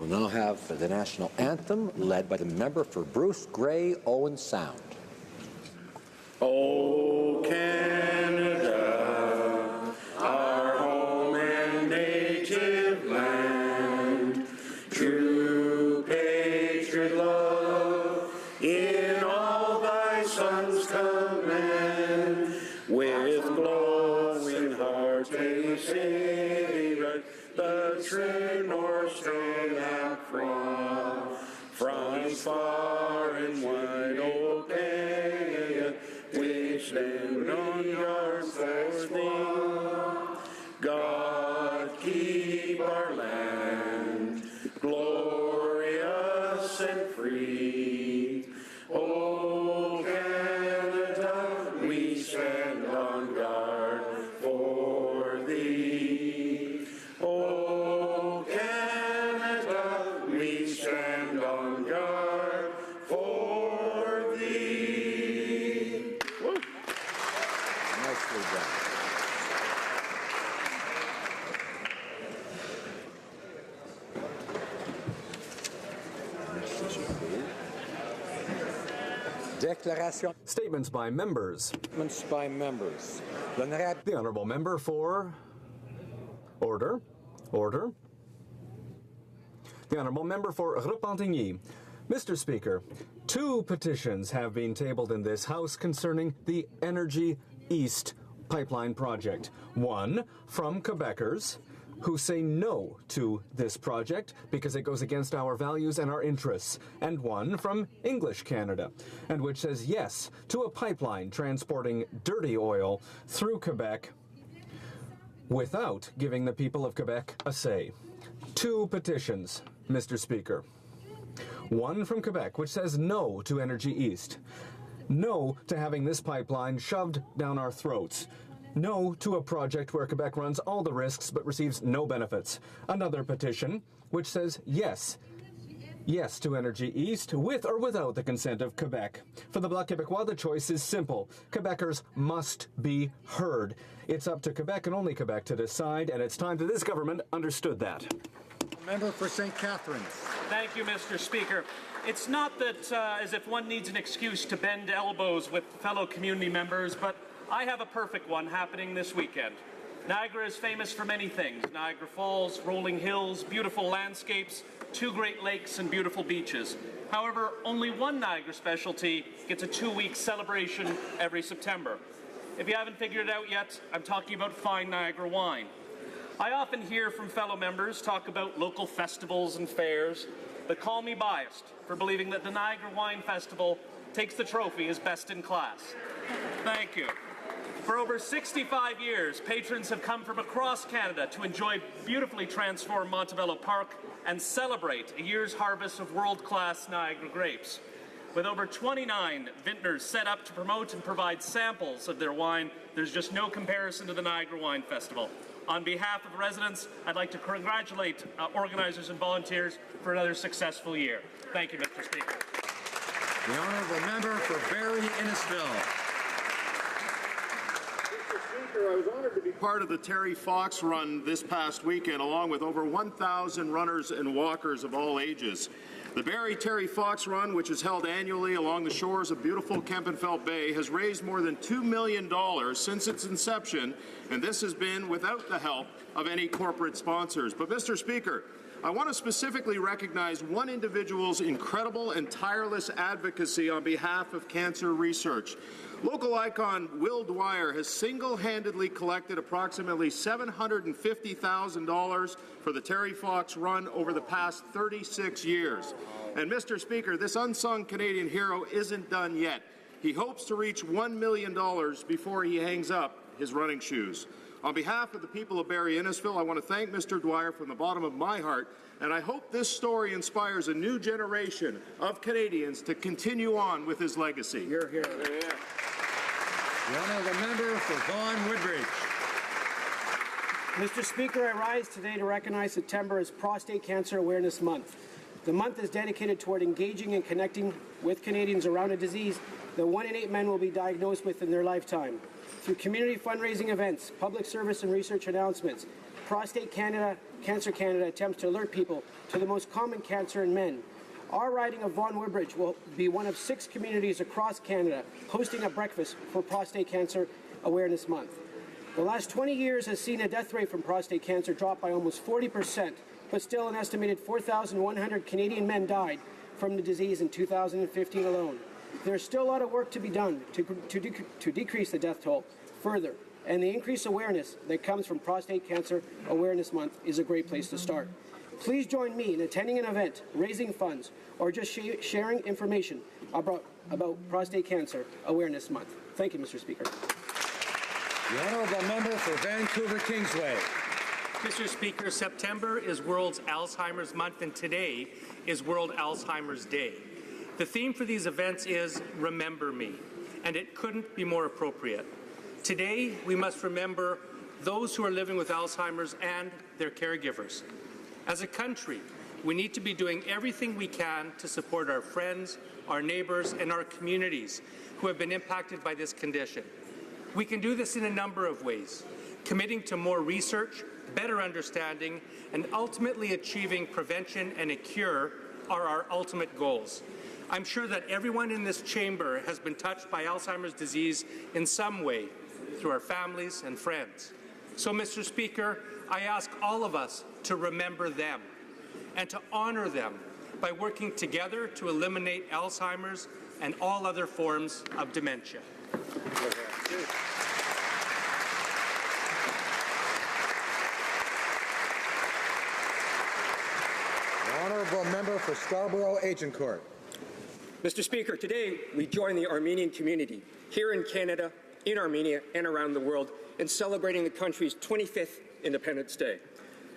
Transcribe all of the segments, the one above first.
We'll now have the national anthem led by the member for Bruce Grey, Owen Sound. Oh, Canada, our home and native land, true patriot love in all thy sons command, with glowing hearts they say, the true north star from far and wide, O Canada, we stand on guard for thee. God keep our land glorious and free. O Canada, we stand on guard for thee. O Canada, we stand on guard for thee. Woo. Nicely done. Declaration. Statements by members. Statements by members. The Honourable Member for... Order. Order. The Honourable Member for Repentigny. Mr. Speaker, 2 petitions have been tabled in this House concerning the Energy East pipeline project. One from Quebecers, who say no to this project because it goes against our values and our interests, and one from English Canada, and which says yes to a pipeline transporting dirty oil through Quebec without giving the people of Quebec a say. 2 petitions, Mr. Speaker. One from Quebec, which says no to Energy East. No to having this pipeline shoved down our throats. No to a project where Quebec runs all the risks but receives no benefits. Another petition which says yes. Yes to Energy East, with or without the consent of Quebec. For the Bloc Québécois, the choice is simple. Quebecers must be heard. It's up to Quebec and only Quebec to decide, and it's time that this government understood that. Member for St. Catharines. Thank you, Mr. Speaker. It's not that as if one needs an excuse to bend elbows with fellow community members, but I have a perfect one happening this weekend. Niagara is famous for many things. Niagara Falls, rolling hills, beautiful landscapes, 2 Great Lakes, and beautiful beaches. However, only one Niagara specialty gets a 2-week celebration every September. If you haven't figured it out yet, I'm talking about fine Niagara wine. I often hear from fellow members talk about local festivals and fairs, but call me biased for believing that the Niagara Wine Festival takes the trophy as best in class. Thank you. For over 65 years, patrons have come from across Canada to enjoy beautifully transformed Montebello Park and celebrate a year's harvest of world-class Niagara grapes. With over 29 vintners set up to promote and provide samples of their wine, there's just no comparison to the Niagara Wine Festival. On behalf of the residents, I'd like to congratulate organizers and volunteers for another successful year. Thank you, Mr. Speaker. The Honourable Member for Barrie Innisfil. I was honored to be part of the Terry Fox Run this past weekend, along with over 1,000 runners and walkers of all ages. The Barrie Terry Fox Run, which is held annually along the shores of beautiful Kempenfelt Bay, has raised more than $2 million since its inception, and this has been without the help of any corporate sponsors. But, Mr. Speaker, I want to specifically recognize one individual's incredible and tireless advocacy on behalf of cancer research. Local icon Will Dwyer has single-handedly collected approximately $750,000 for the Terry Fox Run over the past 36 years. And, Mr. Speaker, this unsung Canadian hero isn't done yet. He hopes to reach $1 million before he hangs up his running shoes. On behalf of the people of Barrie Innisfil, I want to thank Mr. Dwyer from the bottom of my heart, and I hope this story inspires a new generation of Canadians to continue on with his legacy. Hear, hear. The Honourable Member for Vaughan Woodbridge. Mr. Speaker, I rise today to recognize September as Prostate Cancer Awareness Month. The month is dedicated toward engaging and connecting with Canadians around a disease that 1 in 8 men will be diagnosed with in their lifetime. Through community fundraising events, public service and research announcements, Cancer Canada attempts to alert people to the most common cancer in men. Our riding of Vaughan Woodbridge will be one of 6 communities across Canada hosting a breakfast for Prostate Cancer Awareness Month. The last 20 years has seen a death rate from prostate cancer drop by almost 40%, but still an estimated 4,100 Canadian men died from the disease in 2015 alone. There's still a lot of work to be done to decrease the death toll further, and the increased awareness that comes from Prostate Cancer Awareness Month is a great place to start. Please join me in attending an event, raising funds, or just sharing information about Prostate Cancer Awareness Month. Thank you, Mr. Speaker. The honourable member for Vancouver Kingsway. Mr. Speaker, September is World Alzheimer's Month, and today is World Alzheimer's Day. The theme for these events is Remember Me, and it couldn't be more appropriate. Today, we must remember those who are living with Alzheimer's and their caregivers. As a country, we need to be doing everything we can to support our friends, our neighbours, and our communities who have been impacted by this condition. We can do this in a number of ways, committing to more research, better understanding, and ultimately achieving prevention and a cure are our ultimate goals. I'm sure that everyone in this chamber has been touched by Alzheimer's disease in some way through our families and friends. So, Mr. Speaker, I ask all of us to remember them and to honor them by working together to eliminate Alzheimer's and all other forms of dementia. The honourable member for Scarborough Agincourt. Mr. Speaker, today we join the Armenian community here in Canada, in Armenia, and around the world in celebrating the country's 25th Independence Day.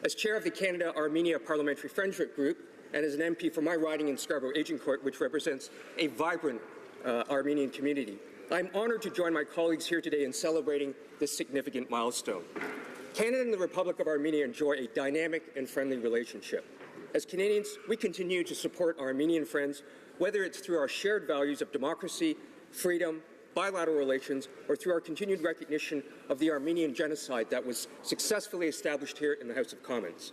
As chair of the Canada-Armenia Parliamentary Friendship Group and as an MP for my riding in Scarborough Agincourt, which represents a vibrant Armenian community, I'm honored to join my colleagues here today in celebrating this significant milestone. Canada and the Republic of Armenia enjoy a dynamic and friendly relationship. As Canadians, we continue to support our Armenian friends, whether it's through our shared values of democracy, freedom, bilateral relations, or through our continued recognition of the Armenian genocide that was successfully established here in the House of Commons.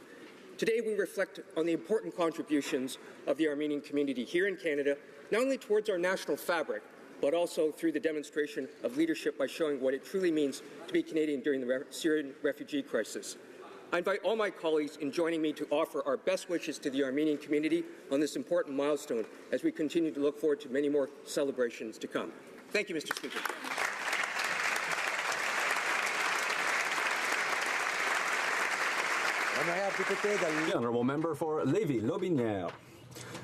Today, we reflect on the important contributions of the Armenian community here in Canada, not only towards our national fabric, but also through the demonstration of leadership by showing what it truly means to be Canadian during the Syrian refugee crisis. I invite all my colleagues in joining me to offer our best wishes to the Armenian community on this important milestone as we continue to look forward to many more celebrations to come. Thank you, Mr. Speaker. The honourable member for Lévis-Lotbinière.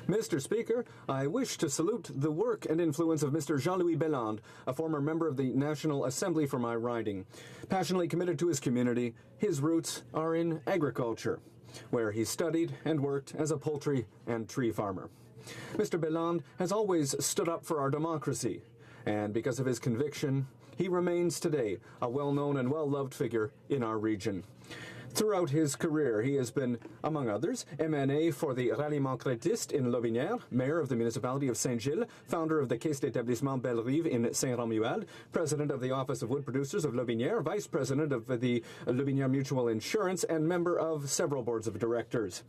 Mr. Speaker, I wish to salute the work and influence of Mr. Jean-Louis Belland, a former member of the National Assembly for my riding. Passionately committed to his community, his roots are in agriculture, where he studied and worked as a poultry and tree farmer. Mr. Belland has always stood up for our democracy, and because of his conviction, he remains today a well-known and well-loved figure in our region. Throughout his career, he has been, among others, MNA for the Ralliement Crétiste in Lotbinière, mayor of the municipality of Saint-Gilles, founder of the Caisse d'Établissement Belle-Rive in Saint-Romuald, president of the Office of Wood Producers of Lotbinière, vice president of the Lotbinière Mutual Insurance, and member of several boards of directors.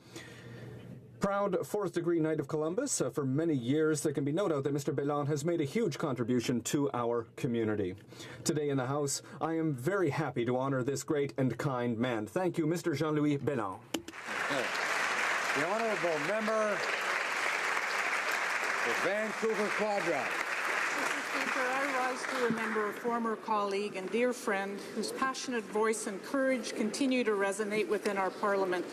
Proud fourth-degree Knight of Columbus, for many years there can be no doubt that Mr. Belland has made a huge contribution to our community. Today in the House, I am very happy to honour this great and kind man. Thank you, Mr. Jean-Louis Belland. The honourable member for Vancouver Quadra. Mr. Speaker, I rise to remember a former colleague and dear friend whose passionate voice and courage continue to resonate within our Parliament.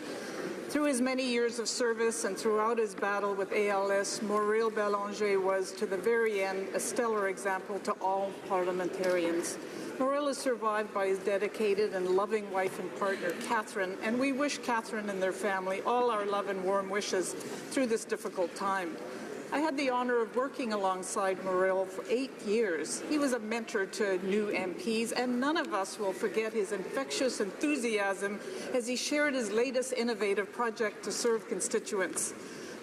Through his many years of service and throughout his battle with ALS, Maurice Bélanger was, to the very end, a stellar example to all parliamentarians. Maurice is survived by his dedicated and loving wife and partner, Catherine, and we wish Catherine and their family all our love and warm wishes through this difficult time. I had the honour of working alongside Maurice for 8 years. He was a mentor to new MPs, and none of us will forget his infectious enthusiasm as he shared his latest innovative project to serve constituents.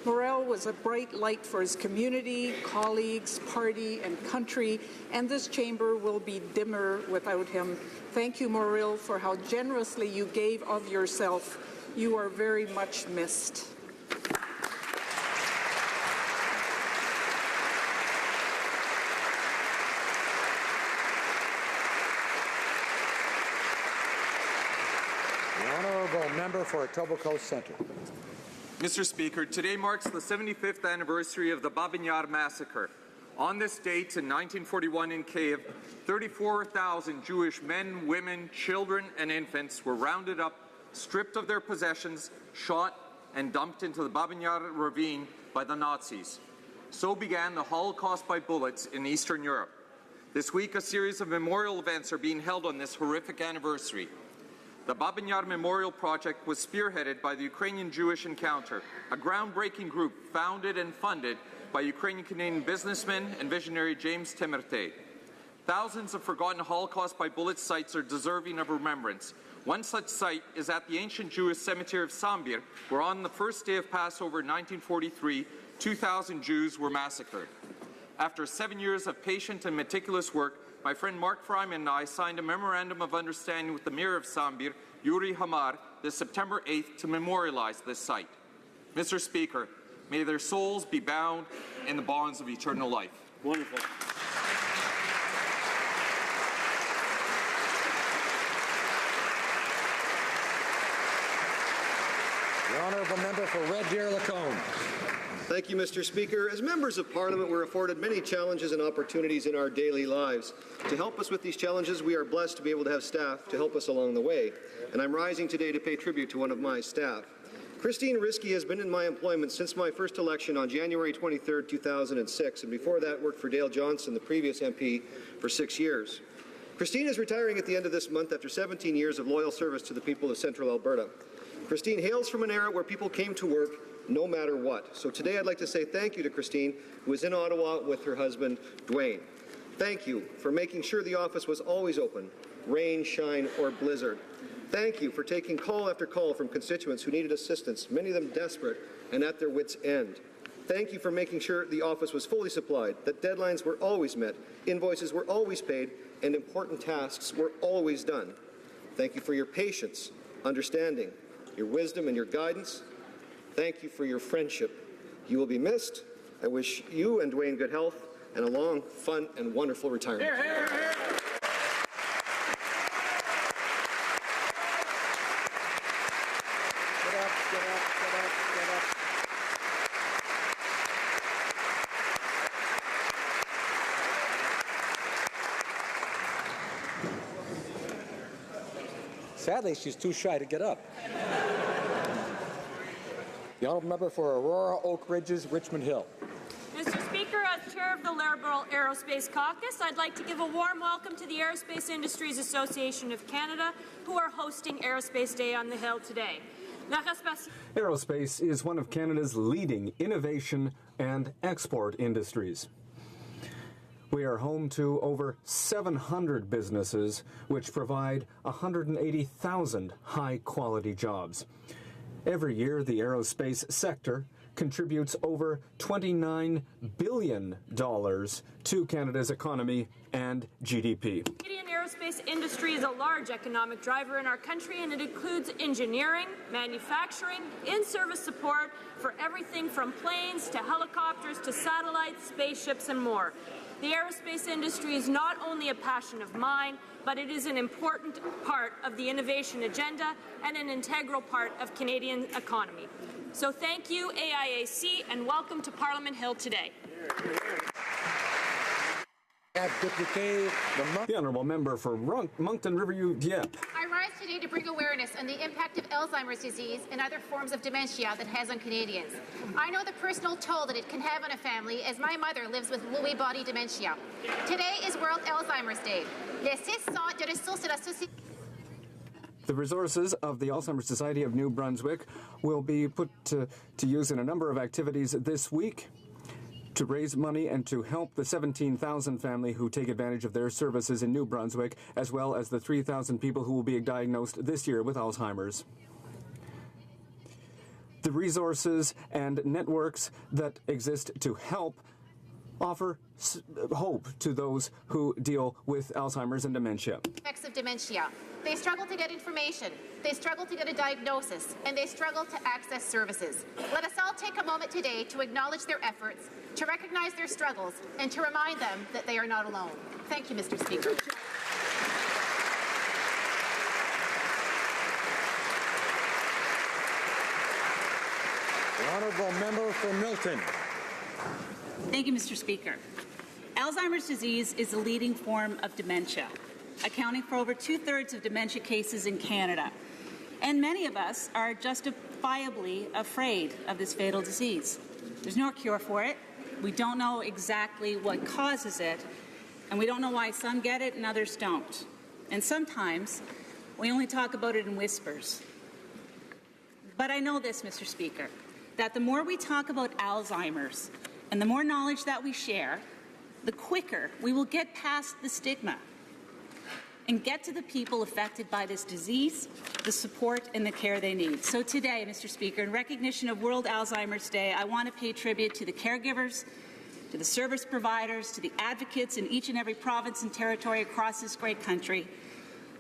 Morel was a bright light for his community, colleagues, party, and country, and this chamber will be dimmer without him. Thank you, Morel, for how generously you gave of yourself. You are very much missed. The honourable member for Etobicoke Centre. Mr. Speaker, today marks the 75th anniversary of the Babin Yar massacre. On this date in 1941 in Kiev, 34,000 Jewish men, women, children, and infants were rounded up, stripped of their possessions, shot, and dumped into the Babin Yar ravine by the Nazis. So began the Holocaust by bullets in Eastern Europe. This week, a series of memorial events are being held on this horrific anniversary. The Babin Yar Memorial Project was spearheaded by the Ukrainian Jewish Encounter, a groundbreaking group founded and funded by Ukrainian-Canadian businessman and visionary James Timurtay. Thousands of forgotten Holocaust by bullet sites are deserving of remembrance. One such site is at the ancient Jewish cemetery of Sambir, where on the first day of Passover in 1943, 2,000 Jews were massacred. After 7 years of patient and meticulous work, my friend Mark Fryman and I signed a memorandum of understanding with the mayor of Sambir, Yuri Hamar, this September 8th to memorialize this site. Mr. Speaker, may their souls be bound in the bonds of eternal life. Wonderful. The honourable member for Red Deer Lacombe. Thank you, Mr. Speaker. As members of Parliament, we're afforded many challenges and opportunities in our daily lives. To help us with these challenges, we are blessed to be able to have staff to help us along the way. And I'm rising today to pay tribute to one of my staff. Christine Risky has been in my employment since my first election on January 23, 2006, and before that worked for Dale Johnson, the previous MP, for 6 years. Christine is retiring at the end of this month after 17 years of loyal service to the people of Central Alberta. Christine hails from an era where people came to work no matter what. So today I'd like to say thank you to Christine, who is in Ottawa with her husband, Dwayne. Thank you for making sure the office was always open, rain, shine, or blizzard. Thank you for taking call after call from constituents who needed assistance, many of them desperate and at their wits' end. Thank you for making sure the office was fully supplied, that deadlines were always met, invoices were always paid, and important tasks were always done. Thank you for your patience, understanding, your wisdom, and your guidance. Thank you for your friendship. You will be missed. I wish you and Dwayne good health and a long, fun, and wonderful retirement. Hear, hear, hear. Get up, get up, get up, get up. Sadly, she's too shy to get up. The honourable member for Aurora, Oak Ridges, Richmond Hill. Mr. Speaker, as chair of the Liberal Aerospace Caucus, I'd like to give a warm welcome to the Aerospace Industries Association of Canada, who are hosting Aerospace Day on the Hill today. Aerospace is one of Canada's leading innovation and export industries. We are home to over 700 businesses, which provide 180,000 high-quality jobs. Every year, the aerospace sector contributes over $29 billion to Canada's economy and GDP. The Canadian aerospace industry is a large economic driver in our country, and it includes engineering, manufacturing, in-service support for everything from planes to helicopters to satellites, spaceships, and more. The aerospace industry is not only a passion of mine, but it is an important part of the innovation agenda and an integral part of Canadian economy. So thank you, AIAC, and welcome to Parliament Hill today. The honourable member for Moncton Riverview Dieppe. I rise today to bring awareness on the impact of Alzheimer's disease and other forms of dementia that has on Canadians. I know the personal toll that it can have on a family, as my mother lives with Lewy body dementia. Today is World Alzheimer's Day. The resources of the Alzheimer's Society of New Brunswick will be put to use in a number of activities this week to raise money and to help the 17,000 family who take advantage of their services in New Brunswick, as well as the 3,000 people who will be diagnosed this year with Alzheimer's. the resources and networks that exist to help offer hope to those who deal with Alzheimer's and dementia. Effects of dementia. They struggle to get information, they struggle to get a diagnosis, and they struggle to access services. Let us all take a moment today to acknowledge their efforts, to recognize their struggles, and to remind them that they are not alone. Thank you, Mr. Speaker. The honourable member for Milton. Thank you, Mr. Speaker. Alzheimer's disease is the leading form of dementia, accounting for over 2/3 of dementia cases in Canada. And many of us are justifiably afraid of this fatal disease. There's no cure for it. We don't know exactly what causes it, and we don't know why some get it and others don't. And sometimes we only talk about it in whispers. But I know this, Mr. Speaker, that the more we talk about Alzheimer's and the more knowledge that we share, the quicker we will get past the stigma and get to the people affected by this disease, the support and the care they need. So today, Mr. Speaker, in recognition of World Alzheimer's Day, I want to pay tribute to the caregivers, to the service providers, to the advocates in each and every province and territory across this great country,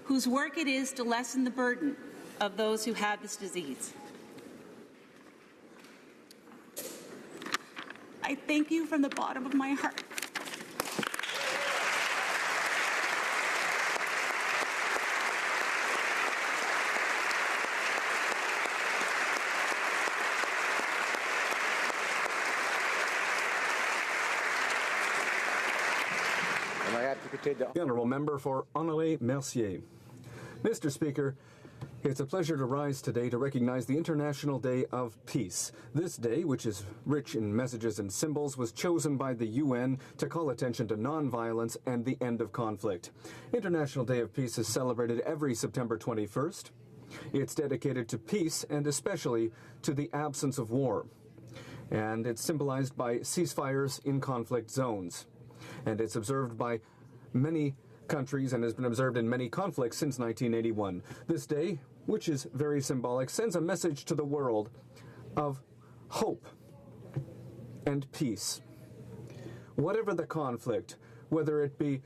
whose work it is to lessen the burden of those who have this disease. I thank you from the bottom of my heart. The Honourable Member for Honore-Mercier. Mr. Speaker, it's a pleasure to rise today to recognize the International Day of Peace. This day, which is rich in messages and symbols, was chosen by the UN to call attention to nonviolence and the end of conflict. International Day of Peace is celebrated every September 21st. It's dedicated to peace and especially to the absence of war. And it's symbolized by ceasefires in conflict zones. And it's observed by many countries and has been observed in many conflicts since 1981. This day, which is very symbolic, sends a message to the world of hope and peace. Whatever the conflict, whether it be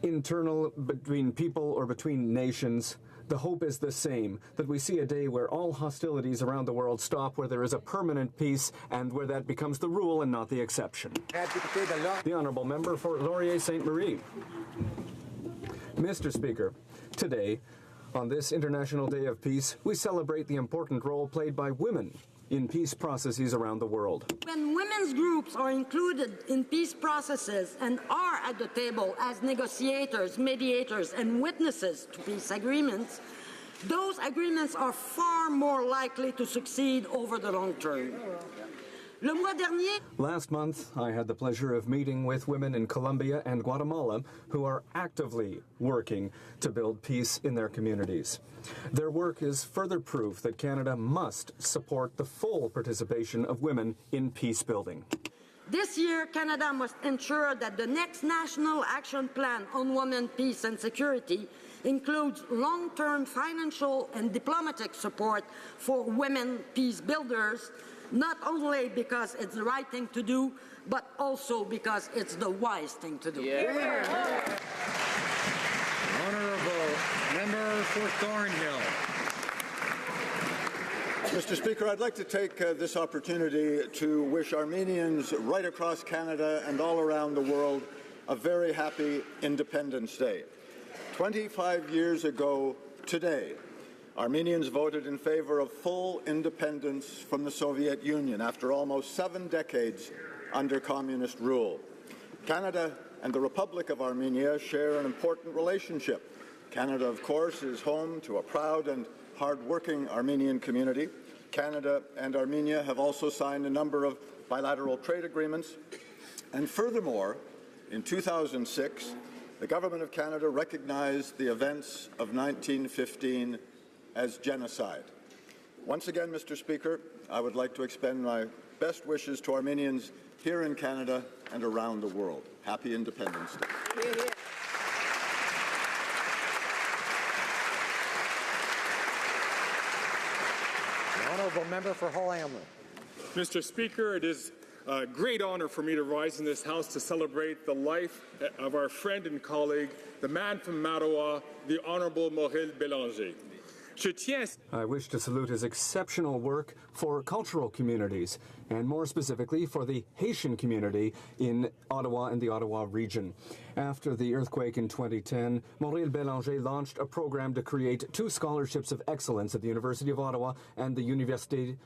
internal between people or between nations, the hope is the same, that we see a day where all hostilities around the world stop, where there is a permanent peace, and where that becomes the rule and not the exception. The Honourable Member for Laurier-Sainte-Marie. Mr. Speaker, today, on this International Day of Peace, we celebrate the important role played by women in peace processes around the world. When women's groups are included in peace processes and are at the table as negotiators, mediators, and witnesses to peace agreements, those agreements are far more likely to succeed over the long term. Last month, I had the pleasure of meeting with women in Colombia and Guatemala who are actively working to build peace in their communities. Their work is further proof that Canada must support the full participation of women in peace building. This year, Canada must ensure that the next National Action Plan on Women, Peace and Security includes long-term financial and diplomatic support for women peace builders, not only because it's the right thing to do, but also because it's the wise thing to do. Yeah. Honourable Member for Thornhill. Mr. Speaker, I'd like to take this opportunity to wish Armenians right across Canada and all around the world a very happy Independence Day. 25 years ago today, Armenians voted in favor of full independence from the Soviet Union after almost 7 decades under communist rule. Canada and the Republic of Armenia share an important relationship. Canada, of course, is home to a proud and hard-working Armenian community. Canada and Armenia have also signed a number of bilateral trade agreements. And furthermore, in 2006, the Government of Canada recognized the events of 1915 as genocide. Once again, Mr. Speaker, I would like to extend my best wishes to Armenians here in Canada and around the world. Happy Independence Day. The Honourable Member for Hull-Hamlin. Mr. Speaker, it is a great honour for me to rise in this House to celebrate the life of our friend and colleague, the man from Mattawa, the Honourable Maurice Bélanger. I wish to salute his exceptional work for cultural communities, and more specifically for the Haitian community in Ottawa and the Ottawa region. After the earthquake in 2010, Maurice Bélanger launched a program to create 2 scholarships of excellence at the University of Ottawa and the Université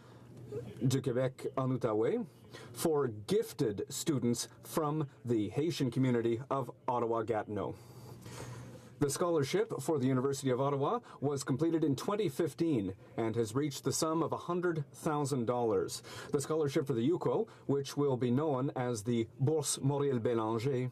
du Québec en Outaouais for gifted students from the Haitian community of Ottawa-Gatineau. The scholarship for the University of Ottawa was completed in 2015 and has reached the sum of $100,000. The scholarship for the UQO, which will be known as the Bourse Maurice Bélanger,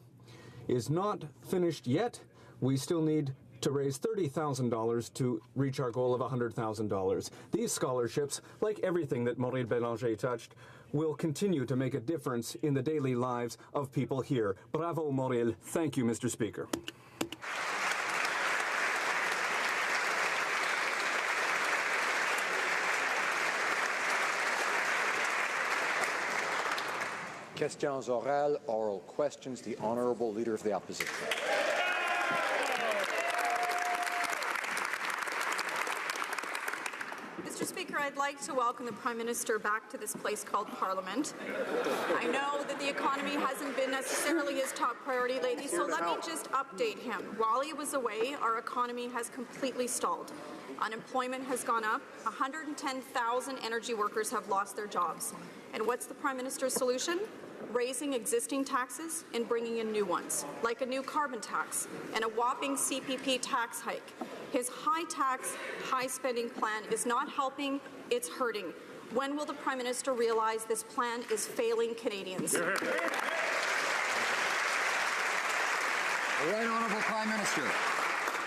is not finished yet. We still need to raise $30,000 to reach our goal of $100,000. These scholarships, like everything that Maurice Bélanger touched, will continue to make a difference in the daily lives of people here. Bravo, Maurice. Thank you, Mr. Speaker. Questions orales, oral questions. The Honourable Leader of the Opposition. Mr. Speaker, I'd like to welcome the Prime Minister back to this place called Parliament. I know that the economy hasn't been necessarily his top priority lately, so let me just update him. While he was away, our economy has completely stalled. Unemployment has gone up. 110,000 energy workers have lost their jobs. And what's the Prime Minister's solution? Raising existing taxes and bringing in new ones, like a new carbon tax and a whopping CPP tax hike. His high-tax, high-spending plan is not helping, it's hurting. When will the Prime Minister realize this plan is failing Canadians? The Right Honourable Prime Minister.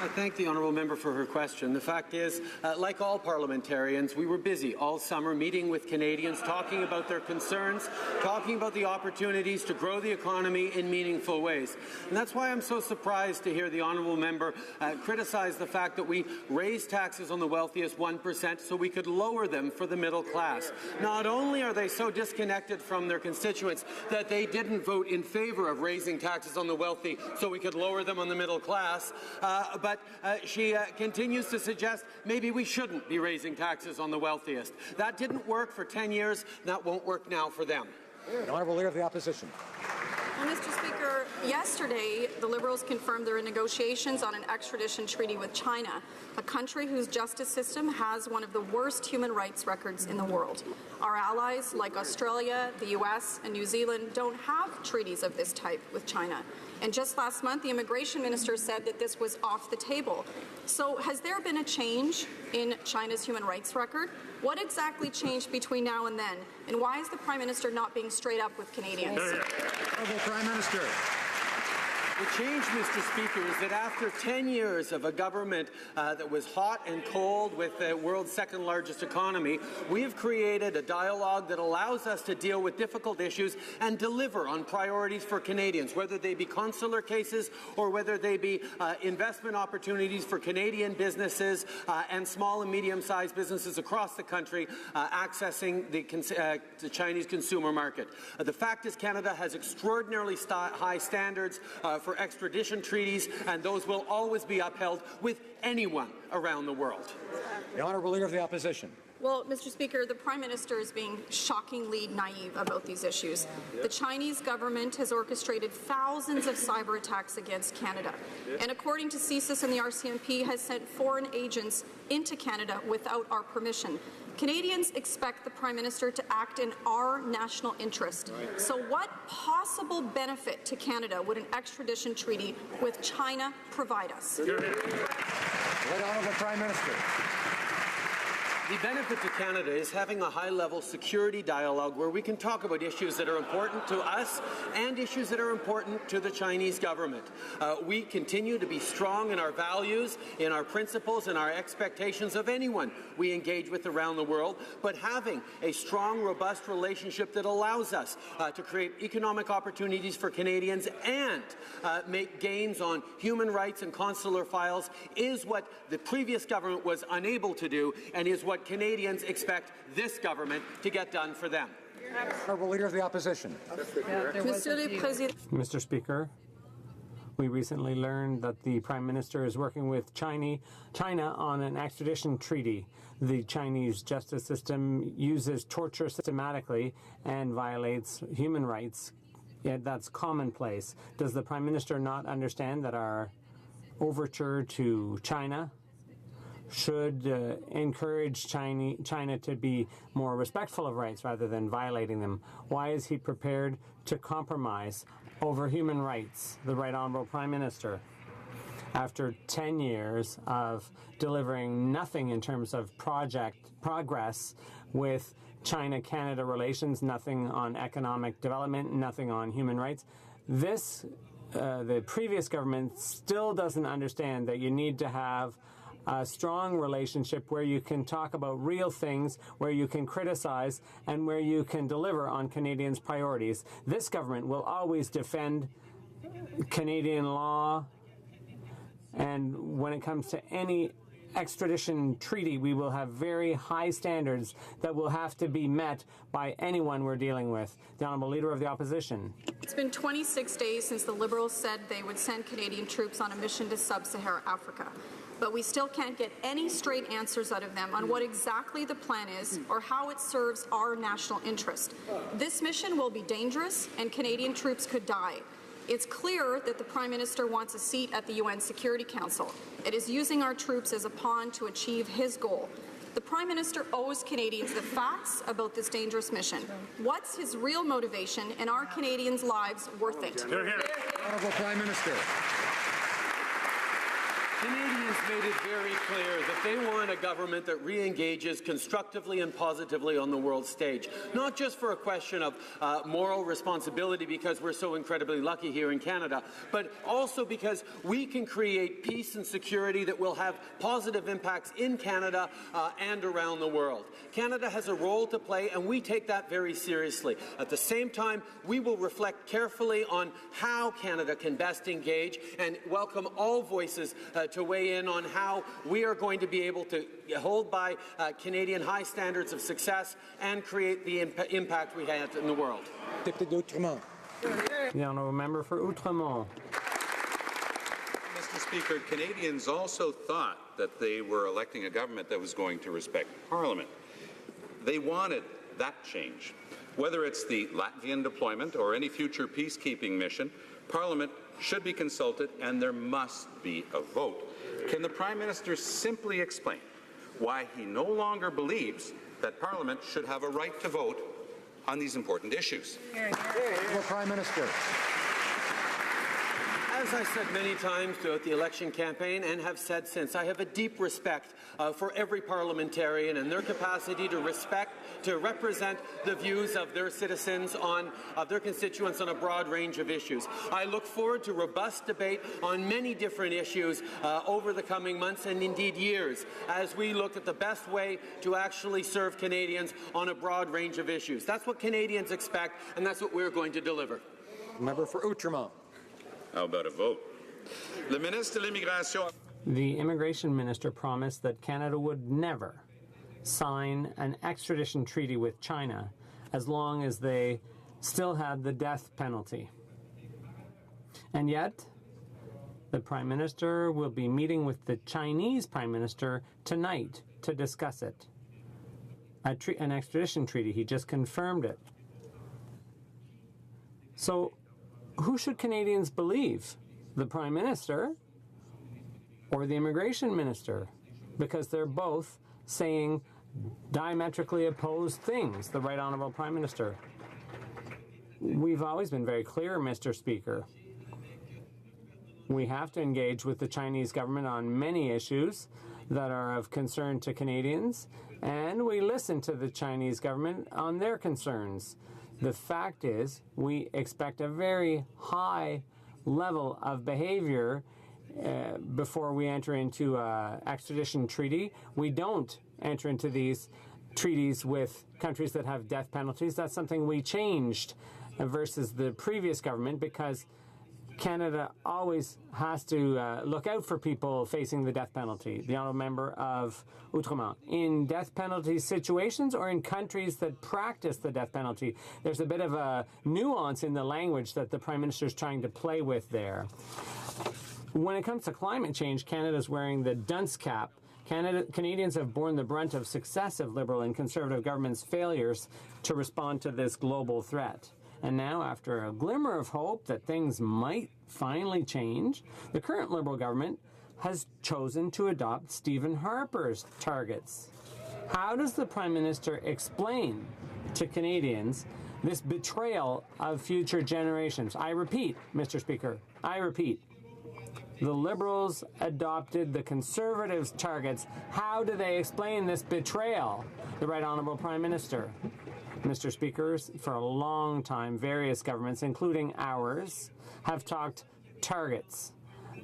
I thank the honourable member for her question. The fact is, like all parliamentarians, we were busy all summer meeting with Canadians, talking about their concerns, talking about the opportunities to grow the economy in meaningful ways. And that's why I'm so surprised to hear the honourable member criticize the fact that we raised taxes on the wealthiest 1% so we could lower them for the middle class. Not only are they so disconnected from their constituents that they didn't vote in favour of raising taxes on the wealthy so we could lower them on the middle class, but she continues to suggest maybe we shouldn't be raising taxes on the wealthiest. That didn't work for 10 years. That won't work now for them. The Honourable Leader of the Opposition. Well, Mr. Speaker, yesterday the Liberals confirmed their negotiations on an extradition treaty with China, a country whose justice system has one of the worst human rights records in the world. Our allies, like Australia, the US, and New Zealand, don't have treaties of this type with China. And just last month, the immigration minister said that this was off the table. So has there been a change in China's human rights record? What exactly changed between now and then? And why is the Prime Minister not being straight up with Canadians? Prime Minister. The change, Mr. Speaker, is that after 10 years of a government that was hot and cold with the world's second largest economy, we have created a dialogue that allows us to deal with difficult issues and deliver on priorities for Canadians, whether they be consular cases or whether they be investment opportunities for Canadian businesses and small and medium-sized businesses across the country accessing the Chinese consumer market. The fact is Canada has extraordinarily high standards for extradition treaties, and those will always be upheld with anyone around the world. The Honourable Leader of the Opposition. Well, Mr. Speaker, the Prime Minister is being shockingly naive about these issues. The Chinese government has orchestrated thousands of cyber attacks against Canada. And according to CSIS and the RCMP, has sent foreign agents into Canada without our permission. Canadians expect the Prime Minister to act in our national interest. So what possible benefit to Canada would an extradition treaty with China provide us? Right Honourable Prime Minister. The benefit to Canada is having a high-level security dialogue where we can talk about issues that are important to us and issues that are important to the Chinese government. We continue to be strong in our values, in our principles, and our expectations of anyone we engage with around the world, but having a strong, robust relationship that allows us to create economic opportunities for Canadians and make gains on human rights and consular files is what the previous government was unable to do and is what what Canadians expect this government to get done for them. Honourable Leader of the Opposition. Mr. Speaker, we recently learned that the Prime Minister is working with China on an extradition treaty. The Chinese justice system uses torture systematically and violates human rights. Yet that's commonplace. Does the Prime Minister not understand that our overture to China should encourage China to be more respectful of rights rather than violating them? Why is he prepared to compromise over human rights, the Right Honourable Prime Minister, after 10 years of delivering nothing in terms of progress with China-Canada relations, nothing on economic development, nothing on human rights? The previous government still doesn't understand that you need to have a strong relationship where you can talk about real things, where you can criticize, and where you can deliver on Canadians' priorities. This government will always defend Canadian law, and when it comes to any extradition treaty, we will have very high standards that will have to be met by anyone we're dealing with. The Honourable Leader of the Opposition. It's been 26 days since the Liberals said they would send Canadian troops on a mission to sub-Saharan Africa. But we still can't get any straight answers out of them on what exactly the plan is or how it serves our national interest. This mission will be dangerous and Canadian troops could die. It's clear that the Prime Minister wants a seat at the UN Security Council. It is using our troops as a pawn to achieve his goal. The Prime Minister owes Canadians the facts about this dangerous mission. What's his real motivation, and are Canadians' lives worth it? Hear, hear. Honourable Prime Minister. Canadians made it very clear that they want a government that re-engages constructively and positively on the world stage, not just for a question of moral responsibility because we're so incredibly lucky here in Canada, but also because we can create peace and security that will have positive impacts in Canada and around the world. Canada has a role to play, and we take that very seriously. At the same time, we will reflect carefully on how Canada can best engage and welcome all voices to weigh in on how we are going to be able to hold by Canadian high standards of success and create the impact we have in the world. The Honourable Member for Outremont. Mr. Speaker, Canadians also thought that they were electing a government that was going to respect Parliament. They wanted that change. Whether it's the Latvian deployment or any future peacekeeping mission, Parliament should be consulted and there must be a vote. Can the Prime Minister simply explain why he no longer believes that Parliament should have a right to vote on these important issues? Prime Minister. As I said many times throughout the election campaign and have said since, I have a deep respect for every parliamentarian and their capacity to represent the views of their citizens of their constituents on a broad range of issues. I look forward to robust debate on many different issues over the coming months and indeed years as we look at the best way to actually serve Canadians on a broad range of issues. That's what Canadians expect, and that's what we're going to deliver. Member for Outremont. How about a vote? The Immigration Minister promised that Canada would never sign an extradition treaty with China as long as they still had the death penalty. And yet, the Prime Minister will be meeting with the Chinese Prime Minister tonight to discuss it. An extradition treaty, he just confirmed it. So, who should Canadians believe? The Prime Minister or the Immigration Minister? Because they're both saying diametrically opposed things, the Right Honourable Prime Minister. We've always been very clear, Mr. Speaker. We have to engage with the Chinese government on many issues that are of concern to Canadians, and we listen to the Chinese government on their concerns. The fact is, we expect a very high level of behavior before we enter into an extradition treaty. We don't enter into these treaties with countries that have death penalties. That's something we changed versus the previous government because Canada always has to look out for people facing the death penalty. The honourable member of Outremont. In death penalty situations or in countries that practice the death penalty, there's a bit of a nuance in the language that the Prime Minister is trying to play with there. When it comes to climate change, Canada's wearing the dunce cap. Canadians have borne the brunt of successive Liberal and Conservative governments' failures to respond to this global threat. And now, after a glimmer of hope that things might finally change, the current Liberal government has chosen to adopt Stephen Harper's targets. How does the Prime Minister explain to Canadians this betrayal of future generations? I repeat, Mr. Speaker, I repeat. The Liberals adopted the Conservatives' targets. How do they explain this betrayal? The Right Honourable Prime Minister. Mr. Speaker, for a long time, various governments, including ours, have talked targets.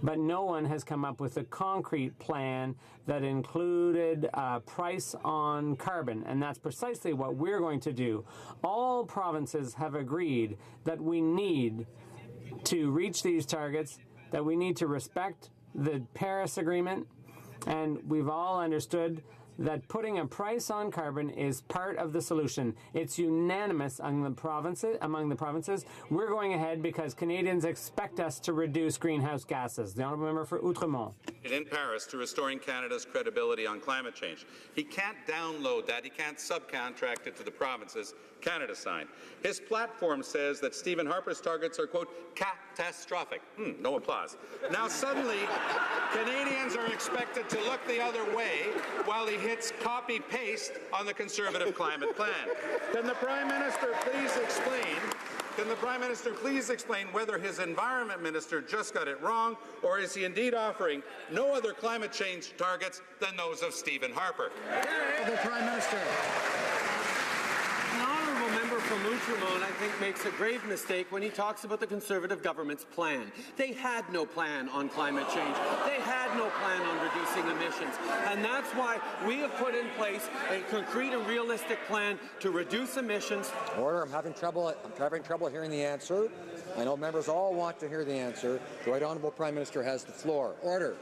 But no one has come up with a concrete plan that included a price on carbon, and that's precisely what we're going to do. All provinces have agreed that we need to reach these targets, that we need to respect the Paris Agreement, and we've all understood that putting a price on carbon is part of the solution. It's unanimous among the provinces. We're going ahead because Canadians expect us to reduce greenhouse gases. The honourable member for Outremont. In Paris to restoring Canada's credibility on climate change. He can't download that. He can't subcontract it to the provinces. Canada signed. His platform says that Stephen Harper's targets are, quote, catastrophic. No applause. Now suddenly, Canadians are expected to look the other way while he hits copy-paste on the Conservative climate plan. Can the Prime Minister please explain whether his Environment Minister just got it wrong, or is he indeed offering no other climate change targets than those of Stephen Harper? The Prime Minister. The honourable member from Outremont, I think, makes a grave mistake when he talks about the Conservative government's plan. They had no plan on climate change. They had no plan on reducing emissions. And that's why we have put in place a concrete and realistic plan to reduce emissions. Order. I'm having trouble hearing the answer. I know members all want to hear the answer. The Right Honourable Prime Minister has the floor. Order.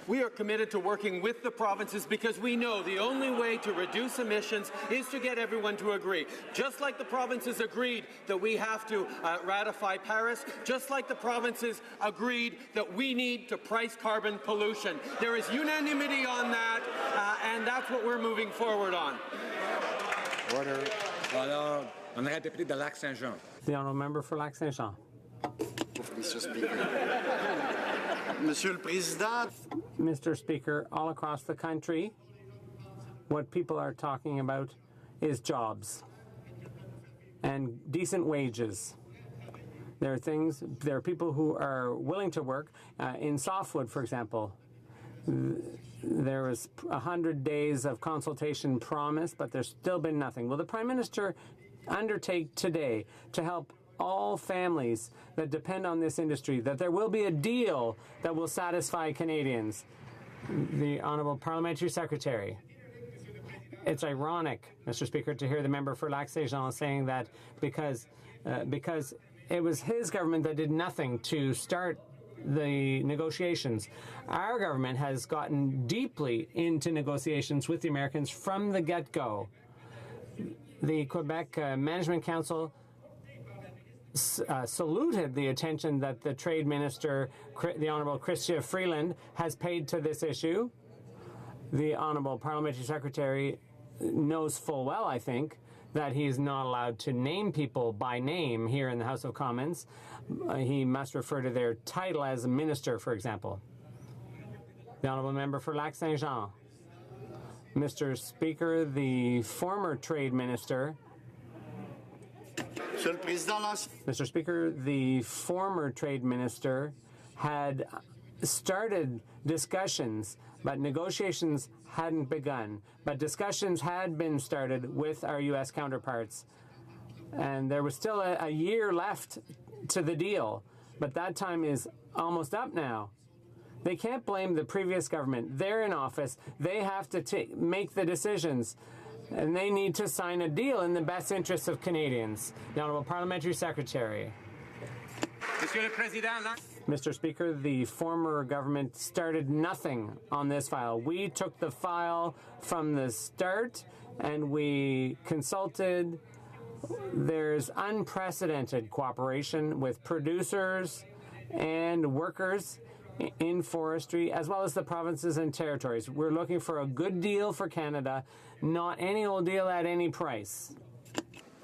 We are committed to working with the provinces because we know the only way to reduce emissions is to get everyone to agree. Just like the provinces agreed that we have to ratify Paris, just like the provinces agreed that we need to price carbon pollution. There is unanimity on that, and that's what we're moving forward on. Order. Alors, honorable député de Lac-Saint-Jean. The honourable member for Lac-Saint-Jean. Mr. Speaker. Monsieur le Président. Mr. Speaker, all across the country, what people are talking about is jobs and decent wages. There are people who are willing to work. In Softwood, for example, there was 100 days of consultation promised, but there's still been nothing. Will the Prime Minister undertake today to help all families that depend on this industry, that there will be a deal that will satisfy Canadians? The Honourable Parliamentary Secretary. It's ironic, Mr. Speaker, to hear the member for Lac-Saint-Jean saying that because it was his government that did nothing to start the negotiations. Our government has gotten deeply into negotiations with the Americans from the get-go. The Quebec Management Council saluted the attention that the Trade Minister, the Honourable Chrystia Freeland, has paid to this issue. The Honourable Parliamentary Secretary knows full well, I think, that he is not allowed to name people by name here in the House of Commons. He must refer to their title as a minister, for example. The Honourable Member for Lac-Saint-Jean. Mr. Speaker, the former Trade Minister. Mr. Speaker, the former Trade Minister had started discussions, but negotiations hadn't begun. But discussions had been started with our U.S. counterparts. And there was still a year left to the deal. But that time is almost up now. They can't blame the previous government. They're in office. They have to make the decisions. And they need to sign a deal in the best interests of Canadians. The Honourable Parliamentary Secretary. Mr. Speaker, the former government started nothing on this file. We took the file from the start and we consulted. There's unprecedented cooperation with producers and workers in forestry, as well as the provinces and territories. We're looking for a good deal for Canada, not any old deal at any price.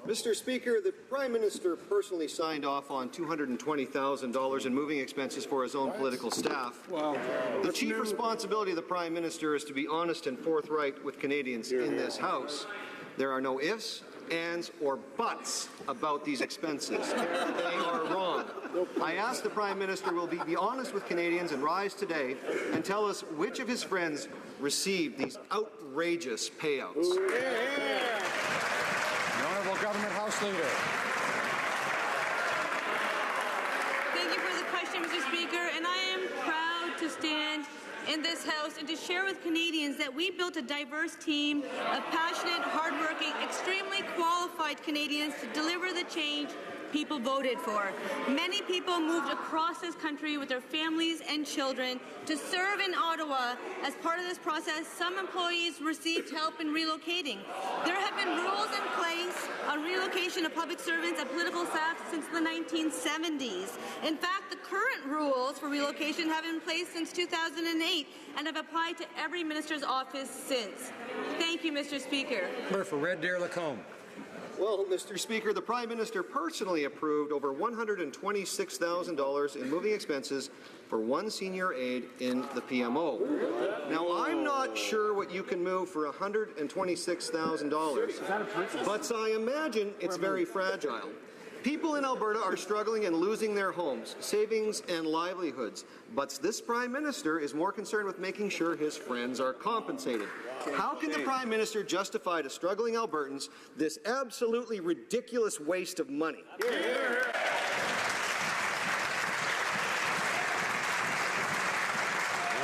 Mr. Speaker, the Prime Minister personally signed off on $220,000 in moving expenses for his own political staff. Wow. The chief responsibility of the Prime Minister is to be honest and forthright with Canadians in this House. There are no ifs, ands, or buts about these expenses. They are wrong. I ask the Prime Minister will be honest with Canadians and rise today and tell us which of his friends received these outrageous payouts. The Honourable Government House Leader. Thank you for the question, Mr. Speaker, and I am proud to stand in this House and to share with Canadians that we built a diverse team of passionate, hardworking, extremely qualified Canadians to deliver the change people voted for. Many people moved across this country with their families and children to serve in Ottawa. As part of this process, some employees received help in relocating. There have been rules in place on relocation of public servants and political staff since the 1970s. In fact, the current rules for relocation have been in place since 2008 and have applied to every minister's office since. Thank you, Mr. Speaker. For Red Deer Lacombe. Well, Mr. Speaker, the Prime Minister personally approved over $126,000 in moving expenses for one senior aide in the PMO. Now, I'm not sure what you can move for $126,000, but I imagine it's very fragile. People in Alberta are struggling and losing their homes, savings, and livelihoods. But this Prime Minister is more concerned with making sure his friends are compensated. How can the Prime Minister justify to struggling Albertans this absolutely ridiculous waste of money?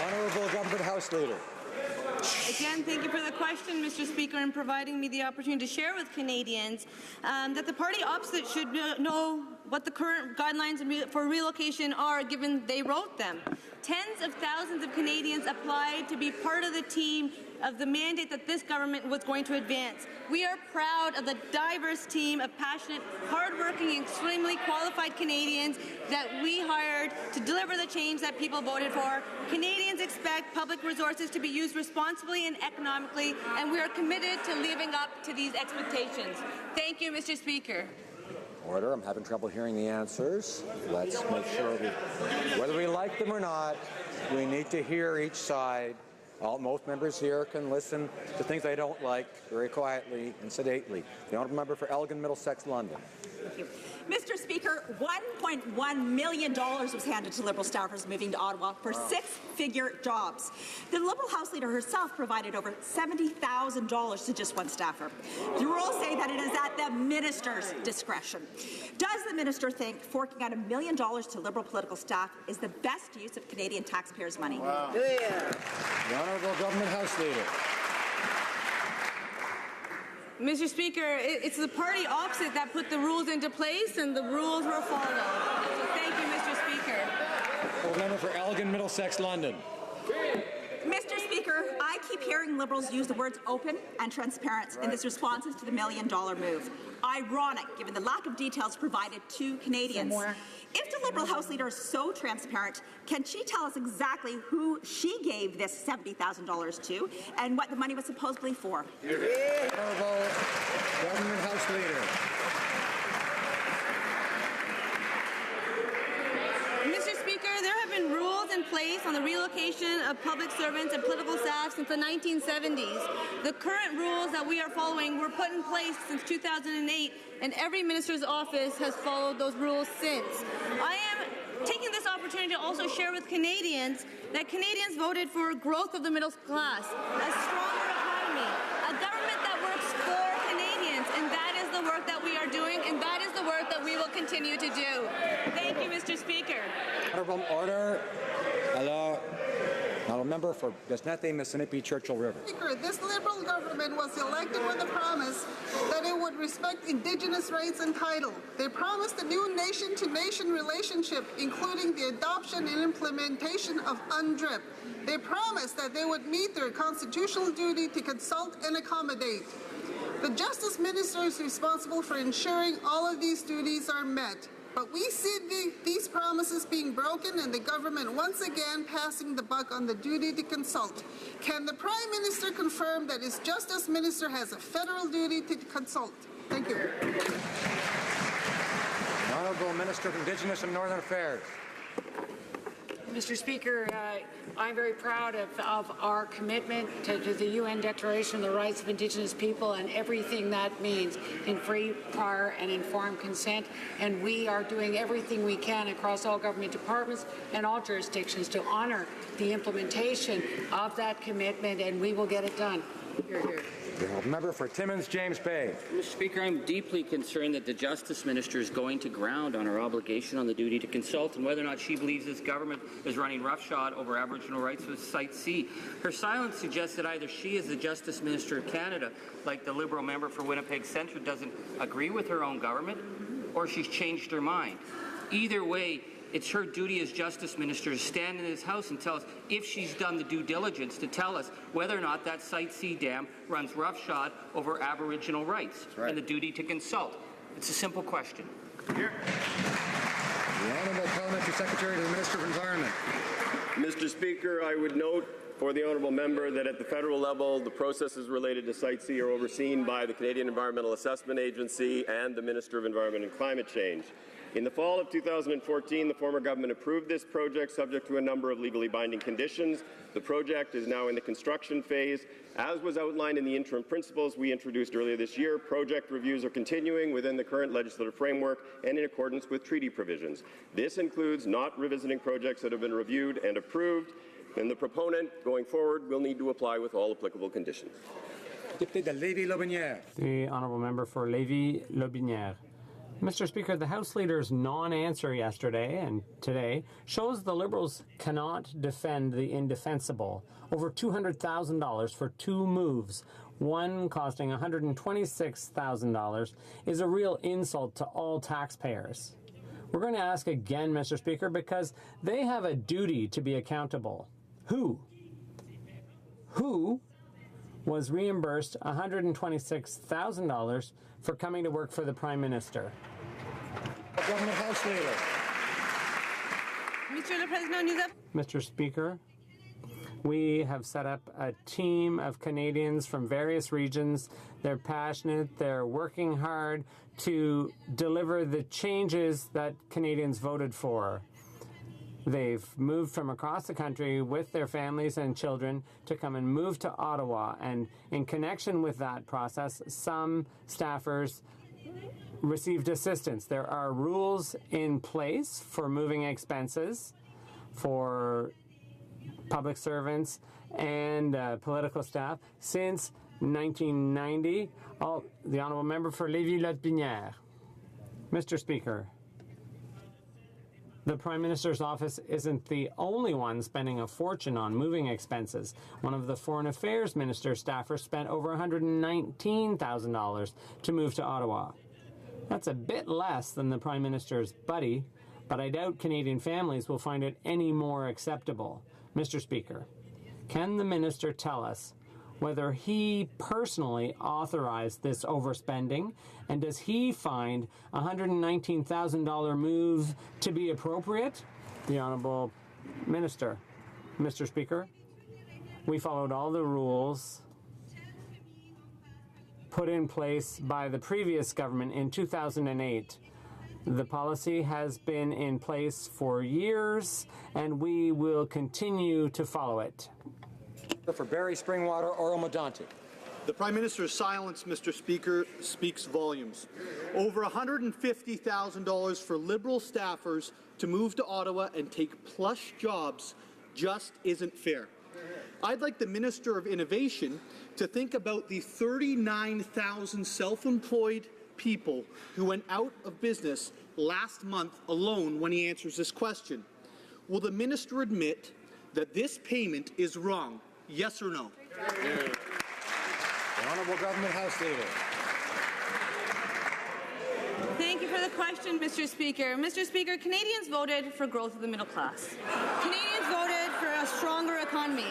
Honourable Government House Leader. Again, thank you for the question, Mr. Speaker, and providing me the opportunity to share with Canadians that the party opposite should know what the current guidelines for relocation are, given they wrote them. Tens of thousands of Canadians applied to be part of the team of the mandate that this government was going to advance. We are proud of the diverse team of passionate, hardworking, extremely qualified Canadians that we hired to deliver the change that people voted for. Canadians expect public resources to be used responsibly and economically, and we are committed to living up to these expectations. Thank you, Mr. Speaker. Order. I'm having trouble hearing the answers. Let's make sure whether we like them or not, we need to hear each side. Most members here can listen to things they don't like very quietly and sedately. The Honourable Member for Elgin, Middlesex, London. Thank you. Mr. Speaker, $1.1 million was handed to Liberal staffers moving to Ottawa for six-figure jobs. The Liberal House Leader herself provided over $70,000 to just one staffer. The rules say that it is at the Minister's discretion. Does the Minister think forking out $1 million to Liberal political staff is the best use of Canadian taxpayers' money? Wow. Yeah. The Honourable Government House Leader. Mr. Speaker, it's the party opposite that put the rules into place, and the rules were followed. So thank you, Mr. Speaker. Member for Elgin, Middlesex, London. Mr. Speaker, I keep hearing Liberals use the words open and transparent in this responses to the $1 million move. Ironic, given the lack of details provided to Canadians. If the Liberal House Leader is so transparent, can she tell us exactly who she gave this $70,000 to and what the money was supposedly for? Honourable Government House Leader. Mr. Speaker, there have been rules in place on the relocation of public servants and political staff since the 1970s. The current rules that we are following were put in place since 2008, and every minister's office has followed those rules since. I am taking this opportunity to also share with Canadians that Canadians voted for growth of the middle class, a stronger economy, a government that works for Canadians, and that is the work that we are doing, and that is the work that we will continue to do. Thank you, Mr. Speaker. Order. Hello. Now, a member for Desnete, Mississippi, Churchill River. Speaker, this Liberal government was elected with a promise that it would respect Indigenous rights and title. They promised a new nation-to-nation relationship, including the adoption and implementation of UNDRIP. They promised that they would meet their constitutional duty to consult and accommodate. The Justice Minister is responsible for ensuring all of these duties are met. But we see these promises being broken and the government once again passing the buck on the duty to consult. Can the Prime Minister confirm that his Justice Minister has a federal duty to consult? Thank you. The Honourable Minister of Indigenous and Northern Affairs. Mr. Speaker, I'm very proud of our commitment to the UN Declaration on the Rights of Indigenous People and everything that means in free, prior, and informed consent. And we are doing everything we can across all government departments and all jurisdictions to honor the implementation of that commitment, and we will get it done. Hear, hear. The member for Timmins, James Bay. Mr. Speaker, I'm deeply concerned that the Justice Minister is going to ground on her obligation on the duty to consult and whether or not she believes this government is running roughshod over Aboriginal rights with Site C. Her silence suggests that either she, as the Justice Minister of Canada, like the Liberal member for Winnipeg Centre, doesn't agree with her own government, or she's changed her mind. Either way, it's her duty as Justice Minister to stand in this House and tell us if she's done the due diligence to tell us whether or not that Site C dam runs roughshod over Aboriginal rights and the duty to consult. It's a simple question. Here. The Honourable Parliamentary Secretary to the Minister of Environment. Mr. Speaker, I would note for the honourable member that at the federal level, the processes related to Site C are overseen by the Canadian Environmental Assessment Agency and the Minister of Environment and Climate Change. In the fall of 2014, the former government approved this project subject to a number of legally binding conditions. The project is now in the construction phase. As was outlined in the interim principles we introduced earlier this year, project reviews are continuing within the current legislative framework and in accordance with treaty provisions. This includes not revisiting projects that have been reviewed and approved, and the proponent, going forward, will need to apply with all applicable conditions. The Honourable Member for Lévis-Lotbinière. Mr. Speaker, the House Leader's non-answer yesterday and today shows the Liberals cannot defend the indefensible. Over $200,000 for two moves, one costing $126,000, is a real insult to all taxpayers. We're going to ask again, Mr. Speaker, because they have a duty to be accountable. Who was reimbursed $126,000 for coming to work for the Prime Minister? Government House Leader. Mr. Speaker, we have set up a team of Canadians from various regions. They're passionate, they're working hard to deliver the changes that Canadians voted for. They've moved from across the country with their families and children to come and move to Ottawa. And in connection with that process, some staffers received assistance. There are rules in place for moving expenses for public servants and political staff since 1990. The Honourable Member for Lévis-Lotbinière. Mr. Speaker, the Prime Minister's office isn't the only one spending a fortune on moving expenses. One of the Foreign Affairs Minister's staffers spent over $119,000 to move to Ottawa. That's a bit less than the Prime Minister's buddy, but I doubt Canadian families will find it any more acceptable. Mr. Speaker, can the Minister tell us whether he personally authorized this overspending, and does he find a $119,000 move to be appropriate? The Honourable Minister. Mr. Speaker, we followed all the rules put in place by the previous government in 2008. The policy has been in place for years, and we will continue to follow it. For Barrie Springwater, Oro-Medonte. The Prime Minister's silence, Mr. Speaker, speaks volumes. Over $150,000 for Liberal staffers to move to Ottawa and take plush jobs just isn't fair. I'd like the Minister of Innovation to think about the 39,000 self-employed people who went out of business last month alone when he answers this question. Will the Minister admit that this payment is wrong? Yes or no? The Honourable Government House Leader. Thank you for the question, Mr. Speaker. Mr. Speaker, Canadians voted for growth of the middle class. Canadians voted for a stronger economy.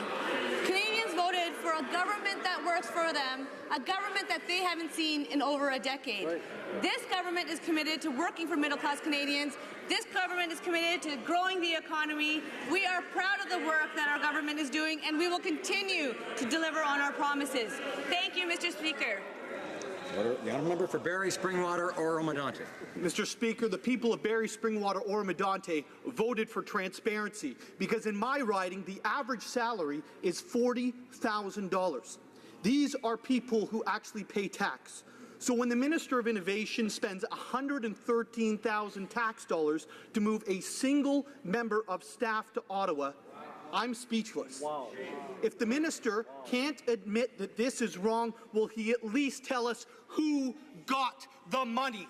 Canadians voted for a government that works for them, a government that they haven't seen in over a decade. Right. This government is committed to working for middle-class Canadians. This government is committed to growing the economy. We are proud of the work that our government is doing, and we will continue to deliver on our promises. Thank you, Mr. Speaker. The honourable member for Barrie, Springwater, Oro-Medonte. Mr. Speaker, the people of Barrie, Springwater, Oro-Medonte voted for transparency because in my riding, the average salary is $40,000. These are people who actually pay tax. So when the Minister of Innovation spends $113,000 tax dollars to move a single member of staff to Ottawa, I'm speechless. Wow. If the minister can't admit that this is wrong, will he at least tell us who got the money?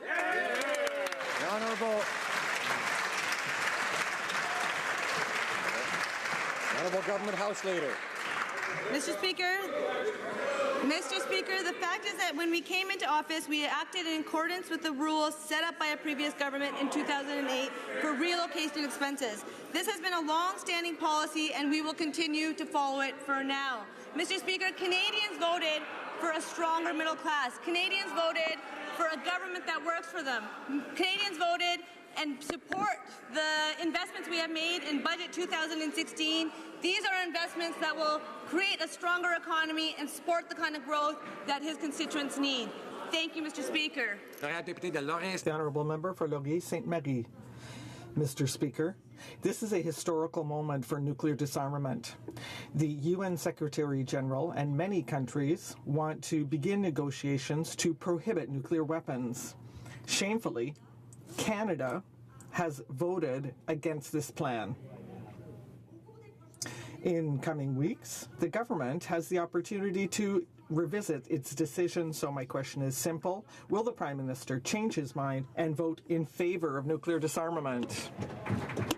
The Honourable Government House Leader. Mr. Speaker, the fact is that when we came into office, we acted in accordance with the rules set up by a previous government in 2008 for relocation expenses. This has been a long-standing policy, and we will continue to follow it for now. Mr. Speaker, Canadians voted for a stronger middle class. Canadians voted for a government that works for them. Canadians voted and support the investments we have made in Budget 2016. These are investments that will create a stronger economy and support the kind of growth that his constituents need. Thank you, Mr. Speaker. The Honourable Member for Laurier-Sainte-Marie. Mr. Speaker, this is a historical moment for nuclear disarmament. The UN Secretary General and many countries want to begin negotiations to prohibit nuclear weapons. Shamefully, Canada has voted against this plan. In coming weeks, the government has the opportunity to revisit its decision, so my question is simple. Will the Prime Minister change his mind and vote in favour of nuclear disarmament?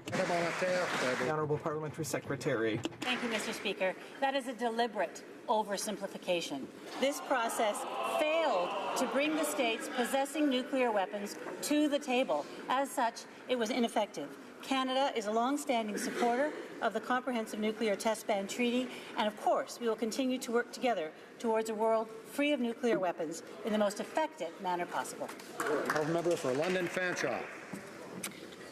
The Honourable Parliamentary Secretary. Thank you, Mr. Speaker. That is a deliberate oversimplification. This process failed to bring the states possessing nuclear weapons to the table. As such, it was ineffective. Canada is a long-standing supporter of the Comprehensive Nuclear Test Ban Treaty, and of course, we will continue to work together towards a world free of nuclear weapons in the most effective manner possible. Honourable Member for London Fanshawe.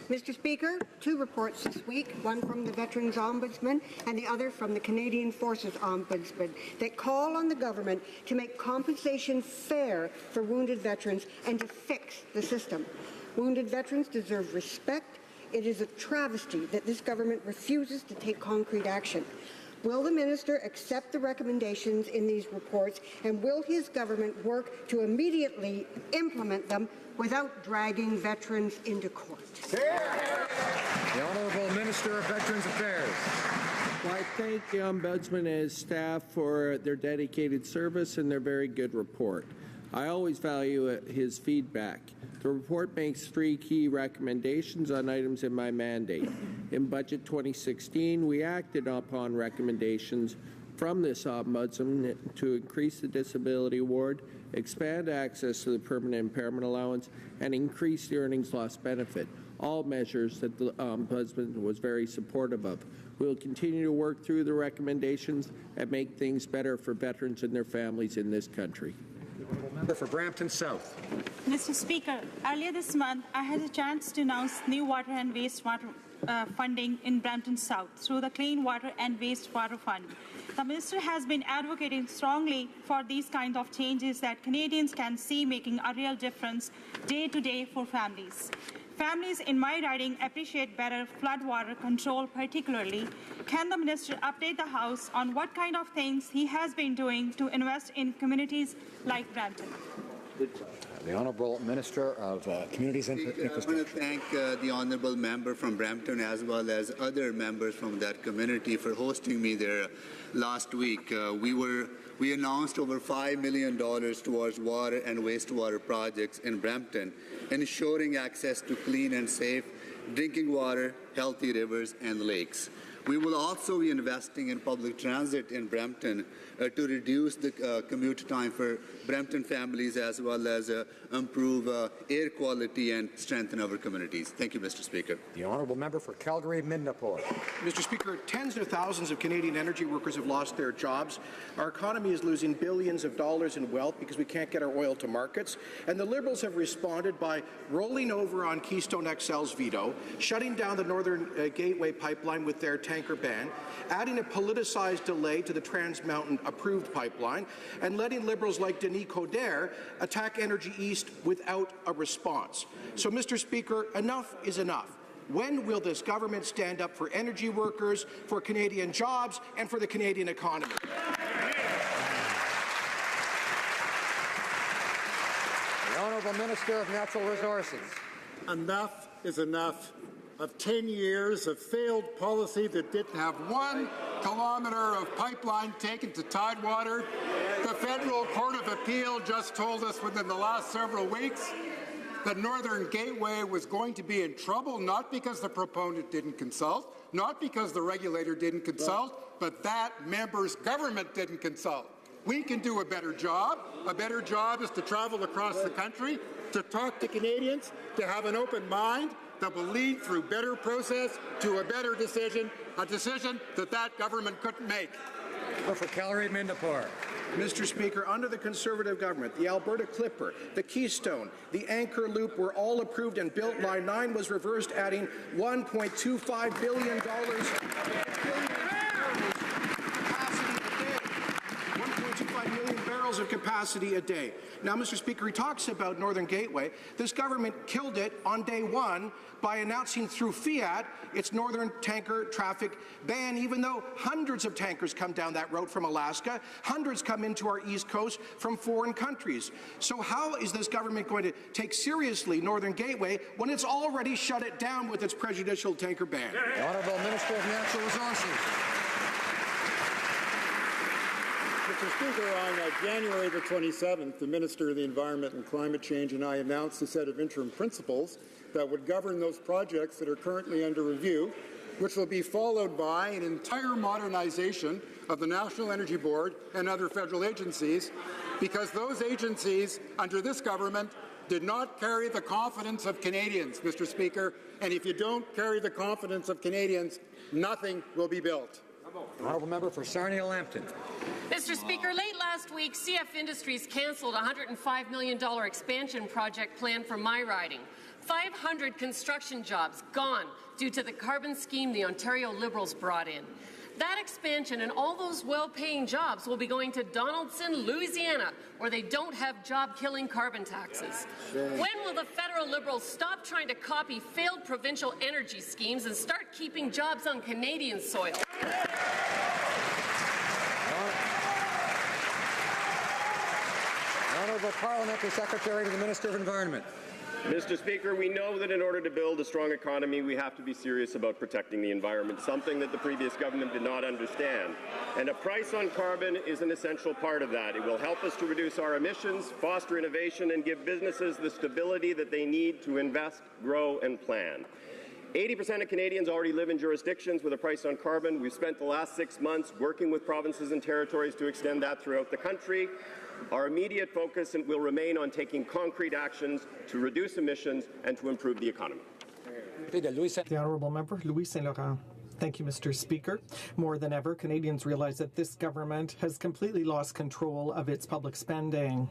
Mr. Speaker, 2 reports this week, one from the Veterans Ombudsman and the other from the Canadian Forces Ombudsman, that call on the government to make compensation fair for wounded veterans and to fix the system. Wounded veterans deserve respect. It is a travesty that this government refuses to take concrete action. Will the minister accept the recommendations in these reports, and will his government work to immediately implement them without dragging veterans into court? The Honourable Minister of Veterans Affairs. Well, I thank the Ombudsman and his staff for their dedicated service and their very good report. I always value his feedback. The report makes 3 key recommendations on items in my mandate. In Budget 2016, we acted upon recommendations from this Ombudsman to increase the disability award, expand access to the permanent impairment allowance, and increase the earnings loss benefit, all measures that the Ombudsman was very supportive of. We will continue to work through the recommendations and make things better for veterans and their families in this country. Member for Brampton South. Mr. Speaker, earlier this month, I had a chance to announce new water and wastewater funding in Brampton South through the Clean Water and Wastewater Fund. The Minister has been advocating strongly for these kinds of changes that Canadians can see making a real difference day to day for families. Families in my riding appreciate better floodwater control particularly. Can the Minister update the House on what kind of things he has been doing to invest in communities like Brampton? The Honourable Minister of Communities and Infrastructure. I want to thank the Honourable Member from Brampton as well as other members from that community for hosting me there last week. We announced over $5 million towards water and wastewater projects in Brampton, ensuring access to clean and safe drinking water, healthy rivers and lakes. We will also be investing in public transit in Brampton to reduce the commute time for Brampton families as well as improve air quality and strengthen our communities. Thank you, Mr. Speaker. The honourable member for Calgary-Midnapore. Mr. Speaker, tens of thousands of Canadian energy workers have lost their jobs. Our economy is losing billions of dollars in wealth because we can't get our oil to markets. And the Liberals have responded by rolling over on Keystone XL's veto, shutting down the Northern Gateway pipeline with their tanker ban, adding a politicized delay to the Trans Mountain approved pipeline, and letting Liberals like Denis Coderre attack Energy East without a response. So, Mr. Speaker, enough is enough. When will this government stand up for energy workers, for Canadian jobs, and for the Canadian economy? The Honourable Minister of Natural Resources. Enough is enough of 10 years of failed policy that didn't have 1 kilometre of pipeline taken to Tidewater. The Federal Court of Appeal just told us within the last several weeks that Northern Gateway was going to be in trouble, not because the proponent didn't consult, not because the regulator didn't consult, but that member's government didn't consult. We can do a better job. A better job is to travel across the country, to talk to Canadians, to have an open mind that will lead through better process to a better decision, a decision that that government couldn't make. For Calgary-Midnapore. Mr. Speaker, under the Conservative government, the Alberta Clipper, the Keystone, the Anchor Loop were all approved and built. Line 9 was reversed, adding $1.25 billion. Of capacity a day. Now, Mr. Speaker, he talks about Northern Gateway. This government killed it on day one by announcing through Fiat its northern tanker traffic ban, even though hundreds of tankers come down that road from Alaska, hundreds come into our east coast from foreign countries. So how is this government going to take seriously Northern Gateway when it's already shut it down with its prejudicial tanker ban? The Honourable Minister of Natural Resources. Mr. Speaker, on January the 27th, the Minister of the Environment and Climate Change and I announced a set of interim principles that would govern those projects that are currently under review, which will be followed by an entire modernization of the National Energy Board and other federal agencies, because those agencies under this government did not carry the confidence of Canadians, Mr. Speaker, and if you don't carry the confidence of Canadians, nothing will be built. Honourable Member for Sarnia-Lambton. Mr. Speaker, late last week, CF Industries cancelled a $105 million expansion project planned for my riding. 500 construction jobs gone due to the carbon scheme the Ontario Liberals brought in. That expansion and all those well-paying jobs will be going to Donaldson, Louisiana, where they don't have job-killing carbon taxes. When will the federal Liberals stop trying to copy failed provincial energy schemes and start keeping jobs on Canadian soil? Honourable Parliamentary Secretary to the Minister of Environment. Mr. Speaker, we know that in order to build a strong economy, we have to be serious about protecting the environment, something that the previous government did not understand. And a price on carbon is an essential part of that. It will help us to reduce our emissions, foster innovation, and give businesses the stability that they need to invest, grow, and plan. 80% of Canadians already live in jurisdictions with a price on carbon. We've spent the last 6 months working with provinces and territories to extend that throughout the country. Our immediate focus will remain on taking concrete actions to reduce emissions and to improve the economy. The Honourable Member, Louis Saint Laurent. Thank you, Mr. Speaker. More than ever, Canadians realize that this government has completely lost control of its public spending.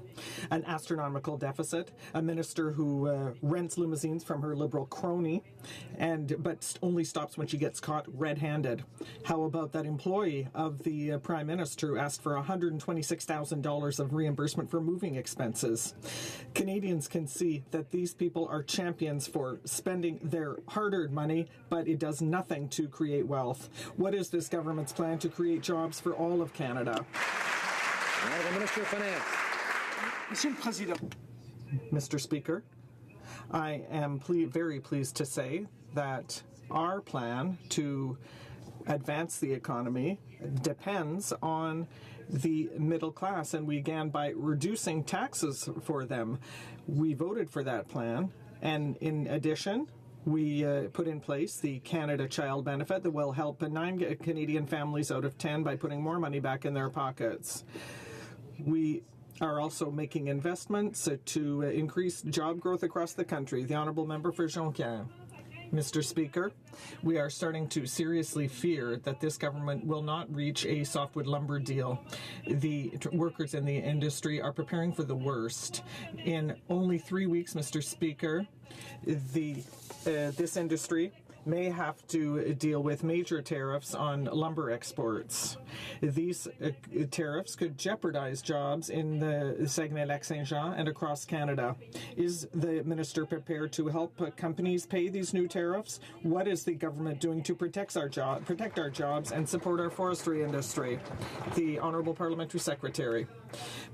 An astronomical deficit, a minister who rents limousines from her Liberal crony, but only stops when she gets caught red-handed. How about that employee of the Prime Minister who asked for $126,000 of reimbursement for moving expenses? Canadians can see that these people are champions for spending their hard-earned money, but it does nothing to create wealth. What is this government's plan to create jobs for all of Canada? Honourable Minister of Finance. Mr. Speaker, I am very pleased to say that our plan to advance the economy depends on the middle class, and we began by reducing taxes for them. We voted for that plan, and in addition, We put in place the Canada Child Benefit that will help 9 Canadian families out of 10 by putting more money back in their pockets. We are also making investments to increase job growth across the country. The Honourable Member for Jonquière. Mr. Speaker, we are starting to seriously fear that this government will not reach a softwood lumber deal. The workers in the industry are preparing for the worst. In only 3 weeks, Mr. Speaker, this industry may have to deal with major tariffs on lumber exports. These tariffs could jeopardize jobs in the Saguenay-Lac-Saint-Jean and across Canada. Is the minister prepared to help companies pay these new tariffs? What is the government doing to protect our jobs and support our forestry industry? The Honourable Parliamentary Secretary.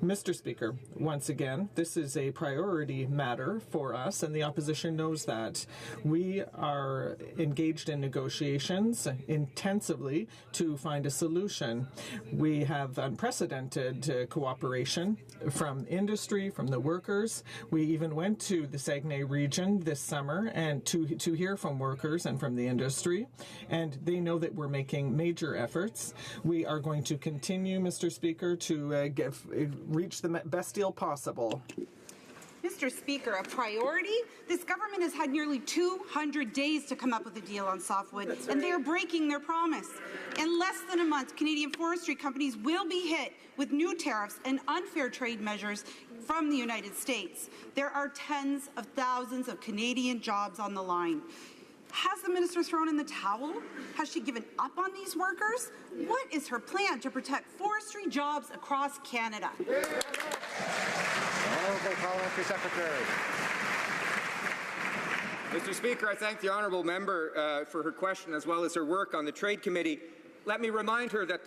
Mr. Speaker, once again, this is a priority matter for us, and the opposition knows that. We are engaged in negotiations intensively to find a solution. We have unprecedented cooperation from industry, from the workers. We even went to the Saguenay region this summer and to hear from workers and from the industry, and they know that we're making major efforts. We are going to continue, Mr. Speaker, to reach the best deal possible. Mr. Speaker, a priority? This government has had nearly 200 days to come up with a deal on softwood, and they are breaking their promise. In less than a month, Canadian forestry companies will be hit with new tariffs and unfair trade measures from the United States. There are tens of thousands of Canadian jobs on the line. Has the minister thrown in the towel? Has she given up on these workers? What is her plan to protect forestry jobs across Canada? Honourable Parliamentary Secretary. Mr. Speaker, I thank the honourable member for her question as well as her work on the Trade Committee. Let me remind her that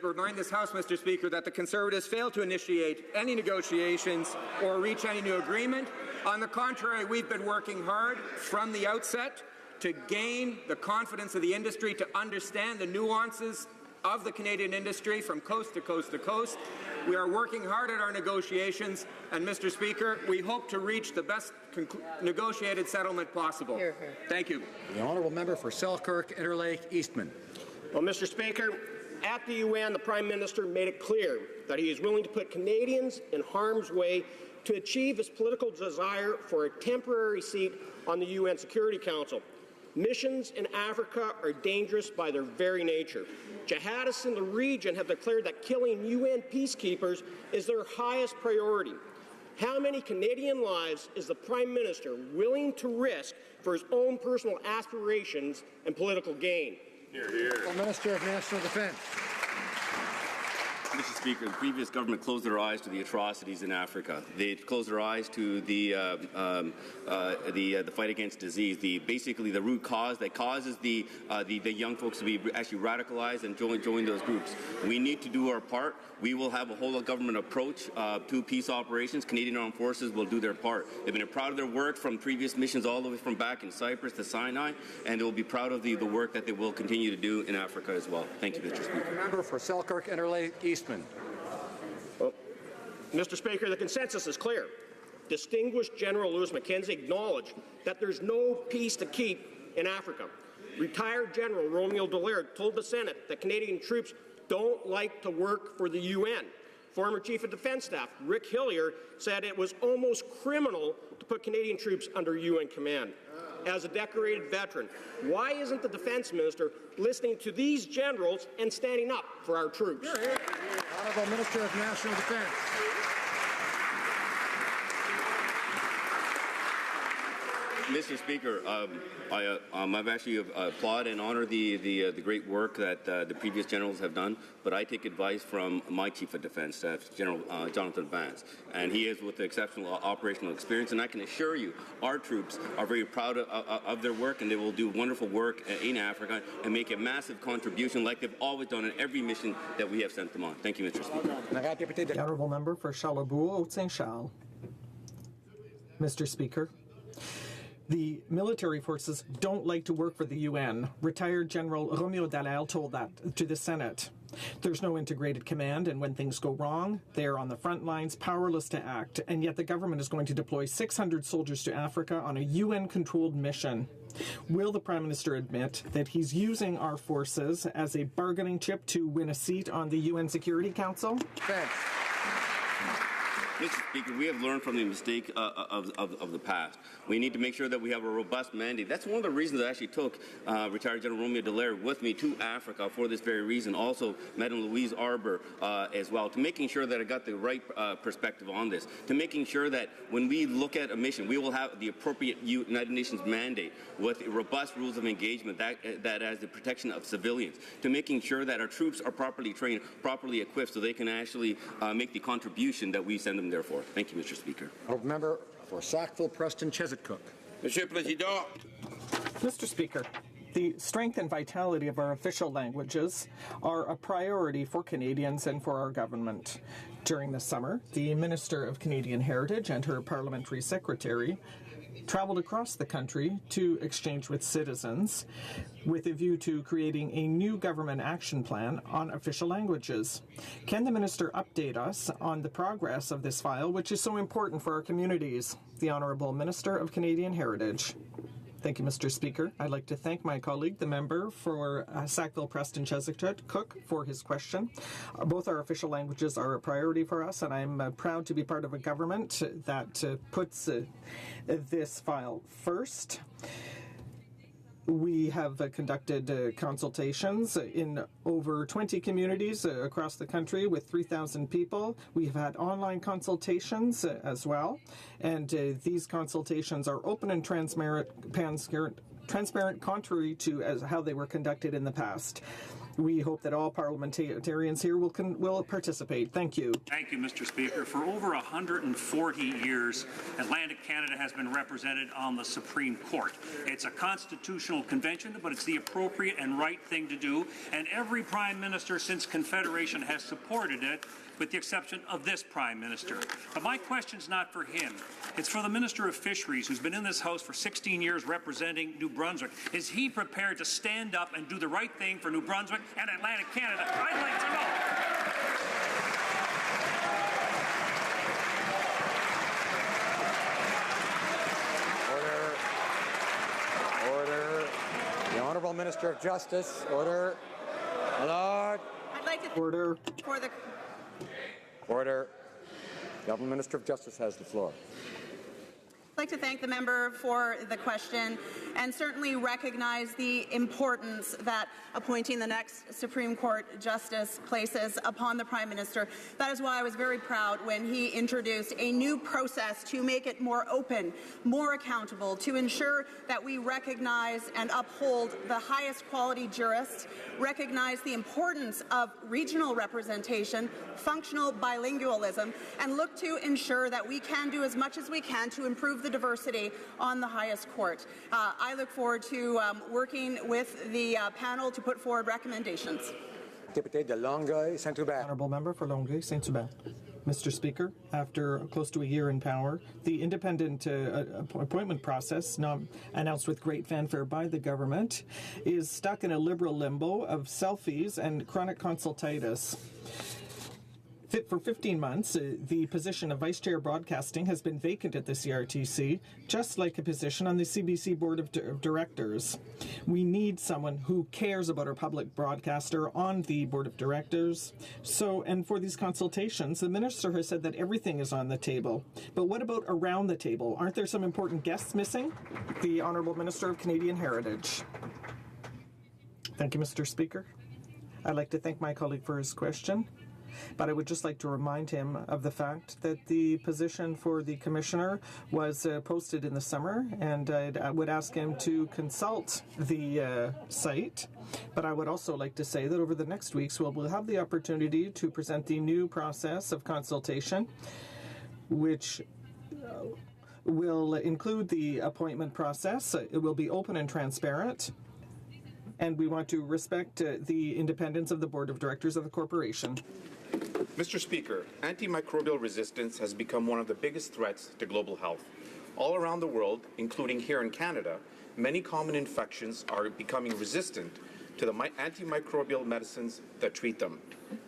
remind this House, Mr. Speaker, that the Conservatives failed to initiate any negotiations or reach any new agreement. On the contrary, we've been working hard from the outset to gain the confidence of the industry, to understand the nuances of the Canadian industry from coast to coast to coast. We are working hard at our negotiations, and Mr. Speaker, we hope to reach the best negotiated settlement possible. Hear, hear. Thank you. The Honourable Member for Selkirk, Interlake, Eastman. Well, Mr. Speaker, at the UN, the Prime Minister made it clear that he is willing to put Canadians in harm's way to achieve his political desire for a temporary seat on the UN Security Council. Missions in Africa are dangerous by their very nature. Jihadists in the region have declared that killing UN peacekeepers is their highest priority. How many Canadian lives is the Prime Minister willing to risk for his own personal aspirations and political gain? Hear, hear. The Minister of National Defence. Mr. Speaker, the previous government closed their eyes to the atrocities in Africa. They closed their eyes to the fight against disease, basically the root cause that causes the young folks to be actually radicalized and join those groups. We need to do our part. We will have a whole of government approach to peace operations. Canadian Armed Forces will do their part. They've been proud of their work from previous missions all the way from back in Cyprus to Sinai, and they will be proud of the work that they will continue to do in Africa as well. Thank you, Mr. Speaker. Member for Selkirk, Interlake, Eastman. Well, Mr. Speaker, the consensus is clear. Distinguished General Louis McKenzie acknowledged that there's no peace to keep in Africa. Retired General Romeo Dallaire told the Senate that Canadian troops don't like to work for the UN. Former Chief of Defence Staff Rick Hillier said it was almost criminal to put Canadian troops under UN command. As a decorated veteran, why isn't the Defence Minister listening to these generals and standing up for our troops? Honourable Minister of National Defence. Mr. Speaker, I've actually applaud and honor the great work that the previous generals have done, but I take advice from my Chief of Defence Staff, General Jonathan Vance, and he is with exceptional operational experience, and I can assure you our troops are very proud of their work, and they will do wonderful work in Africa and make a massive contribution like they've always done in every mission that we have sent them on. Thank you, Mr. Speaker. The Honourable Member for Charlebourg-Haute-Saint-Charles. Mr. Speaker, the military forces don't like to work for the UN. Retired General Romeo Dallaire told that to the Senate. There's no integrated command, and when things go wrong, they are on the front lines, powerless to act, and yet the government is going to deploy 600 soldiers to Africa on a UN-controlled mission. Will the Prime Minister admit that he's using our forces as a bargaining chip to win a seat on the UN Security Council? Thanks. Mr. Speaker, we have learned from the mistake of the past. We need to make sure that we have a robust mandate. That's one of the reasons I actually took retired General Romeo Dallaire with me to Africa for this very reason. Also, Madam Louise Arbour as well, to making sure that I got the right perspective on this, to making sure that when we look at a mission, we will have the appropriate United Nations mandate with robust rules of engagement that has the protection of civilians, to making sure that our troops are properly trained, properly equipped, so they can actually make the contribution that we send them there for. Thank you, Mr. Speaker. Member for Sackville, Preston, Chesapeake. Monsieur le Président. Mr. Speaker, the strength and vitality of our official languages are a priority for Canadians and for our government. During the summer, the Minister of Canadian Heritage and her parliamentary secretary traveled across the country to exchange with citizens with a view to creating a new government action plan on official languages. Can the Minister update us on the progress of this file, which is so important for our communities? The Honourable Minister of Canadian Heritage. Thank you, Mr. Speaker. I'd like to thank my colleague, the member for Sackville, Preston, Chesapeake, Cook, for his question. Both our official languages are a priority for us, and I'm proud to be part of a government that puts this file first. We have conducted consultations in over 20 communities across the country with 3,000 people. We've had online consultations as well, and these consultations are open and transparent, contrary to how they were conducted in the past. We hope that all parliamentarians here will participate. Thank you. Thank you, Mr. Speaker. For over 140 years, Atlantic Canada has been represented on the Supreme Court. It's a constitutional convention, but it's the appropriate and right thing to do, and every Prime Minister since Confederation has supported it, with the exception of this Prime Minister. But my question's not for him. It's for the Minister of Fisheries, who's been in this House for 16 years representing New Brunswick. Is he prepared to stand up and do the right thing for New Brunswick and Atlantic Canada? I'd like to know. Order. The Honourable Minister of Justice. Order. My Lord. I'd like to order. For the Order. The Honourable Minister of Justice has the floor. I'd like to thank the member for the question and certainly recognize the importance that appointing the next Supreme Court Justice places upon the Prime Minister. That is why I was very proud when he introduced a new process to make it more open, more accountable, to ensure that we recognize and uphold the highest quality jurists, recognize the importance of regional representation, functional bilingualism, and look to ensure that we can do as much as we can to improve the diversity on the highest court. I look forward to working with the panel to put forward recommendations. Député de Longueuil, Saint-Hubert. Honourable Member for Longueuil, Saint-Hubert. Mr. Speaker, after close to a year in power, the independent appointment process, announced with great fanfare by the government, is stuck in a Liberal limbo of selfies and chronic consultitis. For 15 months, the position of Vice Chair Broadcasting has been vacant at the CRTC, just like a position on the CBC Board of Directors. We need someone who cares about our public broadcaster on the Board of Directors. And for these consultations, the Minister has said that everything is on the table. But what about around the table? Aren't there some important guests missing? The Honourable Minister of Canadian Heritage. Thank you, Mr. Speaker. I'd like to thank my colleague for his question. But I would just like to remind him of the fact that the position for the Commissioner was posted in the summer, and I would ask him to consult the site. But I would also like to say that over the next weeks, we'll have the opportunity to present the new process of consultation, which will include the appointment process. It will be open and transparent. And we want to respect the independence of the Board of Directors of the corporation. Mr. Speaker, antimicrobial resistance has become one of the biggest threats to global health. All around the world, including here in Canada, many common infections are becoming resistant to the antimicrobial medicines that treat them.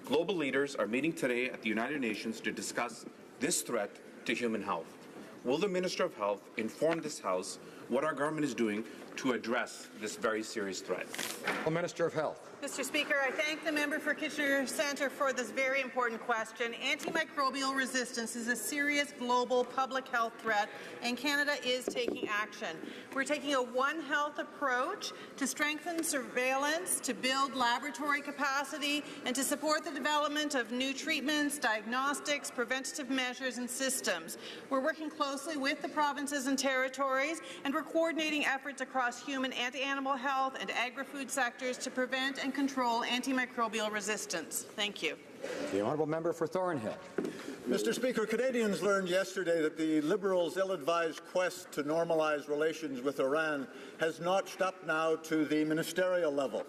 Global leaders are meeting today at the United Nations to discuss this threat to human health. Will the Minister of Health inform this House what our government is doing to address this very serious threat. The Minister of Health. Mr. Speaker, I thank the member for Kitchener Centre for this very important question. Antimicrobial resistance is a serious global public health threat, and Canada is taking action. We're taking a One Health approach to strengthen surveillance, to build laboratory capacity, and to support the development of new treatments, diagnostics, preventative measures, and systems. We're working closely with the provinces and territories, and we're coordinating efforts across human and animal health and agri-food sectors to prevent and control antimicrobial resistance. Thank you. The Honourable Member for Thornhill. Mr. Speaker, Canadians learned yesterday that the Liberals' ill-advised quest to normalize relations with Iran has notched up now to the ministerial level.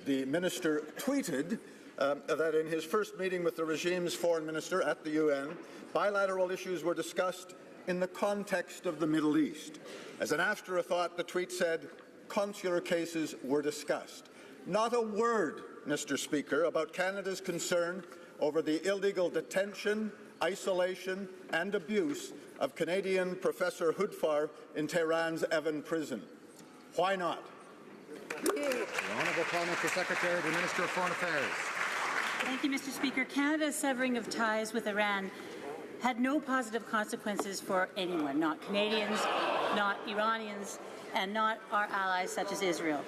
The minister tweeted that in his first meeting with the regime's foreign minister at the UN, bilateral issues were discussed in the context of the Middle East. As an afterthought, the tweet said, consular cases were discussed. Not a word, Mr. Speaker, about Canada's concern over the illegal detention, isolation and abuse of Canadian Professor Hoodfar in Tehran's Evin prison. Why not? The Honourable Parliamentary Secretary to the Minister of Foreign Affairs. Thank you, Mr. Speaker. Canada's severing of ties with Iran had no positive consequences for anyone, not Canadians, not Iranians, and not our allies such as Israel.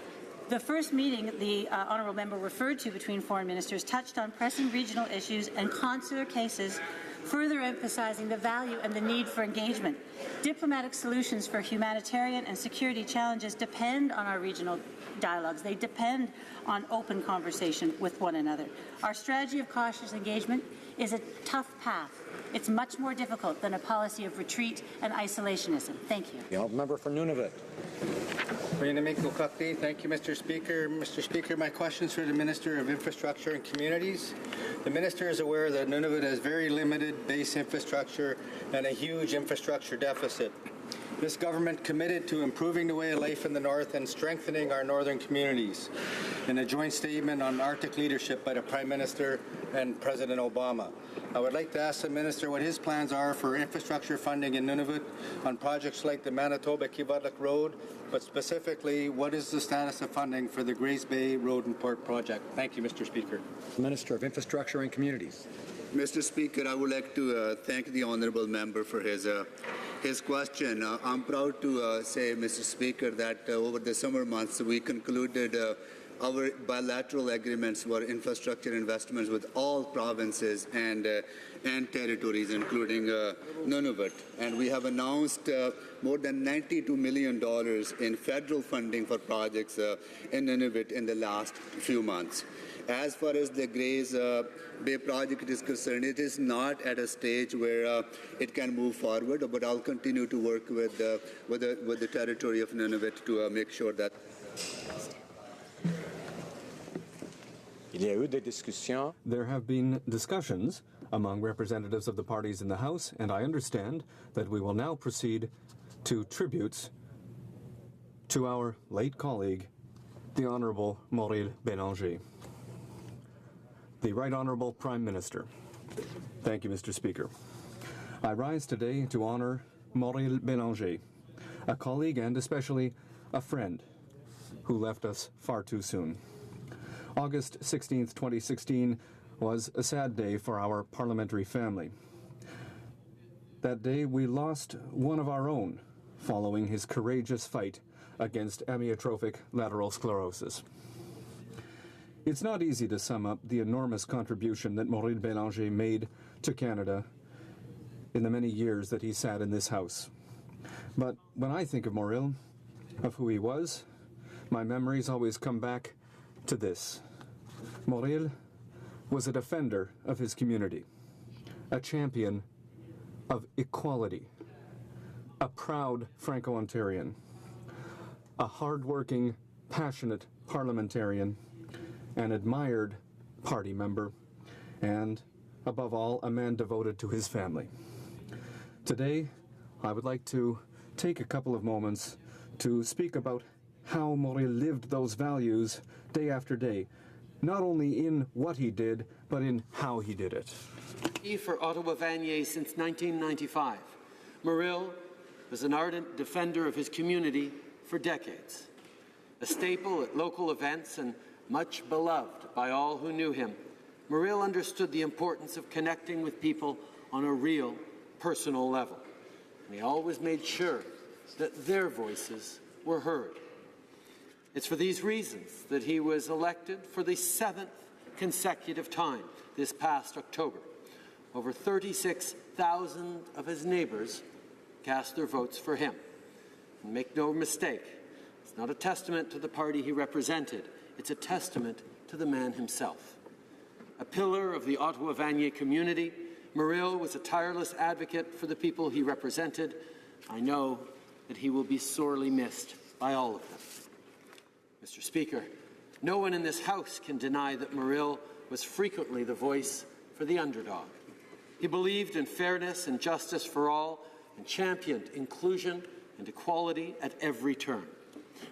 The first meeting the honourable member referred to between foreign ministers touched on pressing regional issues and consular cases, further emphasizing the value and the need for engagement. Diplomatic solutions for humanitarian and security challenges depend on our regional dialogues. They depend on open conversation with one another. Our strategy of cautious engagement is a tough path. It's much more difficult than a policy of retreat and isolationism. Thank you. The Honourable Member for Nunavut. Thank you, Mr. Speaker. Mr. Speaker, my question is for the Minister of Infrastructure and Communities. The Minister is aware that Nunavut has very limited base infrastructure and a huge infrastructure deficit. This government committed to improving the way of life in the north and strengthening our northern communities in a joint statement on Arctic leadership by the Prime Minister and President Obama. I would like to ask the Minister what his plans are for infrastructure funding in Nunavut on projects like the Manitoba-Kivalliq Road, but specifically, what is the status of funding for the Grays Bay Road and Port project? Thank you, Mr. Speaker. Minister of Infrastructure and Communities. Mr. Speaker, I would like to thank the honourable member for his question. I'm proud to say, Mr. Speaker, that over the summer months we concluded our bilateral agreements for infrastructure investments with all provinces and territories, including Nunavut. And we have announced more than $92 million in federal funding for projects in Nunavut in the last few months. As far as the Grays Bay project is concerned, it is not at a stage where it can move forward, but I'll continue to work with the territory of Nunavut to make sure that. There have been discussions among representatives of the parties in the House, and I understand that we will now proceed to tributes to our late colleague, the Honourable Maurice Bélanger. The Right Honourable Prime Minister. Thank you, Mr. Speaker. I rise today to honour Maurice Bélanger, a colleague and especially a friend who left us far too soon. August 16th, 2016 was a sad day for our parliamentary family. That day we lost one of our own following his courageous fight against amyotrophic lateral sclerosis. It's not easy to sum up the enormous contribution that Maurice Bélanger made to Canada in the many years that he sat in this House. But when I think of Maurice, of who he was, my memories always come back to this. Maurice was a defender of his community, a champion of equality, a proud Franco-Ontarian, a hard-working, passionate parliamentarian, an admired party member, and, above all, a man devoted to his family. Today, I would like to take a couple of moments to speak about how Maurice lived those values day after day, not only in what he did, but in how he did it. For Ottawa Vanier since 1995, Maurice was an ardent defender of his community for decades. A staple at local events and much beloved by all who knew him, Muril understood the importance of connecting with people on a real, personal level. And he always made sure that their voices were heard. It's for these reasons that he was elected for the 7th consecutive time this past October. Over 36,000 of his neighbors cast their votes for him. And make no mistake, it's not a testament to the party he represented, it's a testament to the man himself. A pillar of the Ottawa-Vanier community, Muril was a tireless advocate for the people he represented. I know that he will be sorely missed by all of them. Mr. Speaker, no one in this House can deny that Muril was frequently the voice for the underdog. He believed in fairness and justice for all and championed inclusion and equality at every turn.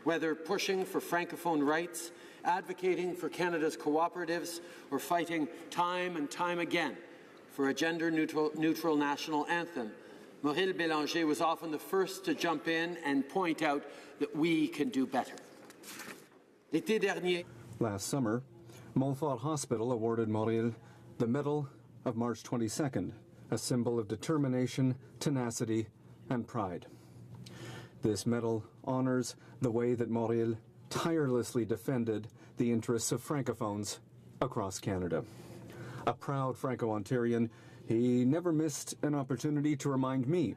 Whether pushing for Francophone rights, advocating for Canada's cooperatives, or fighting time and time again for a gender-neutral national anthem, Muril Bélanger was often the first to jump in and point out that we can do better. L'été dernier, last summer, Montfort Hospital awarded Muril the Medal of March 22nd, a symbol of determination, tenacity, and pride. This medal honors the way that Muril tirelessly defended the interests of Francophones across Canada. A proud Franco-Ontarian, he never missed an opportunity to remind me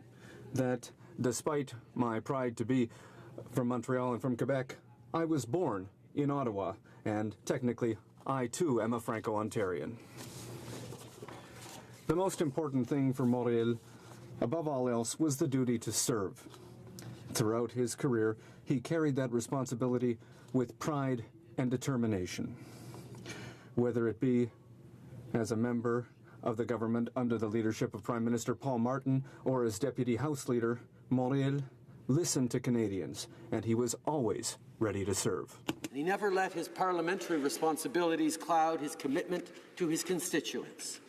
that despite my pride to be from Montreal and from Quebec, I was born in Ottawa, and technically, I too am a Franco-Ontarian. The most important thing for Muril, above all else, was the duty to serve. Throughout his career, he carried that responsibility with pride and determination. Whether it be as a member of the government under the leadership of Prime Minister Paul Martin or as Deputy House Leader, Muril listened to Canadians, and he was always ready to serve. He never let his parliamentary responsibilities cloud his commitment to his constituents.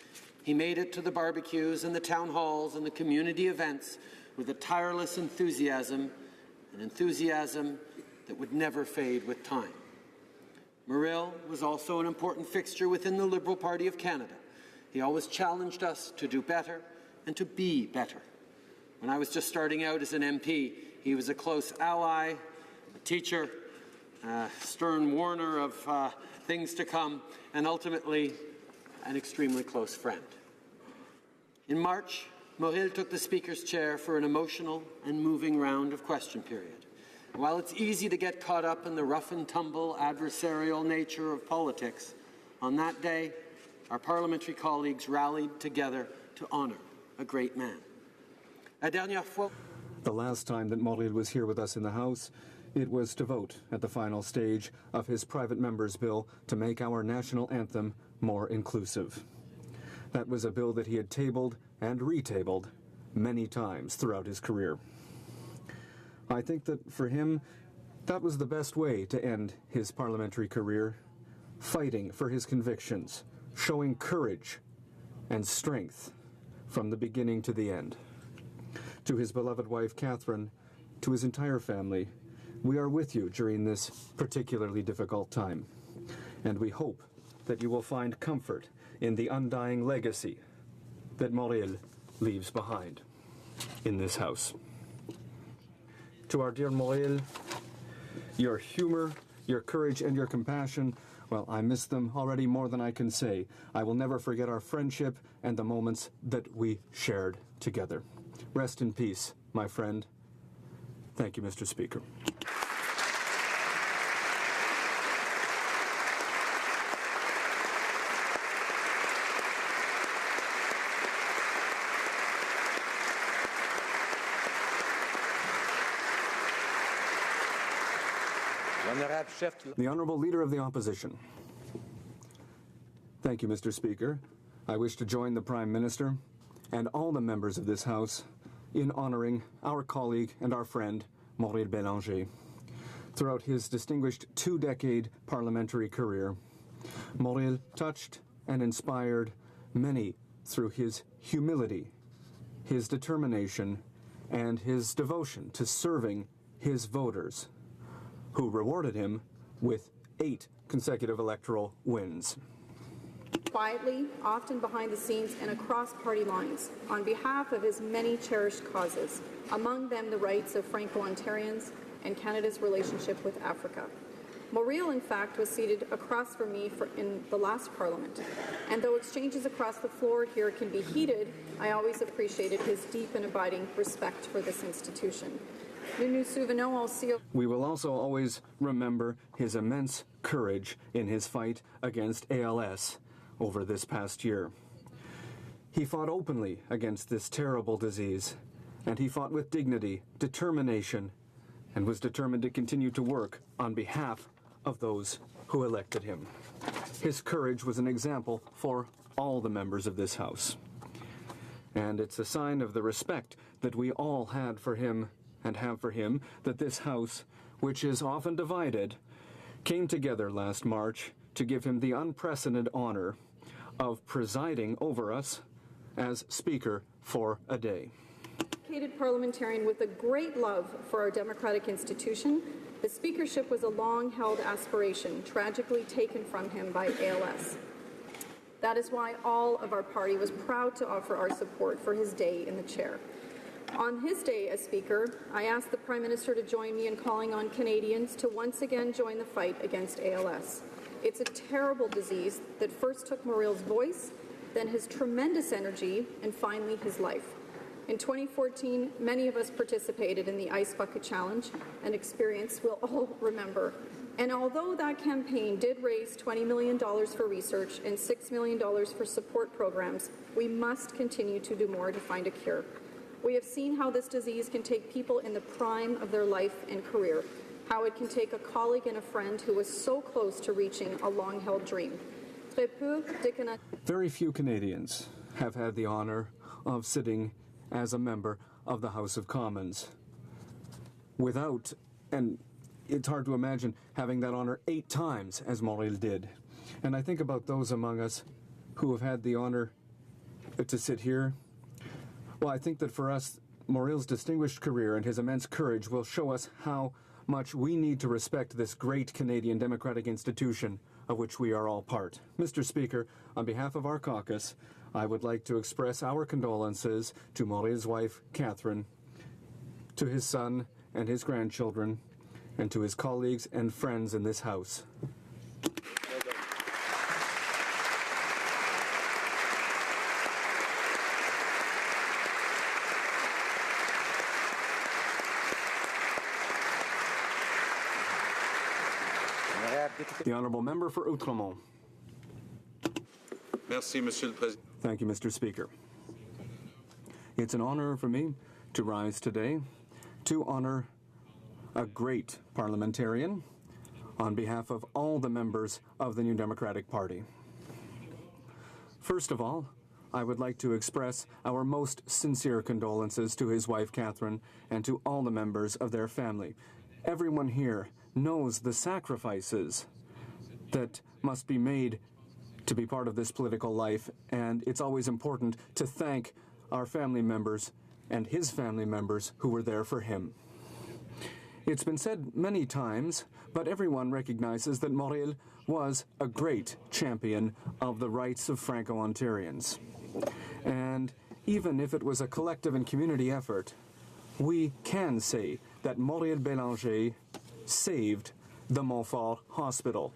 He made it to the barbecues and the town halls and the community events with a tireless enthusiasm, an enthusiasm that would never fade with time. Muril was also an important fixture within the Liberal Party of Canada. He always challenged us to do better and to be better. When I was just starting out as an MP, he was a close ally, a teacher, a stern warner of things to come, and ultimately an extremely close friend. In March, Muril took the Speaker's chair for an emotional and moving round of question period. While it's easy to get caught up in the rough-and-tumble adversarial nature of politics, on that day, our parliamentary colleagues rallied together to honour a great man. The last time that Muril was here with us in the House, it was to vote at the final stage of his private member's bill to make our national anthem more inclusive. That was a bill that he had tabled and retabled many times throughout his career. I think that for him, that was the best way to end his parliamentary career, fighting for his convictions, showing courage and strength from the beginning to the end. To his beloved wife, Catherine, to his entire family, we are with you during this particularly difficult time, and we hope that you will find comfort in the undying legacy that Muril leaves behind in this House. To our dear Muril, your humor, your courage, and your compassion, well, I miss them already more than I can say. I will never forget our friendship and the moments that we shared together. Rest in peace, my friend. Thank you, Mr. Speaker. The Honourable Leader of the Opposition. Thank you, Mr. Speaker. I wish to join the Prime Minister and all the members of this House in honouring our colleague and our friend, Muril Bélanger. Throughout his distinguished two-decade parliamentary career, Muril touched and inspired many through his humility, his determination, and his devotion to serving his voters who rewarded him with 8 consecutive electoral wins. Quietly, often behind the scenes and across party lines, on behalf of his many cherished causes, among them the rights of Franco-Ontarians and Canada's relationship with Africa. Mauriel, in fact, was seated across from me in the last Parliament, and though exchanges across the floor here can be heated, I always appreciated his deep and abiding respect for this institution. We will also always remember his immense courage in his fight against ALS over this past year. He fought openly against this terrible disease, and he fought with dignity, determination, and was determined to continue to work on behalf of those who elected him. His courage was an example for all the members of this House. And it's a sign of the respect that we all had for him and have for him that this House, which is often divided, came together last March to give him the unprecedented honor of presiding over us as Speaker for a day. Dedicated parliamentarian with a great love for our democratic institution, the speakership was a long-held aspiration, tragically taken from him by ALS. That is why all of our party was proud to offer our support for his day in the chair. On his day as Speaker, I asked the Prime Minister to join me in calling on Canadians to once again join the fight against ALS. It's a terrible disease that first took Mauriel's voice, then his tremendous energy, and finally his life. In 2014, many of us participated in the Ice Bucket Challenge, an experience we'll all remember. And although that campaign did raise $20 million for research and $6 million for support programs, we must continue to do more to find a cure. We have seen how this disease can take people in the prime of their life and career, how it can take a colleague and a friend who was so close to reaching a long-held dream. Very few Canadians have had the honor of sitting as a member of the House of Commons without, and it's hard to imagine having that honor 8 times as Mauriel did. And I think about those among us who have had the honor to sit here. Well, I think that for us, Mauriel's distinguished career and his immense courage will show us how much we need to respect this great Canadian democratic institution of which we are all part. Mr. Speaker, on behalf of our caucus, I would like to express our condolences to Mauriel's wife, Catherine, to his son and his grandchildren, and to his colleagues and friends in this House. The Honourable Member for Outremont. Merci, Monsieur le Président. Thank you, Mr. Speaker. It's an honor for me to rise today to honor a great parliamentarian on behalf of all the members of the New Democratic Party. First of all, I would like to express our most sincere condolences to his wife, Catherine, and to all the members of their family. Everyone here knows the sacrifices that must be made to be part of this political life, and it's always important to thank our family members and his family members who were there for him. It's been said many times, but everyone recognizes that Mauriel was a great champion of the rights of Franco-Ontarians. And even if it was a collective and community effort, we can say that Mauriel Bélanger saved the Montfort Hospital.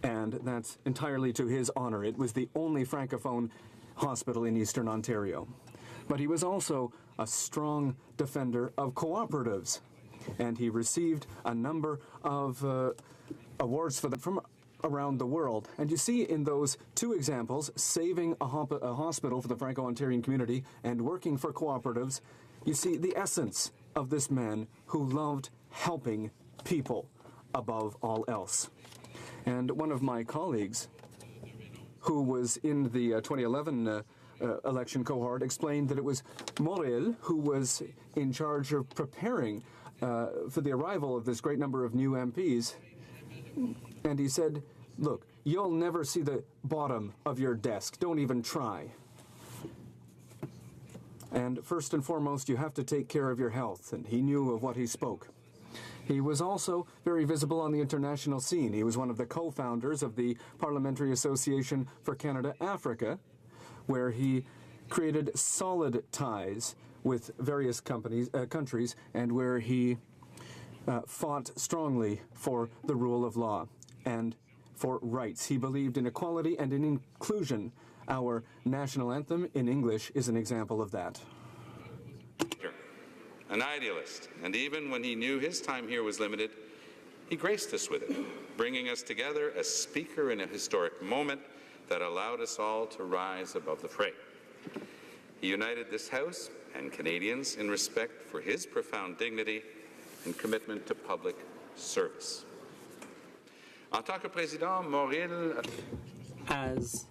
And that's entirely to his honor. It was the only Francophone hospital in Eastern Ontario. But he was also a strong defender of cooperatives. And he received a number of awards for them from around the world. And you see in those 2 examples, saving a hospital for the Franco-Ontarian community and working for cooperatives, you see the essence of this man who loved helping people above all else. And one of my colleagues, who was in the 2011 election cohort, explained that it was Mauriel who was in charge of preparing for the arrival of this great number of new MPs. And he said, look, you'll never see the bottom of your desk. Don't even try. And first and foremost, you have to take care of your health. And he knew of what he spoke. He was also very visible on the international scene. He was one of the co-founders of the Parliamentary Association for Canada-Africa, where he created solid ties with various countries, and where he fought strongly for the rule of law and for rights. He believed in equality and in inclusion. Our national anthem in English is an example of that. An idealist, and even when he knew his time here was limited, he graced us with it, bringing us together as speaker in a historic moment that allowed us all to rise above the fray. He united this House and Canadians in respect for his profound dignity and commitment to public service. En tant que président, Mauriel... As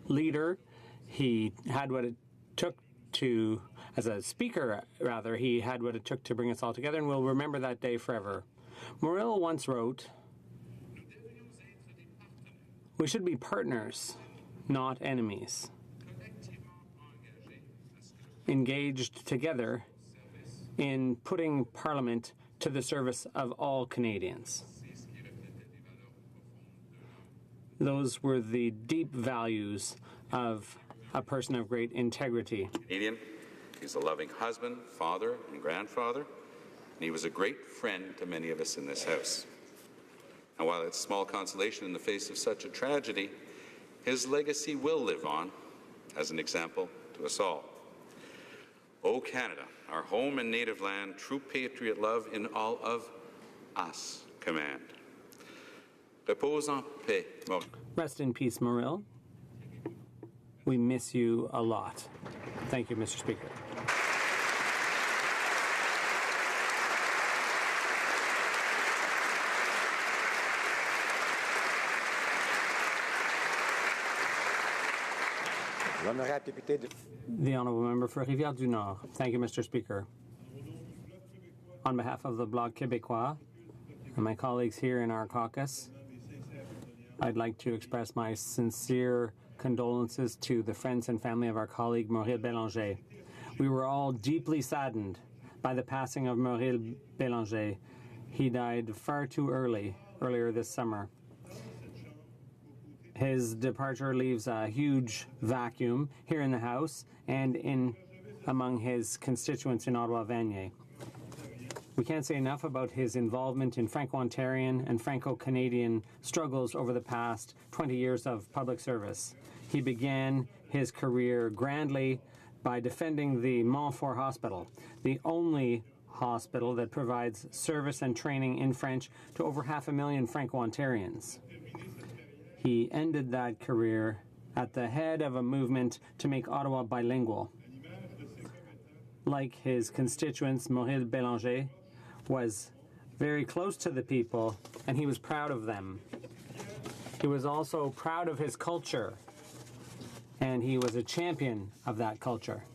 leader, he had what it took to, as a speaker, rather, he had what it took to bring us all together, and we'll remember that day forever. Morrill once wrote, "We should be partners, not enemies, engaged together in putting Parliament to the service of all Canadians." Those were the deep values of a person of great integrity. Canadian, he's a loving husband, father, and grandfather, and he was a great friend to many of us in this House. And while it's small consolation in the face of such a tragedy, his legacy will live on as an example to us all. O Canada, our home and native land, true patriot love in all of us command. Repose en paix, Mauriel. Rest in peace, Morrill. We miss you a lot. Thank you, Mr. Speaker. The Honourable Member for Rivière-du-Nord. Thank you, Mr. Speaker. On behalf of the Bloc Québécois and my colleagues here in our caucus, I'd like to express my sincere condolences to the friends and family of our colleague Mauriel Bélanger. We were all deeply saddened by the passing of Mauriel Bélanger. He died far too earlier this summer. His departure leaves a huge vacuum here in the House and among his constituents in Ottawa-Vanier. We can't say enough about his involvement in Franco-Ontarian and Franco-Canadian struggles over the past 20 years of public service. He began his career grandly by defending the Montfort Hospital, the only hospital that provides service and training in French to over 500,000 Franco-Ontarians. He ended that career at the head of a movement to make Ottawa bilingual. Like his constituents, Mauriel Bélanger was very close to the people, and he was proud of them. He was also proud of his culture, and he was a champion of that culture.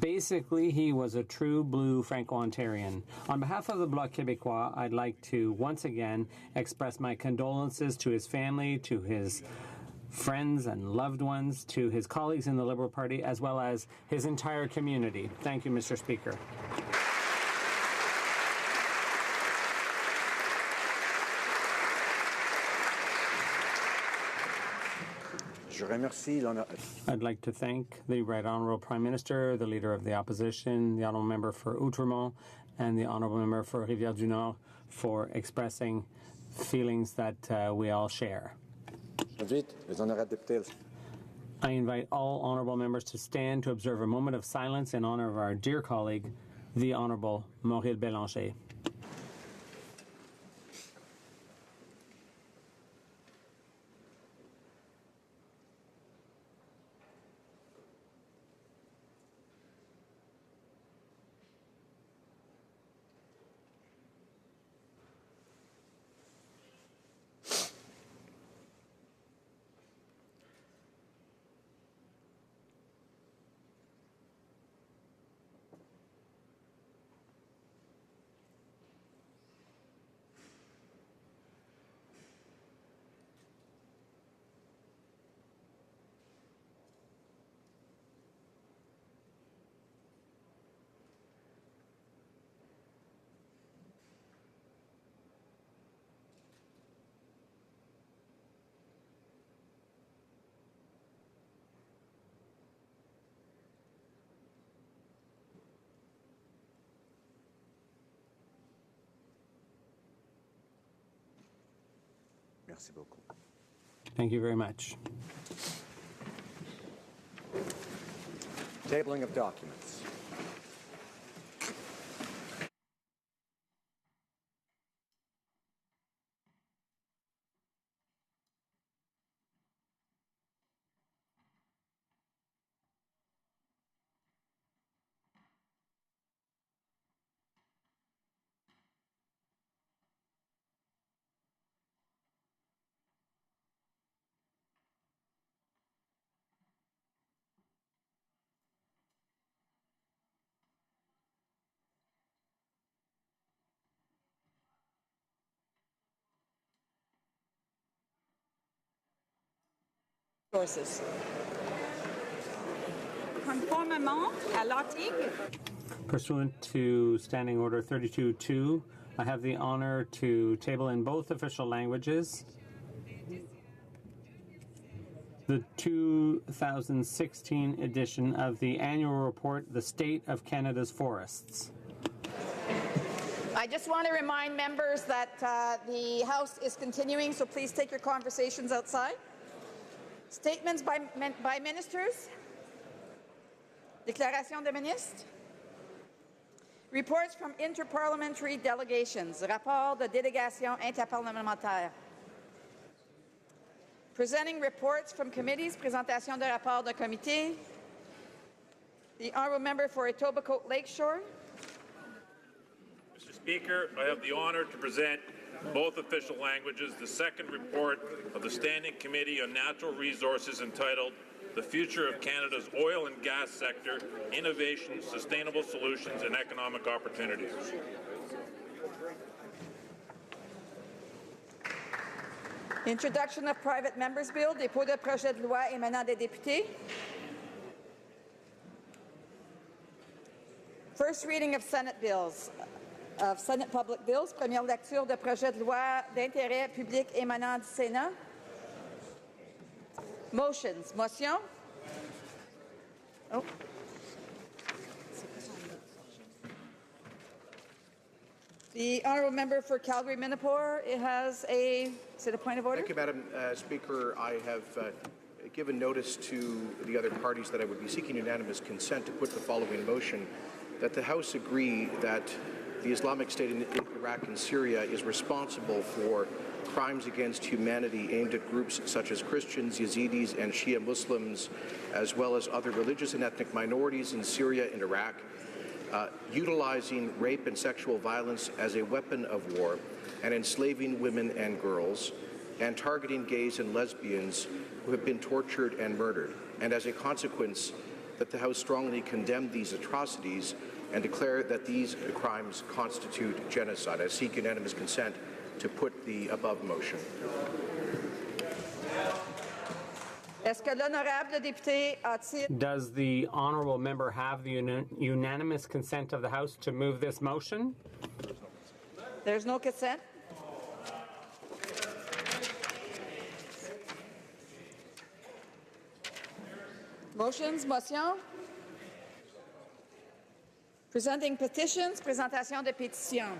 Basically, he was a true blue Franco-Ontarian. On behalf of the Bloc Québécois, I'd like to once again express my condolences to his family, to his friends and loved ones, to his colleagues in the Liberal Party, as well as his entire community. Thank you, Mr. Speaker. I'd like to thank the Right Honourable Prime Minister, the Leader of the Opposition, the Honourable Member for Outremont, and the Honourable Member for Rivière-du-Nord for expressing feelings that we all share. I invite all Honourable Members to stand to observe a moment of silence in honour of our dear colleague, the Honourable Mauriel Bélanger. Merci beaucoup. Thank you very much. Tabling of documents. Sources. Conformément à l'article Pursuant to Standing Order 32.2, I have the honor to table in both official languages the 2016 edition of the annual report, The State of Canada's Forests. I just want to remind members that the House is continuing, so please take your conversations outside. Statements by ministers. Déclaration de ministre. Reports from interparliamentary delegations. Rapport de délégation interparlementaire. Presenting reports from committees. Présentation de rapport de comité. The honourable member for Etobicoke Lakeshore. Mr. Speaker, I have the honour to present both official languages the second report of the Standing Committee on Natural Resources entitled The Future of Canada's Oil and Gas Sector, Innovation, Sustainable Solutions and Economic Opportunities. Introduction of Private Members Bill, dépôt de projet de loi émanant des députés. First reading of Senate bills. Of Senate public bills, première lecture de projet de loi d'intérêt public émanant du Sénat. Motions. Motion. Oh. The honourable member for Calgary-Minnepoor has a point of order. Thank you, Madam Speaker. I have given notice to the other parties that I would be seeking unanimous consent to put the following motion, that the House agree that the Islamic State in Iraq and Syria is responsible for crimes against humanity aimed at groups such as Christians, Yazidis, and Shia Muslims, as well as other religious and ethnic minorities in Syria and Iraq, utilizing rape and sexual violence as a weapon of war, and enslaving women and girls, and targeting gays and lesbians who have been tortured and murdered. And as a consequence, that the House strongly condemn these atrocities and declare that these crimes constitute genocide. I seek unanimous consent to put the above motion. Does the honourable member have the unanimous consent of the House to move this motion? There's no consent. Motions, motion. Presenting petitions, présentation de pétitions.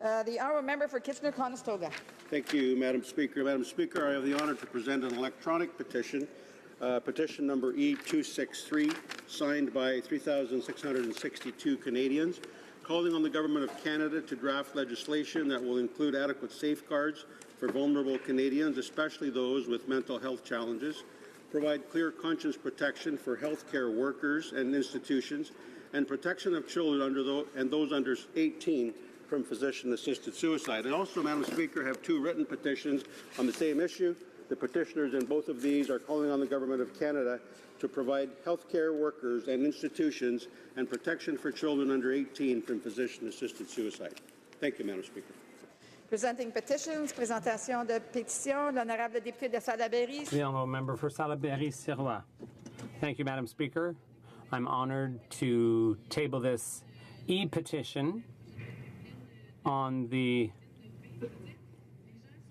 The honourable member for Kitchener-Conestoga. Thank you, Madam Speaker. Madam Speaker, I have the honour to present an electronic petition, petition number E263, signed by 3,662 Canadians, calling on the Government of Canada to draft legislation that will include adequate safeguards for vulnerable Canadians, especially those with mental health challenges, provide clear conscience protection for healthcare workers and institutions, and protection of children and those under 18 from physician-assisted suicide. I also, Madam Speaker, have two written petitions on the same issue. The petitioners in both of these are calling on the Government of Canada to provide healthcare workers and institutions and protection for children under 18 from physician-assisted suicide. Thank you, Madam Speaker. Presenting petitions, présentation de pétitions, l'honorable député de Salaberry. The honourable member for Salaberry-Sirois. Thank you, Madam Speaker. I'm honoured to table this e-petition on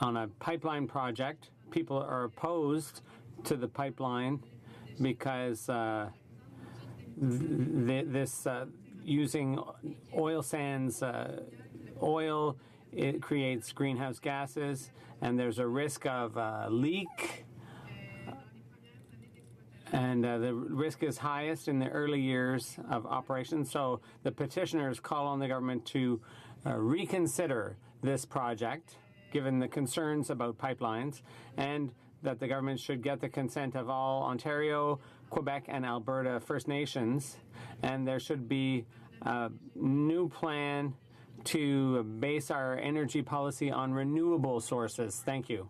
a pipeline project. People are opposed to the pipeline because using oil sands, oil, it creates greenhouse gases, and there's a risk of leak. And the risk is highest in the early years of operation. So the petitioners call on the government to reconsider this project, given the concerns about pipelines, and that the government should get the consent of all Ontario, Quebec, and Alberta First Nations. And there should be a new plan to base our energy policy on renewable sources. Thank you.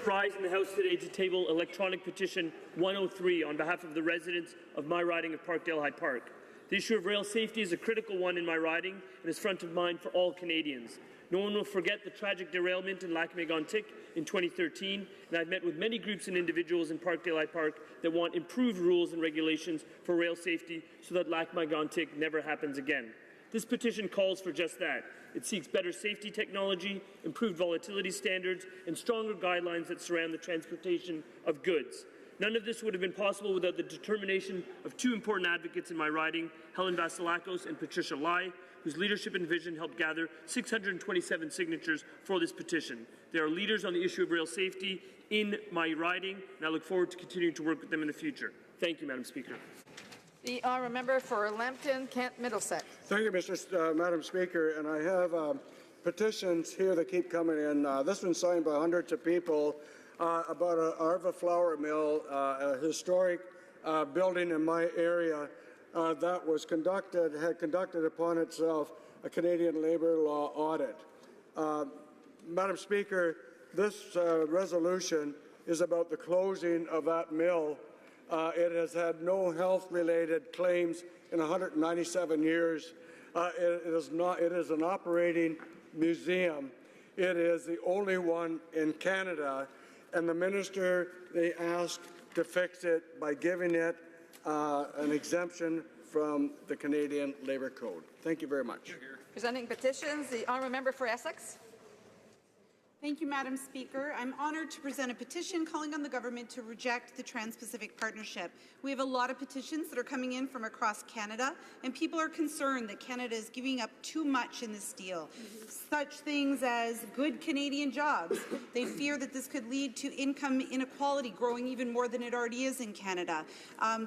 Rise in the House today to table electronic petition 103 on behalf of the residents of my riding of Parkdale High Park. The issue of rail safety is a critical one in my riding and is front of mind for all Canadians. No one will forget the tragic derailment in Lac-Mégantic in 2013, and I've met with many groups and individuals in Parkdale High Park that want improved rules and regulations for rail safety so that Lac-Mégantic never happens again. This petition calls for just that. It seeks better safety technology, improved volatility standards, and stronger guidelines that surround the transportation of goods. None of this would have been possible without the determination of two important advocates in my riding, Helen Vasilakos and Patricia Lai, whose leadership and vision helped gather 627 signatures for this petition. They are leaders on the issue of rail safety in my riding, and I look forward to continuing to work with them in the future. Thank you, Madam Speaker. The honourable member for Lambton, Kent, Middlesex. Thank you, Madam Speaker. And I have petitions here that keep coming in. This one's signed by hundreds of people about an Arva flour mill, a historic building in my area that was had conducted upon itself a Canadian labour law audit. Madam Speaker, this resolution is about the closing of that mill. It has had no health-related claims in 197 years. It is an operating museum. It is the only one in Canada, and the minister, they asked to fix it by giving it an exemption from the Canadian Labour Code. Thank you very much. Presenting petitions, the honourable member for Essex. Thank you, Madam Speaker. I'm honoured to present a petition calling on the government to reject the Trans-Pacific Partnership. We have a lot of petitions that are coming in from across Canada, and people are concerned that Canada is giving up too much in this deal. Such things as good Canadian jobs. They fear that this could lead to income inequality growing even more than it already is in Canada.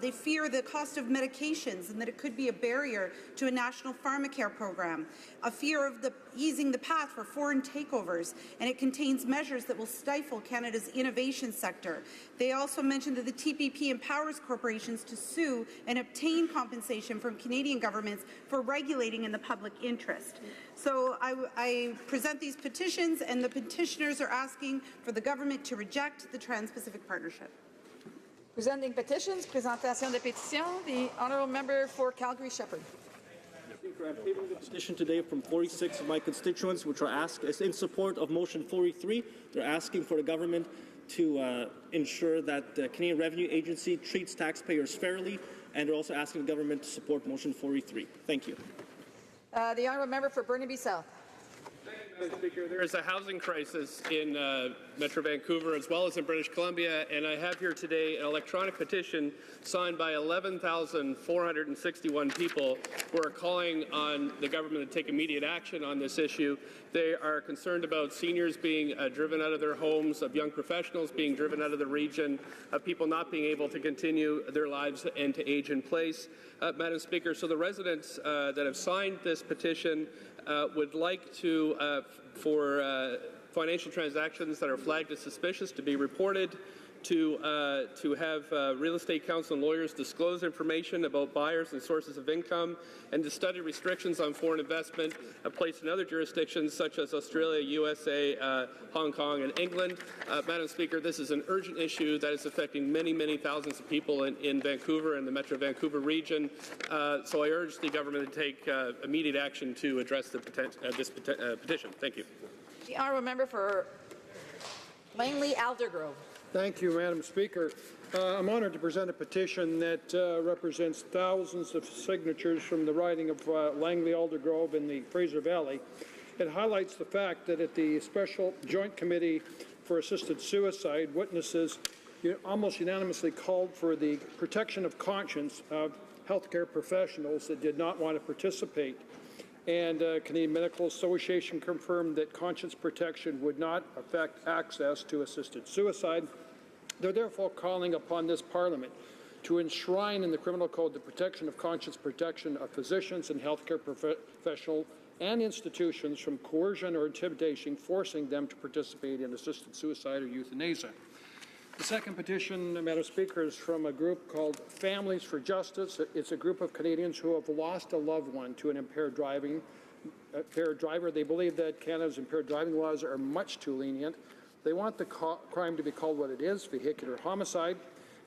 They fear the cost of medications and that it could be a barrier to a national pharmacare program. A fear of easing the path for foreign takeovers, and it contains measures that will stifle Canada's innovation sector. They also mentioned that the TPP empowers corporations to sue and obtain compensation from Canadian governments for regulating in the public interest. So I present these petitions, and the petitioners are asking for the government to reject the Trans-Pacific Partnership. Presenting petitions, présentation des pétitions, the honourable member for Calgary-Shepherd. I'm tabling the petition today from 46 of my constituents, which are in support of motion 43. They're asking for the government to ensure that the Canadian Revenue Agency treats taxpayers fairly, and they're also asking the government to support motion 43. Thank you. The honourable member for Burnaby South. Madam Speaker, there is a housing crisis in Metro Vancouver as well as in British Columbia, and I have here today an electronic petition signed by 11,461 people who are calling on the government to take immediate action on this issue. They are concerned about seniors being driven out of their homes, of young professionals being driven out of the region, of people not being able to continue their lives and to age in place. Madam Speaker, so the residents that have signed this petition would like to, for financial transactions that are flagged as suspicious to be reported, to have real estate counsel and lawyers disclose information about buyers and sources of income, and to study restrictions on foreign investment placed in other jurisdictions such as Australia, USA, Hong Kong, and England. Madam Speaker, this is an urgent issue that is affecting many, many thousands of people in Vancouver and the Metro Vancouver region. So I urge the government to take immediate action to address this petition. Thank you. The honourable member for Langley-Aldergrove. Thank you, Madam Speaker. I'm honoured to present a petition that represents thousands of signatures from the riding of Langley-Aldergrove in the Fraser Valley. It highlights the fact that at the Special Joint Committee for Assisted Suicide, witnesses almost unanimously called for the protection of conscience of healthcare professionals that did not want to participate. And Canadian Medical Association confirmed that conscience protection would not affect access to assisted suicide. They're therefore calling upon this Parliament to enshrine in the Criminal Code the protection of conscience protection of physicians and healthcare professionals and institutions from coercion or intimidation, forcing them to participate in assisted suicide or euthanasia. The second petition, Madam Speaker, is from a group called Families for Justice. It's a group of Canadians who have lost a loved one to an impaired driver. They believe that Canada's impaired driving laws are much too lenient. They want the crime to be called what it is, vehicular homicide.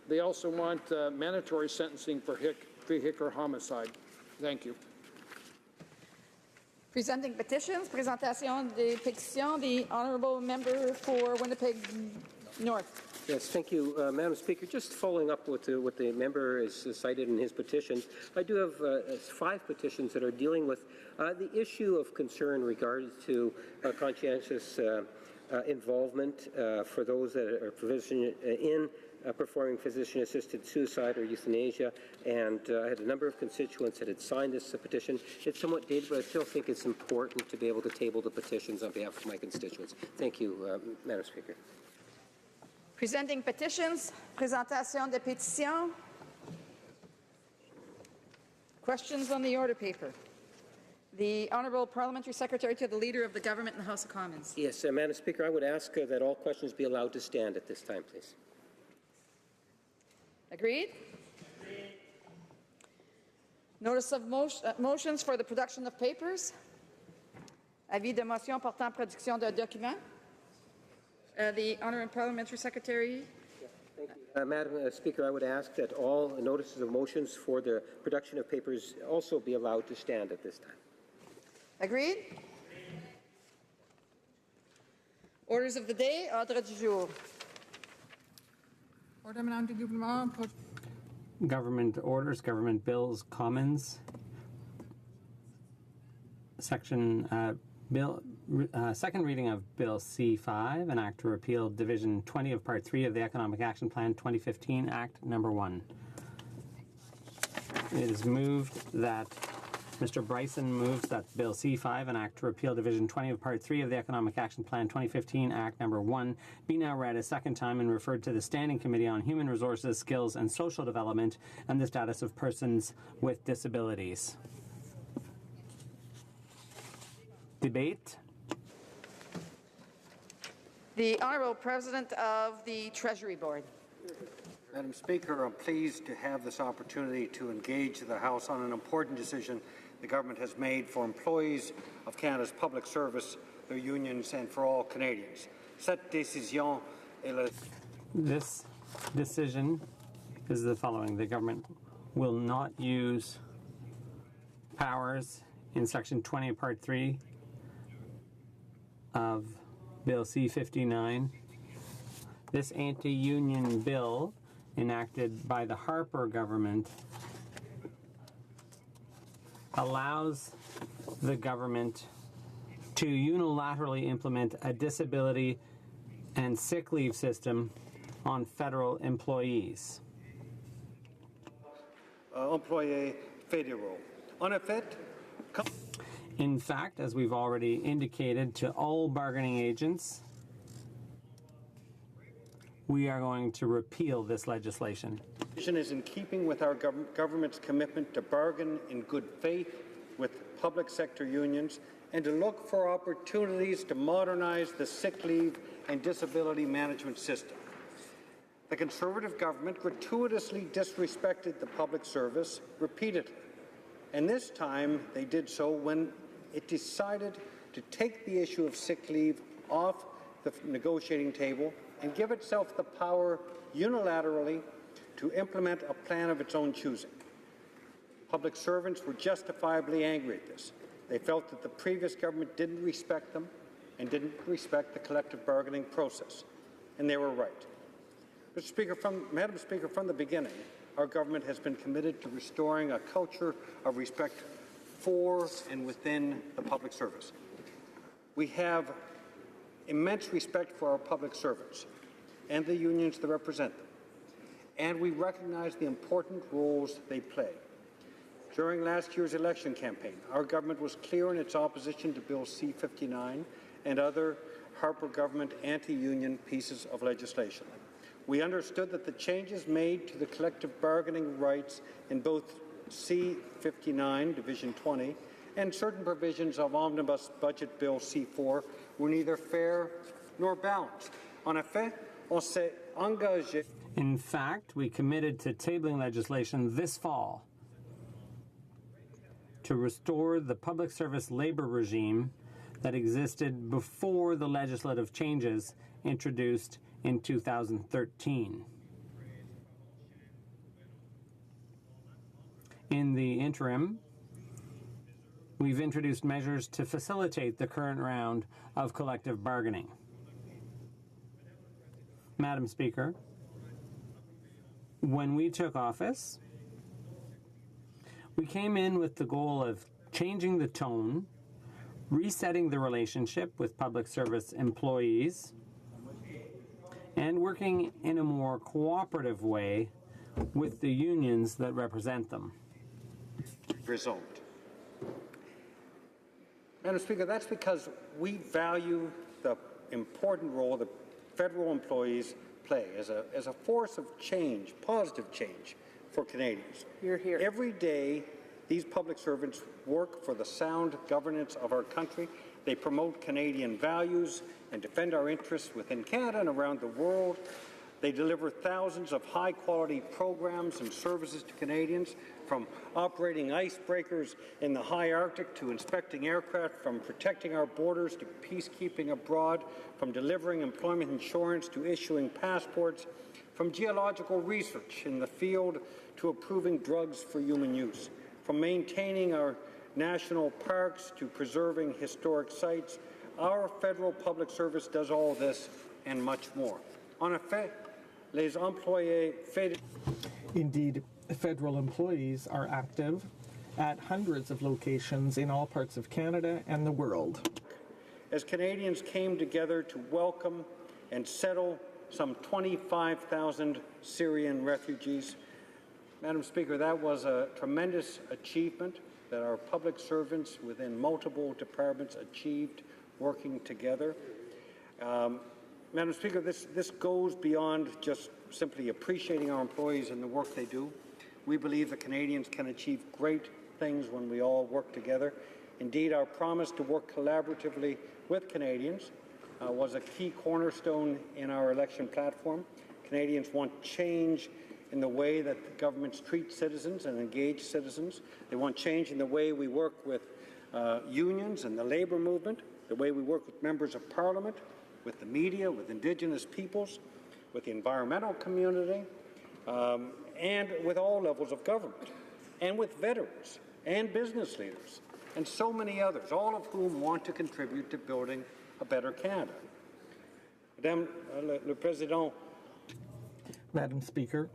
They also want mandatory sentencing for vehicular homicide. Thank you. Presenting petitions, présentation des pétitions, the honourable member for Winnipeg North. Yes, thank you, Madam Speaker. Just following up with what the member has cited in his petition, I do have 5 petitions that are dealing with the issue of concern regarding to conscientious involvement for those that are performing physician-assisted suicide or euthanasia, and I had a number of constituents that had signed this petition. It's somewhat dated, but I still think it's important to be able to table the petitions on behalf of my constituents. Thank you, Madam Speaker. Presenting petitions, présentation des pétitions. Questions on the order paper. The Honourable Parliamentary Secretary to the Leader of the Government in the House of Commons. Yes, Madam Speaker, I would ask that all questions be allowed to stand at this time, please. Agreed? Notice of motions for the production of papers. Avis de motion portant production d'un document. The Honourable Parliamentary Secretary. Thank you. Madam Speaker, I would ask that all notices of motions for the production of papers also be allowed to stand at this time. Agreed? Orders of the day, ordre du jour. Government orders, government bills, Commons. Second reading of Bill C-5, an act to repeal Division 20 of Part 3 of the Economic Action Plan 2015, Act Number 1. It is moved that Mr. Bryson moves that Bill C-5, an act to repeal Division 20 of Part 3 of the Economic Action Plan 2015, Act Number 1, be now read a second time and referred to the Standing Committee on Human Resources, Skills and Social Development and the Status of Persons with Disabilities. Debate. The Honourable President of the Treasury Board. Madam Speaker, I'm pleased to have this opportunity to engage the House on an important decision the government has made for employees of Canada's public service, their unions, and for all Canadians. Cette décision est le... This decision is the following. The government will not use powers in Section 20 of Part 3 of Bill C-59. This anti-union bill enacted by the Harper government allows the government to unilaterally implement a disability and sick leave system on federal employees. Employés fédéraux. En effet, in fact, as we've already indicated to all bargaining agents, we are going to repeal this legislation. The decision is in keeping with our government's commitment to bargain in good faith with public sector unions and to look for opportunities to modernize the sick leave and disability management system. The Conservative government gratuitously disrespected the public service repeatedly, and this time they did so when it decided to take the issue of sick leave off the negotiating table and give itself the power unilaterally to implement a plan of its own choosing. Public servants were justifiably angry at this. They felt that the previous government didn't respect them and didn't respect the collective bargaining process, and they were right. Madam Speaker, from the beginning, our government has been committed to restoring a culture of respect for and within the public service. We have immense respect for our public servants and the unions that represent them, and we recognize the important roles they play. During last year's election campaign, our government was clear in its opposition to Bill C-59 and other Harper government anti-union pieces of legislation. We understood that the changes made to the collective bargaining rights in both C-59, Division 20, and certain provisions of Omnibus Budget Bill C-4 were neither fair nor balanced. En effet, on s'est engagé. In fact, we committed to tabling legislation this fall to restore the public service labor regime that existed before the legislative changes introduced in 2013. In the interim, we've introduced measures to facilitate the current round of collective bargaining. Madam Speaker, when we took office, we came in with the goal of changing the tone, resetting the relationship with public service employees, and working in a more cooperative way with the unions that represent them. Result. Madam Speaker, that's because we value the important role that federal employees play as a force of change, positive change for Canadians. You're here. Every day, these public servants work for the sound governance of our country. They promote Canadian values and defend our interests within Canada and around the world. They deliver thousands of high-quality programs and services to Canadians, from operating icebreakers in the high Arctic to inspecting aircraft, from protecting our borders to peacekeeping abroad, from delivering employment insurance to issuing passports, from geological research in the field to approving drugs for human use, from maintaining our national parks to preserving historic sites. Our federal public service does all this and much more. En effet, les employés fédéraux. Indeed, federal employees are active at hundreds of locations in all parts of Canada and the world. As Canadians came together to welcome and settle some 25,000 Syrian refugees, Madam Speaker, that was a tremendous achievement that our public servants within multiple departments achieved working together. Madam Speaker, this goes beyond just simply appreciating our employees and the work they do. We believe that Canadians can achieve great things when we all work together. Indeed, our promise to work collaboratively with Canadians was a key cornerstone in our election platform. Canadians want change in the way that governments treat citizens and engage citizens. They want change in the way we work with unions and the labour movement, the way we work with members of Parliament, with the media, with Indigenous peoples, with the environmental community, and with all levels of government, and with veterans and business leaders, and so many others, all of whom want to contribute to building a better Canada. Madame le Président. Madam Speaker,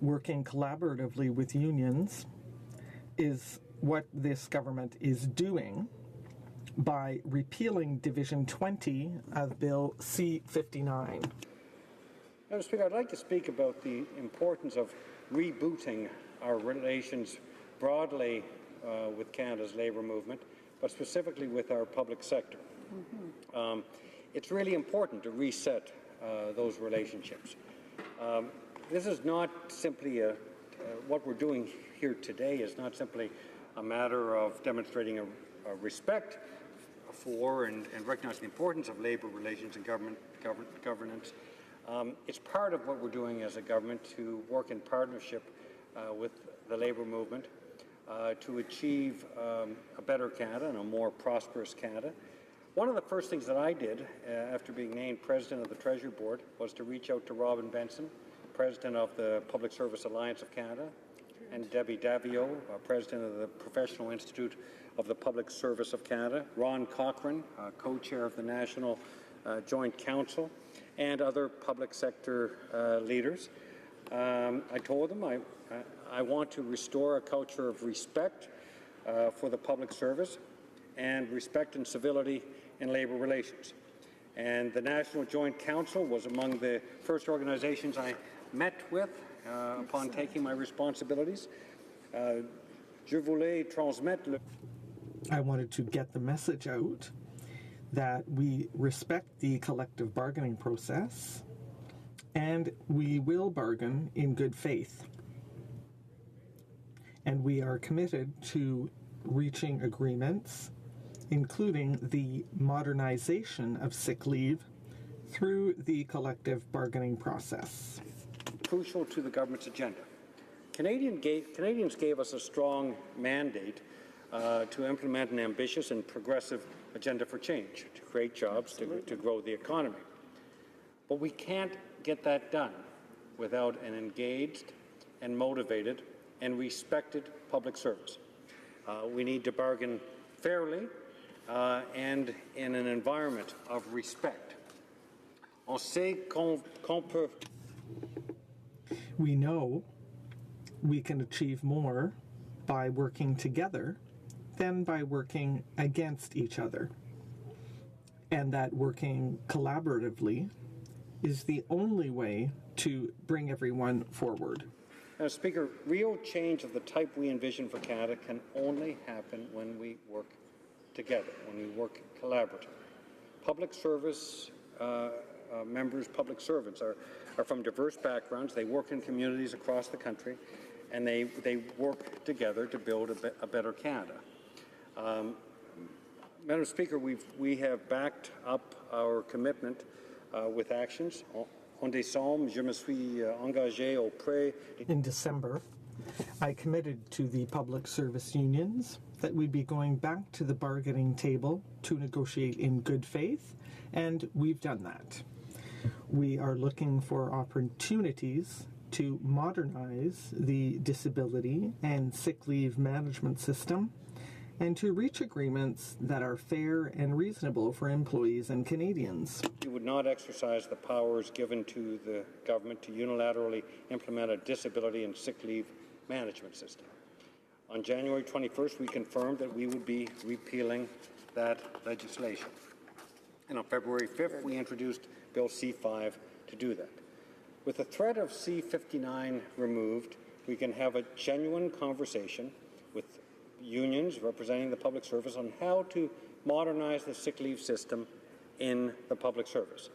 working collaboratively with unions is what this government is doing by repealing Division 20 of Bill C-59. Madam Speaker, I'd like to speak about the importance of rebooting our relations broadly with Canada's labour movement, but specifically with our public sector. It's really important to reset those relationships. This is not simply what we're doing here today is not simply a matter of demonstrating a respect for and recognizing the importance of labour relations and governance. It's part of what we're doing as a government to work in partnership with the labour movement to achieve a better Canada and a more prosperous Canada. One of the first things that I did after being named President of the Treasury Board was to reach out to Robin Benson, President of the Public Service Alliance of Canada, and Debbie Davio, President of the Professional Institute of the Public Service of Canada, Ron Cochrane, co-chair of the National Joint Council, and other public sector leaders. I told them I want to restore a culture of respect for the public service and respect and civility in labour relations. And the National Joint Council was among the first organizations I met with upon taking my responsibilities. Je voulais transmettre le... I wanted to get the message out that we respect the collective bargaining process and we will bargain in good faith. And we are committed to reaching agreements, including the modernization of sick leave through the collective bargaining process. Crucial to the government's agenda. Canadians gave us a strong mandate to implement an ambitious and progressive agenda for change, to create jobs, to grow the economy. But we can't get that done without an engaged and motivated and respected public service. We need to bargain fairly and in an environment of respect. On sait qu'on peut... We know we can achieve more by working together than by working against each other. And that working collaboratively is the only way to bring everyone forward. Speaker, real change of the type we envision for Canada can only happen when we work together, when we work collaboratively. Public service members, public servants are from diverse backgrounds. They work in communities across the country, and they work together to build a better Canada. Madam Speaker, we have backed up our commitment with actions. En décembre, je me suis engagé auprès... In December, I committed to the public service unions that we'd be going back to the bargaining table to negotiate in good faith, and we've done that. We are looking for opportunities to modernize the disability and sick leave management system and to reach agreements that are fair and reasonable for employees and Canadians. We would not exercise the powers given to the government to unilaterally implement a disability and sick leave management system. On January 21st, we confirmed that we would be repealing that legislation. And on February 5th, we introduced Bill C-5 to do that. With the threat of C-59 removed, we can have a genuine conversation with unions representing the public service on how to modernize the sick leave system in the public service.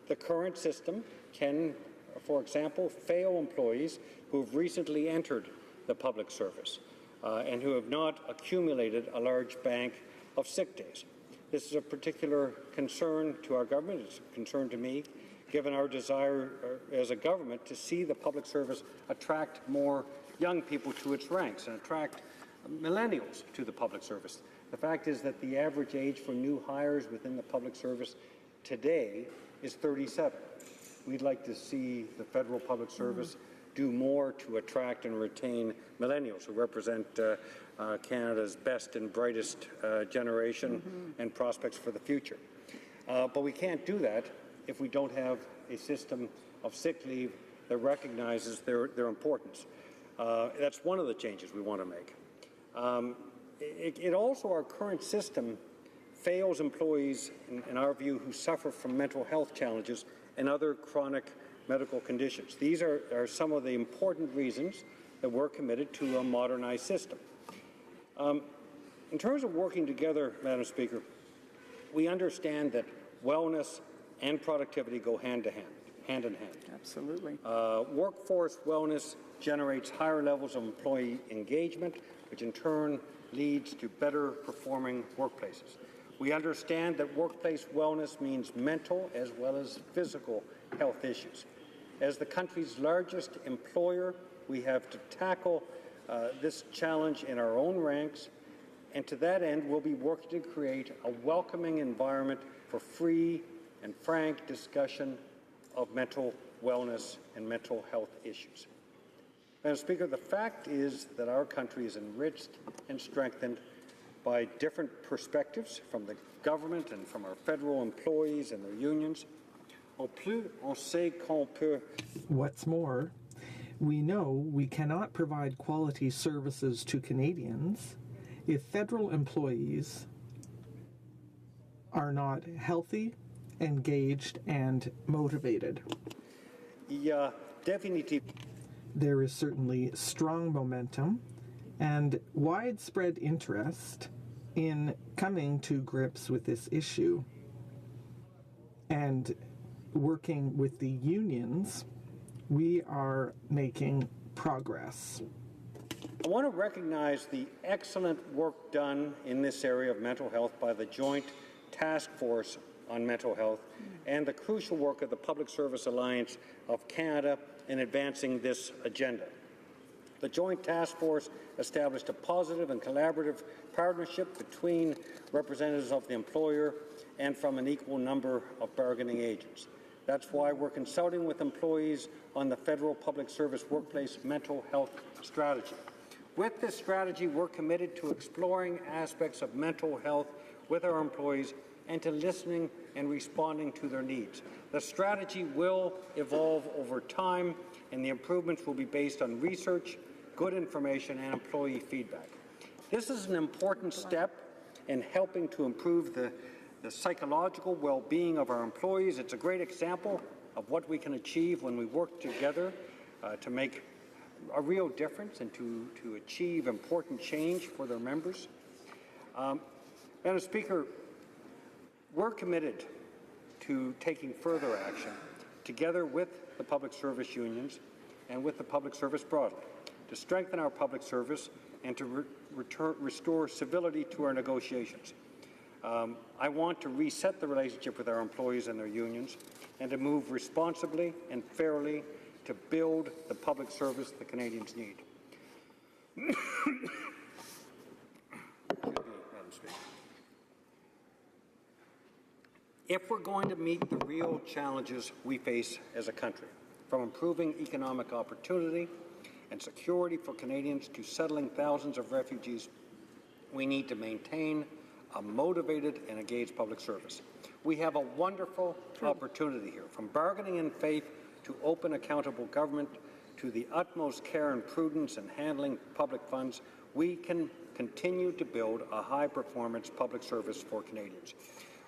The current system can, for example, fail employees who have recently entered the public service and who have not accumulated a large bank of sick days. This is a particular concern to our government. It's a concern to me, given our desire as a government to see the public service attract more young people to its ranks and attract millennials to the public service. The fact is that the average age for new hires within the public service today is 37. We'd like to see the federal public service do more to attract and retain millennials who represent Canada's best and brightest generation and prospects for the future. But we can't do that if we don't have a system of sick leave that recognizes their importance. That's one of the changes we want to make. It also, our current system fails employees, in our view, who suffer from mental health challenges and other chronic medical conditions. These are some of the important reasons that we're committed to a modernized system. In terms of working together, Madam Speaker, we understand that wellness and productivity go hand in hand. Absolutely. Workforce wellness generates higher levels of employee engagement, which in turn leads to better performing workplaces. We understand that workplace wellness means mental as well as physical health issues. As the country's largest employer, we have to tackle this challenge in our own ranks, and to that end, we'll be working to create a welcoming environment for free and frank discussion of mental wellness and mental health issues. Madam Speaker, the fact is that our country is enriched and strengthened by different perspectives from the government and from our federal employees and their unions. What's more, we know we cannot provide quality services to Canadians if federal employees are not healthy, engaged, and motivated. Yeah, definitely. There is certainly strong momentum and widespread interest in coming to grips with this issue. And working with the unions, we are making progress. I want to recognize the excellent work done in this area of mental health by the Joint Task Force on Mental Health and the crucial work of the Public Service Alliance of Canada in advancing this agenda. The Joint Task Force established a positive and collaborative partnership between representatives of the employer and from an equal number of bargaining agents. That's why we're consulting with employees on the Federal Public Service Workplace Mental Health Strategy. With this strategy, we're committed to exploring aspects of mental health with our employees and to listening and responding to their needs. The strategy will evolve over time, and the improvements will be based on research, good information, and employee feedback. This is an important step in helping to improve the psychological well-being of our employees. It's a great example of what we can achieve when we work together to make a real difference and to achieve important change for their members. Madam Speaker, we're committed to taking further action together with the public service unions and with the public service broadly to strengthen our public service and to restore civility to our negotiations. I want to reset the relationship with our employees and their unions and to move responsibly and fairly to build the public service the Canadians need. If we're going to meet the real challenges we face as a country, from improving economic opportunity and security for Canadians to settling thousands of refugees, we need to maintain a motivated and engaged public service. We have a wonderful opportunity here, from bargaining in faith to open, accountable government, to the utmost care and prudence in handling public funds. We can continue to build a high-performance public service for Canadians.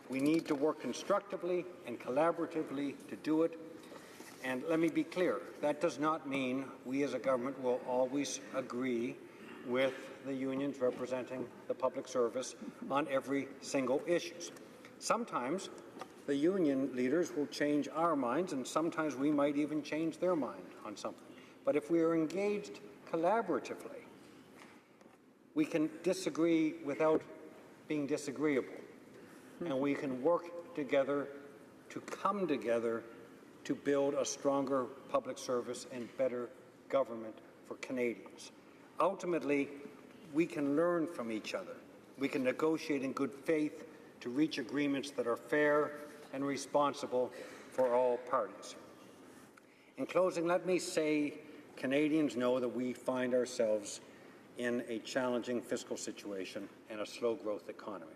We need to work constructively and collaboratively to do it. And let me be clear, that does not mean we as a government will always agree with the unions representing the public service on every single issue. Sometimes the union leaders will change our minds, and sometimes we might even change their mind on something. But if we are engaged collaboratively, we can disagree without being disagreeable. And we can work together to come together to build a stronger public service and better government for Canadians. Ultimately, we can learn from each other. We can negotiate in good faith to reach agreements that are fair and responsible for all parties. In closing, let me say Canadians know that we find ourselves in a challenging fiscal situation and a slow-growth economy.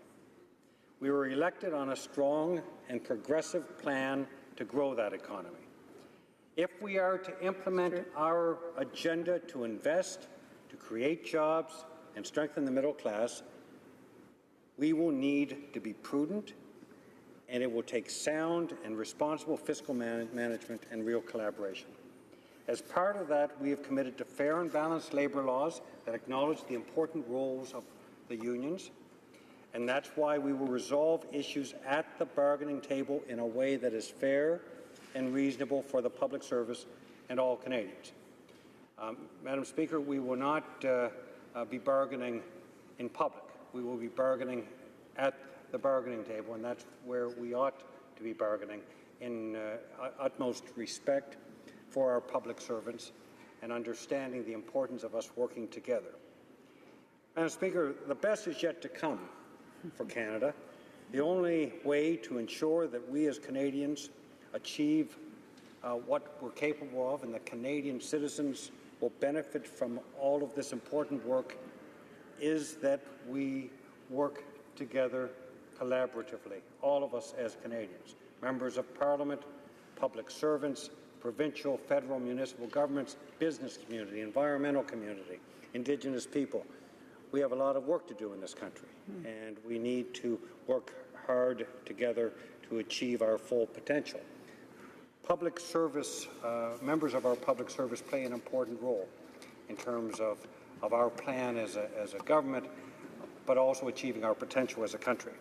We were elected on a strong and progressive plan to grow that economy. If we are to implement our agenda to invest, to create jobs, and strengthen the middle class, we will need to be prudent, and it will take sound and responsible fiscal management and real collaboration. As part of that, we have committed to fair and balanced labour laws that acknowledge the important roles of the unions, and that's why we will resolve issues at the bargaining table in a way that is fair and reasonable for the public service and all Canadians. Madam Speaker, we will not be bargaining in public. We will be bargaining at the bargaining table, and that's where we ought to be bargaining in utmost respect for our public servants and understanding the importance of us working together. Madam Speaker, the best is yet to come for Canada. The only way to ensure that we as Canadians achieve what we're capable of and that Canadian citizens will benefit from all of this important work is that we work together collaboratively, all of us as Canadians, members of Parliament, public servants, provincial, federal, municipal governments, business community, environmental community, Indigenous people. We have a lot of work to do in this country, and we need to work hard together to achieve our full potential. Public service, members of our public service play an important role in terms of of our plan as a government, but also achieving our potential as a country.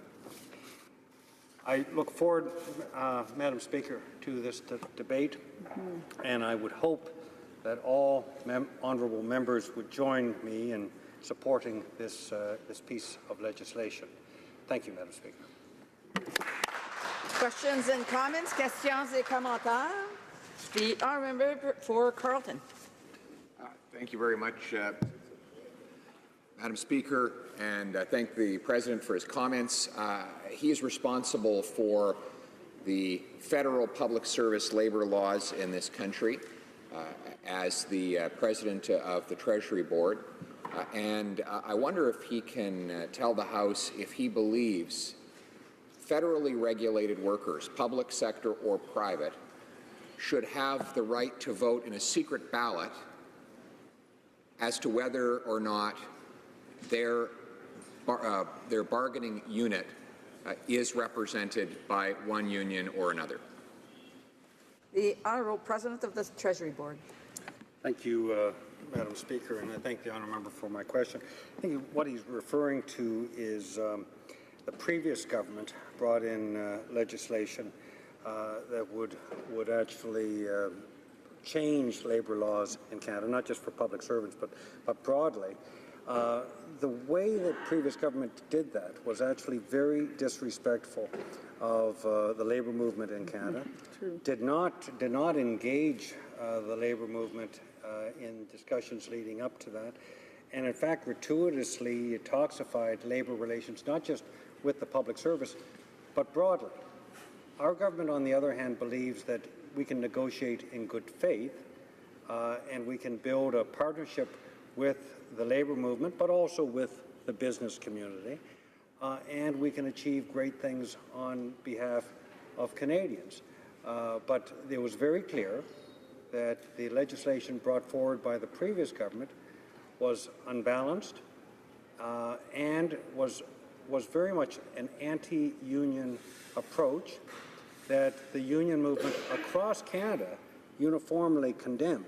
I look forward, Madam Speaker, to this debate, and I would hope that all honourable members would join me in supporting this piece of legislation. Thank you, Madam Speaker. Questions and comments? Questions et commentaires? The honourable member for Carleton. Thank you very much, Madam Speaker, and I thank the President for his comments. He is responsible for the federal public service labor laws in this country as the President of the Treasury Board. And I wonder if he can tell the House if he believes federally regulated workers, public sector or private, should have the right to vote in a secret ballot as to whether or not their bargaining unit is represented by one union or another. The Honourable President of the Treasury Board. Thank you, Madam Speaker, and I thank the honourable member for my question. I think what he's referring to is the previous government brought in legislation that would actually change labour laws in Canada, not just for public servants, but broadly. The way that previous government did that was actually very disrespectful of the labour movement in Canada. Did not engage the labour movement in discussions leading up to that, and in fact gratuitously toxified labour relations, not just with the public service, but broadly. Our government, on the other hand, believes that we can negotiate in good faith and we can build a partnership with the labour movement, but also with the business community, and we can achieve great things on behalf of Canadians. But it was very clear that the legislation brought forward by the previous government was unbalanced and was very much an anti-union approach that the union movement across Canada uniformly condemned.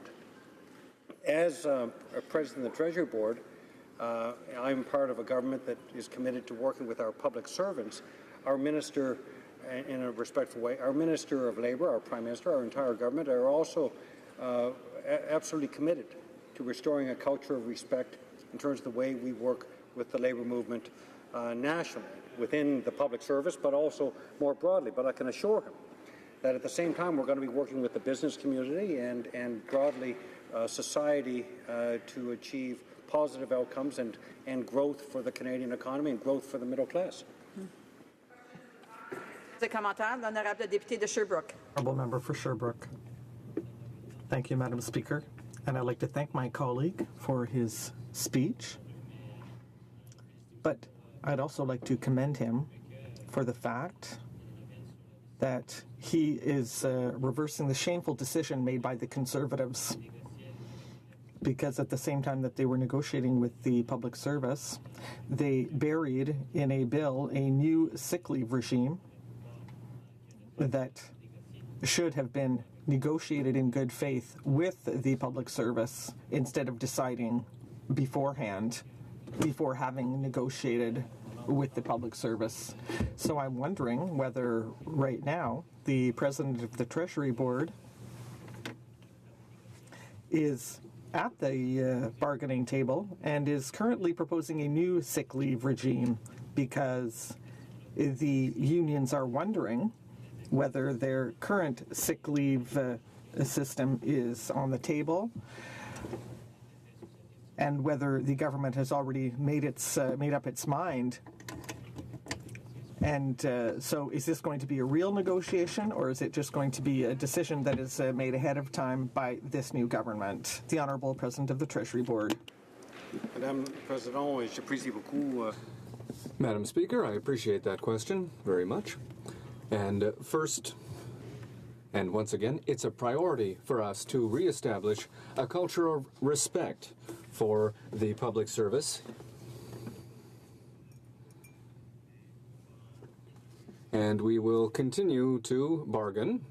As President of the Treasury Board, I'm part of a government that is committed to working with our public servants. Our minister, in a respectful way, our Minister of Labour, our Prime Minister, our entire government are also absolutely committed to restoring a culture of respect in terms of the way we work with the labour movement nationally, within the public service, but also more broadly. But I can assure him that at the same time we're going to be working with the business community and broadly society to achieve positive outcomes and growth for the Canadian economy and growth for the middle class. L'honorable député de Sherbrooke. Honourable member for Sherbrooke. Thank you, Madam Speaker. And I'd like to thank my colleague for his speech. But I'd also like to commend him for the fact that he is reversing the shameful decision made by the Conservatives, because at the same time that they were negotiating with the public service, they buried in a bill a new sick leave regime that should have been negotiated in good faith with the public service instead of deciding beforehand, before having negotiated with the public service. So I'm wondering whether right now the President of the Treasury Board is at the bargaining table and is currently proposing a new sick leave regime, because the unions are wondering whether their current sick leave system is on the table and whether the government has already made up its mind. And so is this going to be a real negotiation, or is it just going to be a decision that is made ahead of time by this new government? The Honourable President of the Treasury Board. Madame President, j'apprécie beaucoup. Madam Speaker, I appreciate that question very much. And first, and once again, it's a priority for us to reestablish a culture of respect for the public service. And we will continue to bargain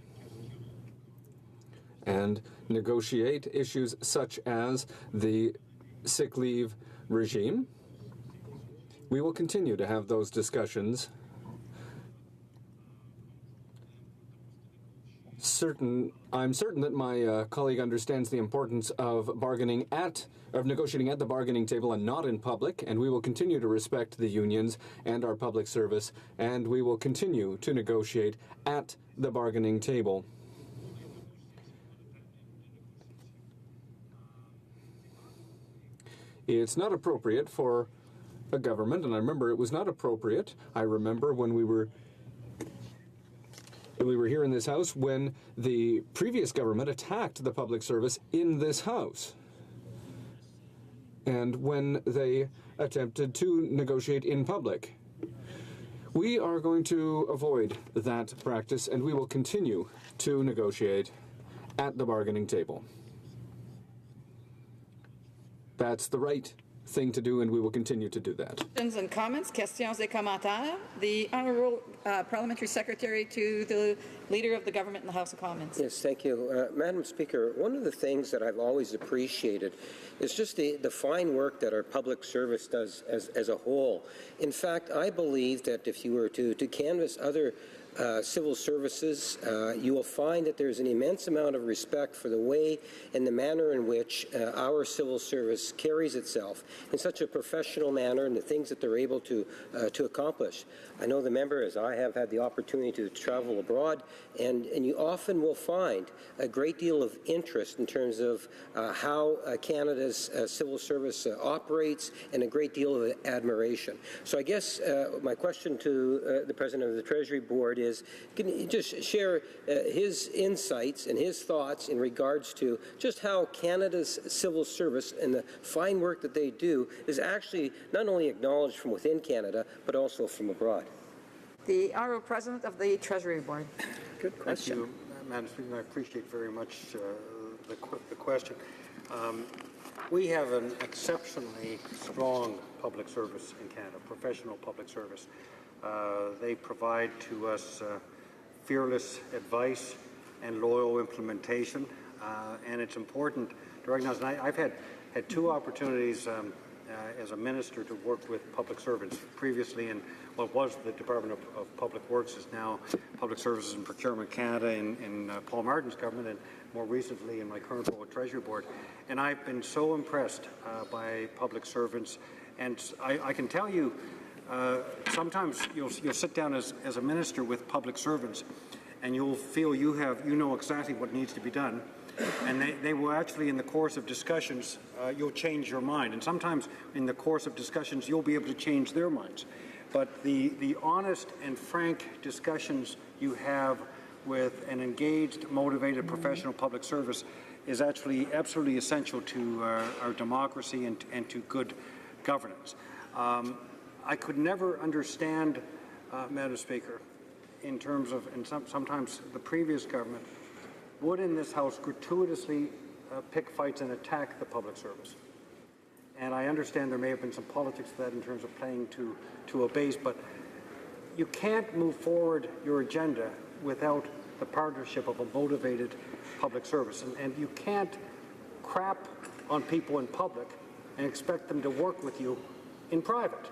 and negotiate issues such as the sick leave regime. We will continue to have those discussions. I'm certain that my colleague understands the importance of negotiating at the bargaining table and not in public, and we will continue to respect the unions and our public service, and we will continue to negotiate at the bargaining table. It's not appropriate for a government, and I remember it was not appropriate. I remember when we were here in this House when the previous government attacked the public service in this House, and when they attempted to negotiate in public. We are going to avoid that practice, and we will continue to negotiate at the bargaining table. That's the right thing to do, and we will continue to do that. Questions and comments, questions et commentaires. The Honourable Parliamentary Secretary to the Leader of the Government in the House of Commons. Yes, thank you. Madam Speaker, one of the things that I've always appreciated is just the fine work that our public service does as a whole. In fact, I believe that if you were to canvass other civil services, you will find that there's an immense amount of respect for the way and the manner in which our civil service carries itself in such a professional manner and the things that they're able to accomplish. I know the member, as I have had the opportunity to travel abroad, and you often will find a great deal of interest in terms of how Canada's civil service operates, and a great deal of admiration. So I guess my question to the President of the Treasury Board is, can you just share his insights and his thoughts in regards to just how Canada's civil service and the fine work that they do is actually not only acknowledged from within Canada, but also from abroad? The Honourable President of the Treasury Board. Good question. Thank you, Madam Speaker. I appreciate very much the question. We have an exceptionally strong public service in Canada, professional public service. They provide to us fearless advice and loyal implementation, and it's important to recognize. And I've had two opportunities as a minister to work with public servants. Previously in what was the Department of Public Works is now Public Services and Procurement Canada in Paul Martin's government, and more recently in my current role at Treasury Board. And I've been so impressed by public servants, and I can tell you, sometimes you'll sit down as a minister with public servants, and you'll feel you know exactly what needs to be done, and they will actually, in the course of discussions, you'll change your mind, and sometimes in the course of discussions you'll be able to change their minds. But the honest and frank discussions you have with an engaged, motivated, professional public service is actually absolutely essential to our democracy and to good governance. I could never understand, Madam Speaker, in terms of, and sometimes the previous government would in this House gratuitously pick fights and attack the public service. And I understand there may have been some politics to that in terms of playing to a base, but you can't move forward your agenda without the partnership of a motivated public service. And you can't crap on people in public and expect them to work with you in private.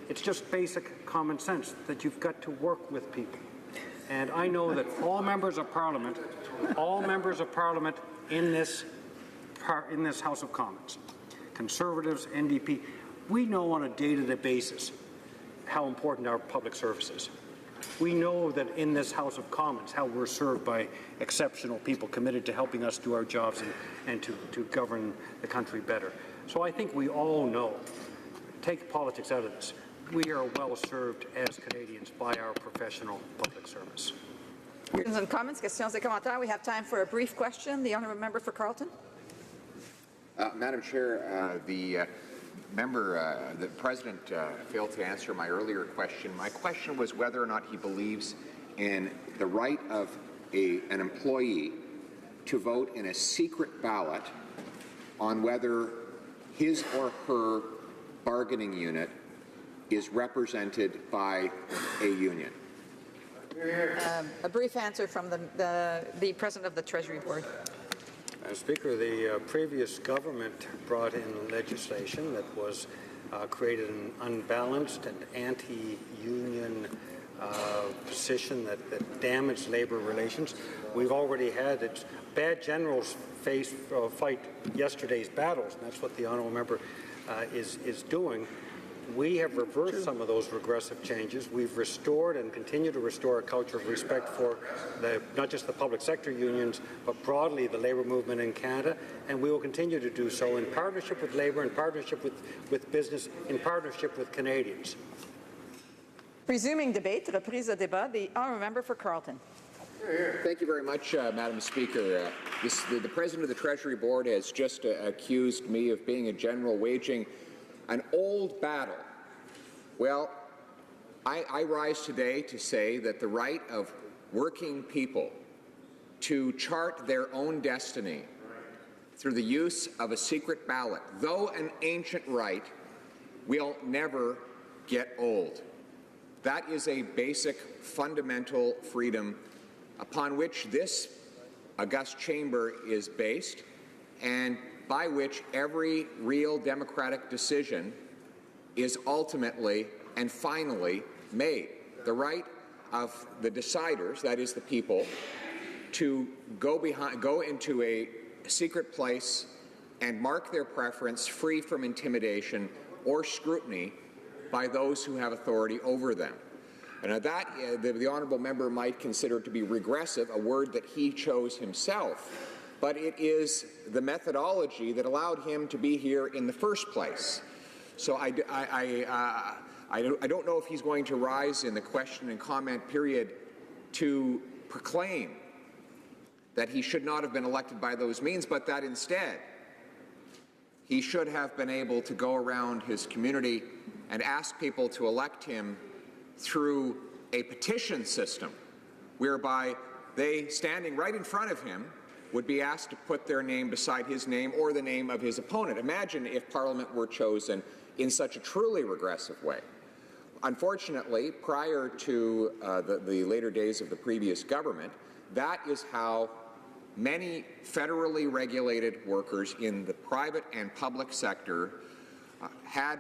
It's just basic common sense that you've got to work with people. And I know that all members of Parliament in this House of Commons, Conservatives, NDP, we know on a day-to-day basis how important our public service is. We know that in this House of Commons how we're served by exceptional people committed to helping us do our jobs and to govern the country better. So I think we all know, take politics out of this, we are well served as Canadians by our professional public service. Questions and comments, questions et commentaires. We have time for a brief question. The Honourable Member for Carleton. Madam Chair, the President failed to answer my earlier question. My question was whether or not he believes in the right of an employee to vote in a secret ballot on whether his or her bargaining unit is represented by a union. A brief answer from the President of the Treasury Board. Speaker, the previous government brought in legislation that was created an unbalanced and anti-union position that damaged labor relations. We've already had it. Bad generals fight yesterday's battles, and that's what the honourable member is doing. We have reversed some of those regressive changes. We've restored and continue to restore a culture of respect for not just the public sector unions, but broadly the labour movement in Canada, and we will continue to do so in partnership with labour, in partnership with business, in partnership with Canadians. Resuming debate, reprise de débat, the honourable member for Carleton. Thank you very much, Madam Speaker. The President of the Treasury Board has just accused me of being a general waging an old battle. Well, I rise today to say that the right of working people to chart their own destiny through the use of a secret ballot, though an ancient right, will never get old. That is a basic fundamental freedom upon which this august chamber is based, and by which every real democratic decision is ultimately and finally made. The right of the deciders, that is the people, to go into a secret place and mark their preference free from intimidation or scrutiny by those who have authority over them. And that the honourable member might consider to be regressive, a word that he chose himself, but it is the methodology that allowed him to be here in the first place. So I don't know if he's going to rise in the question and comment period to proclaim that he should not have been elected by those means, but that instead he should have been able to go around his community and ask people to elect him through a petition system whereby they, standing right in front of him, would be asked to put their name beside his name or the name of his opponent. Imagine if Parliament were chosen in such a truly regressive way. Unfortunately, prior to the later days of the previous government, that is how many federally regulated workers in the private and public sector had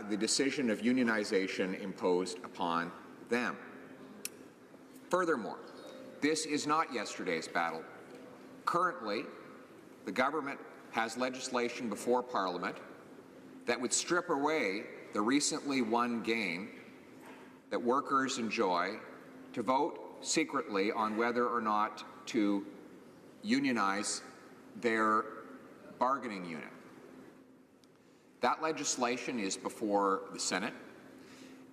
the decision of unionization imposed upon them. Furthermore, this is not yesterday's battle. Currently, the government has legislation before Parliament that would strip away the recently won gain that workers enjoy to vote secretly on whether or not to unionize their bargaining unit. That legislation is before the Senate,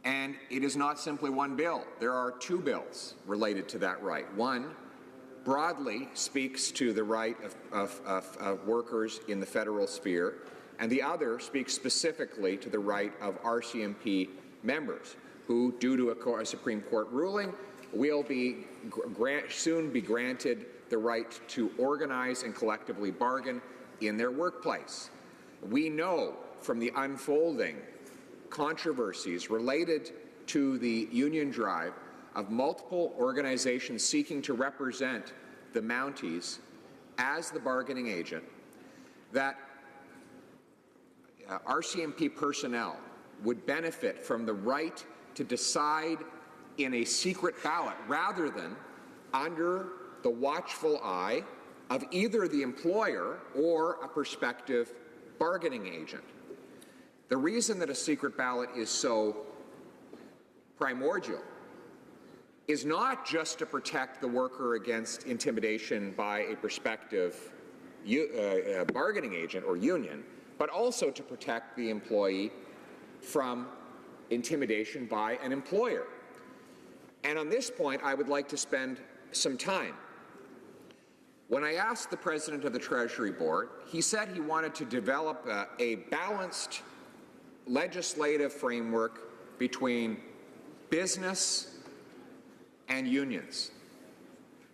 and it is not simply one bill. There are two bills related to that right. One broadly speaks to the right of workers in the federal sphere, and the other speaks specifically to the right of RCMP members who, due to a Supreme Court ruling, will be soon be granted the right to organize and collectively bargain in their workplace. We know from the unfolding controversies related to the union drive of multiple organizations seeking to represent the Mounties as the bargaining agent, that RCMP personnel would benefit from the right to decide in a secret ballot rather than under the watchful eye of either the employer or a prospective bargaining agent. The reason that a secret ballot is so primordial is not just to protect the worker against intimidation by a prospective bargaining agent or union, but also to protect the employee from intimidation by an employer. And on this point, I would like to spend some time. When I asked the President of the Treasury Board, he said he wanted to develop a balanced legislative framework between business and unions.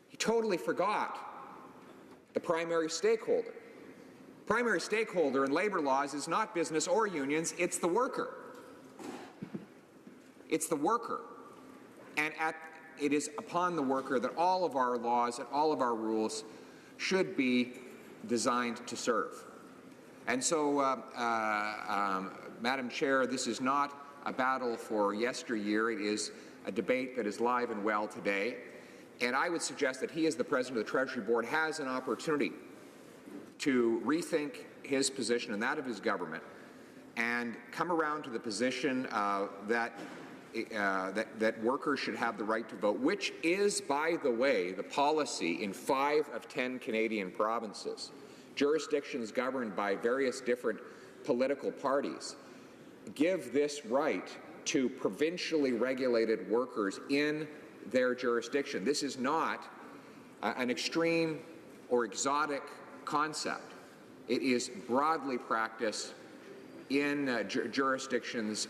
He totally forgot the primary stakeholder. Primary stakeholder in labor laws is not business or unions, it's the worker. It's the worker. And it is upon the worker that all of our laws and all of our rules should be designed to serve. And so, Madam Chair, this is not a battle for yesteryear. It is a debate that is live and well today. And I would suggest that he, as the President of the Treasury Board, has an opportunity to rethink his position and that of his government and come around to the position that workers should have the right to vote, which is, by the way, the policy in 5 of 10 Canadian provinces. Jurisdictions governed by various different political parties give this right to provincially regulated workers in their jurisdiction. This is not an extreme or exotic concept. It is broadly practiced in jurisdictions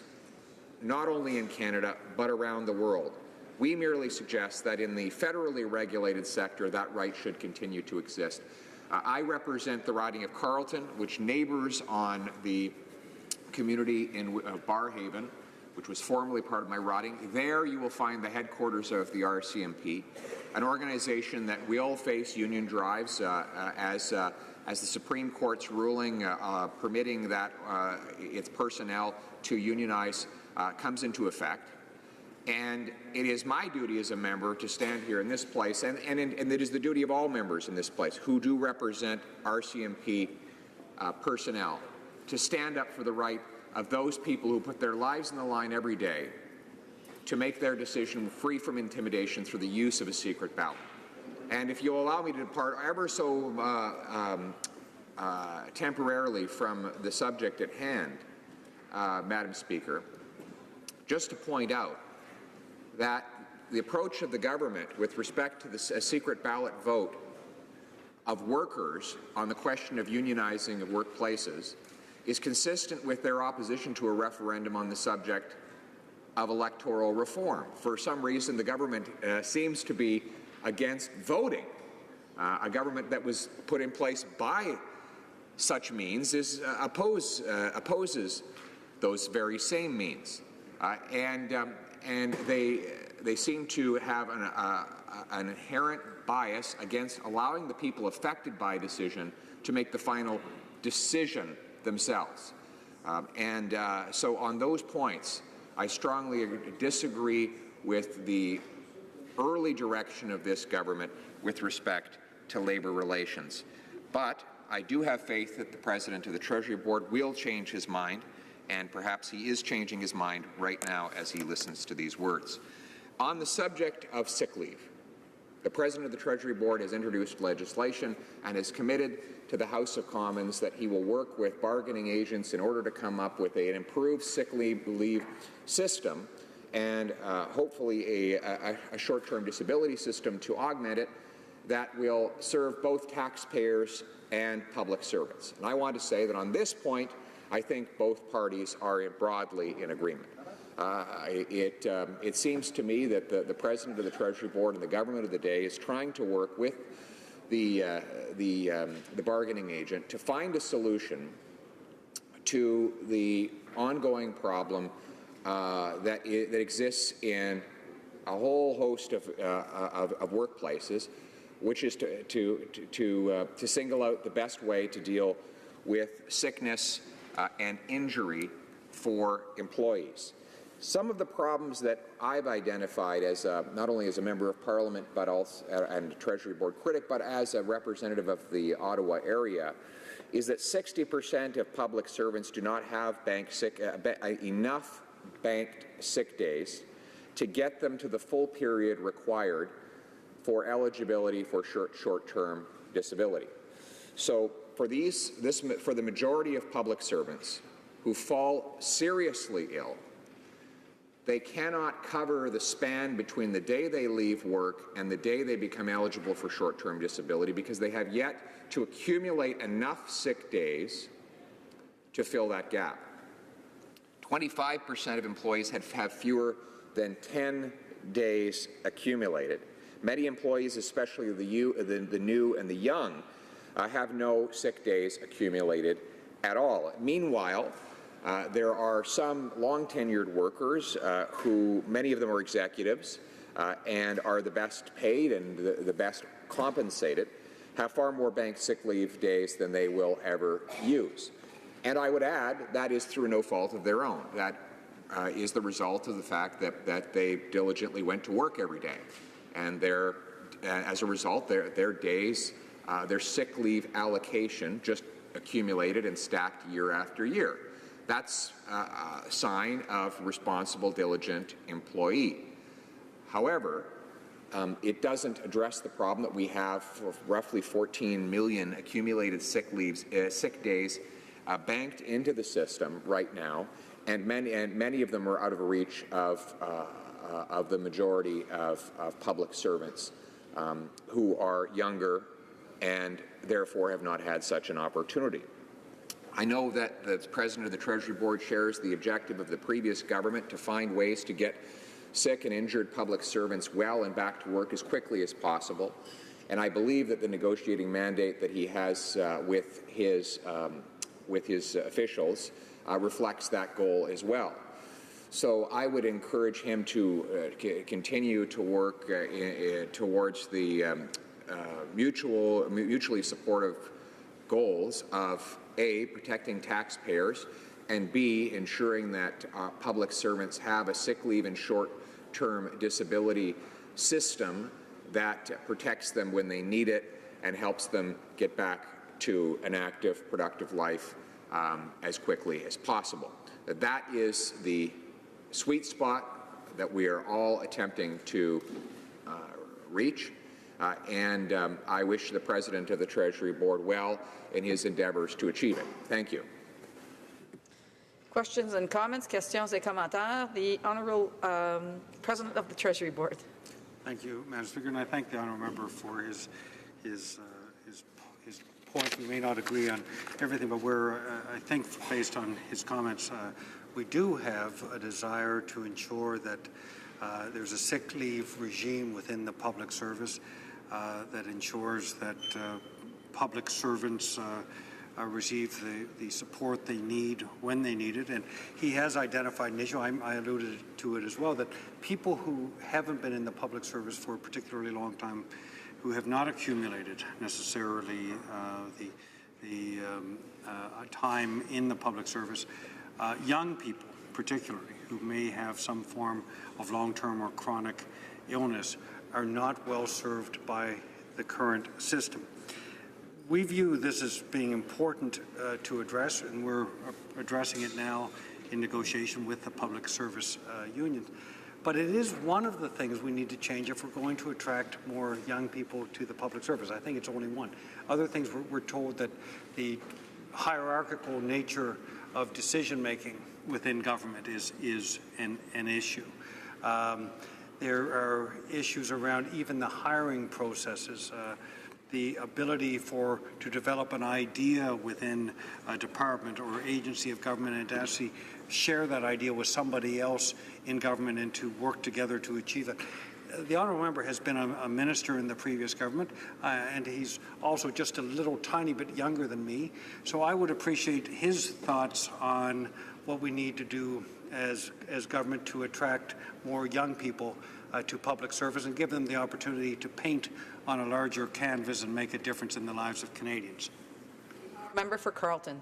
not only in Canada but around the world. We merely suggest that in the federally regulated sector that right should continue to exist. I represent the riding of Carleton, which neighbours on the community in Barrhaven, which was formerly part of my riding. There you will find the headquarters of the RCMP, an organization that will face union drives as the Supreme Court's ruling permitting that its personnel to unionize comes into effect. And it is my duty as a member to stand here in this place, and it is the duty of all members in this place who do represent RCMP personnel, to stand up for the right of those people who put their lives on the line every day to make their decision free from intimidation through the use of a secret ballot. And if you'll allow me to depart ever so temporarily from the subject at hand, Madam Speaker, just to point out that the approach of the government with respect to the secret ballot vote of workers on the question of unionizing of workplaces is consistent with their opposition to a referendum on the subject of electoral reform. For some reason, the government seems to be against voting. A government that was put in place by such means opposes those very same means. And they seem to have an inherent bias against allowing the people affected by a decision to make the final decision themselves. So on those points, I strongly disagree with the early direction of this government with respect to labour relations. But I do have faith that the President of the Treasury Board will change his mind, and perhaps he is changing his mind right now as he listens to these words. On the subject of sick leave, the President of the Treasury Board has introduced legislation and has committed to the House of Commons that he will work with bargaining agents in order to come up with an improved sick leave system and hopefully a short-term disability system to augment it that will serve both taxpayers and public servants. And I want to say that on this point, I think both parties are broadly in agreement. It seems to me that the President of the Treasury Board and the government of the day is trying to work with the bargaining agent to find a solution to the ongoing problem that exists in a whole host of workplaces, which is to single out the best way to deal with sickness and injury for employees. Some of the problems that I've identified as not only as a member of Parliament but also and a Treasury Board critic, but as a representative of the Ottawa area, is that 60% of public servants do not have enough banked sick days to get them to the full period required for eligibility for short-term disability. So for the majority of public servants who fall seriously ill, they cannot cover the span between the day they leave work and the day they become eligible for short-term disability because they have yet to accumulate enough sick days to fill that gap. 25% of employees have fewer than 10 days accumulated. Many employees, especially the new and the young, have no sick days accumulated at all. Meanwhile, there are some long-tenured workers who, many of them are executives and are the best paid and the best compensated, have far more banked sick leave days than they will ever use. And I would add that is through no fault of their own. That is the result of the fact that they diligently went to work every day. And as a result, their days, their sick leave allocation just accumulated and stacked year after year. That's a sign of responsible, diligent employee. However, it doesn't address the problem that we have for roughly 14 million accumulated sick days banked into the system right now, and many of them are out of reach of the majority of public servants who are younger and therefore have not had such an opportunity. I know that the President of the Treasury Board shares the objective of the previous government to find ways to get sick and injured public servants well and back to work as quickly as possible. And I believe that the negotiating mandate that he has with his officials reflects that goal as well. So I would encourage him to continue to work towards the mutually supportive goals of A, protecting taxpayers, and B, ensuring that public servants have a sick leave and short-term disability system that protects them when they need it and helps them get back to an active, productive life as quickly as possible. That is the sweet spot that we are all attempting to reach, and I wish the President of the Treasury Board well in his endeavors to achieve it. Thank you. Questions and comments, questions et commentaires. The Honourable President of the Treasury Board. Thank you, Madam Speaker, and I thank the honourable member for his point. We may not agree on everything, but I think, based on his comments, we do have a desire to ensure that there's a sick leave regime within the public service that ensures that public servants receive the support they need when they need it. And he has identified an issue, I alluded to it as well, that people who haven't been in the public service for a particularly long time, who have not accumulated necessarily the time in the public service, young people particularly, who may have some form of long-term or chronic illness, are not well served by the current system. We view this as being important to address, and we're addressing it now in negotiation with the public service unions. But it is one of the things we need to change if we're going to attract more young people to the public service. I think it's only one. Other things, we're told that the hierarchical nature of decision-making within government is an issue. There are issues around even the hiring processes, the ability to develop an idea within a department or agency of government and to actually share that idea with somebody else in government and to work together to achieve it. The honourable member has been a minister in the previous government, and he's also just a little tiny bit younger than me. So I would appreciate his thoughts on what we need to do as government to attract more young people to public service and give them the opportunity to paint on a larger canvas and make a difference in the lives of Canadians. Member for Carleton.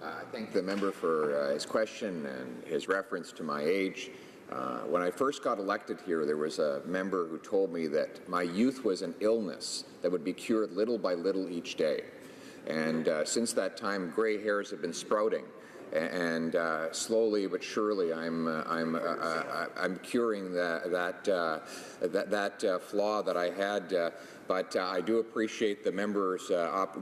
I thank the member for his question and his reference to my age. When I first got elected here, there was a member who told me that my youth was an illness that would be cured little by little each day. And since that time, gray hairs have been sprouting. And slowly but surely, I'm curing that flaw that I had. But I do appreciate the members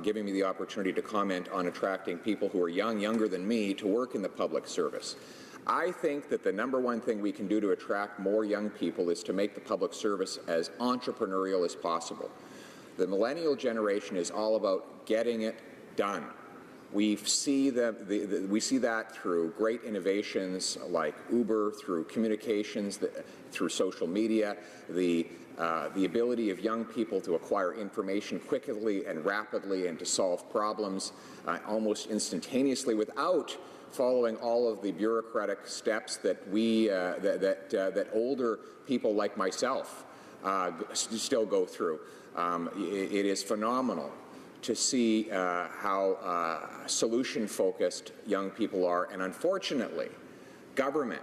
giving me the opportunity to comment on attracting people who are younger than me, to work in the public service. I think that the number one thing we can do to attract more young people is to make the public service as entrepreneurial as possible. The millennial generation is all about getting it done. We see that through great innovations like Uber, through communications, through social media, the ability of young people to acquire information quickly and rapidly and to solve problems almost instantaneously without following all of the bureaucratic steps that that older people like myself still go through. It is phenomenal to see how solution-focused young people are, and unfortunately, government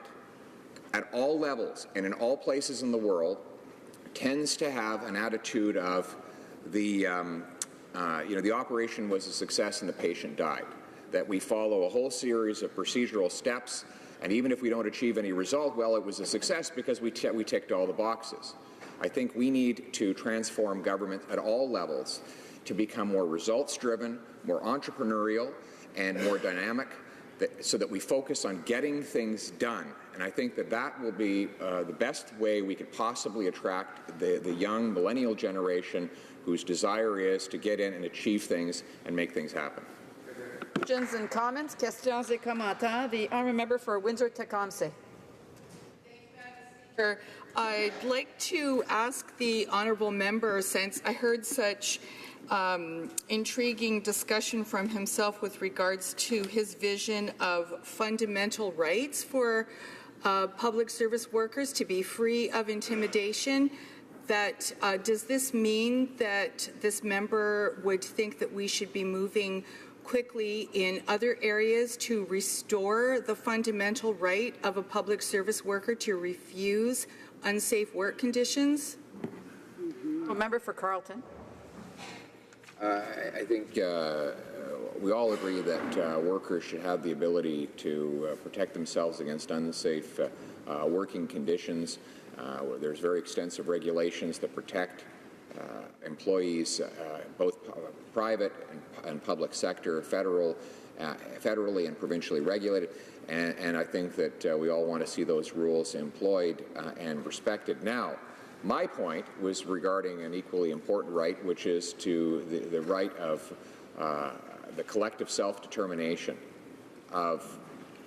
at all levels and in all places in the world tends to have an attitude of the operation was a success and the patient died, that we follow a whole series of procedural steps, and even if we don't achieve any result, well, it was a success because we ticked all the boxes. I think we need to transform government at all levels to become more results-driven, more entrepreneurial, and more dynamic, so that we focus on getting things done. And I think that will be the best way we could possibly attract the young millennial generation whose desire is to get in and achieve things and make things happen. Questions and comments? Questions et commentaires. The honourable member for Windsor-Tecumseh. I'd like to ask the honourable member, since I heard such intriguing discussion from himself with regards to his vision of fundamental rights for public service workers to be free of intimidation, that does this mean that this member would think that we should be moving quickly in other areas to restore the fundamental right of a public service worker to refuse unsafe work conditions? Member for Carleton. I think we all agree that workers should have the ability to protect themselves against unsafe working conditions. There's very extensive regulations that protect employees, both private and public sector, federally and provincially regulated, and I think that we all want to see those rules employed and respected. Now, my point was regarding an equally important right, which is to the right of the collective self-determination of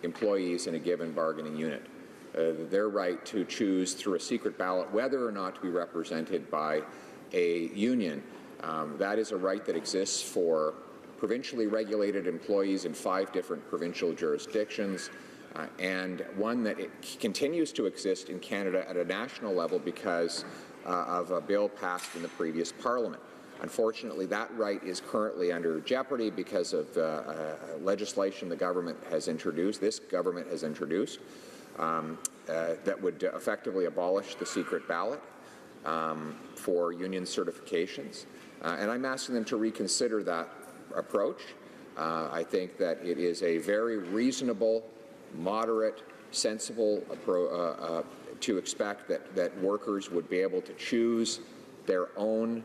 employees in a given bargaining unit. Their right to choose through a secret ballot whether or not to be represented by a union. That is a right that exists for provincially regulated employees in 5 different provincial jurisdictions, and one that continues to exist in Canada at a national level because of a bill passed in the previous Parliament. Unfortunately, that right is currently under jeopardy because of legislation the government has introduced, this government has introduced, that would effectively abolish the secret ballot for union certifications. And I'm asking them to reconsider that approach. I think that it is a very reasonable, moderate, sensible approach to expect that workers would be able to choose their own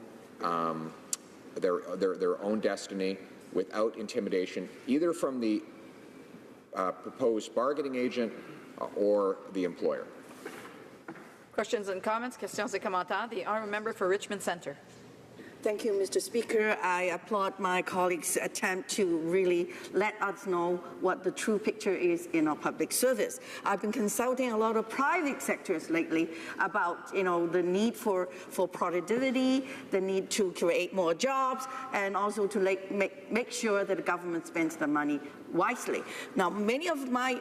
their own destiny without intimidation, either from the proposed bargaining agent or the employer. Questions and comments? Questions et commentaires. The honourable member for Richmond Centre. Thank you, Mr. Speaker. I applaud my colleagues' attempt to really let us know what the true picture is in our public service. I've been consulting a lot of private sectors lately about, the need for productivity, the need to create more jobs, and also to make sure that the government spends the money wisely. Now, many of my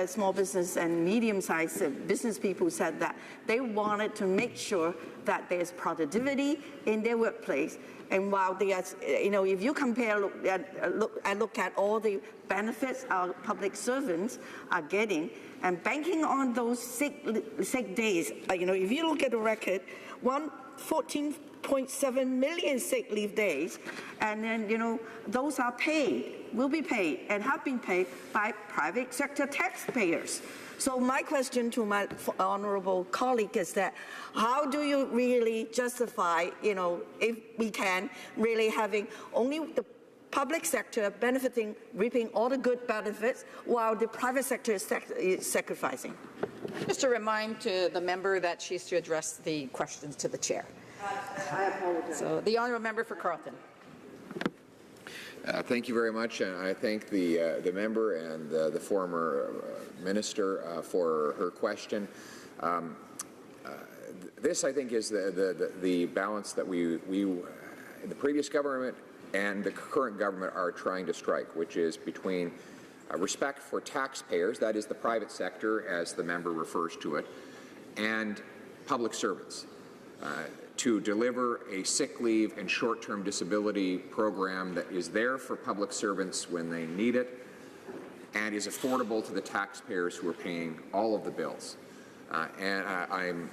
small business and medium-sized business people said that they wanted to make sure that there's productivity in their workplace. And while they are, if you compare, look at all the benefits our public servants are getting, and banking on those sick days, if you look at the record, 14.7 million sick leave days, and then, those are paid, will be paid, and have been paid by private sector taxpayers. So my question to my honourable colleague is that how do you really justify, if we can, really having only the public sector benefiting, reaping all the good benefits, while the private sector is sacrificing? Just to remind to the member that she's to address the questions to the chair. I apologize. So the honourable member for Carleton. Thank you very much, and I thank the member and the former minister for her question. This, I think, is the balance that we in the previous government and the current government are trying to strike, which is between respect for taxpayers, that is the private sector, as the member refers to it, and public servants. to deliver a sick leave and short-term disability program that is there for public servants when they need it and is affordable to the taxpayers who are paying all of the bills. I'm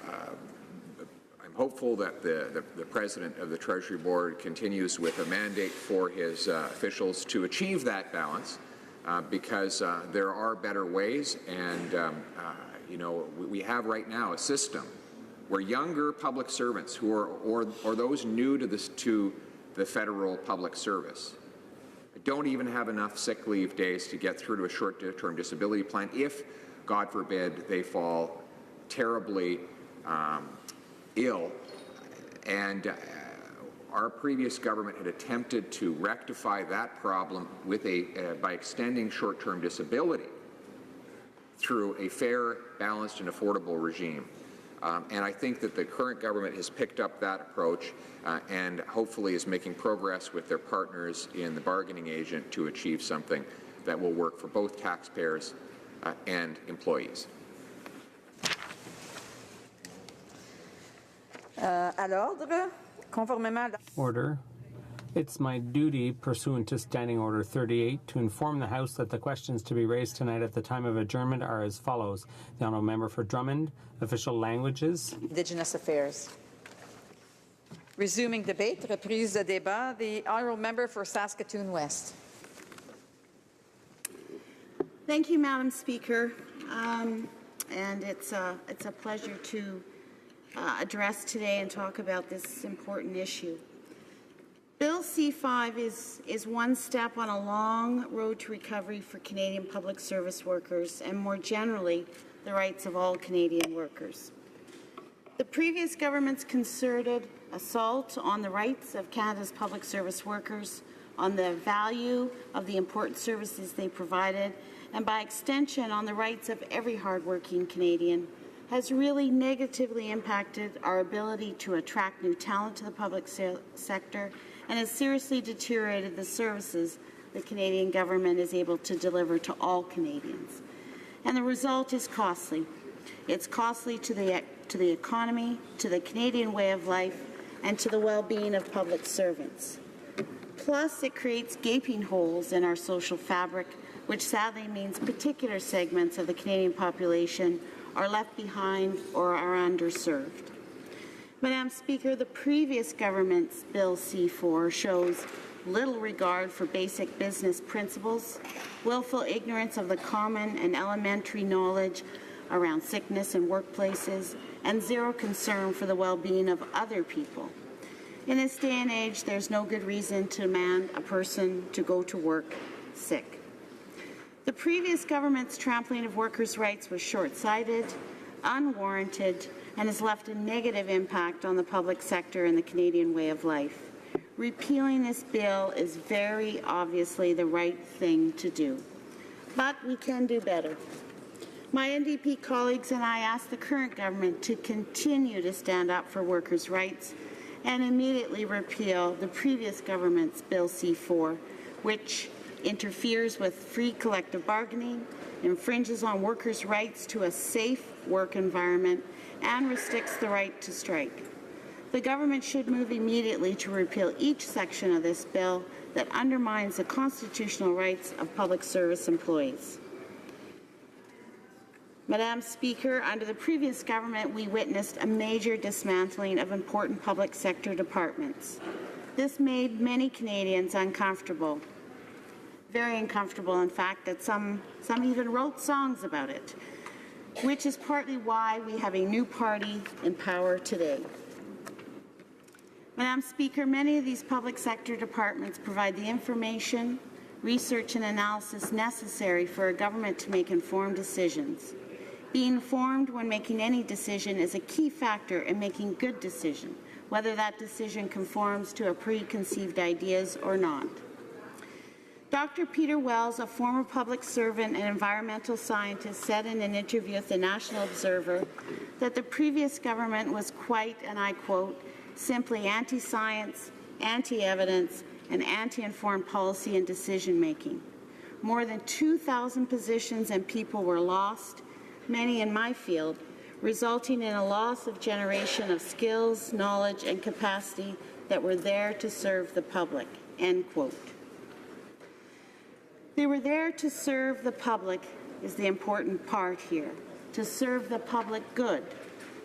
hopeful that the President of the Treasury Board continues with a mandate for his officials to achieve that balance because there are better ways, and you know, we have right now a system where younger public servants who are or those new to the federal public service don't even have enough sick leave days to get through to a short-term disability plan if, God forbid, they fall terribly ill. And our previous government had attempted to rectify that problem with by extending short-term disability through a fair, balanced, and affordable regime. And I think that the current government has picked up that approach and hopefully is making progress with their partners in the bargaining agent to achieve something that will work for both taxpayers and employees. À l'ordre, conformément à... Order. It's my duty, pursuant to Standing Order 38, to inform the House that the questions to be raised tonight at the time of adjournment are as follows. The Honourable Member for Drummond, official languages. Indigenous Affairs. Resuming debate, reprise de débat, the Honourable Member for Saskatoon West. Thank you, Madam Speaker. And it's a pleasure to address today and talk about this important issue. Bill C-5 is one step on a long road to recovery for Canadian public service workers and more generally the rights of all Canadian workers. The previous government's concerted assault on the rights of Canada's public service workers, on the value of the important services they provided, and by extension on the rights of every hardworking Canadian has really negatively impacted our ability to attract new talent to the public sector and has seriously deteriorated the services the Canadian government is able to deliver to all Canadians. And the result is costly. It's costly to the economy, to the Canadian way of life, and to the well-being of public servants. Plus, it creates gaping holes in our social fabric, which sadly means particular segments of the Canadian population are left behind or are underserved. Madam Speaker, the previous government's Bill C-4 shows little regard for basic business principles, willful ignorance of the common and elementary knowledge around sickness in workplaces, and zero concern for the well-being of other people. In this day and age, there's no good reason to demand a person to go to work sick. The previous government's trampling of workers' rights was short-sighted, unwarranted, and has left a negative impact on the public sector and the Canadian way of life. Repealing this bill is very obviously the right thing to do. But we can do better. My NDP colleagues and I ask the current government to continue to stand up for workers' rights and immediately repeal the previous government's Bill C-4, which interferes with free collective bargaining, infringes on workers' rights to a safe work environment, and restricts the right to strike. The government should move immediately to repeal each section of this bill that undermines the constitutional rights of public service employees. Madam Speaker, under the previous government, we witnessed a major dismantling of important public sector departments. This made many Canadians uncomfortable, very uncomfortable, in fact, that some even wrote songs about it, which is partly why we have a new party in power today. Madam Speaker, many of these public sector departments provide the information, research and analysis necessary for a government to make informed decisions. Being informed when making any decision is a key factor in making good decision, whether that decision conforms to a preconceived ideas or not. Dr. Peter Wells, a former public servant and environmental scientist, said in an interview with the National Observer that the previous government was quite, and I quote, simply anti-science, anti-evidence, and anti-informed policy and decision-making. More than 2,000 positions and people were lost, many in my field, resulting in a loss of generation of skills, knowledge, and capacity that were there to serve the public, end quote. They were there to serve the public is the important part here, to serve the public good,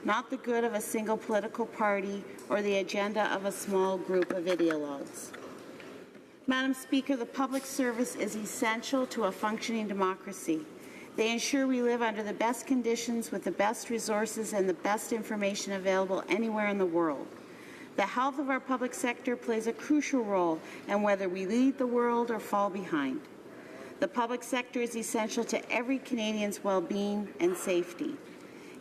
not the good of a single political party or the agenda of a small group of ideologues. Madam Speaker, the public service is essential to a functioning democracy. They ensure we live under the best conditions with the best resources and the best information available anywhere in the world. The health of our public sector plays a crucial role in whether we lead the world or fall behind. The public sector is essential to every Canadian's well-being and safety.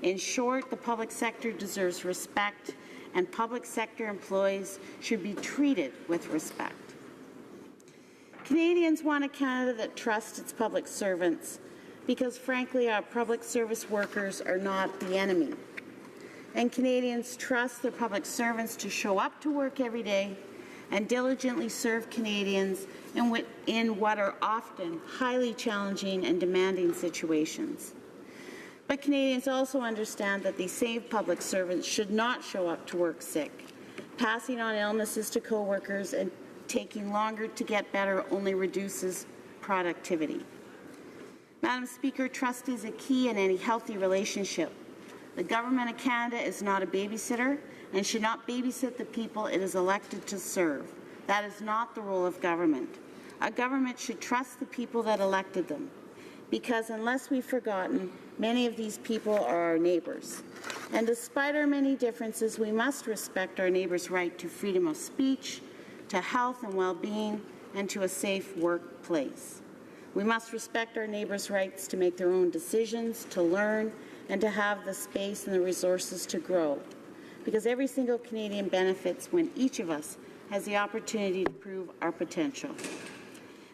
In short, the public sector deserves respect, and public sector employees should be treated with respect. Canadians want a Canada that trusts its public servants because, frankly, our public service workers are not the enemy. And Canadians trust their public servants to show up to work every day and diligently serve Canadians in what are often highly challenging and demanding situations. But Canadians also understand that these same public servants should not show up to work sick. Passing on illnesses to co-workers and taking longer to get better only reduces productivity. Madam Speaker, trust is a key in any healthy relationship. The Government of Canada is not a babysitter and should not babysit the people it is elected to serve. That is not the role of government. A government should trust the people that elected them, because unless we've forgotten, many of these people are our neighbours. And despite our many differences, we must respect our neighbours' right to freedom of speech, to health and well-being, and to a safe workplace. We must respect our neighbours' rights to make their own decisions, to learn, and to have the space and the resources to grow, because every single Canadian benefits when each of us has the opportunity to prove our potential.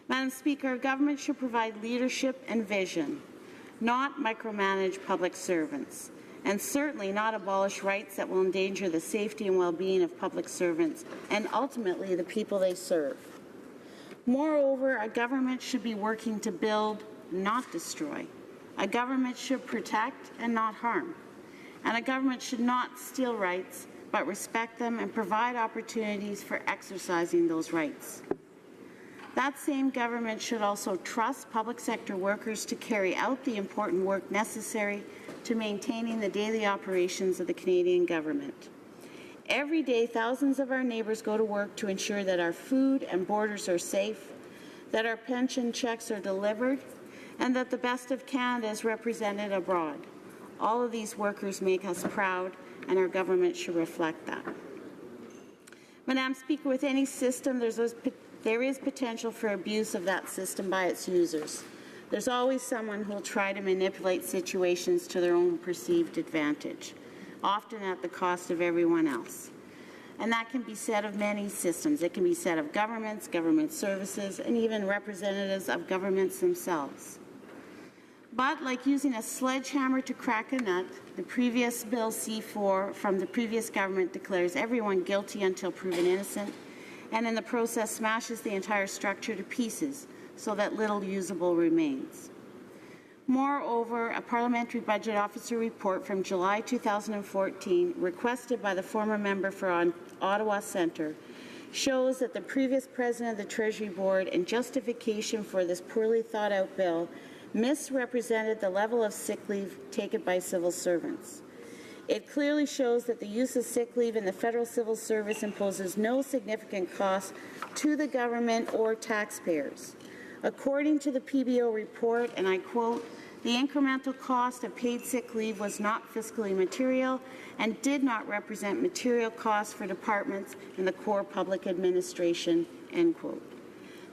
Madam Speaker, our government should provide leadership and vision, not micromanage public servants, and certainly not abolish rights that will endanger the safety and well-being of public servants and ultimately the people they serve. Moreover, a government should be working to build, not destroy. A government should protect and not harm. And a government should not steal rights, but respect them and provide opportunities for exercising those rights. That same government should also trust public sector workers to carry out the important work necessary to maintaining the daily operations of the Canadian government. Every day, thousands of our neighbours go to work to ensure that our food and borders are safe, that our pension checks are delivered, and that the best of Canada is represented abroad. All of these workers make us proud, and our government should reflect that. Madam Speaker, with any system, there is potential for abuse of that system by its users. There's always someone who will try to manipulate situations to their own perceived advantage, often at the cost of everyone else. And that can be said of many systems. It can be said of governments, government services, and even representatives of governments themselves. But like using a sledgehammer to crack a nut, the previous Bill C-4 from the previous government declares everyone guilty until proven innocent, and in the process smashes the entire structure to pieces so that little usable remains. Moreover, a Parliamentary Budget Officer report from July 2014, requested by the former member for Ottawa Centre, shows that the previous President of the Treasury Board, in justification for this poorly thought-out bill, misrepresented the level of sick leave taken by civil servants. It clearly shows that the use of sick leave in the federal civil service imposes no significant cost to the government or taxpayers. According to the PBO report, and I quote, "The incremental cost of paid sick leave was not fiscally material and did not represent material costs for departments in the core public administration," end quote.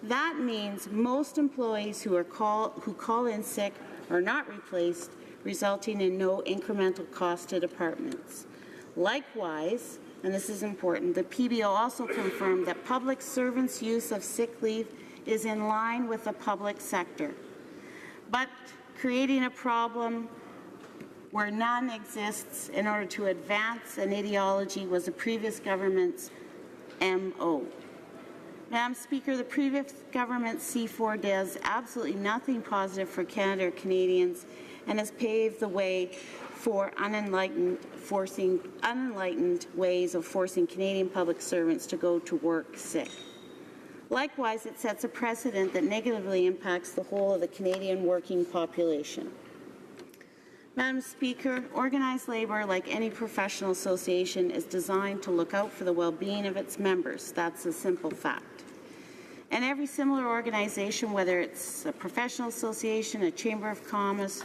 That means most employees who call in sick are not replaced, resulting in no incremental cost to departments. Likewise, and this is important, the PBO also confirmed that public servants' use of sick leave is in line with the public sector. But creating a problem where none exists in order to advance an ideology was the previous government's MO. Madam Speaker, the previous government's C-4 does absolutely nothing positive for Canada or Canadians and has paved the way for unenlightened ways of forcing Canadian public servants to go to work sick. Likewise, it sets a precedent that negatively impacts the whole of the Canadian working population. Madam Speaker, organized labour, like any professional association, is designed to look out for the well-being of its members. That's a simple fact. And every similar organization, whether it's a professional association, a chamber of commerce,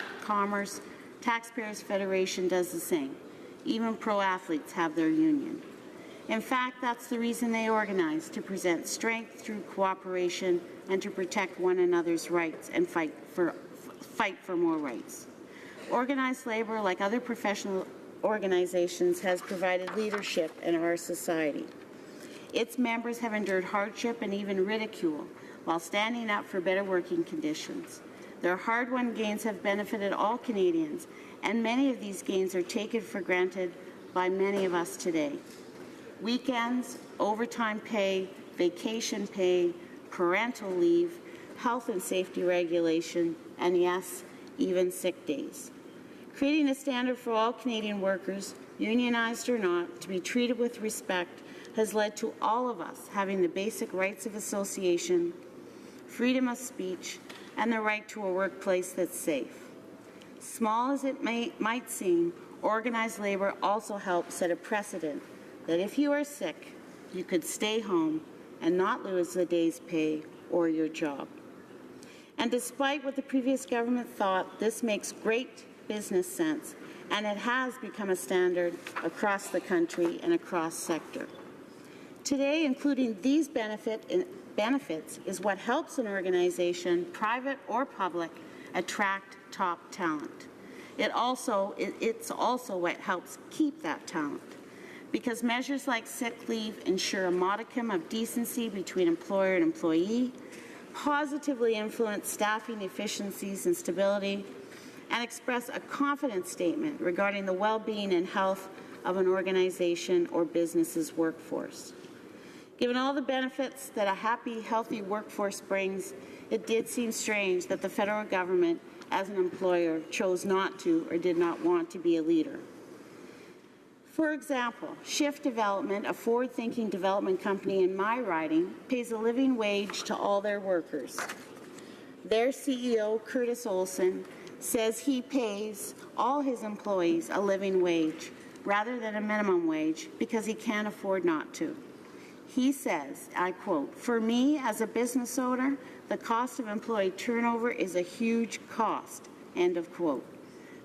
Taxpayers Federation, does the same. Even pro athletes have their union. In fact, that's the reason they organize, to present strength through cooperation and to protect one another's rights and fight for more rights. Organized labour, like other professional organizations, has provided leadership in our society. Its members have endured hardship and even ridicule while standing up for better working conditions. Their hard-won gains have benefited all Canadians, and many of these gains are taken for granted by many of us today. Weekends, overtime pay, vacation pay, parental leave, health and safety regulation, and yes, even sick days. Creating a standard for all Canadian workers, unionized or not, to be treated with respect has led to all of us having the basic rights of association, freedom of speech, and the right to a workplace that's safe. Small as it might seem, organized labour also helps set a precedent that if you are sick, you could stay home and not lose a day's pay or your job. And despite what the previous government thought, this makes great business sense, and it has become a standard across the country and across sector. Today, including these benefits is what helps an organization, private or public, attract top talent. It's also what helps keep that talent, because measures like sick leave ensure a modicum of decency between employer and employee, positively influence staffing efficiencies and stability, and express a confidence statement regarding the well-being and health of an organization or business's workforce. Given all the benefits that a happy, healthy workforce brings, it did seem strange that the federal government, as an employer, chose not to or did not want to be a leader. For example, Shift Development, a forward-thinking development company in my riding, pays a living wage to all their workers. Their CEO, Curtis Olson, says he pays all his employees a living wage rather than a minimum wage because he can't afford not to. He says, I quote, "For me as a business owner, the cost of employee turnover is a huge cost," end of quote.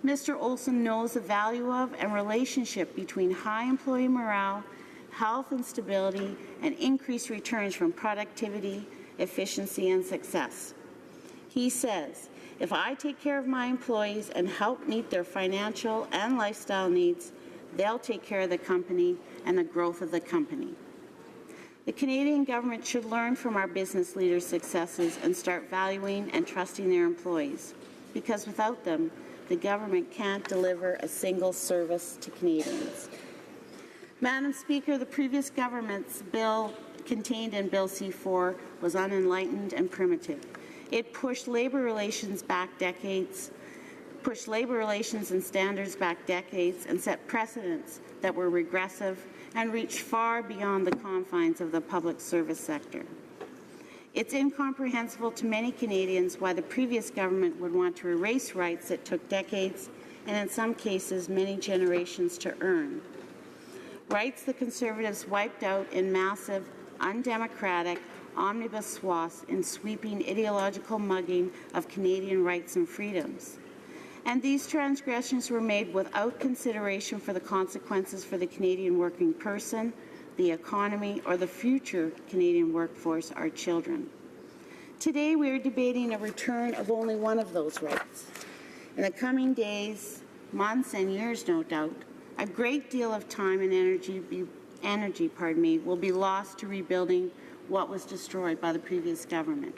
Mr. Olson knows the value of and relationship between high employee morale, health and stability, and increased returns from productivity, efficiency, and success. He says, "If I take care of my employees and help meet their financial and lifestyle needs, they'll take care of the company and the growth of the company." The Canadian government should learn from our business leaders' successes and start valuing and trusting their employees, because without them, the government can't deliver a single service to Canadians. Madam Speaker, the previous government's bill contained in Bill C-4 was unenlightened and primitive. It pushed labour relations and standards back decades and set precedents that were regressive and reached far beyond the confines of the public service sector. It's incomprehensible to many Canadians why the previous government would want to erase rights that took decades and in some cases many generations to earn. Rights the Conservatives wiped out in massive, undemocratic, omnibus swaths in sweeping ideological mugging of Canadian rights and freedoms. And these transgressions were made without consideration for the consequences for the Canadian working person, the economy, or the future Canadian workforce, our children. Today, we are debating a return of only one of those rights. In the coming days, months, and years, no doubt, a great deal of time and energy will be lost to rebuilding what was destroyed by the previous government.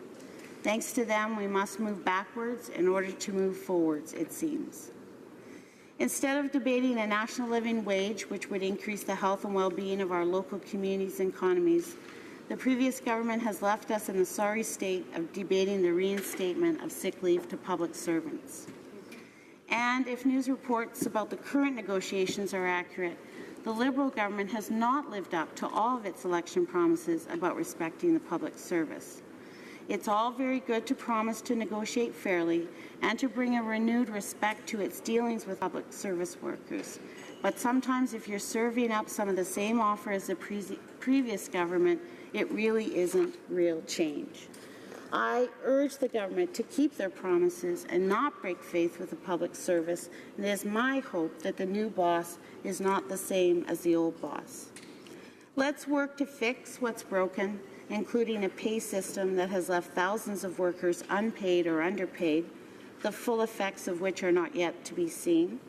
Thanks to them, we must move backwards in order to move forwards, it seems. Instead of debating a national living wage, which would increase the health and well-being of our local communities and economies, the previous government has left us in the sorry state of debating the reinstatement of sick leave to public servants. And if news reports about the current negotiations are accurate, the Liberal government has not lived up to all of its election promises about respecting the public service. It's all very good to promise to negotiate fairly and to bring a renewed respect to its dealings with public service workers. But sometimes if you're serving up some of the same offer as the previous government, it really isn't real change. I urge the government to keep their promises and not break faith with the public service, and it is my hope that the new boss is not the same as the old boss. Let's work to fix what's broken, including a pay system that has left thousands of workers unpaid or underpaid, the full effects of which are not yet to be seen.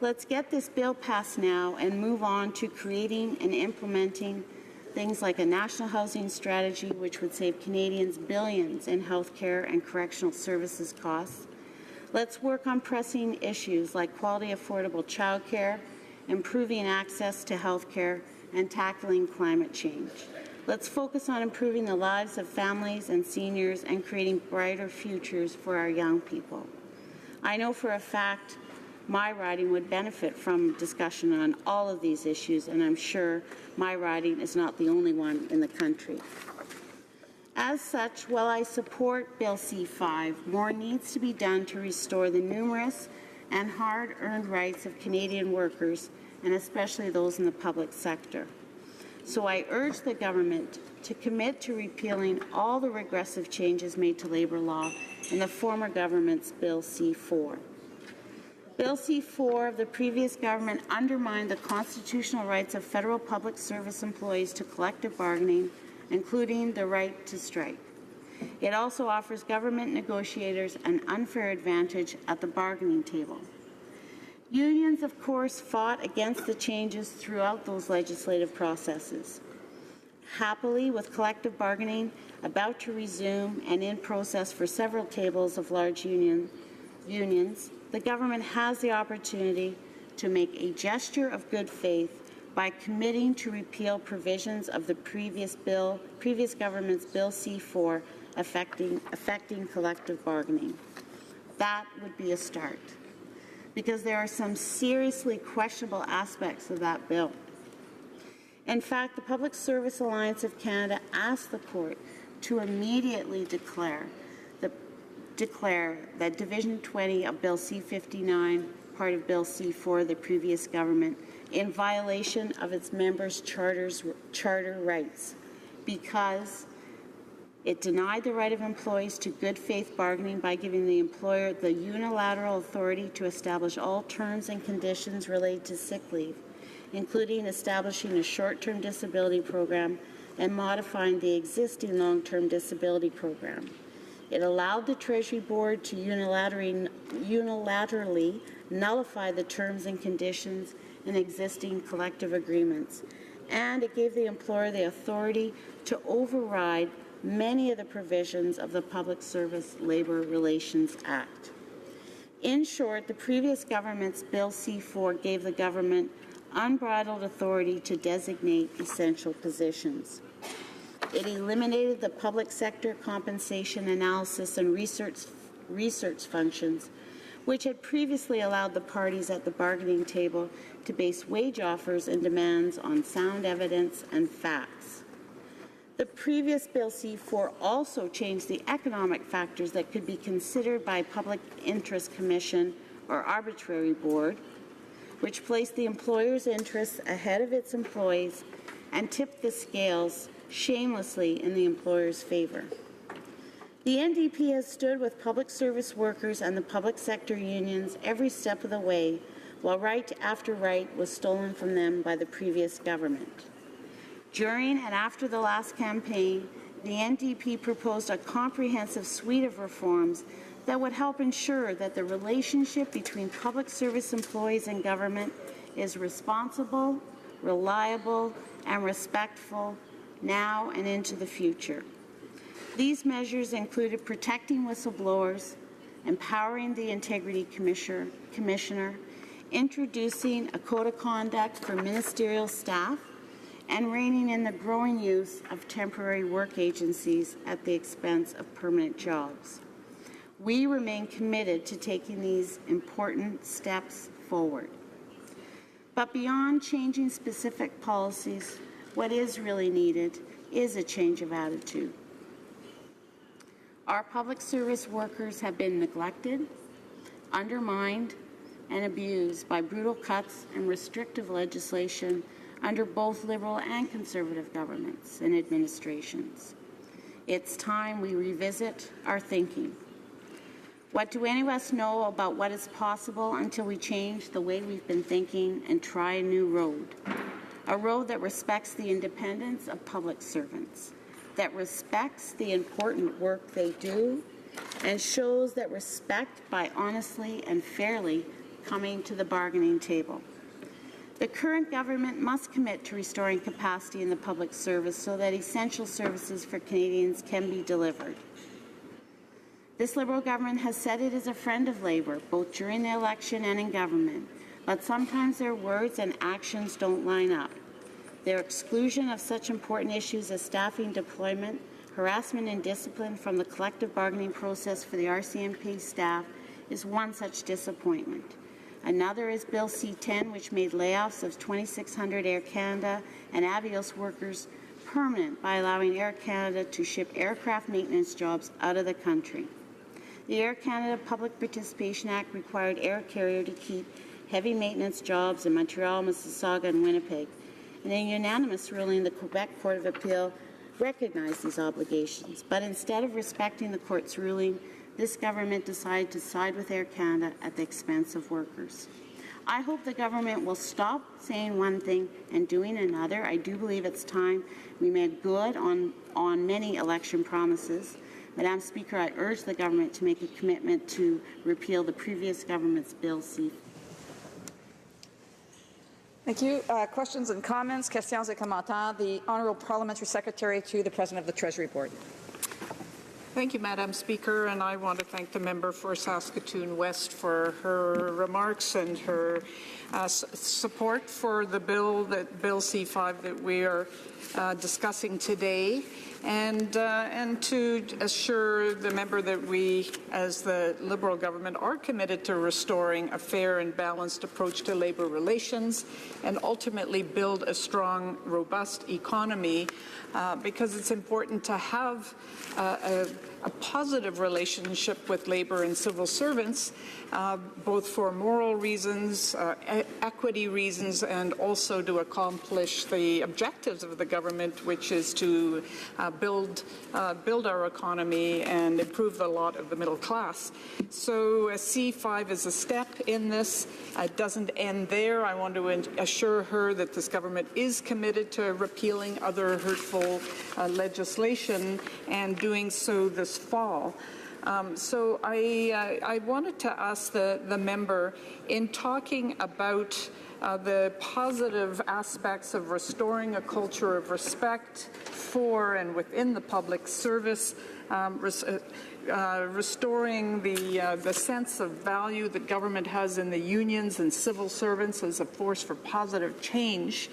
Let's get this bill passed now and move on to creating and implementing things like a national housing strategy, which would save Canadians billions in healthcare and correctional services costs. Let's work on pressing issues like quality, affordable childcare, improving access to healthcare, and tackling climate change. Let's focus on improving the lives of families and seniors and creating brighter futures for our young people. I know for a fact my riding would benefit from discussion on all of these issues, and I'm sure my riding is not the only one in the country. As such, while I support Bill C-5, more needs to be done to restore the numerous and hard-earned rights of Canadian workers, and especially those in the public sector. So I urge the government to commit to repealing all the regressive changes made to labour law in the former government's Bill C-4. Bill C-4 of the previous government undermined the constitutional rights of federal public service employees to collective bargaining, including the right to strike. It also offers government negotiators an unfair advantage at the bargaining table. Unions, of course, fought against the changes throughout those legislative processes. Happily, with collective bargaining about to resume and in process for several tables of large unions, the government has the opportunity to make a gesture of good faith by committing to repeal provisions of the previous government's Bill C-4 affecting collective bargaining. That would be a start, because there are some seriously questionable aspects of that bill. In fact, the Public Service Alliance of Canada asked the court to immediately declare that Division 20 of Bill C-59, part of Bill C-4 of the previous government, in violation of its members' charter rights, because it denied the right of employees to good faith bargaining by giving the employer the unilateral authority to establish all terms and conditions related to sick leave, including establishing a short-term disability program and modifying the existing long-term disability program. It allowed the Treasury Board to unilaterally nullify the terms and conditions in existing collective agreements, and it gave the employer the authority to override many of the provisions of the Public Service Labour Relations Act. In short, the previous government's Bill C-4 gave the government unbridled authority to designate essential positions. It eliminated the public sector compensation analysis and research functions, which had previously allowed the parties at the bargaining table to base wage offers and demands on sound evidence and facts. The previous Bill C-4 also changed the economic factors that could be considered by Public Interest Commission or arbitrary board, which placed the employer's interests ahead of its employees and tipped the scales shamelessly in the employer's favor. The NDP has stood with public service workers and the public sector unions every step of the way, while right after right was stolen from them by the previous government. During and after the last campaign, the NDP proposed a comprehensive suite of reforms that would help ensure that the relationship between public service employees and government is responsible, reliable, and respectful now and into the future. These measures included protecting whistleblowers, empowering the Integrity Commissioner, introducing a code of conduct for ministerial staff, and reining in the growing use of temporary work agencies at the expense of permanent jobs. We remain committed to taking these important steps forward. But beyond changing specific policies, what is really needed is a change of attitude. Our public service workers have been neglected, undermined, and abused by brutal cuts and restrictive legislation under both Liberal and Conservative governments and administrations. It's time we revisit our thinking. What do any of us know about what is possible until we change the way we've been thinking and try a new road? A road that respects the independence of public servants, that respects the important work they do, and shows that respect by honestly and fairly coming to the bargaining table. The current government must commit to restoring capacity in the public service so that essential services for Canadians can be delivered. This Liberal government has said it is a friend of Labour, both during the election and in government, but sometimes their words and actions don't line up. Their exclusion of such important issues as staffing deployment, harassment and discipline from the collective bargaining process for the RCMP staff is one such disappointment. Another is Bill C-10, which made layoffs of 2,600 Air Canada and Avios workers permanent by allowing Air Canada to ship aircraft maintenance jobs out of the country. The Air Canada Public Participation Act required Air Carrier to keep heavy maintenance jobs in Montreal, Mississauga, and Winnipeg, and a unanimous ruling in the Quebec Court of Appeal recognized these obligations. But instead of respecting the court's ruling, this government decided to side with Air Canada at the expense of workers. I hope the government will stop saying one thing and doing another. I do believe it's time we made good on many election promises. Madam Speaker, I urge the government to make a commitment to repeal the previous government's Bill C. Thank you. Questions and comments? Questions et commentaires. The Honourable Parliamentary Secretary to the President of the Treasury Board. Thank you, Madam Speaker, and I want to thank the member for Saskatoon West for her remarks and her support for the bill, Bill C-5, that we are discussing today, and to assure the member that we, as the Liberal government, are committed to restoring a fair and balanced approach to labour relations and ultimately build a strong, robust economy, because it's important to have a positive relationship with labour and civil servants, both for moral reasons, equity reasons, and also to accomplish the objectives of the government, which is to build our economy and improve the lot of the middle class. So C-5 is a step in this. It doesn't end there. I want to assure her that this government is committed to repealing other hurtful legislation and doing so this fall. So I wanted to ask the member, in talking about the positive aspects of restoring a culture of respect for and within the public service, restoring the sense of value that government has in the unions and civil servants as a force for positive change,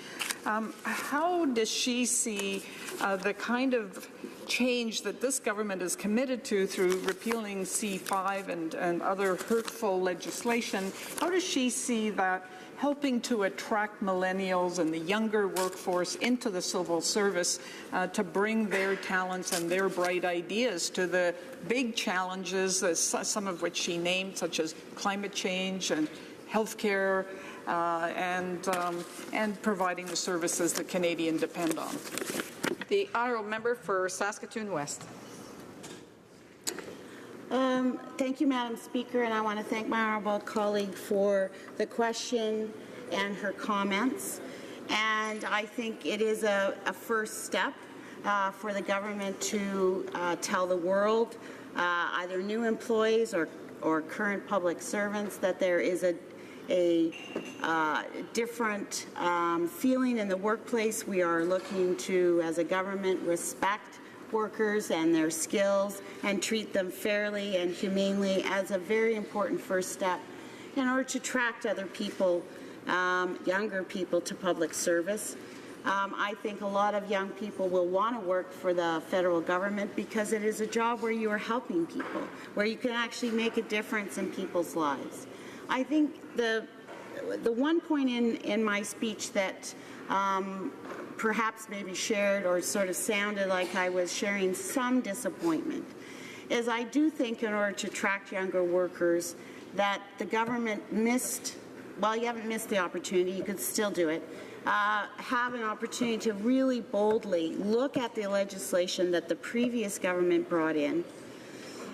how does she see the kind of change that this government is committed to through repealing C-5 and other hurtful legislation? How does she see that helping to attract millennials and the younger workforce into the civil service to bring their talents and their bright ideas to the big challenges, some of which she named, such as climate change and healthcare, and providing the services that Canadians depend on? The Honourable Member for Saskatoon West. Thank you, Madam Speaker, and I want to thank my honourable colleague for the question and her comments. And I think it is a first step for the government to tell the world, either new employees or current public servants, that there is a different feeling in the workplace. We are looking to, as a government, respect workers and their skills and treat them fairly and humanely as a very important first step in order to attract other people, younger people, to public service. I think a lot of young people will want to work for the federal government because it is a job where you are helping people, where you can actually make a difference in people's lives. I think the one point in my speech that perhaps maybe shared or sort of sounded like I was sharing some disappointment is I do think in order to attract younger workers that the government missed, well, you haven't missed the opportunity, you could still do it, have an opportunity to really boldly look at the legislation that the previous government brought in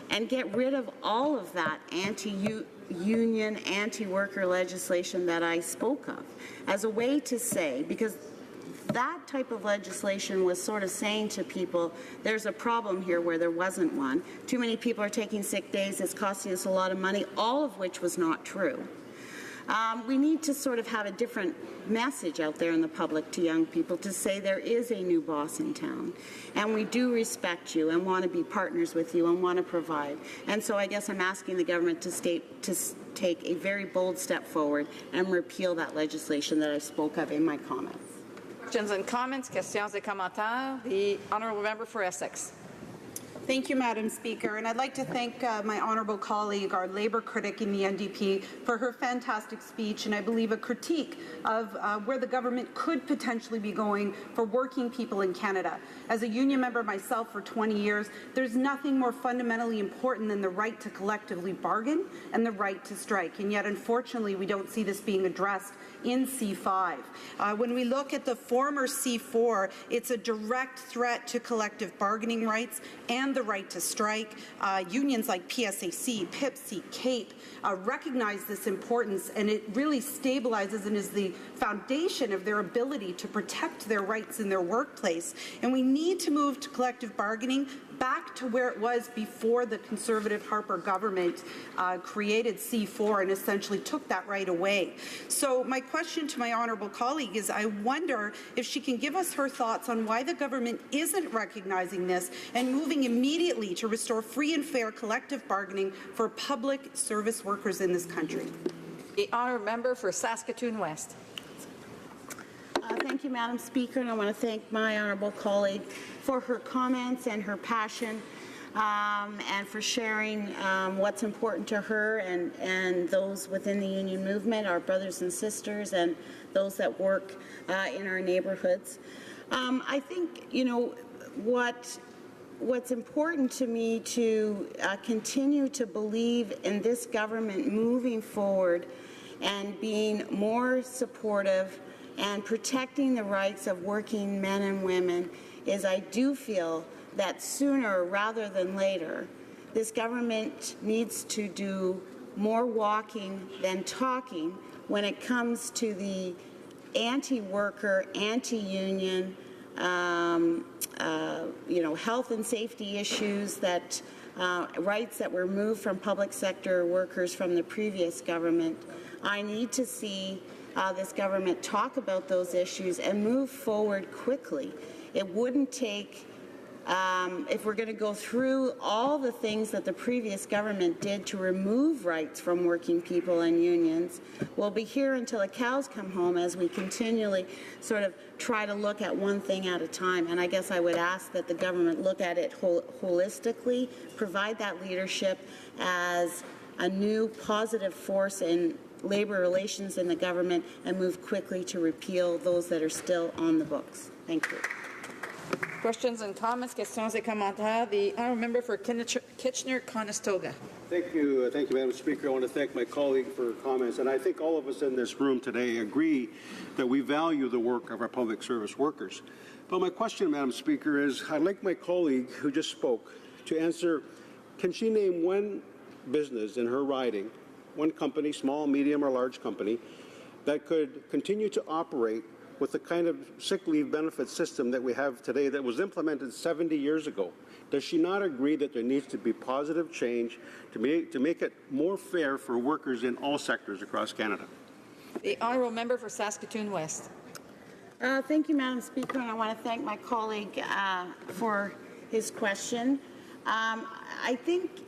and get rid of all of that anti-union, anti-worker legislation that I spoke of as a way to say, because that type of legislation was sort of saying to people, there's a problem here where there wasn't one. Too many people are taking sick days, it's costing us a lot of money, all of which was not true. We need to sort of have a different message out there in the public to young people to say there is a new boss in town and we do respect you and want to be partners with you and want to provide. And so I guess I'm asking the government to take a very bold step forward and repeal that legislation that I spoke of in my comments. Questions and comments, questions et commentaires. The honourable member for Essex. Thank you, Madam Speaker. And I'd like to thank my honourable colleague, our Labour critic in the NDP, for her fantastic speech and I believe a critique of where the government could potentially be going for working people in Canada. As a union member myself for 20 years, there's nothing more fundamentally important than the right to collectively bargain and the right to strike. And yet, unfortunately, we don't see this being addressed in C5. When we look at the former C4, it's a direct threat to collective bargaining rights and the right to strike. Unions like PSAC, PIPC, CAPE recognize this importance, and it really stabilizes and is the foundation of their ability to protect their rights in their workplace. And we need to move to collective bargaining back to where it was before the Conservative Harper government created C4 and essentially took that right away. So my question to my honourable colleague is I wonder if she can give us her thoughts on why the government isn't recognizing this and moving immediately to restore free and fair collective bargaining for public service workers in this country. The honourable member for Saskatoon West. Thank you, Madam Speaker, and I want to thank my honourable colleague for her comments and her passion and for sharing what's important to her and those within the union movement, our brothers and sisters, and those that work in our neighbourhoods. I think, you know, what's important to me to continue to believe in this government moving forward and being more supportive and protecting the rights of working men and women is I do feel that sooner rather than later, this government needs to do more walking than talking when it comes to the anti-worker, anti-union, health and safety issues that rights that were moved from public sector workers from the previous government. I need to see this government talk about those issues and move forward quickly. It wouldn't take, if we're going to go through all the things that the previous government did to remove rights from working people and unions, we'll be here until the cows come home as we continually sort of try to look at one thing at a time. And I guess I would ask that the government look at it holistically, provide that leadership as a new positive force in labour relations in the government and move quickly to repeal those that are still on the books. Thank you. Questions and comments, questions et commentaires. The honourable member for Kitchener-Conestoga. Thank you, Madam Speaker. I want to thank my colleague for her comments, and I think all of us in this room today agree that we value the work of our public service workers. But my question, Madam Speaker, is I'd like my colleague who just spoke to answer, can she name one business in her riding, one company, small, medium, or large company, that could continue to operate with the kind of sick leave benefit system that we have today that was implemented 70 years ago? Does she not agree that there needs to be positive change to make it more fair for workers in all sectors across Canada? The honourable member for Saskatoon West. Thank you, Madam Speaker, and I want to thank my colleague for his question. I think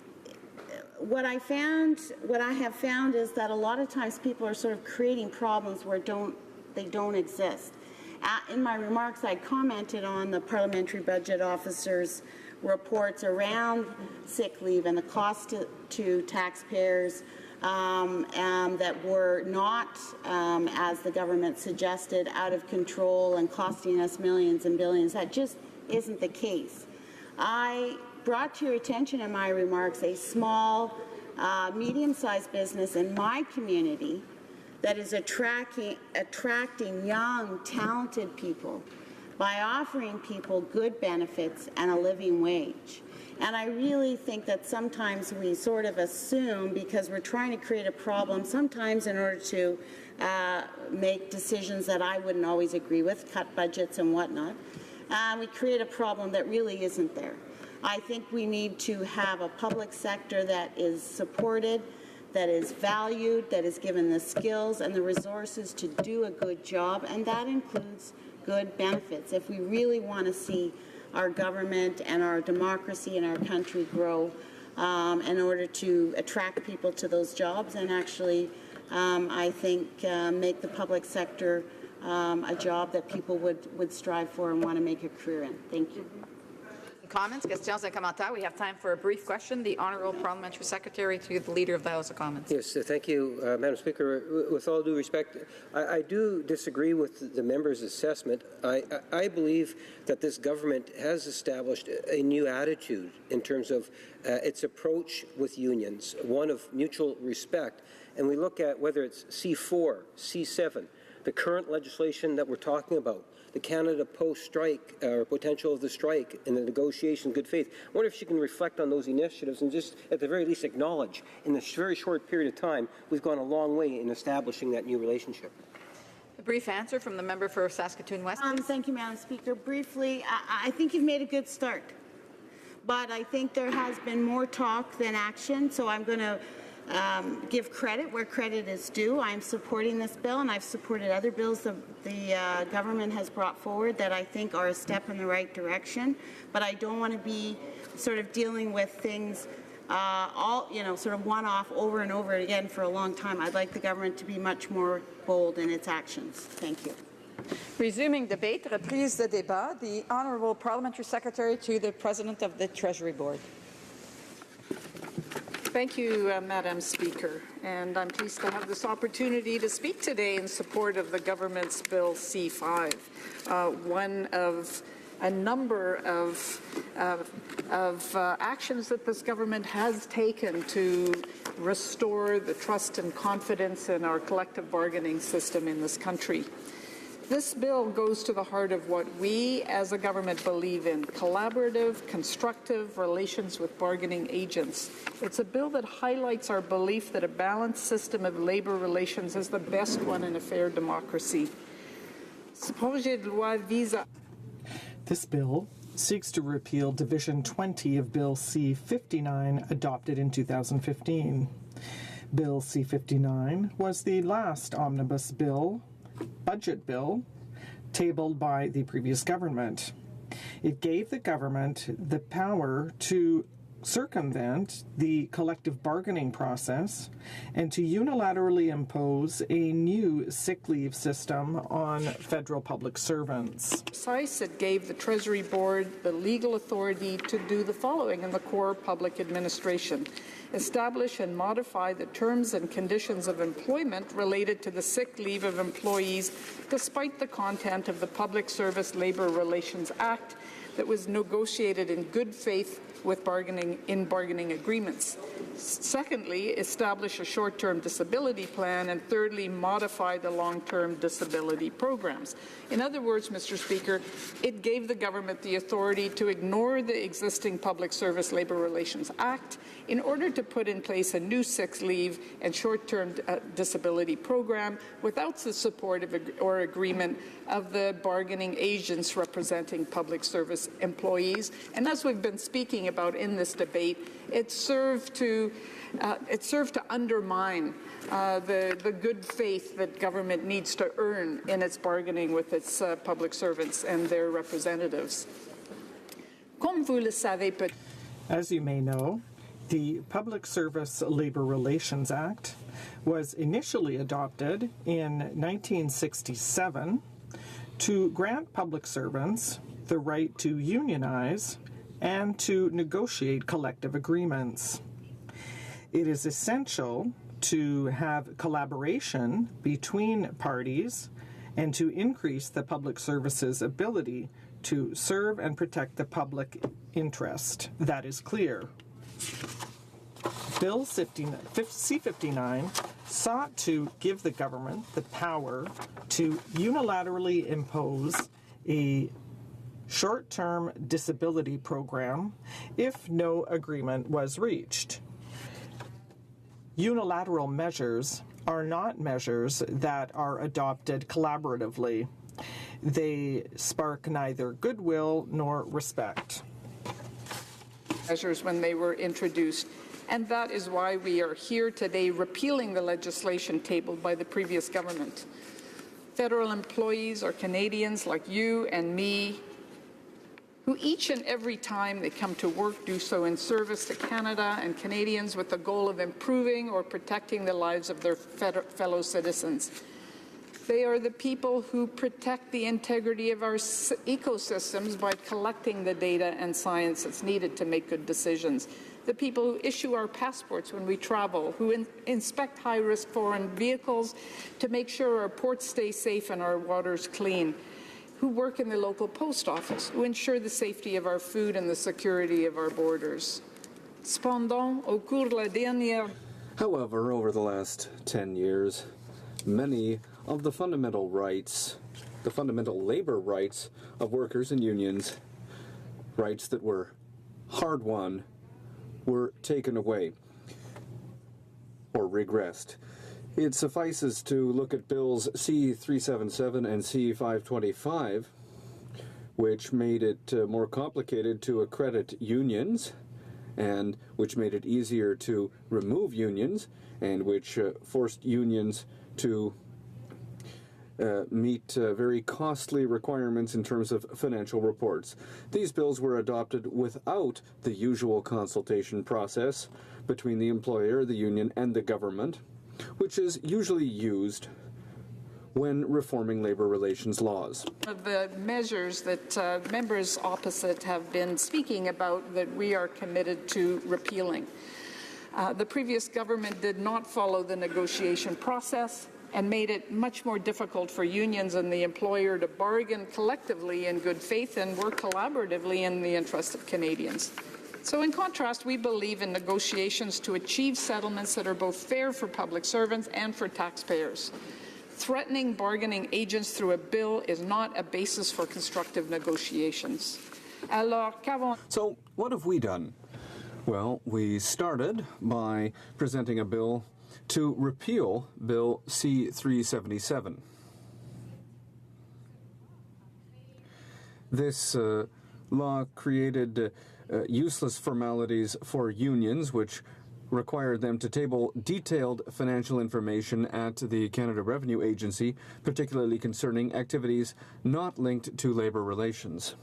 what I have found is that a lot of times people are sort of creating problems where they don't exist. In my remarks, I commented on the Parliamentary Budget Officer's reports around sick leave and the cost to taxpayers that were not, as the government suggested, out of control and costing us millions and billions. That just isn't the case. I brought to your attention in my remarks a small, medium-sized business in my community that is attracting young, talented people by offering people good benefits and a living wage. And I really think that sometimes we sort of assume, because we're trying to create a problem, sometimes in order to make decisions that I wouldn't always agree with, cut budgets and whatnot, we create a problem that really isn't there. I think we need to have a public sector that is supported, that is valued, that is given the skills and the resources to do a good job, and that includes good benefits. If we really want to see our government and our democracy and our country grow in order to attract people to those jobs and actually, I think, make the public sector a job that people would strive for and want to make a career in. Thank you. Comments, questions et commentaires. We have time for a brief question. The Honourable Parliamentary Secretary to the Leader of the House of Commons. Yes, thank you, Madam Speaker. With all due respect, I do disagree with the member's assessment. I believe that this government has established a new attitude in terms of its approach with unions, one of mutual respect. And we look at whether it's C4, C7, the current legislation that we're talking about, the Canada post-strike or potential of the strike and the negotiation, good faith. I wonder if she can reflect on those initiatives and just at the very least acknowledge in this very short period of time we've gone a long way in establishing that new relationship. A brief answer from the member for Saskatoon West. Thank you, Madam Speaker. Briefly, I think you've made a good start, but I think there has been more talk than action, so I'm going to give credit where credit is due. I'm supporting this bill, and I've supported other bills that the government has brought forward that I think are a step in the right direction. But I don't want to be sort of dealing with things sort of one-off over and over again for a long time. I'd like the government to be much more bold in its actions. Thank you. Resuming debate, reprise de débat. The Honourable Parliamentary Secretary to the President of the Treasury Board. Thank you, Madam Speaker, and I'm pleased to have this opportunity to speak today in support of the government's Bill C5, one of a number of actions that this government has taken to restore the trust and confidence in our collective bargaining system in this country. This bill goes to the heart of what we as a government believe in, collaborative, constructive relations with bargaining agents. It's a bill that highlights our belief that a balanced system of labor relations is the best one in a fair democracy. This bill seeks to repeal Division 20 of Bill C-59 adopted in 2015. Bill C-59 was the last omnibus bill, budget bill, tabled by the previous government. It gave the government the power to circumvent the collective bargaining process and to unilaterally impose a new sick leave system on federal public servants. It gave the Treasury Board the legal authority to do the following in the core public administration: establish and modify the terms and conditions of employment related to the sick leave of employees despite the content of the Public Service Labor Relations Act that was negotiated in good faith with bargaining agreements. Secondly, establish a short-term disability plan, and thirdly, modify the long-term disability programs. In other words, Mr. Speaker, it gave the government the authority to ignore the existing Public Service Labor Relations Act in order to put in place a new sick leave and short-term disability program without the support or agreement of the bargaining agents representing public service employees. And as we've been speaking about in this debate, it served to undermine the good faith that government needs to earn in its bargaining with its public servants and their representatives. As you may know, the Public Service Labor Relations Act was initially adopted in 1967 to grant public servants the right to unionize and to negotiate collective agreements. It is essential to have collaboration between parties and to increase the public service's ability to serve and protect the public interest. That is clear. Bill C-59 sought to give the government the power to unilaterally impose a short-term disability program if no agreement was reached. Unilateral measures are not measures that are adopted collaboratively. They spark neither goodwill nor respect. Measures when they were introduced, and that is why we are here today repealing the legislation tabled by the previous government. Federal employees are Canadians like you and me, who each and every time they come to work do so in service to Canada and Canadians with the goal of improving or protecting the lives of their fellow citizens. They are the people who protect the integrity of our ecosystems by collecting the data and science that's needed to make good decisions. The people who issue our passports when we travel, who inspect high-risk foreign vehicles to make sure our ports stay safe and our waters clean, who work in the local post office, who ensure the safety of our food and the security of our borders. Cependant, au cours de la dernière... However, over the last 10 years, many of the fundamental rights, the fundamental labor rights of workers and unions, rights that were hard-won, were taken away or regressed. It suffices to look at Bills C-377 and C-525, which made it more complicated to accredit unions, and which made it easier to remove unions, and which forced unions to meet very costly requirements in terms of financial reports. These bills were adopted without the usual consultation process between the employer, the union, and the government, which is usually used when reforming labor relations laws. Of the measures that members opposite have been speaking about that we are committed to repealing. The previous government did not follow the negotiation process and made it much more difficult for unions and the employer to bargain collectively in good faith and work collaboratively in the interest of Canadians. So in contrast, we believe in negotiations to achieve settlements that are both fair for public servants and for taxpayers. Threatening bargaining agents through a bill is not a basis for constructive negotiations. So what have we done? Well, we started by presenting a bill to repeal Bill C-377. This law created useless formalities for unions, which required them to table detailed financial information at the Canada Revenue Agency, particularly concerning activities not linked to labor relations.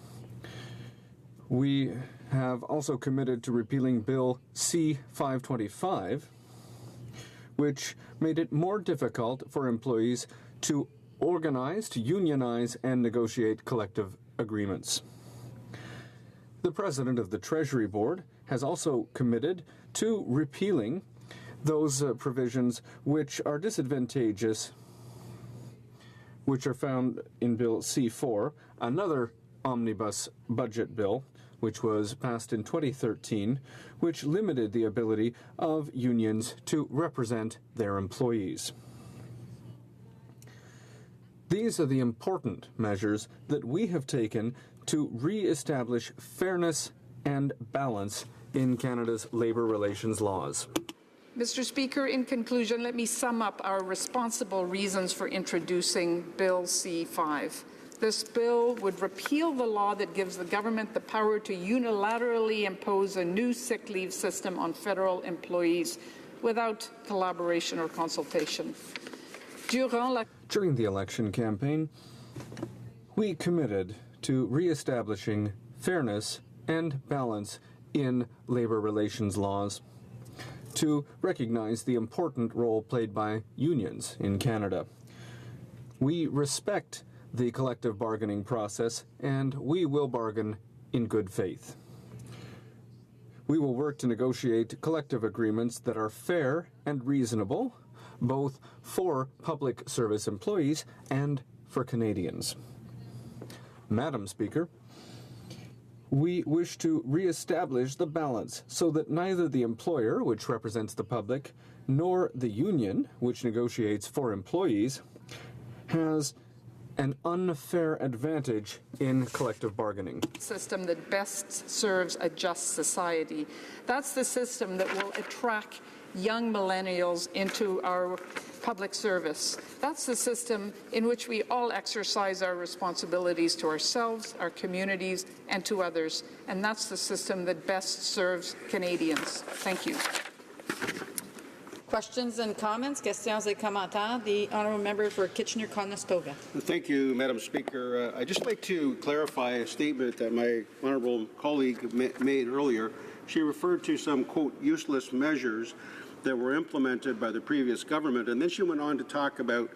We have also committed to repealing Bill C-525, which made it more difficult for employees to organize, to unionize, and negotiate collective agreements. The President of the Treasury Board has also committed to repealing those provisions which are disadvantageous, which are found in Bill C-4, another omnibus budget bill, which was passed in 2013, which limited the ability of unions to represent their employees. These are the important measures that we have taken to re-establish fairness and balance in Canada's labor relations laws. Mr. Speaker, in conclusion, let me sum up our responsible reasons for introducing Bill C-5. This bill would repeal the law that gives the government the power to unilaterally impose a new sick leave system on federal employees without collaboration or consultation. During the election campaign, we committed to re-establishing fairness and balance in labor relations laws, to recognize the important role played by unions in Canada. We respect the collective bargaining process, and we will bargain in good faith. We will work to negotiate collective agreements that are fair and reasonable, both for public service employees and for Canadians. Madam Speaker, we wish to re-establish the balance so that neither the employer, which represents the public, nor the union, which negotiates for employees, has an unfair advantage in collective bargaining. System that best serves a just society. That's the system that will attract young millennials into our public service. That's the system in which we all exercise our responsibilities to ourselves, our communities, and to others. And that's the system that best serves Canadians. Thank you. Questions and comments? Questions et commentaires. The honourable member for Kitchener-Conestoga. Thank you, Madam Speaker. I'd just like to clarify a statement that my honourable colleague made earlier. She referred to some, quote, useless measures that were implemented by the previous government, and then she went on to talk about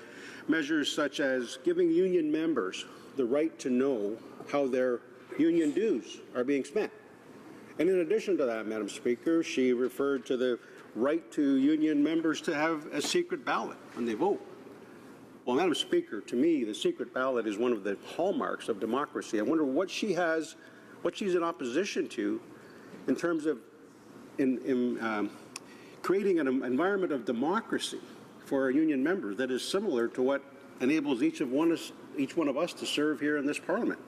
measures such as giving union members the right to know how their union dues are being spent. And in addition to that, Madam Speaker, she referred to the right to union members to have a secret ballot when they vote. Well, Madam Speaker, to me, the secret ballot is one of the hallmarks of democracy. I wonder what she's in opposition to in terms of creating an environment of democracy for our union members that is similar to what enables each one of us to serve here in this Parliament.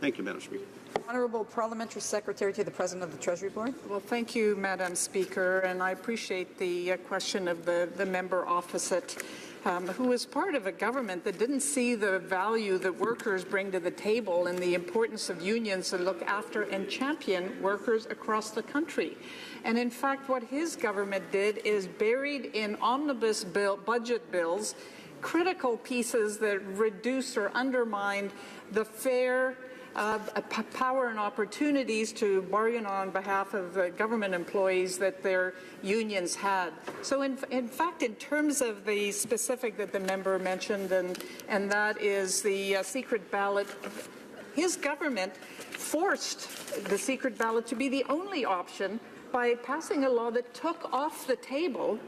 Thank you, Madam Speaker. Honourable Parliamentary Secretary to the President of the Treasury Board. Well, thank you, Madam Speaker, and I appreciate the question of the member opposite, who is part of a government that didn't see the value that workers bring to the table and the importance of unions to look after and champion workers across the country. And in fact, what his government did is buried in omnibus budget bills critical pieces that reduce or undermine the fair power and opportunities to bargain on behalf of government employees that their unions had. So in fact, in terms of the specific that the member mentioned, and that is the secret ballot, his government forced the secret ballot to be the only option by passing a law that took off the table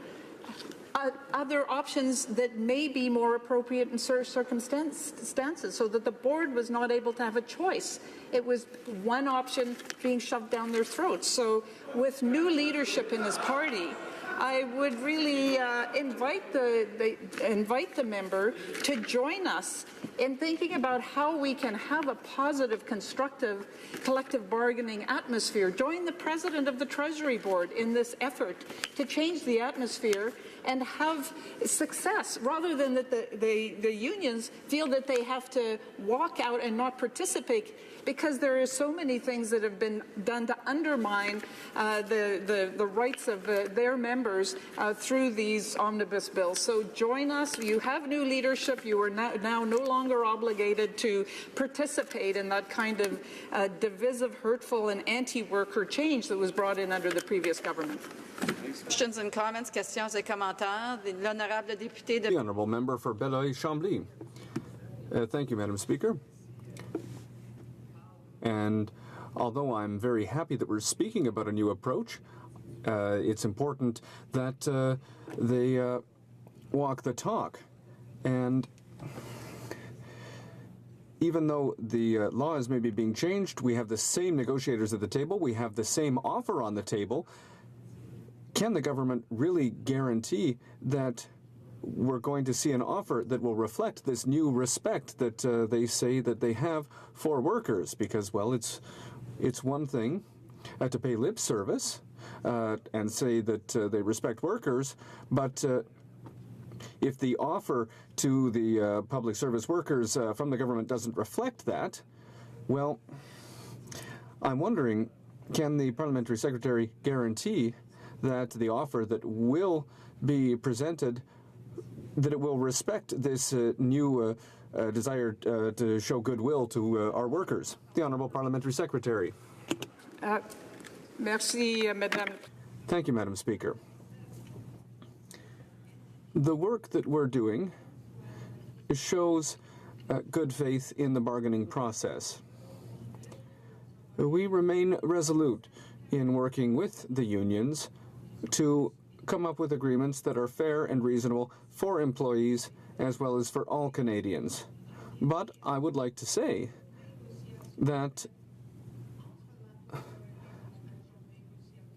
other options that may be more appropriate in certain circumstances, so that the board was not able to have a choice. It was one option being shoved down their throats. So with new leadership in his party, I would really invite the member to join us in thinking about how we can have a positive, constructive, collective bargaining atmosphere. Join the President of the Treasury Board in this effort to change the atmosphere and have success, rather than that the unions feel that they have to walk out and not participate, because there are so many things that have been done to undermine the rights of their members through these omnibus bills. So join us. You have new leadership. You are now no longer obligated to participate in that kind of divisive, hurtful, and anti-worker change that was brought in under the previous government. Questions and comments, questions et commentaires. L'honorable député de... The honourable member for Belleuil-Chambly. Thank you, Madam Speaker. And although I'm very happy that we're speaking about a new approach, it's important that they walk the talk. And even though the law is maybe being changed, we have the same negotiators at the table, we have the same offer on the table. Can the government really guarantee that we're going to see an offer that will reflect this new respect that they say that they have for workers? Because, well, it's one thing to pay lip service and say that they respect workers, but if the offer to the public service workers from the government doesn't reflect that, well, I'm wondering, can the parliamentary secretary guarantee that the offer that will be presented, that it will respect this new desire to show goodwill to our workers? The Honourable Parliamentary Secretary. Merci, Madame. Thank you, Madam Speaker. The work that we're doing shows good faith in the bargaining process. We remain resolute in working with the unions to come up with agreements that are fair and reasonable for employees as well as for all Canadians. But I would like to say that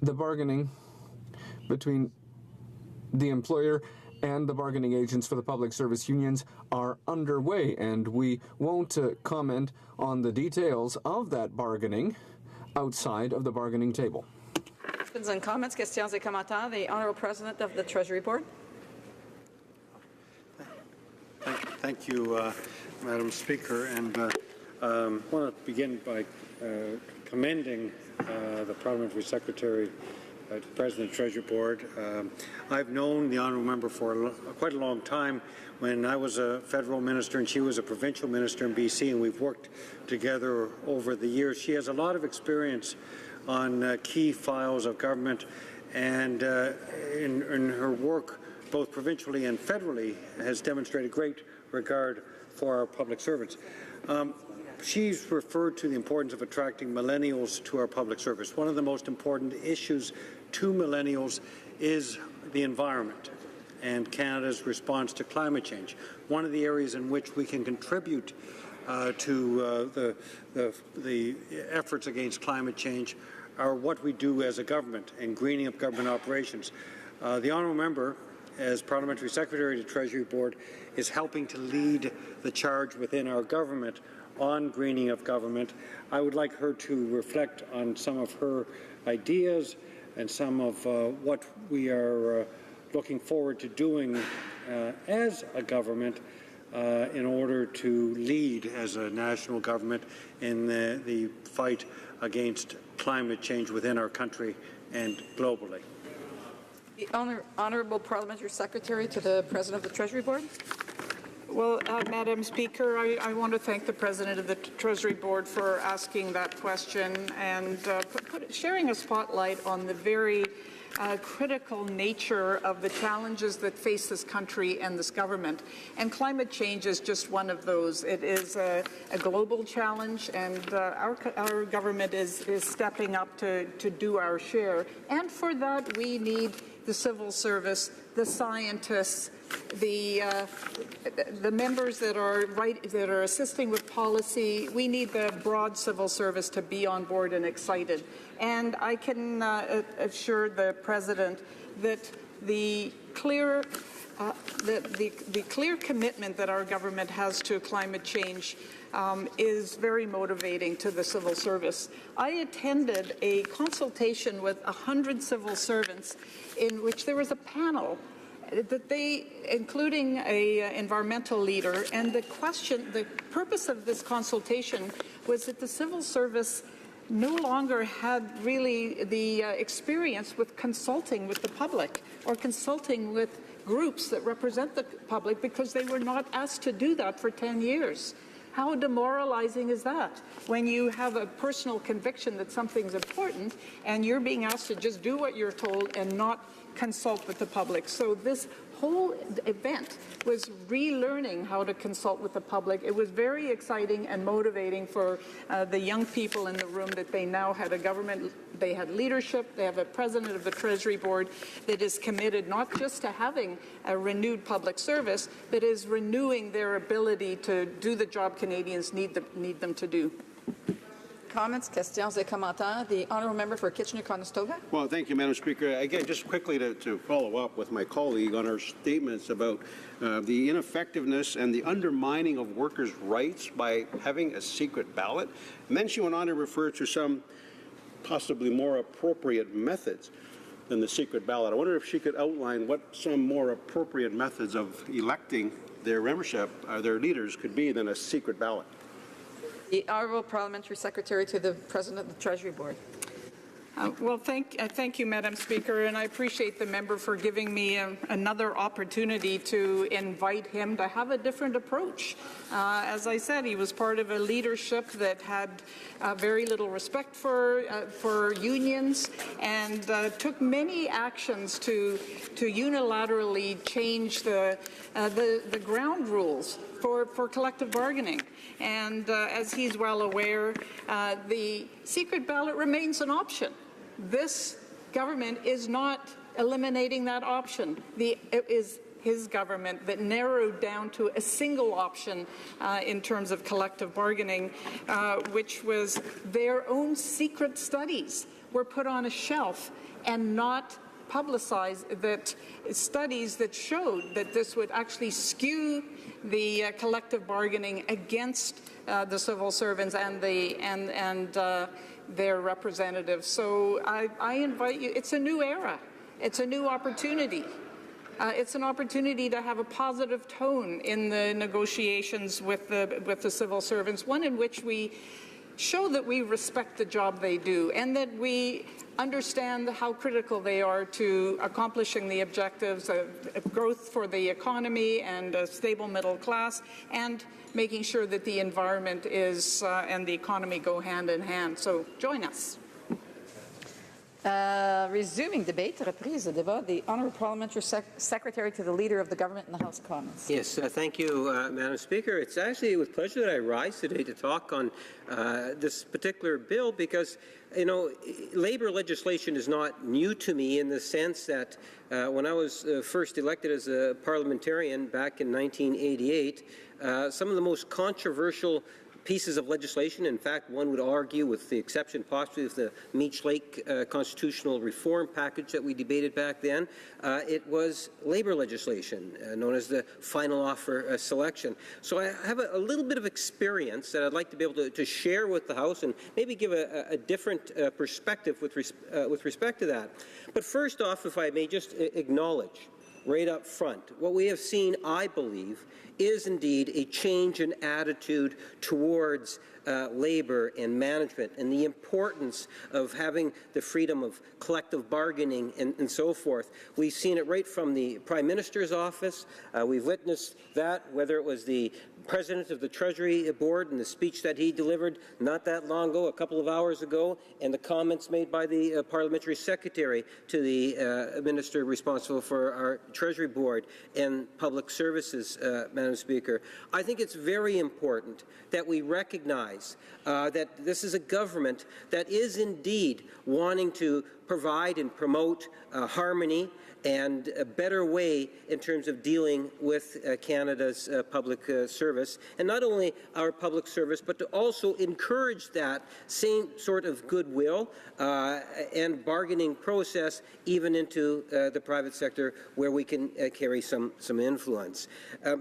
the bargaining between the employer and the bargaining agents for the public service unions are underway, and we won't comment on the details of that bargaining outside of the bargaining table. Questions and comments, questions et commentaires. The Honourable President of the Treasury Board. Thank you, Madam Speaker, and I want to begin by commending the Parliamentary Secretary to President of the Treasury Board. I've known the honourable member for quite a long time. When I was a federal minister and she was a provincial minister in BC, and we've worked together over the years. She has a lot of experience on key files of government, and in her work, both provincially and federally, has demonstrated great regard for our public servants. She's referred to the importance of attracting millennials to our public service. One of the most important issues to millennials is the environment and Canada's response to climate change. One of the areas in which we can contribute to the efforts against climate change are what we do as a government and greening up government operations. The honourable member, as Parliamentary Secretary to the Treasury Board, is helping to lead the charge within our government on greening of government. I would like her to reflect on some of her ideas and some of what we are looking forward to doing as a government in order to lead as a national government in the fight against climate change within our country and globally. The Honourable Parliamentary Secretary to the President of the Treasury Board. Well, Madam Speaker, I want to thank the President of the Treasury Board for asking that question and sharing a spotlight on the very critical nature of the challenges that face this country and this government. And climate change is just one of those. It is a global challenge, and our government is stepping up to do our share. And for that, we need the civil service, the scientists, the members that are assisting with policy. We need the broad civil service to be on board and excited. And I can assure the President that the clear commitment that our government has to climate change is very motivating to the civil service. I attended a consultation with 100 civil servants in which there was a panel that including an environmental leader, and the purpose of this consultation was that the civil service no longer had really the experience with consulting with the public or consulting with groups that represent the public because they were not asked to do that for 10 years. How demoralizing is that when you have a personal conviction that something's important and you're being asked to just do what you're told and not consult with the public? So this whole event was relearning how to consult with the public. It was very exciting and motivating for the young people in the room that they now had a government, they had leadership, they have a President of the Treasury Board that is committed not just to having a renewed public service, but is renewing their ability to do the job Canadians need them to do. Comments, questions et commentaires. The Honourable Member for Kitchener-Conestoga. Well, thank you, Madam Speaker. Again, just quickly to follow up with my colleague on her statements about the ineffectiveness and the undermining of workers' rights by having a secret ballot. And then she went on to refer to some possibly more appropriate methods than the secret ballot. I wonder if she could outline what some more appropriate methods of electing their membership, their leaders, could be than a secret ballot. The Honourable Parliamentary Secretary to the President of the Treasury Board. Well, thank you, Madam Speaker, and I appreciate the member for giving me another opportunity to invite him to have a different approach. As I said, he was part of a leadership that had very little respect for unions and took many actions to unilaterally change the ground rules for collective bargaining. And as he's well aware, the secret ballot remains an option. This government is not eliminating that option. It is his government that narrowed down to a single option in terms of collective bargaining, which was their own secret studies were put on a shelf and not publicized, that studies that showed that this would actually skew the collective bargaining against the civil servants and their representatives. So I invite you, it's a new era. It's a new opportunity. It's an opportunity to have a positive tone in the negotiations with the civil servants, one in which we show that we respect the job they do and that we understand how critical they are to accomplishing the objectives of growth for the economy and a stable middle class, and making sure that the environment is and the economy go hand in hand. So join us. Resuming debate, reprise de débat, the Honourable Parliamentary Secretary to the Leader of the Government in the House of Commons. Yes, thank you, Madam Speaker. It's actually with pleasure that I rise today to talk on this particular bill because, you know, labor legislation is not new to me in the sense that when I was first elected as a parliamentarian back in 1988, some of the most controversial pieces of legislation, in fact, one would argue, with the exception possibly of the Meech Lake constitutional reform package that we debated back then, it was labor legislation, known as the final offer selection. So I have a little bit of experience that I'd like to be able to share with the House and maybe give a different perspective with respect to that. But first off, if I may just acknowledge right up front, what we have seen, I believe, is indeed a change in attitude towards labor and management and the importance of having the freedom of collective bargaining and so forth. We've seen it right from the Prime Minister's office. We've witnessed that, whether it was the President of the Treasury Board and the speech that he delivered not that long ago, a couple of hours ago, and the comments made by the Parliamentary Secretary to the Minister responsible for our Treasury Board and Public Services, Madam Speaker. I think it's very important that we recognize that this is a government that is indeed wanting to provide and promote harmony and a better way in terms of dealing with Canada's public service, and not only our public service, but to also encourage that same sort of goodwill and bargaining process even into the private sector, where we can carry some influence.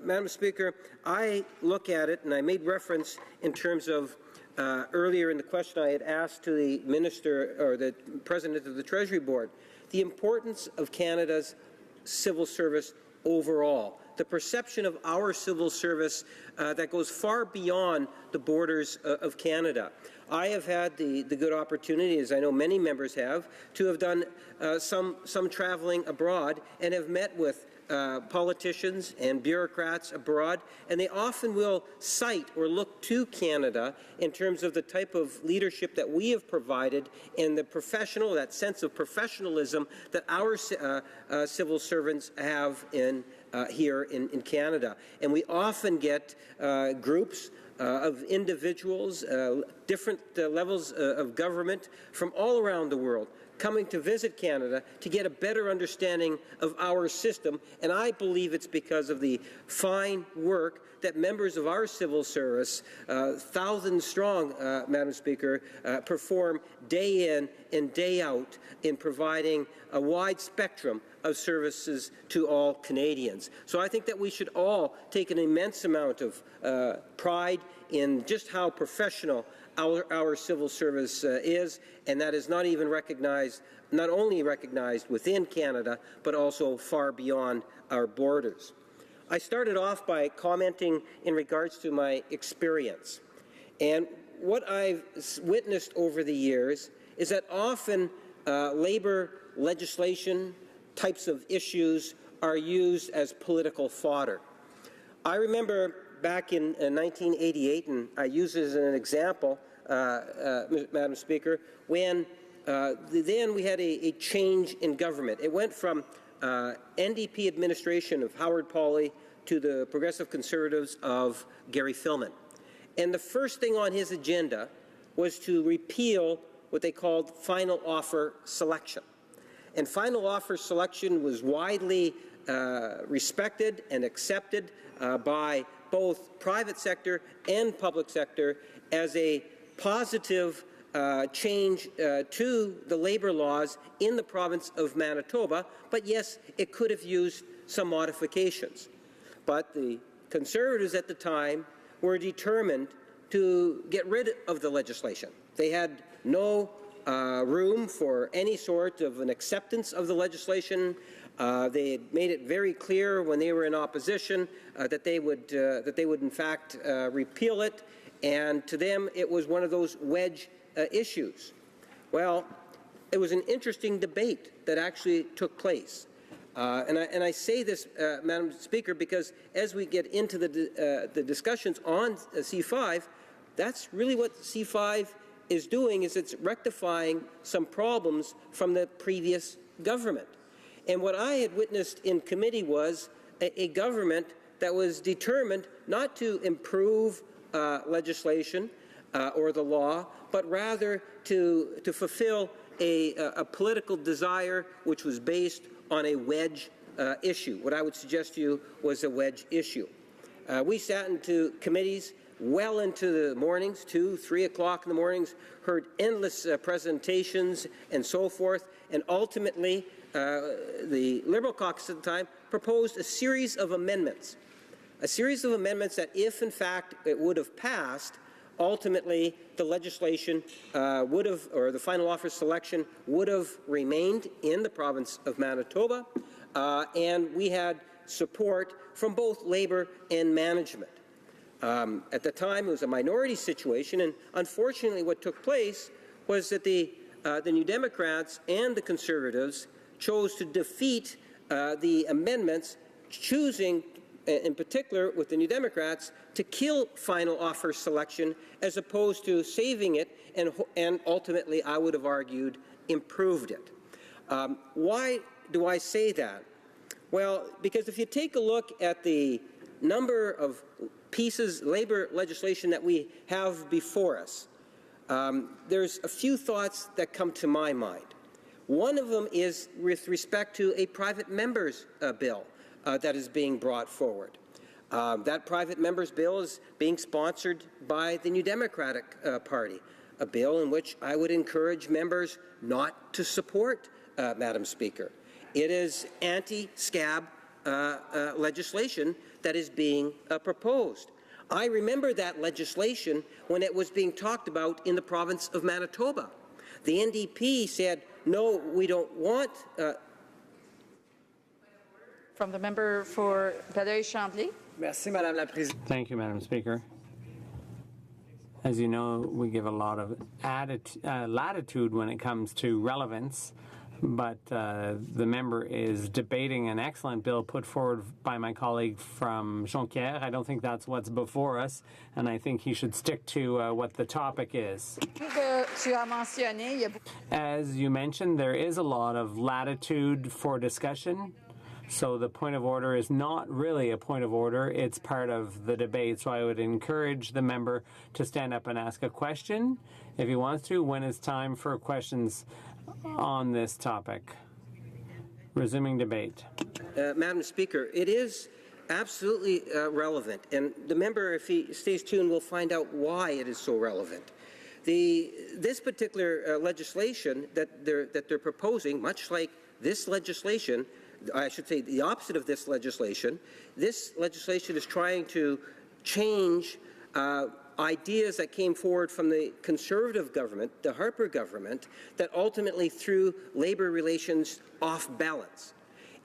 Madam Speaker, I look at it, and I made reference in terms of earlier in the question I had asked to the Minister or the President of the Treasury Board, the importance of Canada's civil service overall, the perception of our civil service that goes far beyond the borders of Canada. I have had the good opportunity, as I know many members have, to have done some traveling abroad and have met with politicians and bureaucrats abroad, and they often will cite or look to Canada in terms of the type of leadership that we have provided and the professional, that sense of professionalism that our civil servants have here in Canada. And we often get groups of individuals, different levels of government from all around the world coming to visit Canada to get a better understanding of our system, and I believe it's because of the fine work that members of our civil service, thousands strong, Madam Speaker, perform day in and day out in providing a wide spectrum of services to all Canadians. So I think that we should all take an immense amount of pride in just how professional our civil service is, and that is not only recognized within Canada, but also far beyond our borders. I started off by commenting in regards to my experience. And what I've witnessed over the years is that often labor legislation types of issues are used as political fodder. I remember back in 1988, and I use it as an example, Madam Speaker, when then we had a change in government. It went from NDP administration of Howard Pauley to the Progressive Conservatives of Gary Filmon. And the first thing on his agenda was to repeal what they called final offer selection. And final offer selection was widely respected and accepted by both private sector and public sector as a positive change to the labor laws in the province of Manitoba, but yes, it could have used some modifications. But the Conservatives at the time were determined to get rid of the legislation. They had no room for any sort of an acceptance of the legislation. They had made it very clear when they were in opposition that they would in fact repeal it, and to them it was one of those wedge issues. Well, it was an interesting debate that actually took place. And I say this, Madam Speaker, because as we get into the discussions on C5, that's really what C5 is doing, is it's rectifying some problems from the previous government. And what I had witnessed in committee was a government that was determined not to improve legislation or the law, but rather to fulfill a political desire which was based on a wedge issue. What I would suggest to you was a wedge issue. We sat into committees well into the mornings, 2, 3 o'clock in the mornings, heard endless presentations and so forth, and ultimately the Liberal caucus at the time proposed a series of amendments that if in fact it would have passed, ultimately the legislation would have, or the final offer selection would have remained in the province of Manitoba, and we had support from both Labour and management. At the time, it was a minority situation, and unfortunately what took place was that the New Democrats and the Conservatives chose to defeat the amendments, choosing, in particular with the New Democrats, to kill final offer selection as opposed to saving it and ultimately, I would have argued, improved it. Why do I say that? Well, because if you take a look at the number of pieces, labor legislation that we have before us, there's a few thoughts that come to my mind. One of them is with respect to a private member's bill that is being brought forward. That private member's bill is being sponsored by the New Democratic Party, a bill in which I would encourage members not to support, Madam Speaker. It is anti-scab legislation that is being proposed. I remember that legislation when it was being talked about in the province of Manitoba. The NDP said, no, we don't want... From the member for Belleuil-Chambly. Merci, Madame la Présidente. Thank you, Madam Speaker. As you know, we give a lot of latitude when it comes to relevance, but the member is debating an excellent bill put forward by my colleague from Jonquière. I don't think that's what's before us, and I think he should stick to what the topic is. As you mentioned, there is a lot of latitude for discussion. So the point of order is not really a point of order, it's part of the debate. So I would encourage the member to stand up and ask a question if he wants to when it's time for questions on this topic. Resuming debate. Madam Speaker, it is absolutely relevant, and the member, if he stays tuned, will find out why it is so relevant. This particular legislation that they're proposing, much like this legislation, I should say the opposite of this legislation is trying to change ideas that came forward from the Conservative government, the Harper government, that ultimately threw labour relations off balance.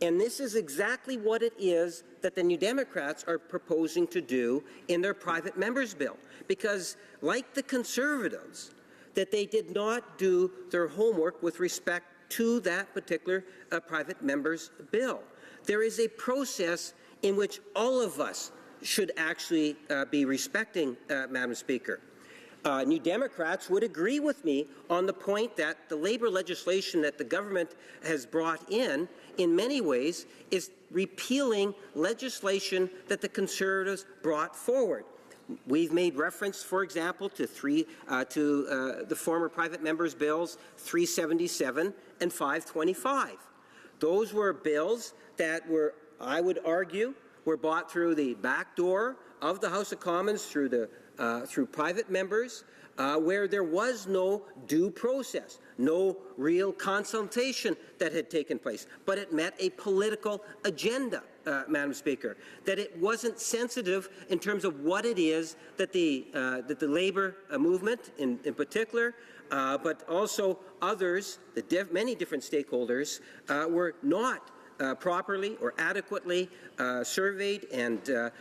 And this is exactly what it is that the New Democrats are proposing to do in their private members' bill. Because, like the Conservatives, that they did not do their homework with respect to that particular private member's bill. There is a process in which all of us should actually be respecting, Madam Speaker. New Democrats would agree with me on the point that the labour legislation that the government has brought in many ways, is repealing legislation that the Conservatives brought forward. We've made reference, for example, to the former private members' bills 377 and 525. Those were bills that were, I would argue, were bought through the back door of the House of Commons through private members, where there was no due process, no real consultation that had taken place, but it met a political agenda, Madam Speaker, that it wasn't sensitive in terms of what it is that the labour movement in particular, but also others, many different stakeholders, were not properly or adequately surveyed and the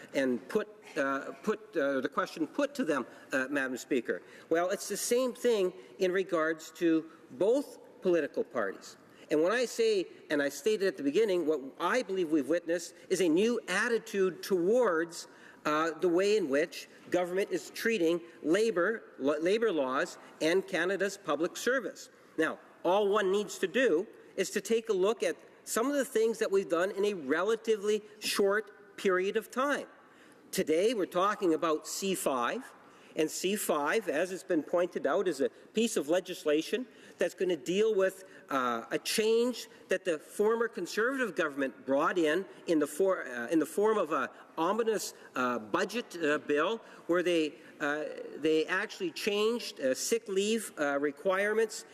question put to them, Madam Speaker. Well, it's the same thing in regards to both political parties. And when I say, and I stated at the beginning, what I believe we've witnessed is a new attitude towards the way in which government is treating labor laws and Canada's public service. Now, all one needs to do is to take a look at some of the things that we've done in a relatively short period of time. Today, we're talking about C5, and C5, as it's been pointed out, is a piece of legislation that's going to deal with a change that the former Conservative government brought in the form of an ominous budget bill, where they actually changed sick leave requirements.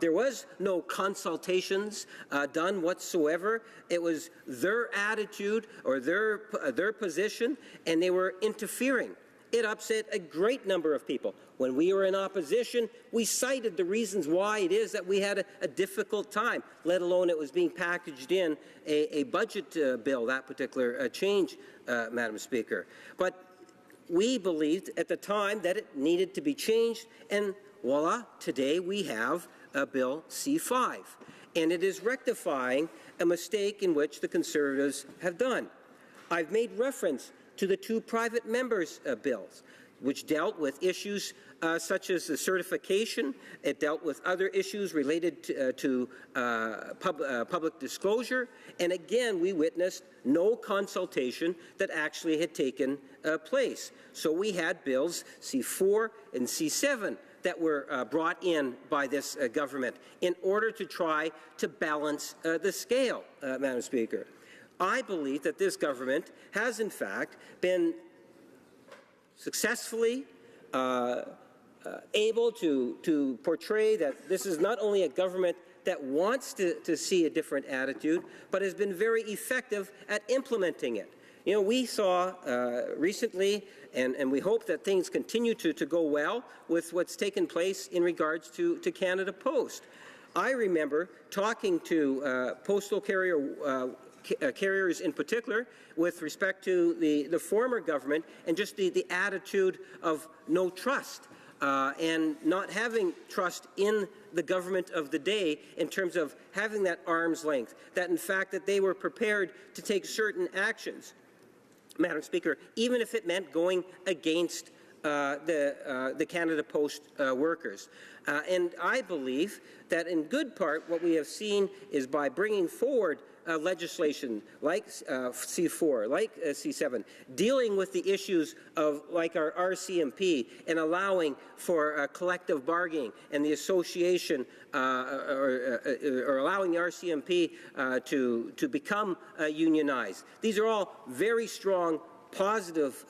There was no consultations done whatsoever. It was their attitude or their position, and they were interfering. It upset a great number of people. When we were in opposition, we cited the reasons why it is that we had a difficult time, let alone it was being packaged in a budget bill, that particular change, Madam Speaker. But we believed at the time that it needed to be changed, and voila, today we have Bill C5. And it is rectifying a mistake in which the Conservatives have done. I've made reference to the two private members' bills, which dealt with issues such as the certification. It dealt with other issues related to public disclosure. And again, we witnessed no consultation that actually had taken place. So we had bills C4 and C7 that were brought in by this government in order to try to balance the scale, Madam Speaker. I believe that this government has, in fact, been successfully able to portray that this is not only a government that wants to see a different attitude, but has been very effective at implementing it. You know, we saw recently, and we hope that things continue to go well with what's taken place in regards to Canada Post. I remember talking to postal carriers in particular with respect to the former government and just the attitude of no trust and not having trust in the government of the day in terms of having that arm's length, that in fact that they were prepared to take certain actions, Madam Speaker, even if it meant going against the Canada Post workers. And I believe that in good part what we have seen is by bringing forward legislation like C4, like C7, dealing with the issues of like our RCMP and allowing for collective bargaining and the association or allowing the RCMP to become unionized. These are all very strong, positive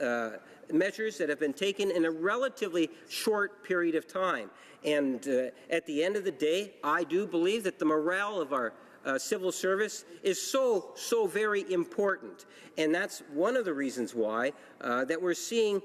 measures that have been taken in a relatively short period of time. And at the end of the day, I do believe that the morale of our civil service is so very important. And that's one of the reasons why that we're seeing,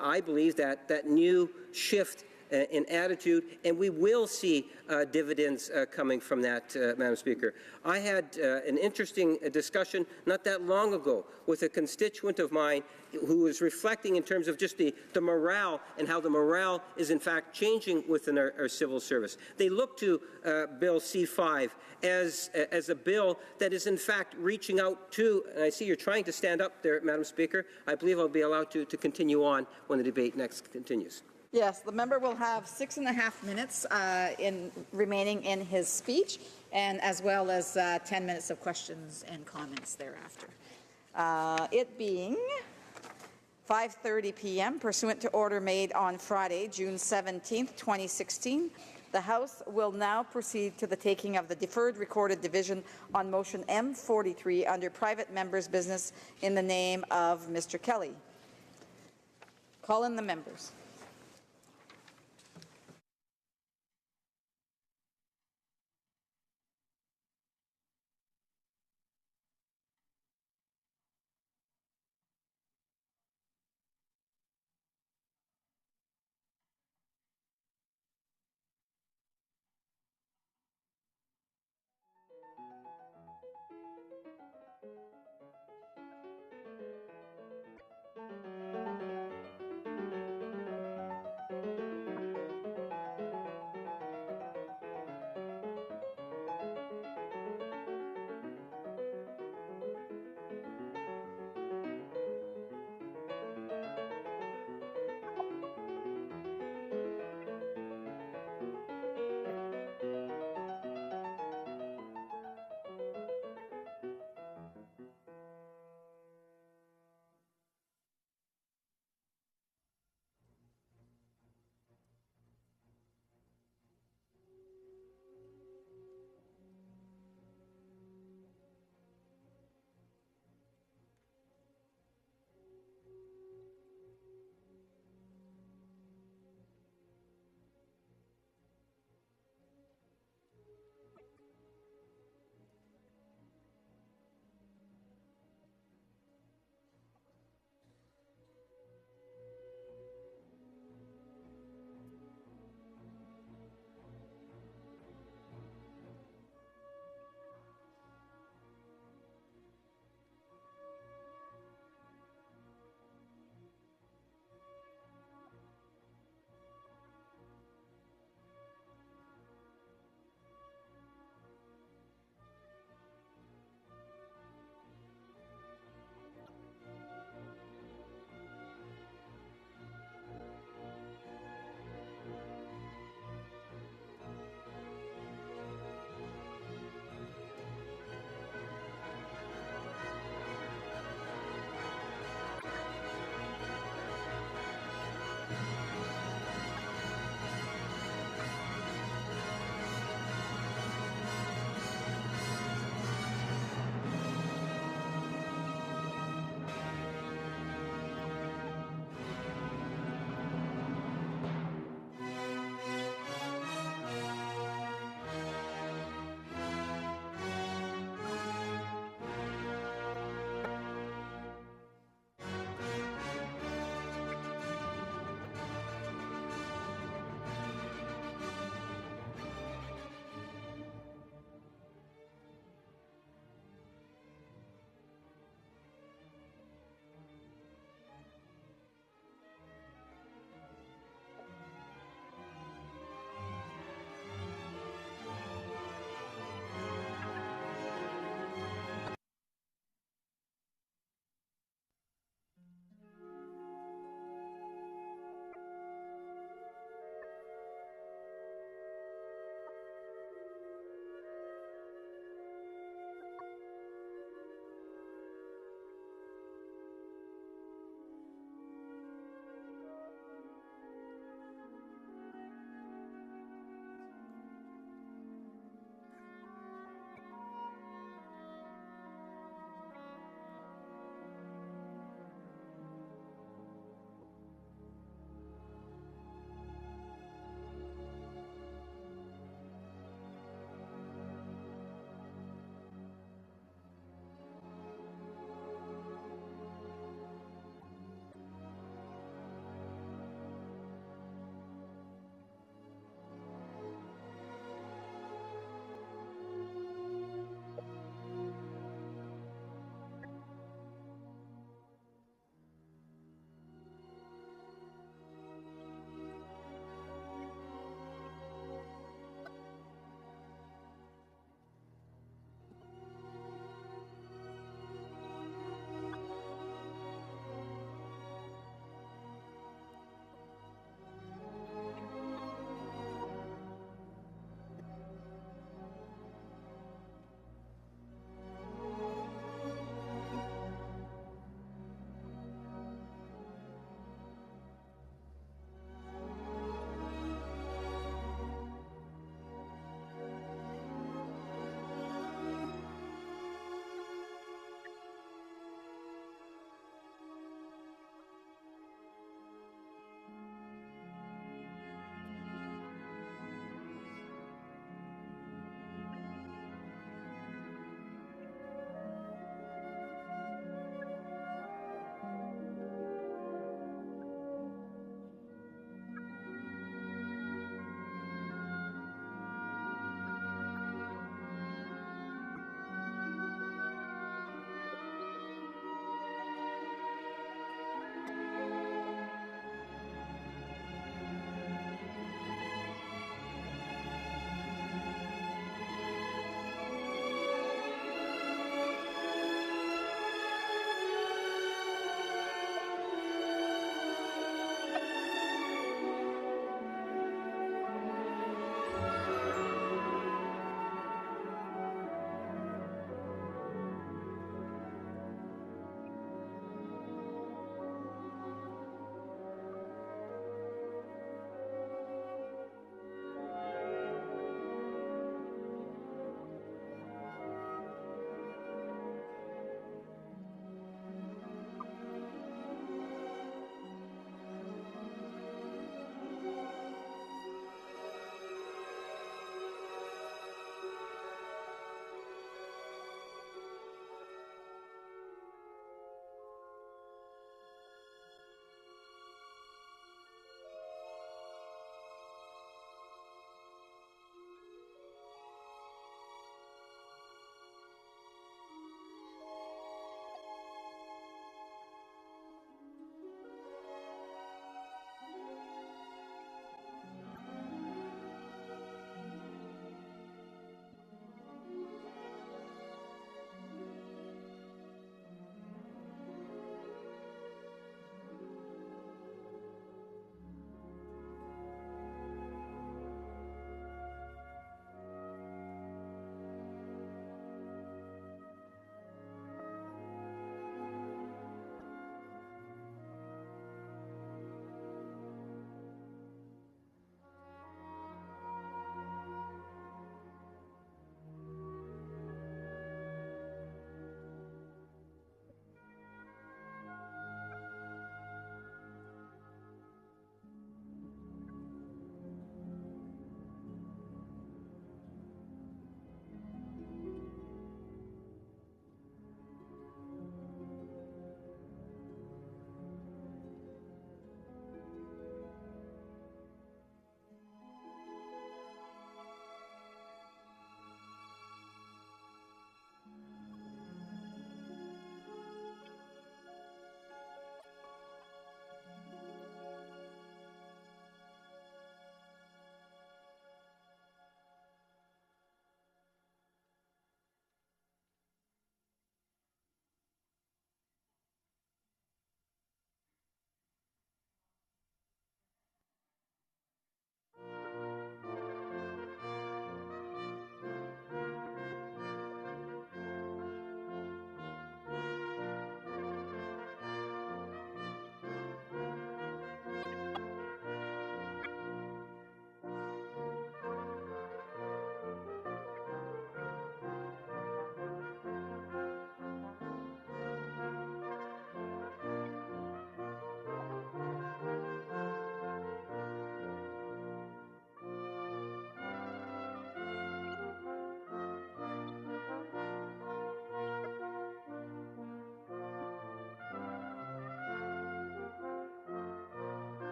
I believe, that new shift in attitude, and we will see dividends coming from that, Madam Speaker. I had an interesting discussion not that long ago with a constituent of mine who was reflecting in terms of just the morale and how the morale is in fact changing within our civil service. They look to Bill C5 as a bill that is in fact reaching out to, and I see you're trying to stand up there, Madam Speaker. I believe I'll be allowed to continue on when the debate next continues. Yes, the member will have 6.5 minutes remaining in his speech, and as well as 10 minutes of questions and comments thereafter. It being 5:30 p.m., pursuant to order made on Friday, June 17, 2016, the House will now proceed to the taking of the deferred recorded division on motion M43 under private members' business in the name of Mr. Kelly. Call in the members.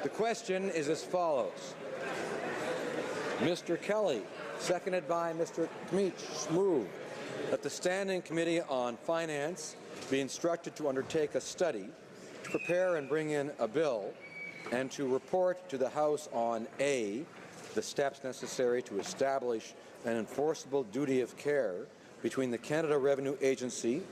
The question is as follows. Mr. Kelly, seconded by Mr. Kmitsch, moved that the Standing Committee on Finance be instructed to undertake a study to prepare and bring in a bill and to report to the House on A, the steps necessary to establish an enforceable duty of care between the Canada Revenue Agency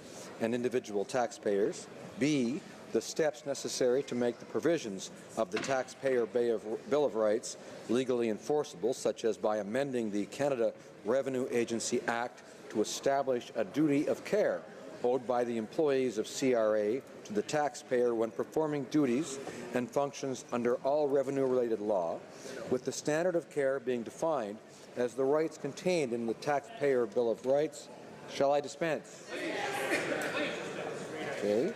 and individual taxpayers, B, the steps necessary to make the provisions of the Taxpayer Bill of Rights legally enforceable, such as by amending the Canada Revenue Agency Act to establish a duty of care owed by the employees of CRA to the taxpayer when performing duties and functions under all revenue-related law, with the standard of care being defined as the rights contained in the Taxpayer Bill of Rights. Shall I dispense? Okay.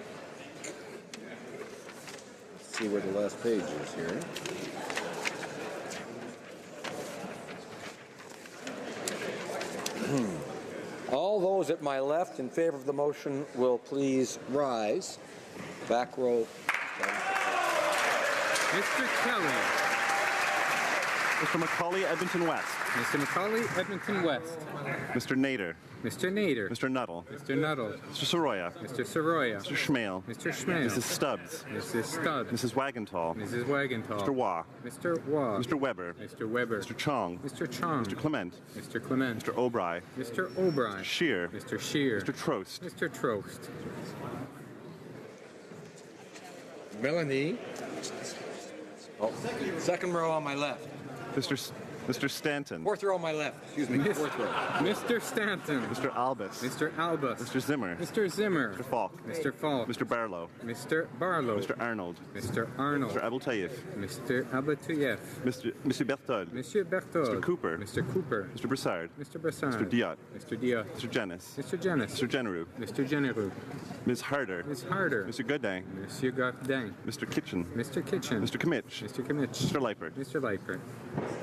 Let's see where the last page is here. All those at my left in favor of the motion will please rise. Back row. Mr. Kelly. Mr. Macaulay, Edmonton West. Mr. Macaulay, Edmonton West. Mr. Nader. Mr. Nader. Mr. Nuttall. Mr. Nuttall. Mr. Soroya. Mr. Soroya. Mr. Schmale. Mr. Schmale. Mrs. Stubbs. Mrs. Stubbs. Mrs. Wagentall. Mrs. Wagentall. Mr. Waugh. Mr. Waugh. Mr. Weber. Mr. Weber. Mr. Chong. Mr. Chong. Mr. Clement. Mr. Clement. Mr. O'Brien. Mr. O'Brien. Mr. Scheer. Mr. Scheer. Mr. Trost. Mr. Trost. Melanie. Oh, second row on my left. Mr. Stanton. Fourth row on my left. Excuse me. Fourth row. Mr. Stanton. Mr. Albus. Mr. Albus. Mr. Zimmer. Mr. Zimmer. Mr. Falk. Mr. Falk. Mr. Barlow. Mr. Barlow. Mr. Arnold. Mr. Arnold. Mr. Abultayev. Mr. Abultayev. Monsieur Berthold. Monsieur Berthold. Mr. Cooper. Mr. Cooper. Mr. Broussard. Mr. Broussard. Mr. Diot. Mr. Diot. Mr. Janis. Mr. Janis. Mr. Genereux. Mr. Genereux. Ms. Harder. Ms. Harder. Mr. Godin. Monsieur Godin. Mr. Kitchen. Mr. Kitchen. Mr. Kimmich. Mr. Kimmich. Mr. Leipert. Mr. Leipert.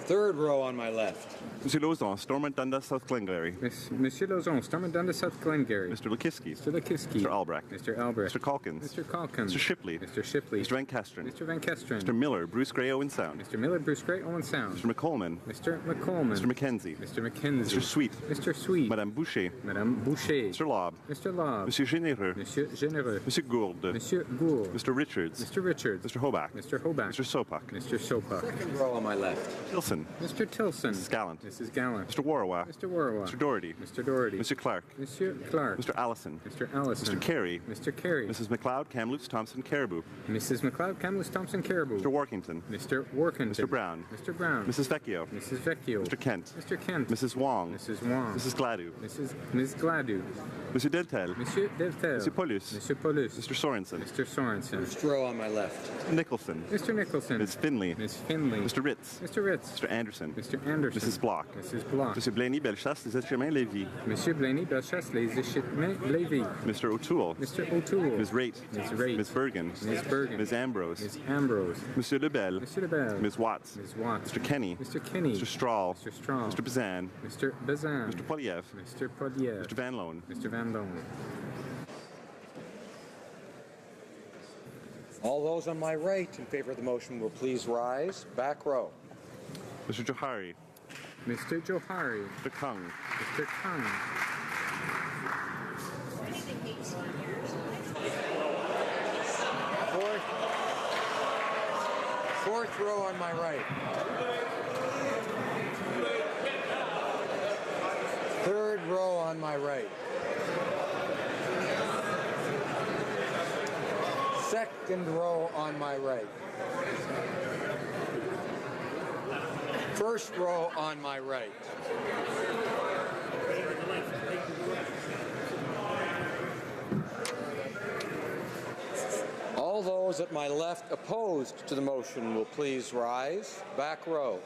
Third row on my left. Monsieur Lauzon, Stormont Dundas, South Glengarry. Monsieur Lauzon, Stormont Dundas, South Glengarry. Mr. Lukiski. Mr. Lukiski. Mr. Albrecht. Mr. Albrecht. Mr. Calkins. Mr. Calkins. Mr. Shipley. Mr. Shipley. Mr. Van Kesteren. Mr. Van Kesteren. Mr. Miller, Bruce Gray, Owen Sound. Mr. Miller, Bruce Gray, Owen Sound. Mr. McColeman. Mr. McColeman. Mr. McKenzie. Mr. McKenzie. Mr. Sweet. Mr. Sweet. Madame Boucher. Madame Boucher. Mr. Lobb. Mr. Lobb. Monsieur Généreux. Monsieur Généreux. Monsieur Gould. Monsieur Gould. Mr. Richards. Mr. Richards. Mr. Hobach. Mr. Hobach. Mr. Sopak. Mr. Sopak. Second row on my left. Hilson. Mr. Mr. Tilson. Mrs. Gallant. Mrs. Gallant. Mr. Warwa. Mr. Warwa. Mr. Doherty. Mr. Doherty. Mr. Clark. Monsieur Clark. Mr. Allison. Mr. Allison. Mr. Carey. Mr. Carey. Mrs. McLeod, Kamloops, Thompson, Caribou. Mrs. McLeod, Kamloops, Thompson, Caribou. Mr. Workington. Mr. Workington. Mr. Brown. Mr. Brown. Mrs. Vecchio. Mrs. Vecchio. Mr. Kent. Mr. Kent. Mrs. Wong. Mrs. Wong. Mrs. Gladu. Ms. Gladu. Monsieur Deltel. Monsieur Deltel. Monsieur Paulus. Monsieur Paulus. Mr. Sorensen. Mr. Sorensen. First row on my left. Nicholson. Mr. Nicholson. Ms. Finley. Ms. Finley. Mr. Ritz. Mr. Ritz. Mr. Anderson. Mr. Anderson. Mrs. Block. Mrs. Block. Monsieur Blaney, Bellechasse, Les Echemin, Lévis. Monsieur Blaney, Bellechasse, Les Echemin, Lévis. Mr. O'Toole. Mr. O'Toole. Ms. Raitt. Ms. Raitt. Ms. Bergen. Ms. Bergen. Ms. Ambrose. Ms. Ambrose. Monsieur Lebel. Monsieur Lebel. Ms. Watts. Ms. Watts. Mr. Kenny. Mr. Kinney. Mr. Strahl. Mr. Strahl. Mr. Bazan. Mr. Bazan. Mr. Poliev. Mr. Poliev. Mr. Van Loan. Mr. Van Loan. All those on my right in favor of the motion will please rise. Back row. Mr. Johari. Mr. Johari. Mr. Kung. Mr. Kung. Fourth row on my right. Third row on my right. Second row on my right. First row on my right. All those at my left opposed to the motion will please rise. Back row.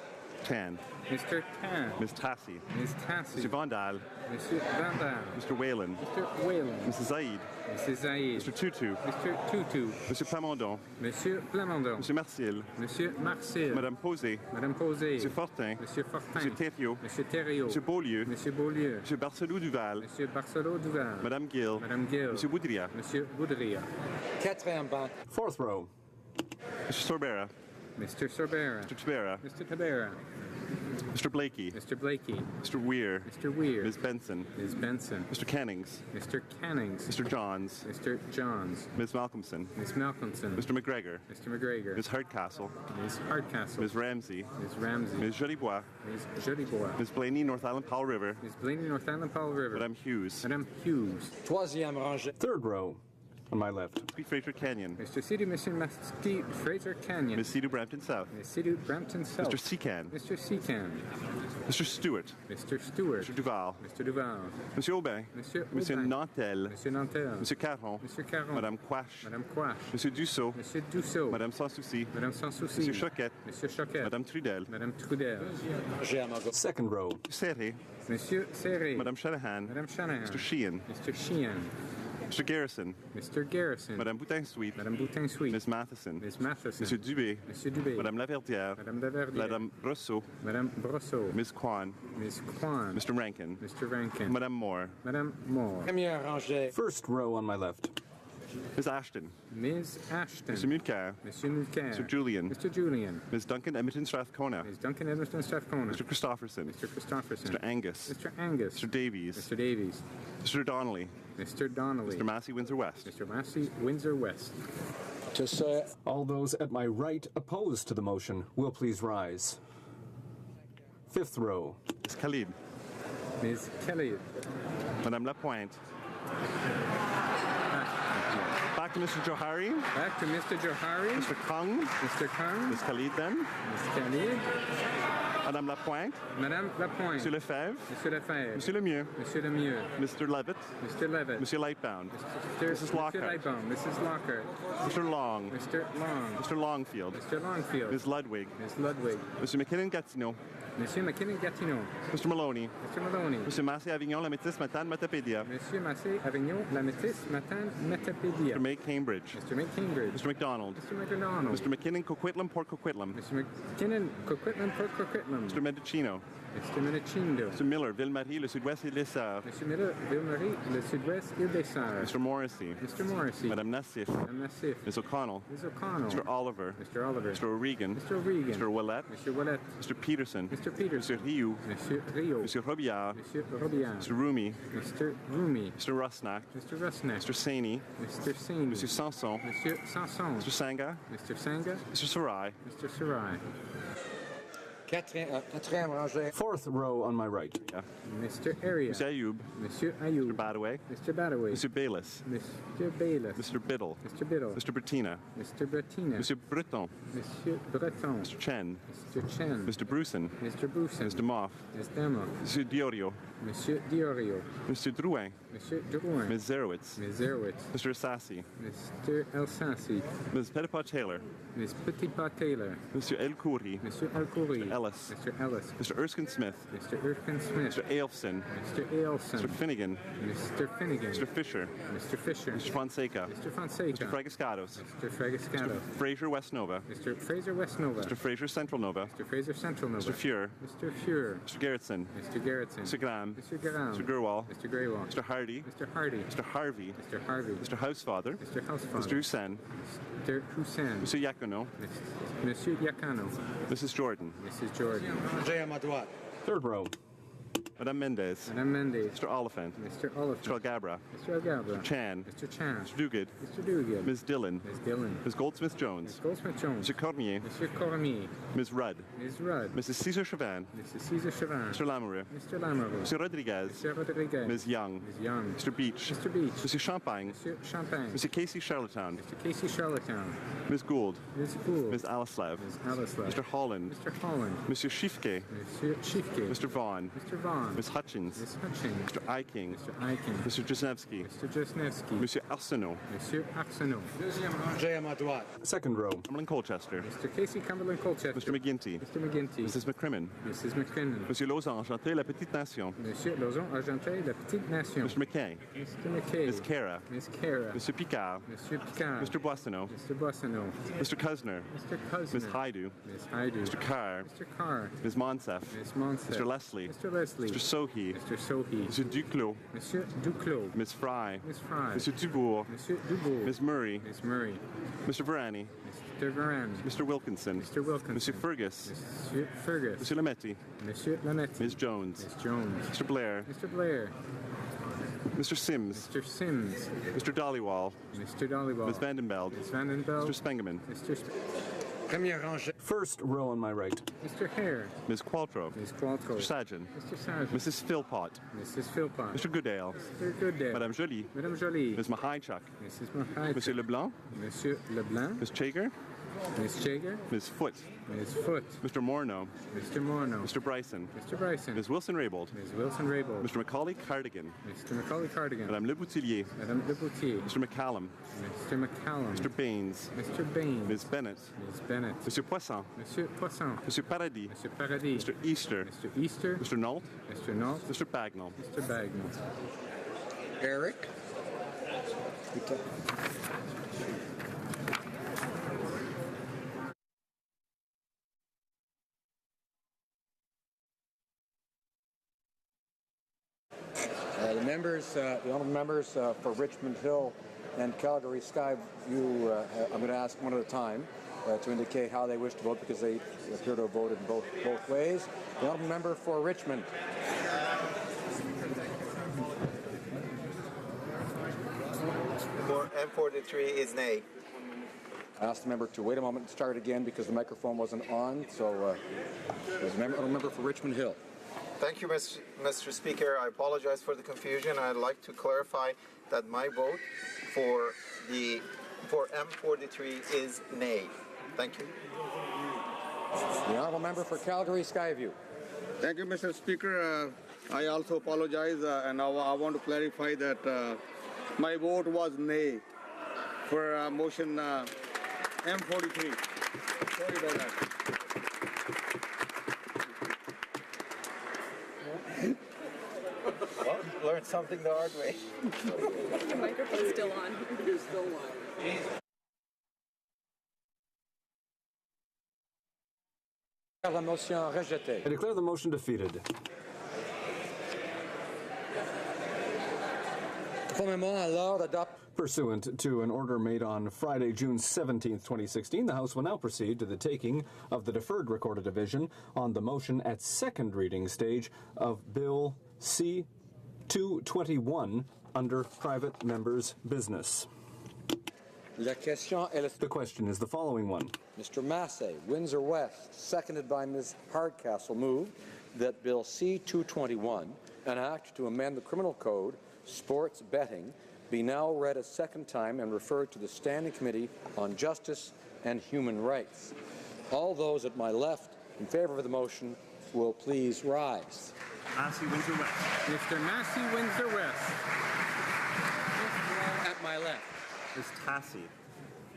Tan. Mr. Tan. Ms. Tassi. Ms. Tassi. Mr. Vandal. Mr. Vandal. Mr. Whalen. Mr. Whalen. Mrs. Zaid. Mrs. Zaid. Mr. Tutu. Mr. Tutu. Monsieur Plamondon. Monsieur Plamondon. Monsieur Marcil. Monsieur Marcel. Madame Posé. Madame Posé. Monsieur Fortin. Monsieur Fortin. Monsieur Thériault. Monsieur Thériault. Monsieur Beaulieu. Monsieur Beaulieu. Monsieur Barcelou Duval. Monsieur Barcelot Duval. Madame Gill. Madame Gill. Monsieur Boudria. Monsieur Boudria. Quatrième banc. Fourth row. Mr. Sorbera. Mr. Sorbera. Mr. Tabera. Mr. Tabera. Mr. Blakey. Mr. Blakey. Mr. Weir. Mr. Weir. Ms. Benson. Ms. Benson. Mr. Cannings. Mr. Cannings. Mr. Johns. Mr. Johns. Ms. Malcolmson. Ms. Malcolmson. Mr. McGregor. Mr. McGregor. Ms. Hardcastle. Ms. Hardcastle. Ms. Ramsey. Ms. Ramsey. Ms. Jolibois. Ms. Jolibois. Ms. Blaney, North Island, Powell River. Ms. Blaney, North Island, Powell River. Madame Hughes. Madame Hughes. Troisième rangée. Third row on my left. Sweet Fraser Canyon. Mr. Sidhu Mission Mesquite Fraser Canyon. Ms. Sidhu Brampton South. Ms. Sidhu Brampton South. Mr. Secan. Mr. Secan. Mr. Stewart. Mr. Stewart. Mr. Duval. Mr. Duval. Monsieur Aubin. Monsieur Monsieur Aubin. Nantel. Monsieur Nantel. Monsieur Caron. Monsieur Caron. Madame Quash. Madame Quash. Monsieur Dussault. Monsieur Dussault. Madame Sans Souci. Madame Sans Souci. Monsieur Choquette. Monsieur Choquette. Madame Trudel. Madame Trudel. Second row. Serré. Monsieur Serré. Madame Shanahan. Madame Shanahan. Mr. Sheehan. Mr. Sheehan. Mr. Garrison. Mr. Garrison. Madame Boutin-Sweet. Madame Boutin-Sweet. Ms. Matheson. Ms. Matheson. Monsieur Dubé. Monsieur Dubé. Madame Laverdière. Madame Laverdière. Madame Brosseau. Madame Brosseau. Ms. Kwan. Ms. Kwan. Mr. Rankin. Mr. Rankin. Madame Moore. Madame Moore. Première rangée. First row on my left. Ms. Ashton. Ms. Ashton. Mr. Mulcair. Monsieur Mulcair. Mr. Julian. Mr. Julian. Ms. Duncan Edmonton Strathcona. Ms. Duncan Edmonton Strathcona. Mr. Christopherson. Mr. Christopherson. Mr. Angus. Mr. Angus. Mr. Davies. Mr. Davies. Mr. Donnelly. Mr. Donnelly. Mr. Massey Windsor West. Mr. Massey Windsor West. All those at my right opposed to the motion will please rise. Fifth row. Ms. Khalid. Ms. Kelly. Madame Lapointe. Back to Mr. Johari. Back to Mr. Johari. Mr. Kung. Mr. Kung. Ms. Khalid then. Ms. Kelly. Madame Lapointe. Madame Lapointe. Monsieur Lefebvre. Monsieur Lefebvre. Monsieur Lemieux. Monsieur Lemieux. Mr. Levitt. Mr. Levitt. Monsieur Lightbound. Mrs. Lockhart. Mr. Lightbound. Mrs. Lockhart. Mr. Long. Mr. Long. Mr. Longfield. Mr. Longfield. Ms. Ludwig. Ms. Ludwig. Mr. McKinnon Gatineau. Monsieur McKinnon Gatineau. Mr. Maloney. Mr. Maloney. Monsieur Massé Avignon, La Métis, Matane, Matapédia. Monsieur Massé Avignon, La Métis, Matane, Metapédia. Mr. May Cambridge. Mr. May Cambridge. Mr. McDonald. Mr. McDonald. Mr. McKinnon Coquitlam, Port Coquitlam. Mr. McKinnon Coquitlam, Port Coquitlam. Mr. Mendocino. Mr. Menachino. Mr. Miller, Ville-Marie, Le Sud-Ouest et les Sœurs. Mr. Miller, Ville-Marie, Le Sud-Ouest, Île des Sœurs. Mr. Morrissey. Mr. Morrissey. Madame Nassif. Madame Nassif. Ms. O'Connell. Ms. O'Connell. Mr. Oliver. Mr. Oliver. Mr. O'Regan. Mr. O'Regan. Mr. Ouellet. Mr. Ouellet. Mr. Peterson. Mr. Peterson. Mr. Rioux. Monsieur Rio. Mr. Robillard. Monsieur Robillard. Mr. Rumi. Mr. Rumi. Mr. Rusnak. Mr. Rusnak. Mr. Saini. Mr. Singh. Mr. Sanson. Monsieur Sanson. Mr. Sanga. Mr. Sanga. Mr. Sarai. Mr. Sarai. Quatrième rangée. Fourth row on my right. Mr. Area. Mr. Ayoub. Monsieur Ayoub. Mr. Badaway. Mr. Badaway. Mr. Bayless. Mr. Bayless. Mr. Biddle. Mr. Biddle. Mr. Bettina. Mr. Bettina. Mr. Breton. Monsieur Breton. Mr. Chen. Mr. Chen. Mr. Bruson. Mr. Bruson. Mr. Moff. Mr. Moff. Mr. Diorio. Monsieur Diorio. Mr. Drouin. Monsieur Drouin. Ms. Zerowitz. Ms. Zerowitz. Mr. Assassi. Mr. Elsassi. Ms. Pettipas-Taylor. Ms. Pettipas-Taylor. Mr. El Khoury. Mr. El Khoury. Mr. Ellis. Mr. Ellis. Mr. Erskine Smith. Mr. Erskine Smith. Mr. Ailson. Mr. Ailson. Mr. Finnegan. Mr. Finnegan. Mr. Fisher. Mr. Fisher. Mr. Fonseca. Mr. Fonseca. Mr. Fragiscados. Mr. Fragiscato. Mr. Fraser West Nova. Mr. Fraser West Nova. Mr. Fraser Central Nova. Mr. Fraser Central Nova. Mr. Fuhr. Mr. Fuhr. Mr. Gerritsen. Mr. Gerritsen. Mr. Graham. Mr. Graham. Mr. Gurwal. Mr. Greywall. Mr. Hardy. Mr. Hardy. Mr. Harvey. Mr. Harvey. Mr. Housefather. Mr. Housefather. Mr. Hussein. Mr. Hussein. Mr. Yacono. Monsieur Yacano. Mrs. Jordan. Mrs. Jordan. Rangée à ma droite. Third row. Madame Mendez. Madame Mendes. Mr. Oliphant. Mr. Oliphant. Mr. Algabra. Mr. Algabra. Mr. Chan. Mr. Chan. Mr. Duguid. Mr. Duguid. Ms. Dillon. Ms. Dillon. Ms. Goldsmith-Jones. Ms. Goldsmith-Jones. Mr. Cormier. Mr. Cormier. Ms. Rudd. Ms. Rudd. Mrs. Cesar Chauvin. Mrs. Cesar Chauvin. Mr. Lamoureux. Mr. Lamoureux. Mr. Rodriguez. Mr. Rodriguez. Ms. Young. Ms. Young. Mr. Beach. Mr. Beach. Mr. Champagne. Mr. Champagne. Mr. Casey Charlottetown. Mr. Casey Charlottetown. Ms. Gould. Ms. Gould. Ms. Alislav. Ms. Alislav. Mr. Holland. Mr. Holland. Monsieur Schiffke. Monsieur Schiffke. Mr. Vaughn. Mr. Vaughn. Ms. Hutchins. Ms. Hutchins. Mr. Eiking. Mr. Eichen. Mr. Jasnevsky. Mr. Jasnevsky. Monsieur Arsenault. Monsieur Arsenault. Deuxième rangée à ma droite. Second row. Cumberland Colchester. Mr. Casey Cumberland Colchester. Mr. McGinty. Mr. McGinty. Mrs. McCrimmon. Mrs. McCrimmon. Monsieur Lausanne, Enchanté, La Petite Nation. Monsieur Lozon Argenté, La Petite Nation. Mr. McKay. Mr. McKay. Ms. Cara. Ms. Cara. Monsieur Picard. Monsieur Picard. Mr. Boissonneau. Mr. Boissonneau. Mr. Cusner. Mr. Cusner. Ms. Haidu. Ms. Haidu. Mr. Carr. Mr. Carr. Ms. Monsef. Ms. Monsef. Mr. Leslie. Mr. Leslie. Mr. Sohi. Mr. Sohi. Monsieur Duclos. Monsieur Duclos. Ms. Fry. Ms. Fry. Monsieur Dubourg. Monsieur Dubourg. Ms. Murray. Ms. Murray. Mr. Varani. Mr. Varane. Mr. Wilkinson. Mr. Wilkinson. Monsieur Fergus. Monsieur Fergus. Monsieur Lametti. Monsieur Lametti. Ms. Jones. Ms. Jones. Mr. Blair. Mr. Blair. Mr. Sims. Mr. Sims. Mr. Dollywall. Mr. Dollywall. Ms. Vandenbeld. Ms. Vandenbeld. Mr. Spengeman. Mr. Première rangée. First row on my right. Mr. Hare. Ms. Qualtrough. Ms. Qualtrough. Mr. Sajan. Mr. Sargent. Mrs. Philpott. Mrs. Philpott. Mr. Goodale. Mr. Goodale. Madame Jolie. Madame Jolie. Ms. Mahaichuk. Mrs. Mahaï. Monsieur Leblanc. Monsieur Leblanc. Ms. Chager. Ms. Jager. Ms. Foote. Ms. Foote. Mr. Morneau. Mr. Morneau. Mr. Bryson. Mr. Bryson. Ms. Wilson-Raybould. Ms. Wilson-Raybould. Mr. Macaulay Cardigan. Mr. Macaulay Cardigan. Madame Le Boutillier. Madame Le Boutier. Mr. McCallum. Mr. McCallum. Mr. Baines. Mr. Baines. Ms. Bennett. Ms. Bennett. Monsieur Poisson. Monsieur Poisson. Monsieur Paradis. Monsieur Paradis. Mr. Easter. Mr. Easter. Mr. Nault. Mr. Nault. Mr. Bagnall. Mr. Bagnall. Eric. The honourable members for Richmond Hill and Calgary Skyview, I'm going to ask one at a time to indicate how they wish to vote because they appear to have voted both ways. The honourable member for Richmond. For M43 is nay. I asked the member to wait a moment and start again because the microphone wasn't on. So, there's a member for Richmond Hill. Thank you, Mr. Speaker. I apologize for the confusion. I'd like to clarify that my vote for M43 is nay. Thank you. The honourable member for Calgary Skyview. Thank you, Mr. Speaker. I also apologize, and I want to clarify that my vote was nay for motion M43. Sorry about that. Well, learned something the hard way. The microphone's still on. It's still on. La motion rejetée. I declare the motion defeated. Pursuant to an order made on Friday, June 17, 2016, the House will now proceed to the taking of the deferred recorded division on the motion at second reading stage of Bill C-221 under private members' business. La question est The question is the following one. Mr. Massey, Windsor West, seconded by Ms. Hardcastle, moved that Bill C-221, an act to amend the criminal code, sports betting, be now read a second time and referred to the Standing Committee on Justice and Human Rights. All those at my left in favor of the motion will please rise. Massey, Windsor West. Mr. Massey, Windsor West. At my left. Ms. Tassie.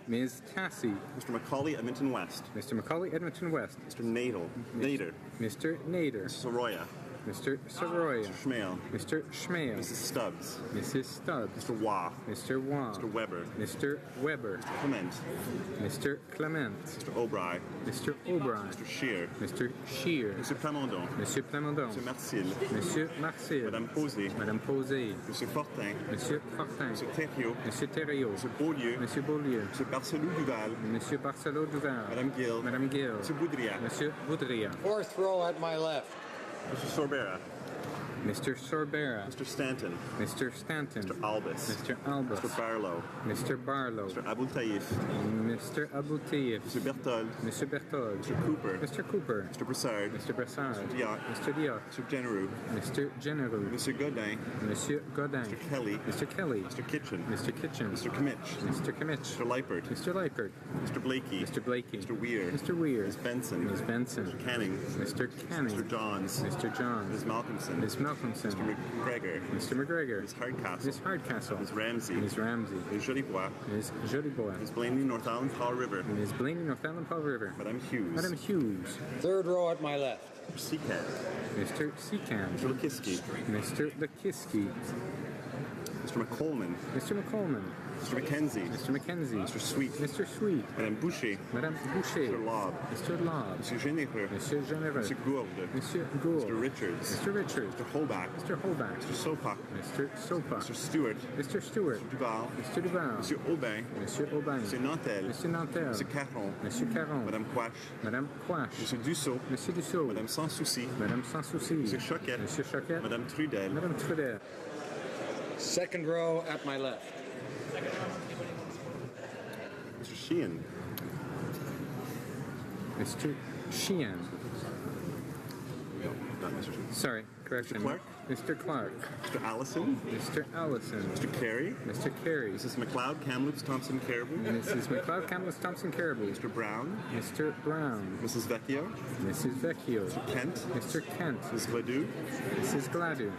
Ms. Tassie. Mr. Macaulay, Edmonton West. Mr. Macaulay, Edmonton West. Mr. Nader. Mr. Nader. Mrs. Soroya. Mr. Soroya. Mr. Schmale. Mr. Schmale. Mrs. Stubbs. Mrs. Stubbs. Mr. Waugh. Mr. Waugh. Mr. Weber. Mr. Weber. Mr. Clement. Mr. Clement. Mr. O'Brien. Mr. O'Brien. Mr. Scheer. Mr. Scheer. Mr. Plamondon. Monsieur Plamondon. Mr. Marcil. Monsieur Marcel. Madame Posé. Madame Posé. Mr. Fortin. Monsieur Fortin. Mr. Thériault. Monsieur Thériault. Mr. Beaulieu. Monsieur Beaulieu. Mr. Barcelou Duval. Monsieur Barcelot Duval. Madame Gill. Madame Gill. Mr. Boudria. Monsieur Boudria. Fourth row at my left. Mr. Sorbera. Mr. Sorbera. Mr. Stanton. Mr. Stanton. Mr. Albus. Mr. Albus. Mr. Barlow. Mr. Barlow. Mr. Abou Taïf. Mr. Abou Taïf. Mr. Berthold. Mr. Berthold. Mr. Cooper. Mr. Cooper. Mr. Broussard. Mr. Brassard. Mr. Diot. Mr. Diot. Mr. Genereux. Mr. Genereux. Mr. Godin. Monsieur Godin. Mr. Kelly. Mr. Kelly. Mr. Kitchen. Mr. Kitchen. Mr. Kimmich. Mr. Kimmich. Mr. Leipert. Mr. Leipert. Mr. Blakey. Mr. Blakey. Mr. Weir. Mr. Weir. Ms. Benson. Ms. Benson. Mr. Canning. Mr. Canning. Mr. Johns. Mr. Johns. Ms. Malcolmson. Ms. Malcolmson. Mr. McGregor. Mr. McGregor. Ms. Hardcastle. Ms. Hardcastle. Ms. Ramsey. Ms. Ramsey. Ms. Jolibois. Ms. Jolibois. Ms. Blaney, North Island, Paul River. Ms. Blaney, North Island, Paul River. Madame Hughes. Madame Hughes. Third row at my left. Mr. Seacat. Mr. Seacam. Mr. Lakiski. Mr. Lakiski. Mr. McColeman. Mr. McColeman. Mr. McKenzie. Mr. McKenzie. Mr. Sweet. Mr. Sweet. Madame Boucher. Madame Boucher. Mr. Lobb. Mr. Lobb. Monsieur Généreux. Monsieur Généreux. Mr. Gourde. Monsieur Gould. Mr. Richards. Mr. Richards. Mr. Holbach. Mr. Holbach. Mr. Sopak. Mr. Sopa. Mr. Stewart. Mr. Stewart. Duval. Mr. Duval. Monsieur Aubin. Monsieur Aubin. Monsieur Nantel. Monsieur Nantel. Monsieur Caron. Monsieur Caron. Madame Quash. Madame Quash. Monsieur Dussault. Monsieur Dussault. Madame Sans Souci. Madame Sans Souci. Monsieur Choquette. Monsieur Choquette. Madame Trudel. Madame Trudel. Second row at my left. Mr. Sheehan. Mr. Sheehan. No, not Mr. Sheehan. Sorry, correction. Mr. Clark. Mr. Clark. Mr. Allison. Mr. Allison. Mr. Carey. Mr. Carey. Mrs. McLeod, Kamloops, Thompson, Caribou. Mrs. McLeod, Kamloops, Thompson, Caribou. Mr. Brown. Mr. Brown. Mrs. Vecchio. Mrs. Vecchio. Mr. Kent. Mr. Kent. Mrs. Gladue. Mrs. Gladue.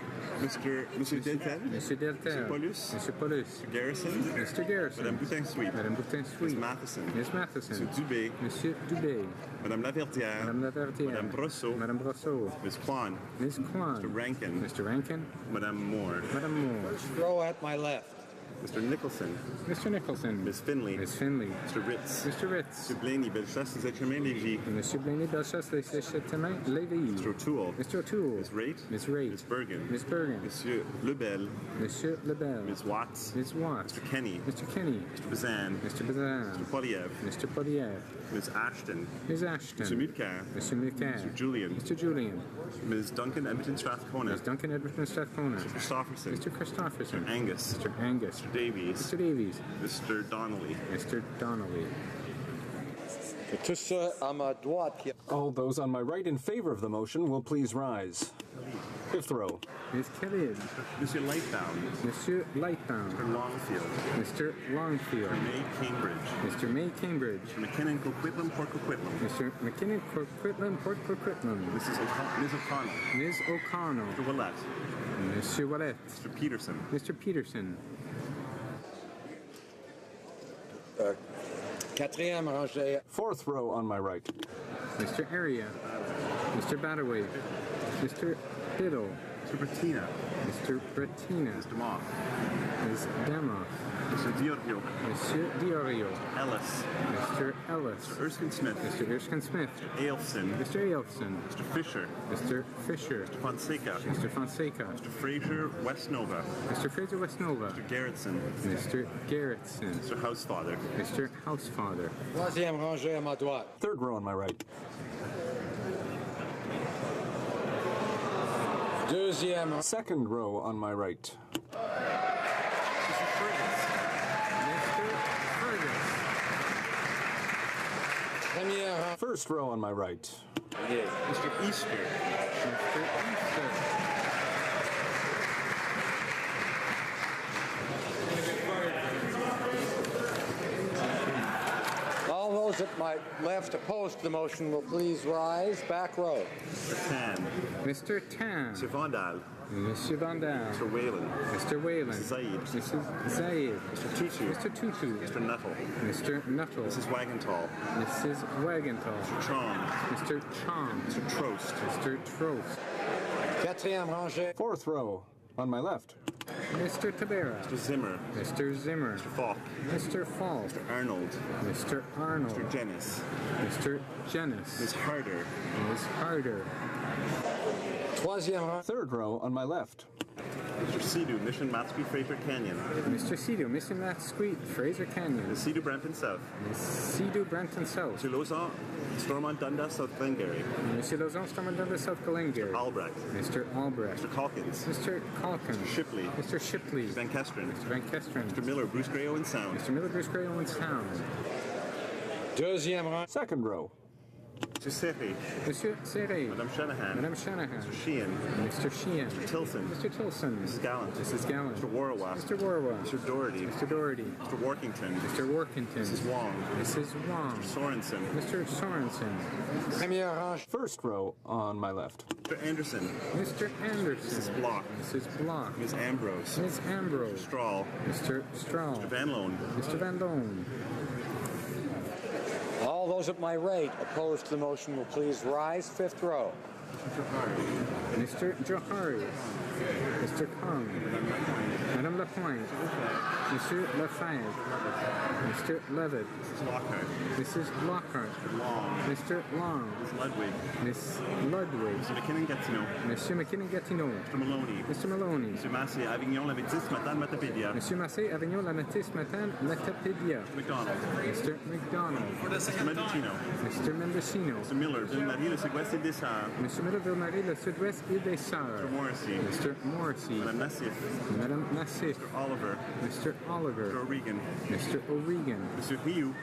Monsieur Deltel. Monsieur Deltel. Mr. Paulus. Monsieur Paulus. Mr. Garrison. Mr. Garrison. Madame Boutin-Sweet. Madame Boutin-Sweet. Ms. Matheson. Ms. Matheson. Monsieur Dubé. Monsieur Dubé. Madame Laverdière. Madame Laverdière. Madame Brosseau. Madame Brosseau. Ms. Kwan. Ms. Kwan. Mr. Rankin. Mr. Rankin. Madame Moore. Madame Moore. Row at my left. Mr. Nicholson. Mr. Nicholson. Ms. Finley. Ms. Finley. Mr. Ritz. Mr. Ritz. Mr. Blaney, Bellechasse, Saint-Germain-Lévis. Monsieur Blaney, Bellechasse, Lévis. Mr. O'Toole. Mr. O'Toole. Ms. Raitt. Ms. Raitt. Ms. Bergen. Ms. Bergen. Monsieur Lebel. Monsieur Lebel. Ms. Watts. Ms. Watts. Mr. Kenny. Mr. Kenny. Mr. Bazan. Mr. Bazan. Mr. Poliev. Mr. Poliev. Ms. Ashton. Ms. Ashton. Mr. Mulcair. Mr. Mulcair. Mr. Julian. Mr. Julian. Ms. Duncan, Edmonton, Strathcona. Ms. Duncan, Edmonton, Strathcona. Mr. Christopherson. Mr. Christopherson. Mr. Angus. Mr. Angus. Mr. Davies. Mr. Davies. Mr. Donnelly. Mr. Donnelly. Tous ceux à ma droite qui... All those on my right in favor of the motion will please rise. Fifth row. Ms. Khalid. Monsieur Lightbound. Monsieur Lightbound. Mr. Longfield. Mr. Longfield. Mr. May Cambridge. Mr. May Cambridge. Mr. McKinnon Coquitlam Port Coquitlam. Mr. McKinnon Coquitlam Port Coquitlam. Ms. O'Connell. Ms. O'Connell. Mr. Willett. Monsieur Willett. Mr. Peterson. Mr. Peterson. Quatrième rangée. Fourth row on my right. Mr. Area. Mr. Batterway. Mr. Biddle. Mr. Bettina. Mr. Bettina. Mr. Moff. Ms. Demoff. Mr. Diorio. Monsieur Diorio. Ellis. Mr. Ellis. Mr. Erskine Smith. Mr. Erskine Smith. Ailson. Mr. Ailson. Mr. Fisher. Mr. Fisher. Mr. Fonseca. Mr. Fonseca. Mr. Fraser Westnova. Mr. Fraser Westnova. Mr. Garrettson. Mr. Garrettson. Mr. Housefather. Mr. Housefather. Troisième rangée à ma droite. Third row on my right. Deuxième. Second row on my right. Mr. Fergus. First row on my right. Mr. Easter. Mr. Easter. All those at my left opposed to the motion will please rise. Back row. Mr. Tan. Mr. Tan. Mr. Vandal. Mr. Vandal. Mr. Whalen. Mr. Whalen. Mrs. Zaid. Mrs. Zaid. Mr. Tutu. Mr. Tutu. Mr. Nuttall. Mr. Nuttall. Mrs. Wagenthal. Mrs. Wagenthal. Mr. Chong. Mr. Chong. Mr. Trost. Mr. Trost. Quatrième rangée. Fourth row on my left. Mr. Tabera. Mr. Zimmer. Mr. Zimmer. Mr. Falk. Mr. Falk. Mr. Arnold. Mr. Arnold. Mr. Jennis. Mr. Jennis. Ms. Harder. Ms. Harder. Troisième rangée. Third row on my left. Mr. Sidhu, Mission Matsqui Fraser Canyon. Mr. Sidhu, Mission Matsqui Fraser Canyon. Ms. Sidhu Brampton South. Ms. Sidhu Brampton South. Mr. Lausanne, Stormont Dundas, South Glengarry. Mr. Lausanne, Stormont Dundas, South Glengarry. Albrecht. Mr. Albrecht. Mr. Calkins. Mr. Calkins. Mr. Shipley. Mr. Shipley. Mr. Van Kesteren. Mr. Van Kesteren. Mr. Miller, Bruce Gray Owen Sound. Mr. Miller, Bruce Gray Owen Sound. Deuxième rangée. Second row. Mr. Serre. Monsieur Serre. Madame Shanahan. Madame Shanahan. Mr. Sheehan. Mr. Sheehan. Mr. Tilson. Mr. Tilson. Mrs. Gallant. Mrs. Gallant. Mr. Warwa. Mr. Warwa. Mr. Doherty. Mr. Doherty. Mr. Workington. Mr. Workington. Mrs. Wong. Mrs. Wong. Mr. Sorensen. Mr. Sorensen. Première rangée. First row on my left. Mr. Anderson. Mr. Anderson. Mrs. Block. Mrs. Block. Ms. Ambrose. Ms. Ambrose. Mr. Strahl. Mr. Strahl. Mr. Van Loan. Mr. Van Loan. All those at my right opposed to the motion will please rise. Fifth row. Mr. Johari. Mr. Kong. Madame Lapointe. Monsieur Lefebvre. Mr. Levitt. Mrs. Lockhart. Mrs. Lockhart. Mr. Long. Mr. Long. Ms. Ludwig. Miss Ludwig. Mr. McKinnon-Gatineau. Monsieur McKinnon-Gatineau. Mr. Maloney. Mr. Maloney. Mr. Massey, Avignon, Lavetis, Matin, Matapédia. Monsieur Massé, Avignon, Lamatis, Matin, Matapédia. Mr. McDonald. Mr. McDonald. Mr. Mendocino. Mr. Mendocino. Mr. Miller, Ville-Marie, Le Sud-Ouest et Dessart. Mr. Miller, Ville-Marie, Le Sud-Ouest et des Sœurs. Mr. Morrissey. Mr. Morrissey. Madame Nassif. Madame Nassif. Mr. Oliver. Mr. Oliver. Mr. O'Regan. Mr. O'Regan. Mr. Rioux.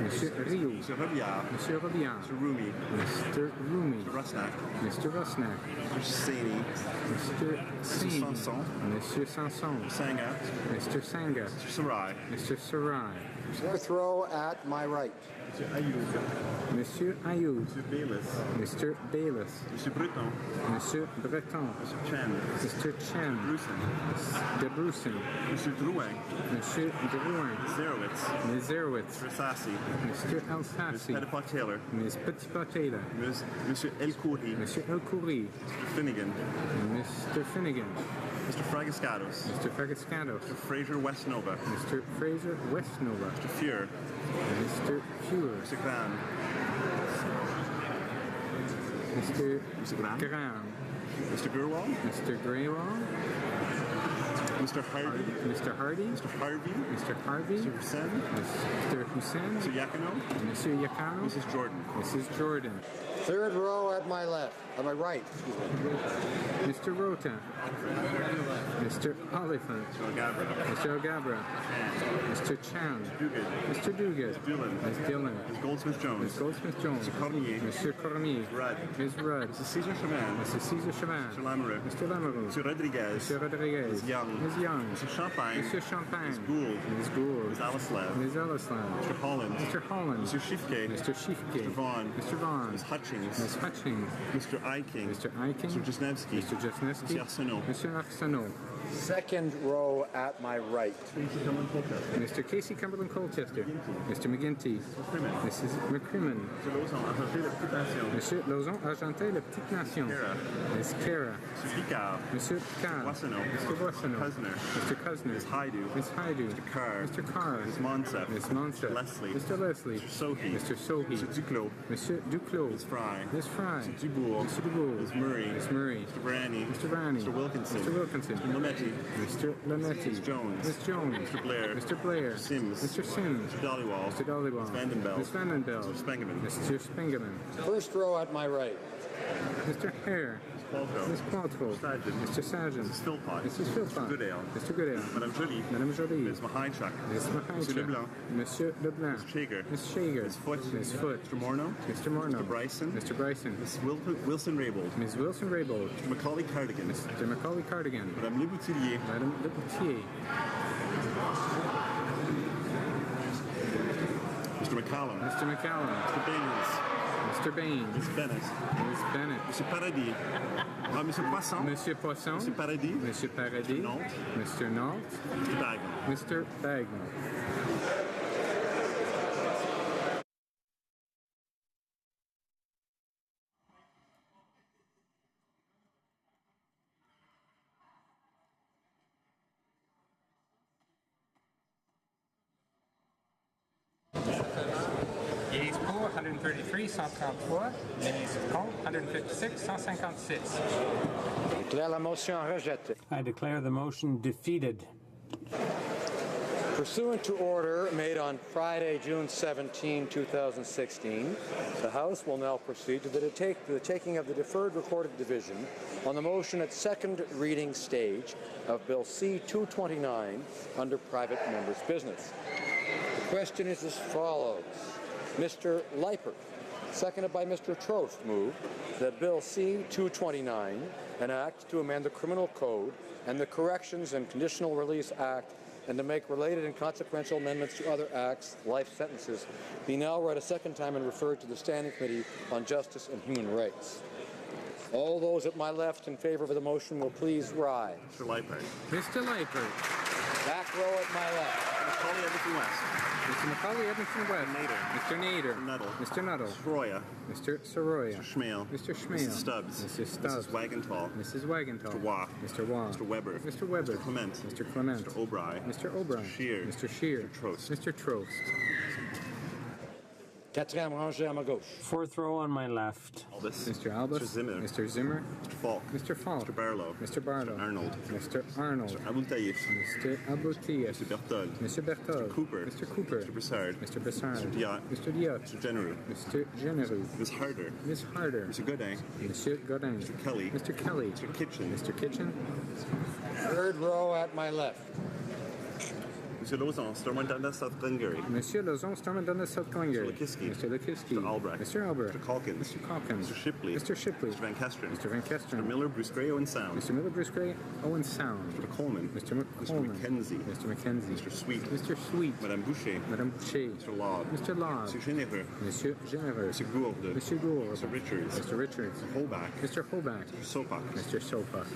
Monsieur Rio. Mr. Robillard. Monsieur Robillard. Mr. Rumi. Mr. Rumi. Mr. Rusnak. Mr. Rosnak. Mr. Saini. Mr. Singh. Sanson. Monsieur Sanson. Mr. Sanga. Mr. Sanga. Mr. Sarai. Mr. Sarai. Fourth row at my right. Mr. Ayoub. Monsieur Ayoub. Mr. Bayless. Mr. Bayless. Mr. Breton. Monsieur Breton. Mr. Chen. Mr. Chen. Brusen. De Brusen. Mr. Drouin. Monsieur Drouin. Zerowitz. Ms. Zerowitz. Mr. Sassi. Mr. Ms. Alsassi. Petitpot Taylor. Ms. Petitpot-Taylor. Mr. El Khoury. Monsieur El Khoury. Mr. Finnegan. Mr. Finnegan. Mr. Fragascados. Mr. Fragascados. Mr. Fraser Westnova. Mr. Fraser Westnova. Mr. Fuhr. Mr. Fuhr. Mr. Gran. Mr. Gran. Graham. Mr. Gurwal. Mr. Greywall. Mr. Hardy. Mr. Hardy. Mr. Harvey. Mr. Harvey. Mr. Hussein. Mr. Hussein. Mr. Yakino. Monsieur Yakano. Mrs. Jordan. Mrs. Jordan. Third row at my left. At my right. Mr. Rota. Mr. Oliphant. Mr. Algabra. Mr. Algabra. Mr. Chan. Duguid. Mr. Duguid. Dillon. Ms. Dillon. Ms. Goldsmith-Jones. Ms. Goldsmith-Jones. Mr. Cormier. Monsieur Cormier. Ms. Rudd. Ms. Rudd. Mrs. Cesar Chauvin. Mrs. Cesar Chauvin. Mr. Lamoureux. Mr. Lamoureux. Mr. Rodriguez. Mr. Rodriguez. Ms. Young. Ms. Young. Mr. Champagne. Mr. Champagne. Ms. Gould. Ms. Gould. Ms. Alislav. Ms. Alislav. Mr. Holland. Mr. Holland. Mr. Schiffke. Mr. Schiffke. Mr. Vaughn. Mr. Vaughn. Ms. Hutchings. Ms. Hutchings. Mr. Eiking. Mr. Eichen. Mr. Jesnevsky. Mr. Jesnevsky. Mr. Arsenault. Mr. Arsenault. Second row at my right. Mr. Casey Cumberland Colchester. Mr. McGinty. Mrs. McCrimmon. Monsieur Lauzon, Argentin, La Petite Nation. Ms. Kara. Mr. Picard. Monsieur Picard. Boissonneau. Mr. Boissonneau. Cousineau. Mr. Cousineau. Ms. Haidu. Ms. Haidu. Mr. Carr. Mr. Carr. Ms. Monsef. Ms. Monsef. Leslie. Mr. Leslie. Mr. Sohi. Mr. Sohi. Mr. Duclos. Monsieur Duclos. Ms. Fry. Ms. Fry. Mr. Dubourg. Mr. Dubourg. Ms. Murray. Ms. Murray. Mr. Branney. Mr. Branney. Mr. Wilkinson. Mr. Wilkinson. Mr. Lametti. Mr. Lametti. Ms. Jones. Ms. Jones. Mr. Blair. Mr. Blair. Mr. Sims. Mr. Sims. Mr. Dollywall. Mr. Dollywall. Ms. Vandenbeld. Ms. Vandenbeld. Mr. Spengeman. Mr. Spengeman. First row at my right. Mr. Hare. Qualtrough. Ms. Qualtrough. Sargent. Mr. Sargent. Mrs. Philpott. Mrs. Philpott. Goodale. Mr. Goodale. Madame Joly. Madame Joly. Ms. Mahaichuk. Ms. Mahaichuk. Monsieur Leblanc. Monsieur Leblanc. Ms. Shager. Ms. Shager. Ms. Foote. Ms. Foote. Mr. Morneau. Mr. Morneau. Mr. Bryson. Mr. Bryson. Ms. Wilson Raybould. Ms. Wilson Raybould. Mr. Macaulay Cardigan. Mr. Macaulay Cardigan. Madame Leboutillier. Madame Leboutillier. Mr. McCallum. Mr. McCallum. Mr. Baines. Mr. Baines. Ms. Bennett. Ms. Bennett. Monsieur Paradis. Monsieur Poisson. Monsieur Poisson. Monsieur Paradis. Monsieur Paradis. Nault. Mr. Nault. Mr. Bagnall. Mr. Bagnall. Yeas pour 133, 133. Nays contre 156, 156. Declare la motion rejetée. I declare the motion defeated. Pursuant to order made on Friday, June 17, 2016, the House will now proceed to the taking of the deferred recorded division on the motion at second reading stage of Bill C-229 under private members' business. The question is as follows. Mr. Leipert, seconded by Mr. Trost, moved that Bill C-229, an act to amend the Criminal Code and the Corrections and Conditional Release Act and to make related and consequential amendments to other acts, life sentences, be now read a second time and referred to the Standing Committee on Justice and Human Rights. All those at my left in favor of the motion will please rise. Mr. Leipert. Mr. Leipert. Back row at my left. Macaulay Edmonton West. Mr. Macaulay Edmonton West. Nader. Mr. Nader. Mr. Nuttall. Mr. Nuttall. Soroya. Mr. Soroya. Mr. Schmale. Mr. Schmale. Mrs. Stubbs. Mrs. Stubbs. Mrs. Wagentall. Mrs. Wagentall. Mr. Waugh. Mr. Waugh. Mr. Weber. Mr. Weber. Mr. Clement. Mr. Clement. Mr. O'Brien. Mr. O'Brien. Mr. Scheer. Mr. Scheer. Mr. Trost. Mr. Trost. Quatrième rangée à ma gauche. Fourth row on my left. Albus. Mr. Albus. Mr. Zimmer. Mr. Zimmer. Mr. Falk. Mr. Falk. Mr. Barlow. Mr. Barlow. Mr. Arnold. Mr. Arnold. Mr. Aboultaïf. Mr. Aboutieff. Mr. Berthold. Mr. Berthold. Mr. Cooper. Mr. Cooper. Mr. Broussard. Mr. Broussard. Mr. Diot. Mr. Diot. Mr. Genereux. Mr. Genereux. Ms. Harder. Ms. Harder. Mr. Godin. Monsieur Godin. Mr. Kelly. Mr. Kelly. Mr. Kitchen. Mr. Kitchen. Third row at my left. Monsieur Lauzon, Stormont South Glengarry. Monsieur Lauzon, Stormont South Glengarry. Mr. Lekiski. Mr. Lekiski. Mr. Albrecht. Mr. Albrecht. Mr. Calkins. Mr. Calkins. Mr. Shipley. Mr. Shipley. Mr. Van Kesteren. Mr. Van Kesteren. Mr. Miller, Bruce Gray, Owen Sound. Mr. Miller, Bruce Gray, Owen Sound. Mr. Coleman. Mr. Mr. McColeman. McKenzie. Mr. McKenzie. Mr. Sweet. Mr. Sweet. Madame Boucher. Madame Boucher. Mr. Laud. Mr. Laud. Mr. Généreux. Monsieur Généreux. Mr. Gourde. Monsieur Gould. Mr. Richards. Mr. Richards. Mr. Holback. Mr. Holback. Mr. Sopak. Mr. Sopak.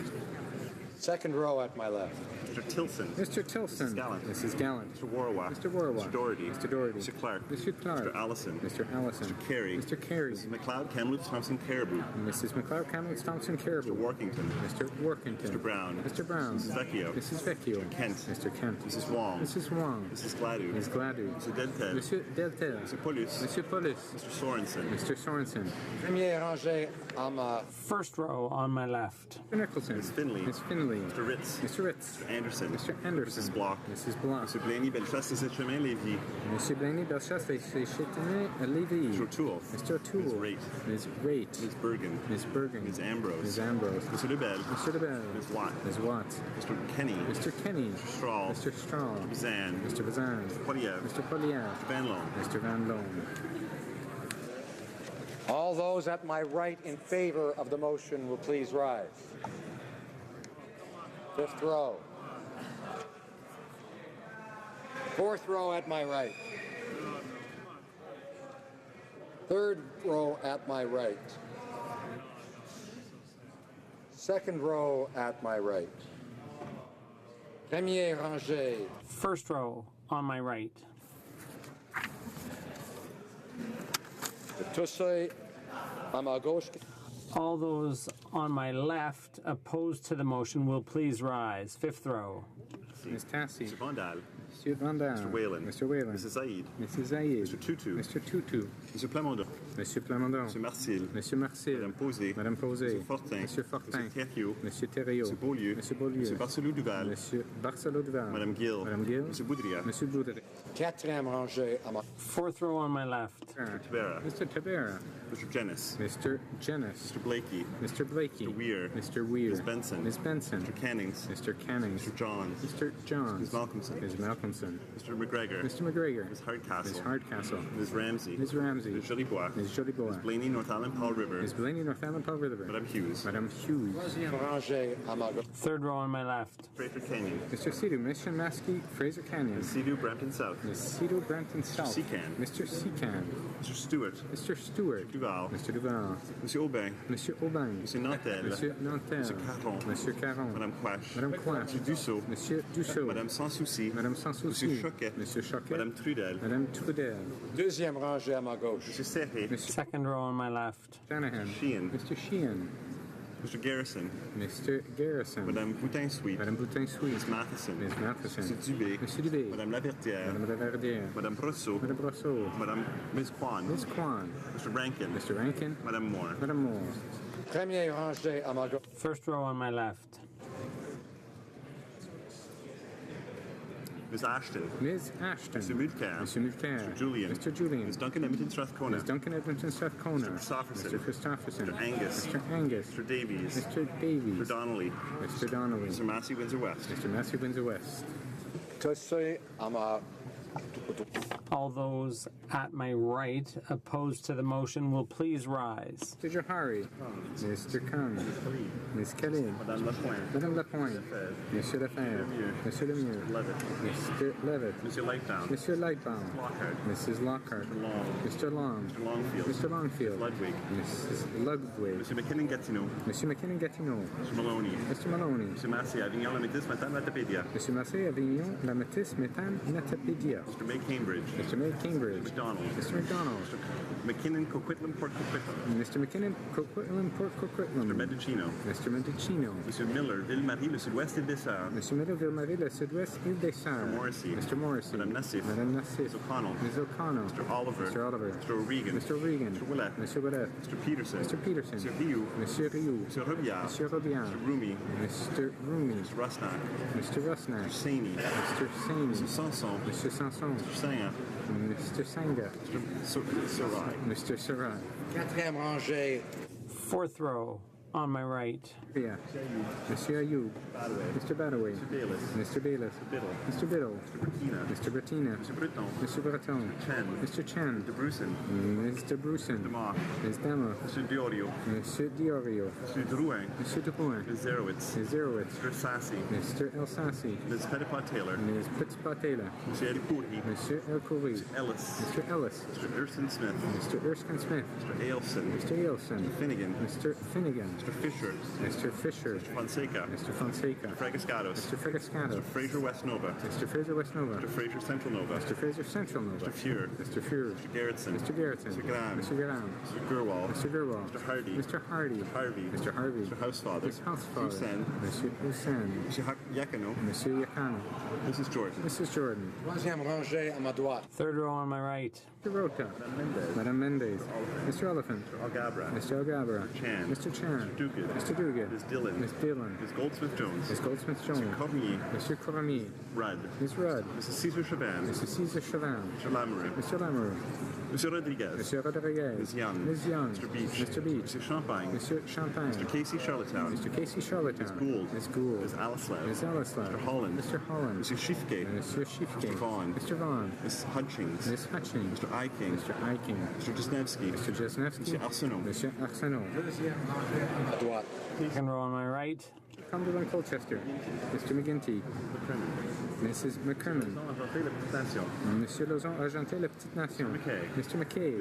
Second row at my left. Mr. Tilson. Mr. Tilson. Mrs. Gallant. Mrs. Gallant. Mr. Warwah. Mr. Warwah. Mr. Doherty. Mr. Doherty. Mr. Clark. Mr. Clark. Mr. Allison. Mr. Allison. Mr. Carey. Mr. Carey. Mrs. McLeod, Kamloops, Thompson, Caribou. Mrs. McLeod, Kamloops, Thompson, Caribou. Mr. Workington. Mr. Workington. Mr. Brown. Mr. Brown. Mrs. Vecchio. Mrs. Vecchio. Mr. Kent. Mr. Kent. Mrs. Wong. Mrs. Wong. Mrs. Gladue. Ms. Gladue. Mr. Deltel. Monsieur Deltel. Mr. Paulus. Monsieur Paulus. Mr. Sorensen. Mr. Sorensen. Premier rangée à ma First row on my left. Mr. Nicholson. Ms. Finley. Miss Finley. Mr. Ritz. Mr. Ritz. Mr. Anderson. Mr. Anderson. Mrs. Block. Mrs. Block. Mr. Blaney, Bellechasse, Saint-Chemin, Lévis. Monsieur Blaney, Bellechasse, Saint-Chemin, Lévis. Mr. O'Toole. Mr. O'Toole. Ms. Raitt. Ms. Raitt. Ms. Bergen. Ms. Bergen. Ms. Ambrose. Ms. Ambrose. Mr. Lebel. Mr. Lebel. Ms. Watt. Ms. Watt. Mr. Kenny. Mr. Kenny. Mr. Strahl. Mr. Strahl. Mr. Bazan. Mr. Bazan. Mr. Poliev. Mr. Poliev. Mr. Van Loan. Mr. Van Loan. All those at my right in favor of the motion will please rise. Fifth row. Fourth row at my right. Third row at my right. Second row at my right. Premier rangée. First row on my right. Tous ceux à ma gauche. All those on my left opposed to the motion will please rise. Fifth row. Ms. Tassi. Mr. Vandal. Monsieur Van Dam. Mr. Whalen. Mr. Whalen. Mrs. Zaid. Mrs. Zaid. Mr. Tutu. Mr. Tutu. Mr. Plamondon. Monsieur Plamondon. Monsieur Marcil. Monsieur Marcil. Madame Posé. Madame Posé. Monsieur Fortin. Monsieur Fortin. Monsieur Thériault. Monsieur Thériault. Monsieur Beaulieu. Monsieur Beaulieu. Monsieur Barcelou-Duval. Monsieur Barcelou-Duval. Madame Gill. Madame Gill. Monsieur Boudria. Monsieur Boudria. Quatrième rangée à ma... Fourth row on my left. Mr. Tabera. Mr. Tabera. Mr. Jennis. Mr. Jennis. Mr. Blakey. Mr. Blakey. Mr. Weir. Mr. Weir. Ms. Benson. Ms. Benson. Mr. Cannings. Mr. Cannings. Mr. Johns. Mr. Johns. Ms. Malcolmson. Ms. Malcolmson. Mr. McGregor. Mr. McGregor. Ms. Hardcastle. Ms. Hardcastle. Ms. Ramsey. Ms. Ramsey. Ms. Jolibois. Ms. Jolibois. Ms. Blaney, North Island, Paul River. Ms. Blaney, North Island, Paul River. Madame Hughes. Madame Hughes. Troisième rangée à ma gauche. Third row on my left. Fraser Canyon. Mr. Cedu, Mission Maskey, Fraser Canyon. Ms. Sea-Doo, Brampton South. Ms. Cedu, Brampton South. Seacan. Mr. Seacan. Mr. Stewart. Mr. Stewart. Duval. Mr. Duval. Monsieur Aubin. Monsieur Aubin. Monsieur Nantel. Monsieur Nantel. Monsieur Caron. Monsieur Caron. Madame Quash. Madame Quash. Monsieur Dussault. Monsieur Dussault. Madame Sans Souci. Madame Sans Souci. Monsieur Choquet. Monsieur Choquet. Madame Trudel. Madame Trudel. Deuxième rangée à ma gauche. Monsieur Serré. Second row on my left. Shanahan. Sheehan. Mr. Sheehan. Mr. Garrison. Mr. Garrison. Madame Boutin-Sweet. Madame Boutin-Sweet. Ms. Matheson. Ms. Matheson. Monsieur Dubé. Monsieur Dubé. Madame Laverdière. Madame Laverdière. Madame Brosseau. Madame Brosseau. Madame Ms. Kwan. Miss Kwan. Mr. Rankin. Mr. Rankin. Madame Moore. Madame Moore. Première rangée à ma gauche. First row on my left. Ms. Ashton. Ms. Ashton. Mr. Mulcair. Mr. Mulcair. Mr. Julian. Mr. Julian. Ms. Duncan Edmonton Strathcona. Ms. Duncan Edmonton Strathcona. Mr. Christopherson. Mr. Christopherson. Mr. Angus. Mr. Angus. Mr. Davies. Mr. Davies. Mr. Donnelly. Mr. Donnelly. Mr. Massey, Windsor West. Mr. Massey, Windsor West. Tossé à ma... All those at my right opposed to the motion will please rise. Mr. Johari. Mr. Khan. Ms. Khalid. Madame Lapointe. Madame Lapointe. Monsieur Lefebvre. Monsieur Lemieux. Levitt. Mr. Levitt. Monsieur Lightbound. Monsieur Lightbound. Lockhart. Mrs. Lockhart. Mr. Long. Mr. Long. Mr. Longfield. Mr. Longfield. Ludwig. Mrs. Ludwig. Monsieur McKinnon-Gatineau. Monsieur McKinnon-Gatineau. Mr. Maloney. Mr. Maloney. Monsieur Massey, Avignon, Lamitis, Matane, Matapédia. Monsieur Massey, Avignon, Lamitis, Méthane, Natapédia. Mr. May Cambridge. Mr. May Cambridge. McDonald. Mr. McDonald. McKinnon, Coquitlam, Port Coquitlam. Mr. McKinnon, Coquitlam, Port Coquitlam. Mr. Medicino. Mr. Medicino. Monsieur Miller, Ville-Marie, le sud-ouest et Dessert. Monsieur Miller, Ville-Marie, le sud-ouest, île des Sœurs. Mr. Morrissey. Mr. Morrissey. Madame Nassif. Madame Nassif. Mr. O'Connell. Ms. O'Connell. Mr. Oliver. Mr. Oliver. Mr. O'Regan. Mr. O'Regan. Mr. Willett. Mr. Willett. Mr. Peterson. Mr. Peterson. Mr. Rioux. Monsieur Rioux. Mr. Robillard. Monsieur Robillard. Mr. Rumi. Mr. Rumi. Mr. Rusnak. Mr. Rusnak. Mr. Saney. Mr. Saney. Mr. Sanson. Mr. Sanson. Mr. Sanger. Mr. Sanga. Mr. Sarai. Mr. Sarai. Quatrième rangée. Fourth row on my right. Yeah. Monsieur Ayoub. Mr. Badaway. Mr. Bayless. Mr. Bailiff. Biddle. Mr. Biddle. Mr. Bettina. Mr. Bettina. Mr. Breton. Mr. Breton. Chen. Mr. Chen. Mr. Bruson. Mr. Bruson. Demar. Ms. Dama. Mr. Diorio. Monsieur Diorio. Mr. Drouin. Monsieur Dupont. Ms. Zerowitz. Ms. Zerowitz. Mr. Sassy. Mr. Elsassi. Ms. Petitpas-Taylor. Ms. Pittspat-Taylor. Mr. El Khoury. Monsieur El Khoury. Mr. Ellis. Mr. Ellis. Mr. Erskine Smith. Mr. Erskine Smith. Mr. Ailson. Mr. Ailson. Mr. Finnegan. Mr. Finnegan. Mr. Fisher. Mr. Fisher. Mr. Fonseca. Mr. Fonseca. Mr. Fregascados. Mr. Fregascato. Mr. Fraser West Nova. Mr. Fraser West Nova. Mr. Fraser Central Nova. Mr. Fraser Central Nova. Mr. Fuhr. Mr. Fuhr. Mr. Gerritsen. Mr. Gerritsen. Mr. Graham. Mr. Graham. Mr. Gurwal. Mr. Gurwal. Mr. Hardy. Mr. Hardy. Mr. Harvey. Mr. Harvey. Mr. Housefather. Mr. Housefather. Hussein. Monsieur Hussein. Mr. Yakano. Monsieur Yakano. Mrs. Jordan. Mrs. Jordan. Troisième rangée à ma droite. Third row on my right. Mr. Rota. Madame Mendez. Mr. Oliphant. Mr. Algabra. Mr. Algabra. Mr. Chan. Mr. Chan. Mr. Duguid. Mr. Duguid. Ms. Dillon. Ms. Dillon. Ms. Goldsmith-Jones. Ms. Goldsmith-Jones. Mr. Cormier. Mr. Cormier. Rudd. Ms. Rudd. Mrs. Cesar Chavan. Mr. Caesar Chavan. Mr. Lamoureux. Mr. Lamoureux. Mr. Rodriguez. Monsieur Rodriguez. Ms. Young. Ms. Young. Mr. Beach. Mr. Beach. Mr. Champagne. Monsieur Champagne. Mr. Casey Charlottetown. Mr. Casey Charlottetown. Ms. Gould. Ms. Gould. Ms. Alislav. Ms. Alislav. Mr. Holland. Mr. Holland. Mr. Schiffke. Monsieur Schiffke. Mr. Vaughn. Mr. Vaughn. Ms. Hutchings. Ms. Hutchings. Mr. Eiking. Mr. Eiking. Mr. Jesnevsky. Mr. Jesnevsky. Monsieur Arsenault. Monsieur Arsenault. À droite. Second row on my right. Cumberland Colchester. Mr. McGinty. Mrs. McCrimmon. Monsieur Lauzon Argenté, La Petite Nation. Mr. McKay.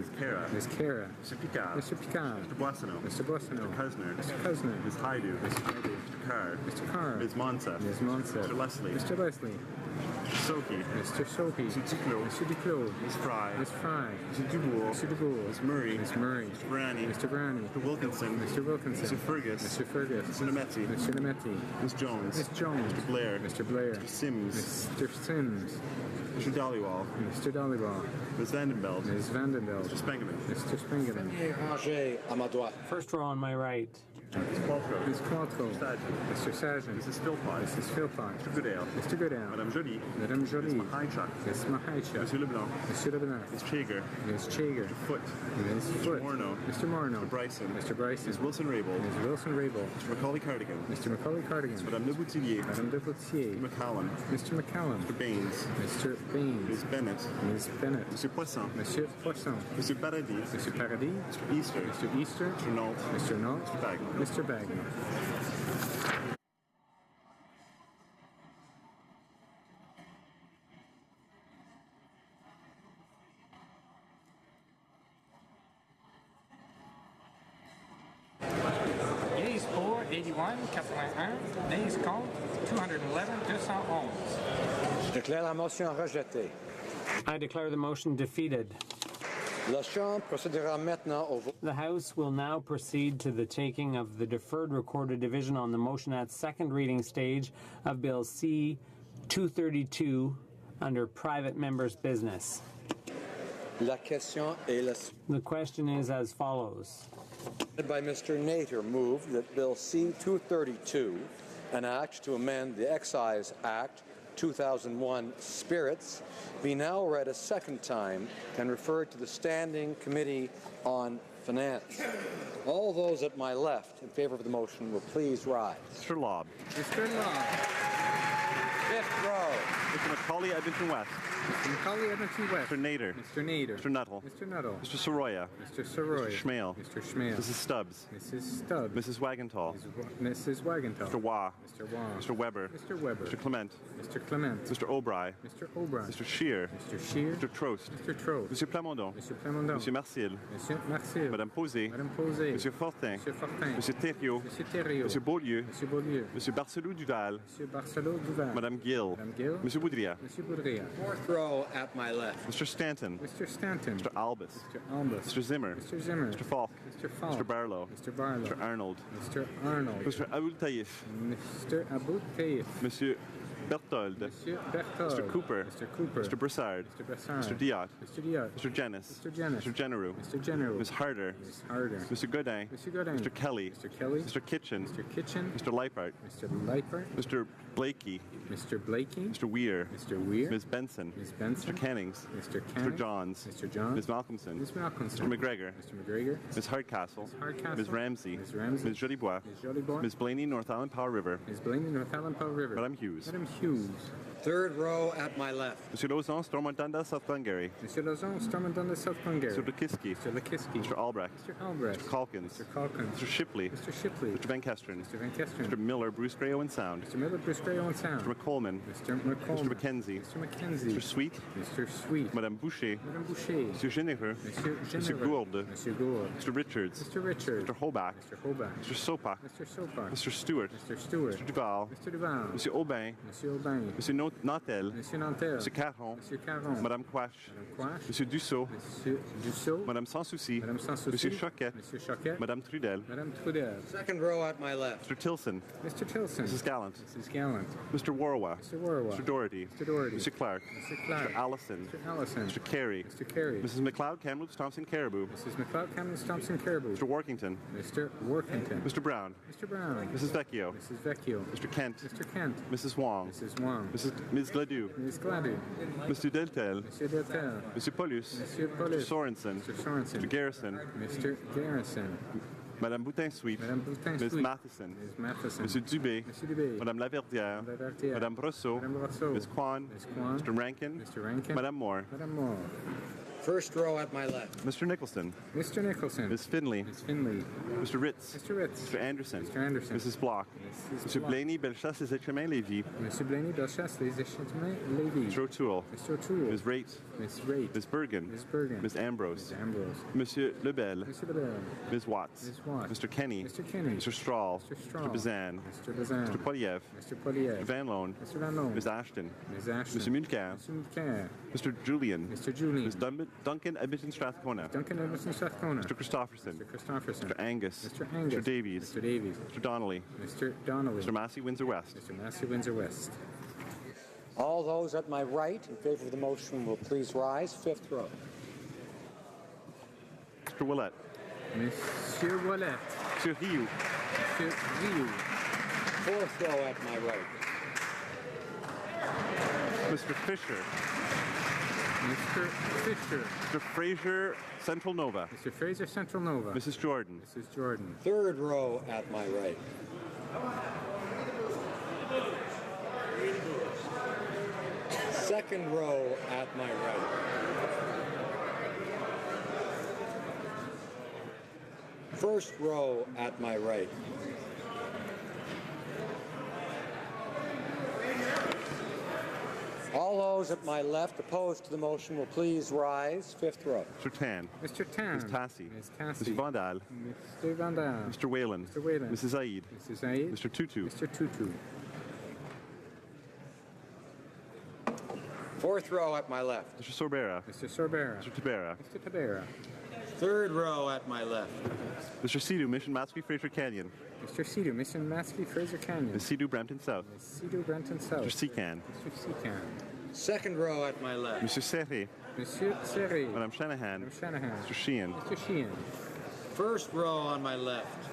Ms. Cara. Mr. Picard. Mr. Picard. Mr. Boissonneau. Mr. Boissonneau. Mr. Cusner. Mr. Cusner. Ms. Haidu. Mr. Haidu. Mr. Carr. Mr. Carr. Ms. Monsa. Ms. Monsa. Mr. Leslie. Mr. Leslie. Soki. Mr. Soapy. Mr. Duclos. Mr. Duclos. Ms. Fry. Ms. Fry. Mr. Dubois. Mr. Dubois. Ms. Murray. Ms. Murray. Mr. Brownie. Mr. Brownie. Mr. Wilkinson. Mr. Wilkinson. Mr. Fergus. Mr. Fergus. Mr. Nemetti. Mr. Nemetti. Ms. Jones. Ms. Jones. Mr. Blair. Mr. Blair. Mr. Sims. Mr. Sims. Mr. Dollywall. Mr. Dollywall. Ms. Vandenbelt. Ms. Vandenbelt. Mr. Spengeman. Mr. Spengeman. Rangé à ma droite. First row on my right. Ms. Qualtrough. Ms. Qualtrough. Mr. Mr. Sargent. Mrs. Philpott. Mrs. Philpott. Mr. Goodale. Mr. Goodale. Madame Jolie. Madame Jolie. Ms. Mahaichuk. Ms. Mahaichuk. Monsieur Leblanc. Monsieur Leblanc. Ms. Chager. Ms. Chager. Mr. Foote. Ms. Mr. Foote. Morneau. Mr. Morneau. Mr. Bryson. Mr. Bryson. Ms. Wilson-Raybould. Ms. Wilson-Raybould. Mr. Macaulay Cardigan. Mr. Macaulay Cardigan. Madame de Boutillier. Madame de Boutier. Mr. McCallum. Mr. McCallum. Mr. Baines. Mr. Baines. Ms. Bennett. Ms. Bennett. Monsieur Poisson. Monsieur Poisson. Monsieur Paradis. Mr. Paradis. Mr. Easter. Mr. Easter. Mr. Nault. Mr. Nault. Mr. Bagnall. Mr. Bagnall. Yeas pour 81, 81. Nays contre 211, 211. Je déclare la motion rejetée. I declare the motion defeated. La Chambre procédera maintenant au vote. The House will now proceed to the taking of the deferred recorded division on the motion at second reading stage of Bill C-232 under private members' business. La question est la The question is as follows. by Mr. Nader moved that Bill C-232, an act to amend the Excise Act 2001 Spirits, be now read a second time and referred to the Standing Committee on Finance. All those at my left in favor of the motion will please rise. Mr. Lobb. Mr. Law. Fifth row. Mr. Macaulay Edmonton West. Mr. Macaulay Edmonton West. Mr. Nader. Mr. Nader. Mr. Nuttall. Mr. Nuttall. Mr. Soroya. Mr. Soroy. Mr. Schmale. Mr. Schmale. Mrs. Stubbs. Mrs. Stubbs. Mrs. Wagentall. Mrs. Wagenthal. Mr. Waugh. Mr. Waugh. Mr. Weber. Mr. Weber. Mr. Clement. Mr. Clement. Mr. Aubry. Mr. O'Brien. Mr. Scheer. Mr. Scheer. Mr. Trost. Mr. Trost. Monsieur Plamondon. Monsieur Plamondon. Monsieur Marcil. Monsieur Marcil. Madame Posé. Madame Posé. Monsieur Fortin. Monsieur Fortin. Monsieur Thériault. Monsieur Thériault. Monsieur Beaulieu. Monsieur Beaulieu. Monsieur Barcelou-Duval. Monsieur Barcelot Duval. Madame Gill. Madame Gill. Monsieur Boudria. Monsieur Boudria. Fourth row at my left. Mr. Stanton. Mr. Stanton. Mr. Albus. Mr. Albus. Mr. Zimmer. Mr. Zimmer. Mr. Falk. Mr. Falk. Mr. Barlow. Mr. Barlow. Mr. Arnold. Mr. Arnold. Mr. Aboul Taïf. Mr. Aboud Taïf. Monsieur Berthold. Monsieur Berthold. Mr. Cooper. Mr. Cooper. Mr. Broussard. Mr. Brassard. Mr. Diot. Mr. Diot. Mr. Janis. Mr. Janis. Mr. Generou. Mr. General. Ms. Harder. Ms. Harder. Mr. Godin. Mr. Godin. Mr. Kelly. Mr. Kelly. Mr. Kitchen. Mr. Kitchen. Mr. Leipart. Mr. Leipert. Mr. Blakey. Mr. Blakey. Mr. Weir. Mr. Weir. Ms. Benson. Ms. Benson. Mr. Cannings. Mr. Mr. Canning. Johns. Mr. Johns. Ms. Malcolmson. Ms. Malcolmson. Mr. McGregor. Mr. McGregor. Ms. Hardcastle. Ms. Hardcastle. Ms. Ramsey. Ms. Ramsey. Ms. Jolibois. Ms. Jolibois. Ms. Blaney, North Island Power River. Ms. Blaney, North Island Power River. Madame Hughes. Madame Hughes. Third row at my left. Monsieur Lauzon, Stormontanda, South Glengarry. Monsieur Lauzon, Stormontanda, South Glengarry. Mr. Lukiski. Mr. Lakiski. Mr. Albrecht. Mr. Albrecht. Mr. Calkins. Mr. Calkins. Mr. Shipley. Mr. Shipley. Mr. Van Kesteren. Mr. Van Kesteren. Mr. Miller, Bruce Gray, Owen Sound. Mr. Miller, Bruce Gray, Owen Sound. Mr. McColeman. Mr. McColeman. Mr. McKenzie. Mr. McKenzie. Mr. Sweet. Mr. Sweet. Madame Boucher. Madame Boucher. Monsieur Généreux. Monsieur Monsieur Généreux. Gourde. Monsieur Gourde. Mr. Richards. Mr. Richard. Mr. Hobach. Mr. Hobach. Mr. Sopak. Mr. Sopak. Mr. Stewart. Mr. Stewart. Mr. Duval. Mr. Duval. Monsieur Aubin. Monsieur Aubin. Monsieur Nautel. Monsieur Nantel. Monsieur Caron. Monsieur Caron. Madame Quash. Madame Quash. Monsieur Dussault. Monsieur Dussault. Madame Sans Souci. Madame Sans Souci. Monsieur Choquet. Monsieur Choquet. Madame Trudel. Madame Trudel. Second row at my left. Mr. Tilson. Mr. Tilson. Mrs. Gallant. Mrs. Gallant. Mr. Warwa. Mr. Warwa. Mr. Doherty. Mr. Doherty. Mr. Clark. Mr. Clark. Mr. Allison. Mr. Allison. Mr. Carey. Mr. Carey. Mrs. McLeod, Kamloops, Thompson, Caribou. Mrs. McLeod, Kamloops, Thompson, Caribou. Mr. Workington. Mr. Workington. Mr. Brown. Mr. Brown. Mrs. Vecchio. Mrs. Vecchio. Mr. Kent. Mr. Kent. Mrs. Wong. Mrs. Wong. Ms. Gladue. Ms. Gladue. Mr. Deltel. Monsieur Deltel. Monsieur Paulus. Monsieur Paulus. Mr. Sorensen. Mr. Sorensen. Mr. Garrison. Mr. Garrison. Madame Boutin-Sweet. Madame Boutin-Sweet. Ms. Matheson. Ms. Matheson. Monsieur Dubé. Monsieur Dubé. Madame Laverdière. Madame Laverdière. Madame Brosseau. Madame Brosseau. Ms. Kwan. Ms. Kwan. Mr. Rankin. Mr. Rankin. Madame Moore. Madame Moore. First row at my left. Mr. Nicholson. Mr. Nicholson. Ms. Finley. Ms. Finley. Mr. Ritz. Mr. Ritz. Mr. Anderson. Mr. Anderson. Mrs. Block. Mrs. Mr. Block. Blaney, Bellechasse, Les Échemins, Lévy. Monsieur Blaney, Bellechasse, Les Échemins, Lévy. Mr. O'Toole. Mr. O'Toole. Ms. Raitt. Ms. Raitt. Ms. Bergen. Ms. Bergen. Ms. Ambrose. Ms. Ambrose. Monsieur Lebel. Monsieur Lebel. Ms. Watts. Ms. Watts. Mr. Kenny. Mr. Kenny. Mr. Strahl. Mr. Strahl. Mr. Bazan. Mr. Bazan. Mr. Poliev. Mr. Poliev. Mr. Van Loan. Mr. Van Loan. Ms. Ashton. Ms. Ashton. Mr. Mulcair. Mr. Mulcair. Mr. Julian. Mr. Julian. Ms. Duncan Edmonton Strathcona. Duncan Emerson Strathcona. Mr. Christopherson. Mr. Christopherson. Mr. Angus. Mr. Angus. Mr. Davies. Mr. Davies. Mr. Donnelly. Mr. Donnelly. Mr. Massey, Windsor West. Mr. Massey, Windsor West. All those at my right in favor of the motion will please rise. Fifth row. Mr. Willett. Monsieur Willett. Mr. Rioux. Monsieur Rioux. Fourth row at my right. Mr. Fisher. Mr. Fisher. Mr. Fraser, Central Nova. Mr. Fraser, Central Nova. Mrs. Jordan. Mrs. Jordan. Third row at my right. Second row at my right. First row at my right. All those at my left opposed to the motion will please rise. Fifth row. Mr. Tan. Mr. Tan. Ms. Tassi. Ms. Tassi. Mr. Vandal. Mr. Vandal. Mr. Whalen. Mr. Whalen. Mrs. Zaid. Mrs. Zaid. Mr. Tutu. Mr. Tutu. Fourth row at my left. Mr. Sorbera. Mr. Sorbera. Mr. Tabera. Mr. Tabera. Third row at my left. Mr. Sidhu, Mission Matsky, Fraser Canyon. Mr. Sidhu, Mission Matsky, Fraser Canyon. Ms. Sidhu, Brampton South. Ms. Sidhu, Brampton South. Mr. Secan. Mr. Secan. Second row at my left. Mr. Serre. Monsieur Serre. Madame Shanahan. Madame Shanahan. Mr. Sheehan. Mr. Sheehan. First row on my left.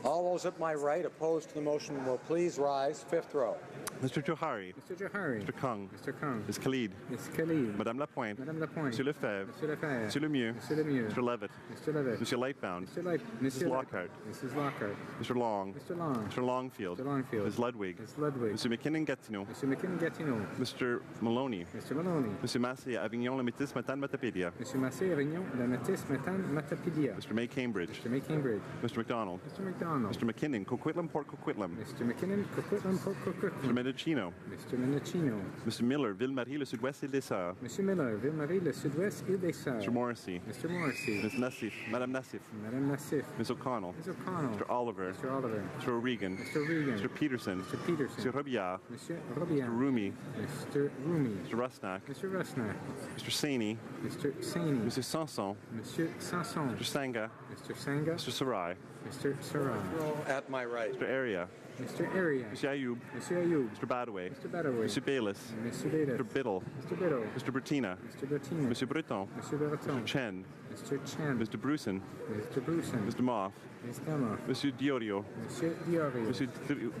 All those at my right opposed to the motion will please rise. Fifth row. Mr. Johari. Mr. Johari. Mr. Kung. Mr. Kung. Ms. Khalid. Ms. Khalid. Madame Lapointe. Madame Lapointe. Monsieur Lefebvre. Monsieur Lefebvre. Monsieur Lemieux. Monsieur Lemieux. Mr. Levitt. Mr. Levitt. Monsieur Lightbound. Mr. Light. Mrs. Lockhart. Mrs. Lockhart. Mr. Long. Mr. Long. Mr. Longfield. Mr. Longfield. Ms. Ludwig. Ms. Ludwig. Mr. McKinnon Gatineau. Mr. McKinnon Gatineau. Mr. Maloney. Mr. Maloney. Monsieur Massey, Avignon, La Métis, Matane, Matapédia. Monsieur Massé, Avignon, La Métis, Matapédia. Mr. May Cambridge. Mr. May Cambridge. Mr. McDonald. Mr. McDonald. Mr. McKinnon, Coquitlam, Port Coquitlam. Mr. McKinnon, Coquitlam, Port Coquitlam. Mr. Mendocino. Mr. Mendocino. Mr. Miller, Ville-Marie, le Sud-Ouest, Île des Sœurs. Monsieur Miller, Ville-Marie, le Sud-Ouest, Île des Sœurs. Mr. Morrissey. Mr. Morrissey. Ms. Nassif, Madame Nassif. Madame Nassif. Ms. O'Connell. Ms. O'Connell. Mr. Oliver. Mr. Oliver. Mr. O'Regan. Mr. O'Regan. Mr. Peterson. Mr. Peterson. Mr. Robillard. Monsieur Robillard. Mr. Rumi. Mr. Rumi. Mr. Rusnak. Mr. Rusnak. Mr. Saini. Mr. Saini. Mr. Sanson. Monsieur Sanson. Mr. Sanga. Mr. Sanga. Mr. Sarai. Mr. Sarai. At my right. Mr. Area. Mr. Area. Mr. Ayoub. Monsieur Ayoub. Mr. Badaway. Mr. Badaway. Mr. Bayless. Mr. Bayless. Mr. Biddle. Mr. Biddle. Mr. Bertina. Mr. Bertina. Mr. Breton. Mr. Breton. Mr. Chen. Mr. Chen. Mr. Bruson. Mr. Bruson. Mr. Moff. Mr. Moff. Monsieur Diorio. Monsieur Diorio. Monsieur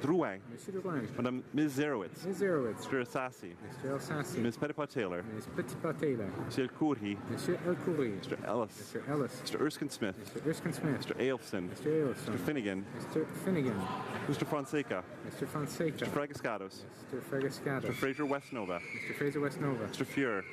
Drouin. Monsieur Drouin. Madame Ms. Zerowitz. Ms. Zerowitz. Mr. Assassi. Mr. Alsassi. Ms. Petitpas-Taylor. Ms. Petitpas-Taylor. Monsieur El Kourhi. Monsieur El Kourhi. Mr. Ellis. Mr. Ellis. Mr. Erskine Smith. Mr. Erskine Smith. Mr. Ailson. Mr. Ailson. Mr. Finnegan. Mr. Finnegan. Mr. Fonseca. Mr. Fonseca. Mr. Fragascatos. Mr. Fragascatos. Mr. Fraser Westnova. Mr. Fraser Westnova. Mr. Fuhr.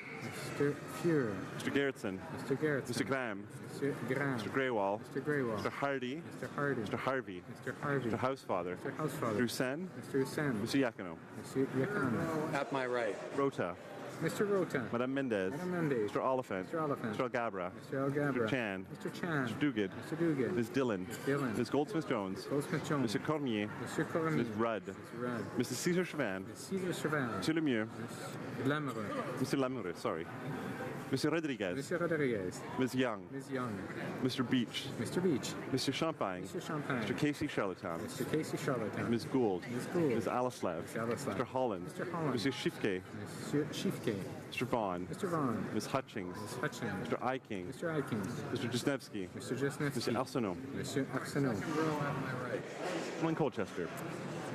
Mr. Fuhr. Mr. Gerritsen. Mr. Gerritsen. Mr. Graham. Mr. Graham. Mr. Greywall. Mr. Greywall. Mr. Hardy. Mr. Hardy. Mr. Harvey. Mr. Harvey. Mr. Housefather. Mr. Housefather. Mr. Hussein. Mr. Hussein. Mr. Yakino. Mr. Yakano. At my right. Rota. Mr. Rota. Madame Mendez. Madame Mendez. Mr. Oliphant. Mr. Oliphant. Mr. Algabra. Mr. Algabra. Mr. Chan. Mr. Chan. Mr. Duguid. Mr. Duguid. Ms. Dillon. Ms. Dillon. Ms. Goldsmith-Jones. Goldsmith-Jones. Mr. Cormier. Mr. Cormier. Ms. Rudd. Ms. Rudd. Mr. Cesar Chauvin. Ms. Cesar Chauvin. Monsieur Lemieux. Ms. Lamoureux. Mr. Lamoureux, sorry. Mr. Rodriguez. Mr. Rodriguez. Ms. Young. Ms. Young. Mr. Beach. Mr. Beach. Mr. Champagne. Mr. Champagne. Mr. Casey Charlottetown. Mr. Casey Charlottetown. Ms. Gould. Ms. Gould. Ms. Alislev. Ms. Alislev. Mr. Holland. Mr. Holland. Mr. Shifke. Mr. Shifke. Mr. Vaughn. Mr. Vaughn. Ms. Hutchings. Ms. Hutchins. Mr. Eiking. Mr. Eichings. Mr. Jesnevsky. Mr. Jesnevsky. Mr. Arsenault. Mr. Arsenault. Colin Colchester.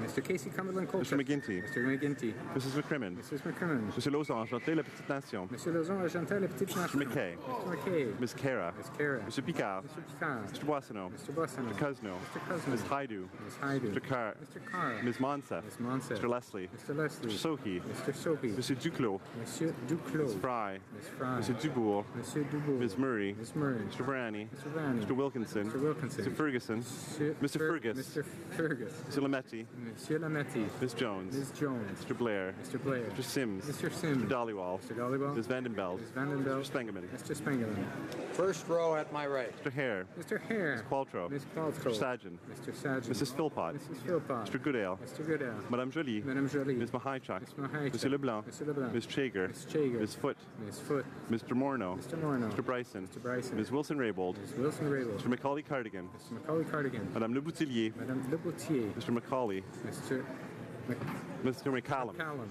Mr. Casey Cumberland Colchester. Mr. McGinty. Mr. McGinty. Mrs. McCrimmon. Mrs. McCrimmon. Monsieur Lauzon, Enchanté, La Petite Nation. Monsieur Lauzon, Argentin, La la petite nation. Mr. McKay. Mr. McKay. Ms. Kara. Ms. Kara. Mr. Picard. Mr. Picard. Mr. Boissonneau. Mr. Boissonneau. Mr. Cosno. Mr. Cosno. Ms. Haidu. Ms. Haidu. Mr. Carr. Mr. Carr. Ms. Monsef. Ms. Monsef. Mr. Leslie. Mr. Leslie. Mr. Sohi. Mr. Sophie. Monsieur Duclos. Monsieur Duclos. Ms. Fry. Ms. Fry. Monsieur Dubourg. Monsieur Dubourg. Ms. Murray. Ms. Murray. Mr. Brani. Mr. Brani. Mr. Wilkinson. Mr. Wilkinson. Mr. Ferguson. Mr. Fergus. Mr. Fergus. Mr. Lametti. Monsieur Lametti. Ms. Jones. Ms. Jones. Mr. Blair. Mr. Blair. Mr. Sims. Mr. Sims. Mr. Dollywall. Mr. Dollywall. Ms. Vandenbeld. Ms. Vandenbeld. Mr. Spengeman. Mr. Spengeman. First row at my right. Mr. Hare. Mr. Hare. Ms. Qualtrough. Ms. Qualtrough. Mr. Sajan. Mr. Sajan. Mrs. Philpott. Mrs. Philpott. Mr. Goodale. Mr. Goodale. Madame Jolie. Madame Jolie. Ms. Mahaichuk. Ms. Mahaichuk. Monsieur Leblanc. Mr. Leblanc. Ms. Chager. Ms. Chager. Ms. Foote. Ms. Foote. Mr. Morneau. Mr. Morneau. Mr. Bryson. Mr. Bryson. Ms. Wilson-Raybould. Ms. Wilson-Raybould. Mr. Macaulay Cardigan. Mr. Macaulay Cardigan. Madame Le Boutillier. Madame Le Boutier. Mr. Macaulay. Mr. Mr. McCallum. McCallum.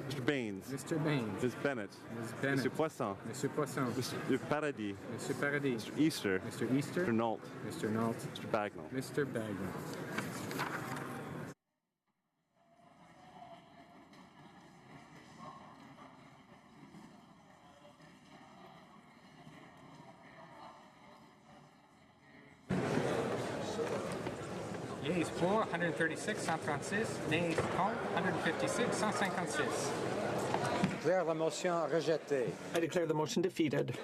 Mr. Baines. Mr. Baines. Ms. Bennett. Ms. Bennett. Mr. Poisson. Mr. Poisson. Mr. Paradis. Mr. Paradis. Mr. Easter. Mr. Easter. Mr. Nault. Mr. Nault. Mr. Bagnall. Mr. Bagnall. Yeas pour 136, 136. Nays contre 156, 156. Declare la motion rejetée. I declare the motion defeated.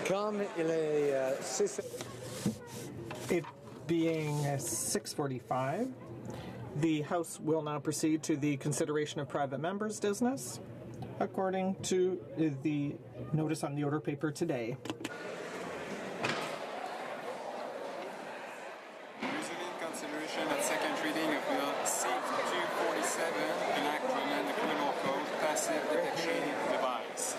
Comme il est 6... It being 6:45, the House will now proceed to the consideration of private members' business, according to the notice on the order paper today. Resolution consideration at second reading of Bill C-247, an act to amend the criminal code, passive detection device.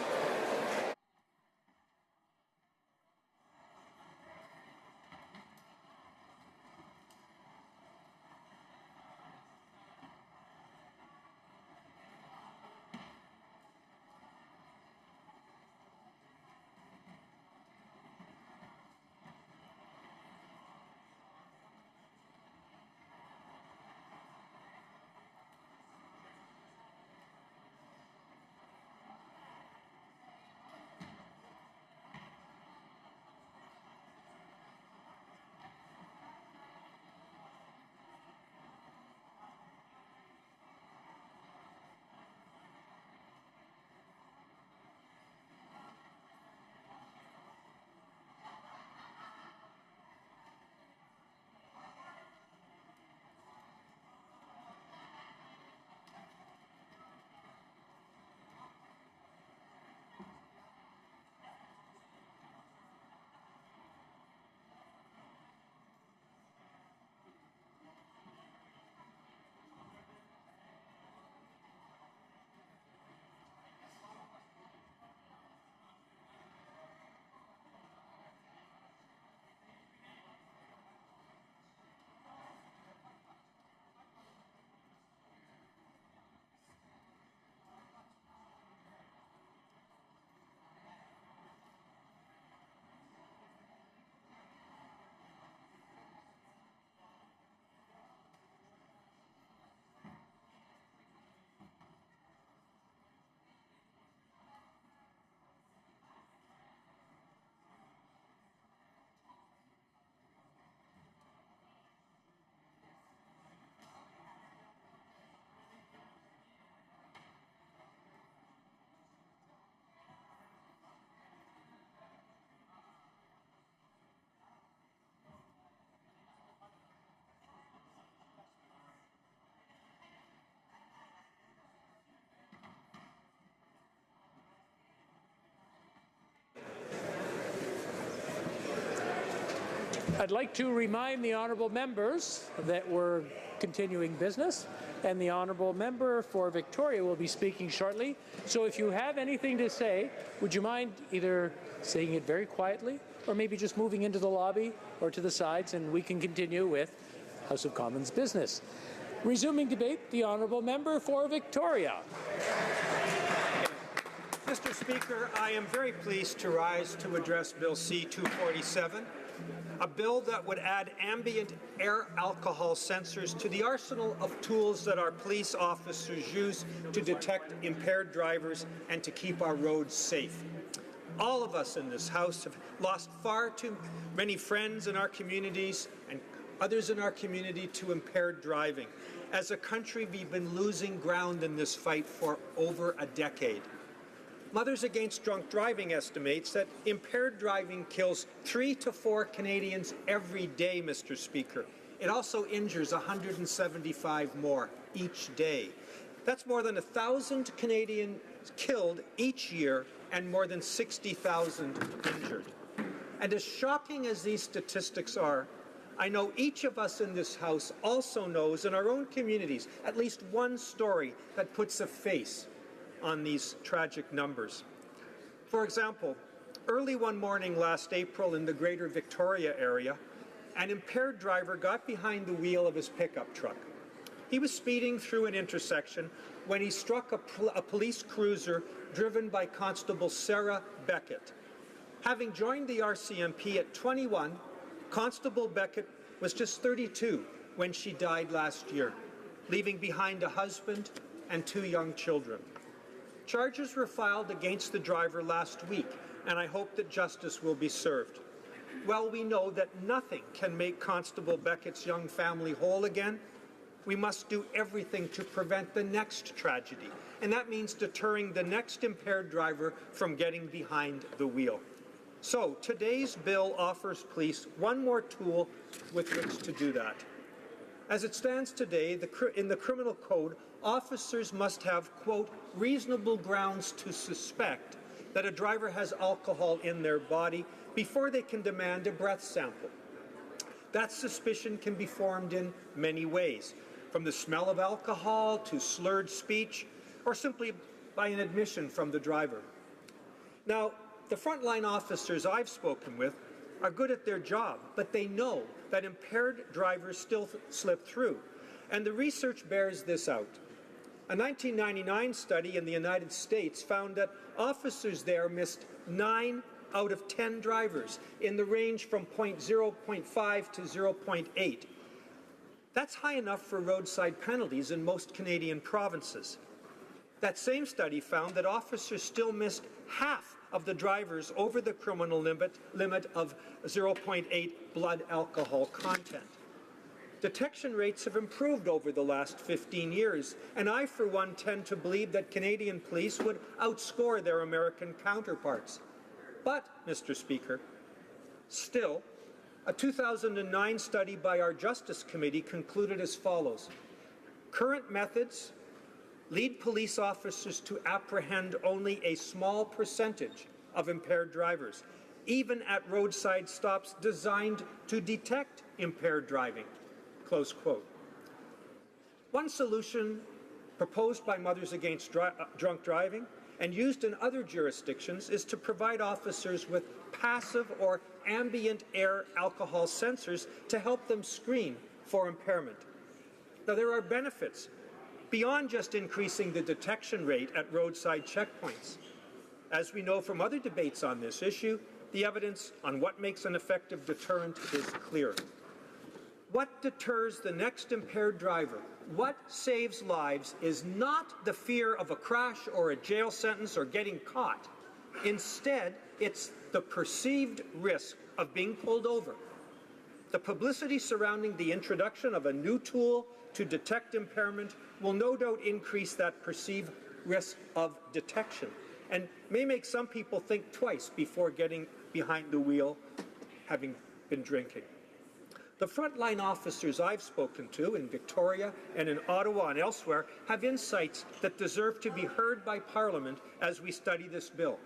I'd like to remind the honourable members that we're continuing business, and the honourable member for Victoria will be speaking shortly. So if you have anything to say, would you mind either saying it very quietly or maybe just moving into the lobby or to the sides, and we can continue with House of Commons business. Resuming debate, the honourable member for Victoria. Mr. Speaker, I am very pleased to rise to address Bill C-247, a bill that would add ambient air alcohol sensors to the arsenal of tools that our police officers use to detect impaired drivers and to keep our roads safe. All of us in this House have lost far too many friends in our communities and others in our community to impaired driving. As a country, we've been losing ground in this fight for over a decade. Mothers Against Drunk Driving estimates that impaired driving kills 3 to 4 Canadians every day, Mr. Speaker. It also injures 175 more each day. That's more than 1,000 Canadians killed each year and more than 60,000 injured. And as shocking as these statistics are, I know each of us in this House also knows in our own communities at least one story that puts a face on these tragic numbers. For example, early one morning last April in the Greater Victoria area, an impaired driver got behind the wheel of his pickup truck. He was speeding through an intersection when he struck a police cruiser driven by Constable Sarah Beckett. Having joined the RCMP at 21, Constable Beckett was just 32 when she died last year, leaving behind a husband and 2 young children. Charges were filed against the driver last week, and I hope that justice will be served. While we know that nothing can make Constable Beckett's young family whole again, we must do everything to prevent the next tragedy, and that means deterring the next impaired driver from getting behind the wheel. So, today's bill offers police one more tool with which to do that. As it stands today, in the criminal code, officers must have, quote, reasonable grounds to suspect that a driver has alcohol in their body before they can demand a breath sample. That suspicion can be formed in many ways, from the smell of alcohol to slurred speech, or simply by an admission from the driver. Now, the frontline officers I've spoken with are good at their job, but they know that impaired drivers still slip through, and the research bears this out. A 1999 study in the United States found that officers there missed 9 out of 10 drivers in the range from 0.5 to 0.8. That's high enough for roadside penalties in most Canadian provinces. That same study found that officers still missed half of the drivers over the criminal limit of 0.8 blood alcohol content. Detection rates have improved over the last 15 years, and I, for one, tend to believe that Canadian police would outscore their American counterparts. But, Mr. Speaker, still, a 2009 study by our Justice Committee concluded as follows. Current methods lead police officers to apprehend only a small percentage of impaired drivers, even at roadside stops designed to detect impaired driving. Close quote. One solution proposed by Mothers Against Drunk Driving and used in other jurisdictions is to provide officers with passive or ambient air alcohol sensors to help them screen for impairment. Now, there are benefits beyond just increasing the detection rate at roadside checkpoints. As we know from other debates on this issue, the evidence on what makes an effective deterrent is clear. What deters the next impaired driver, what saves lives, is not the fear of a crash or a jail sentence or getting caught. Instead, it's the perceived risk of being pulled over. The publicity surrounding the introduction of a new tool to detect impairment will no doubt increase that perceived risk of detection and may make some people think twice before getting behind the wheel having been drinking. The frontline officers I've spoken to in Victoria and in Ottawa and elsewhere have insights that deserve to be heard by Parliament as we study this bill.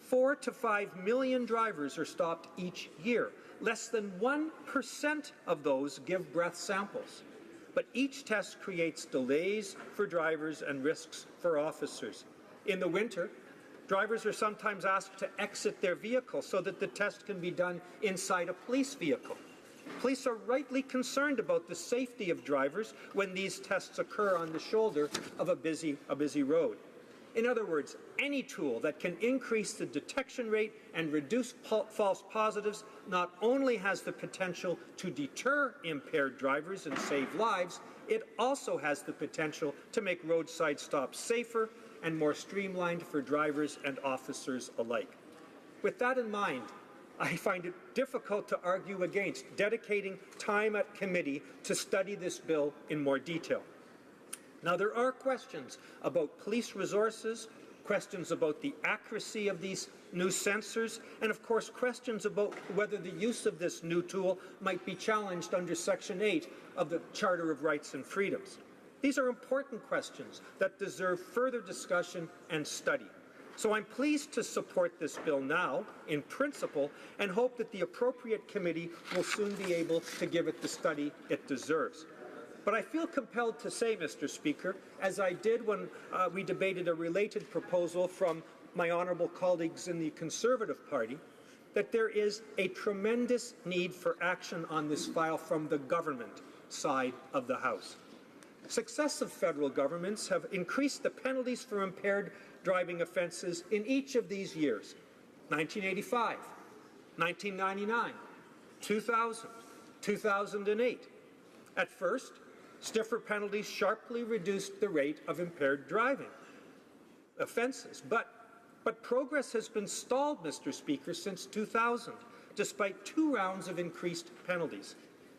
4 to 5 million drivers are stopped each year. Less than 1% of those give breath samples. But each test creates delays for drivers and risks for officers. In the winter, drivers are sometimes asked to exit their vehicle so that the test can be done inside a police vehicle. Police are rightly concerned about the safety of drivers when these tests occur on the shoulder of a busy road. In other words, any tool that can increase the detection rate and reduce false positives not only has the potential to deter impaired drivers and save lives, it also has the potential to make roadside stops safer and more streamlined for drivers and officers alike. With that in mind, I find it difficult to argue against dedicating time at committee to study this bill in more detail. Now, there are questions about police resources, questions about the accuracy of these new sensors, and of course questions about whether the use of this new tool might be challenged under Section 8 of the Charter of Rights and Freedoms. These are important questions that deserve further discussion and study. So I'm pleased to support this bill now, in principle, and hope that the appropriate committee will soon be able to give it the study it deserves. But I feel compelled to say, Mr. Speaker, as I did when we debated a related proposal from my honourable colleagues in the Conservative Party, that there is a tremendous need for action on this file from the government side of the House. Successive federal governments have increased the penalties for impaired driving offences in each of these years: 1985, 1999, 2000, 2008. At first, stiffer penalties sharply reduced the rate of impaired driving offences. But progress has been stalled, Mr. Speaker, since 2000, despite 2 rounds of increased penalties.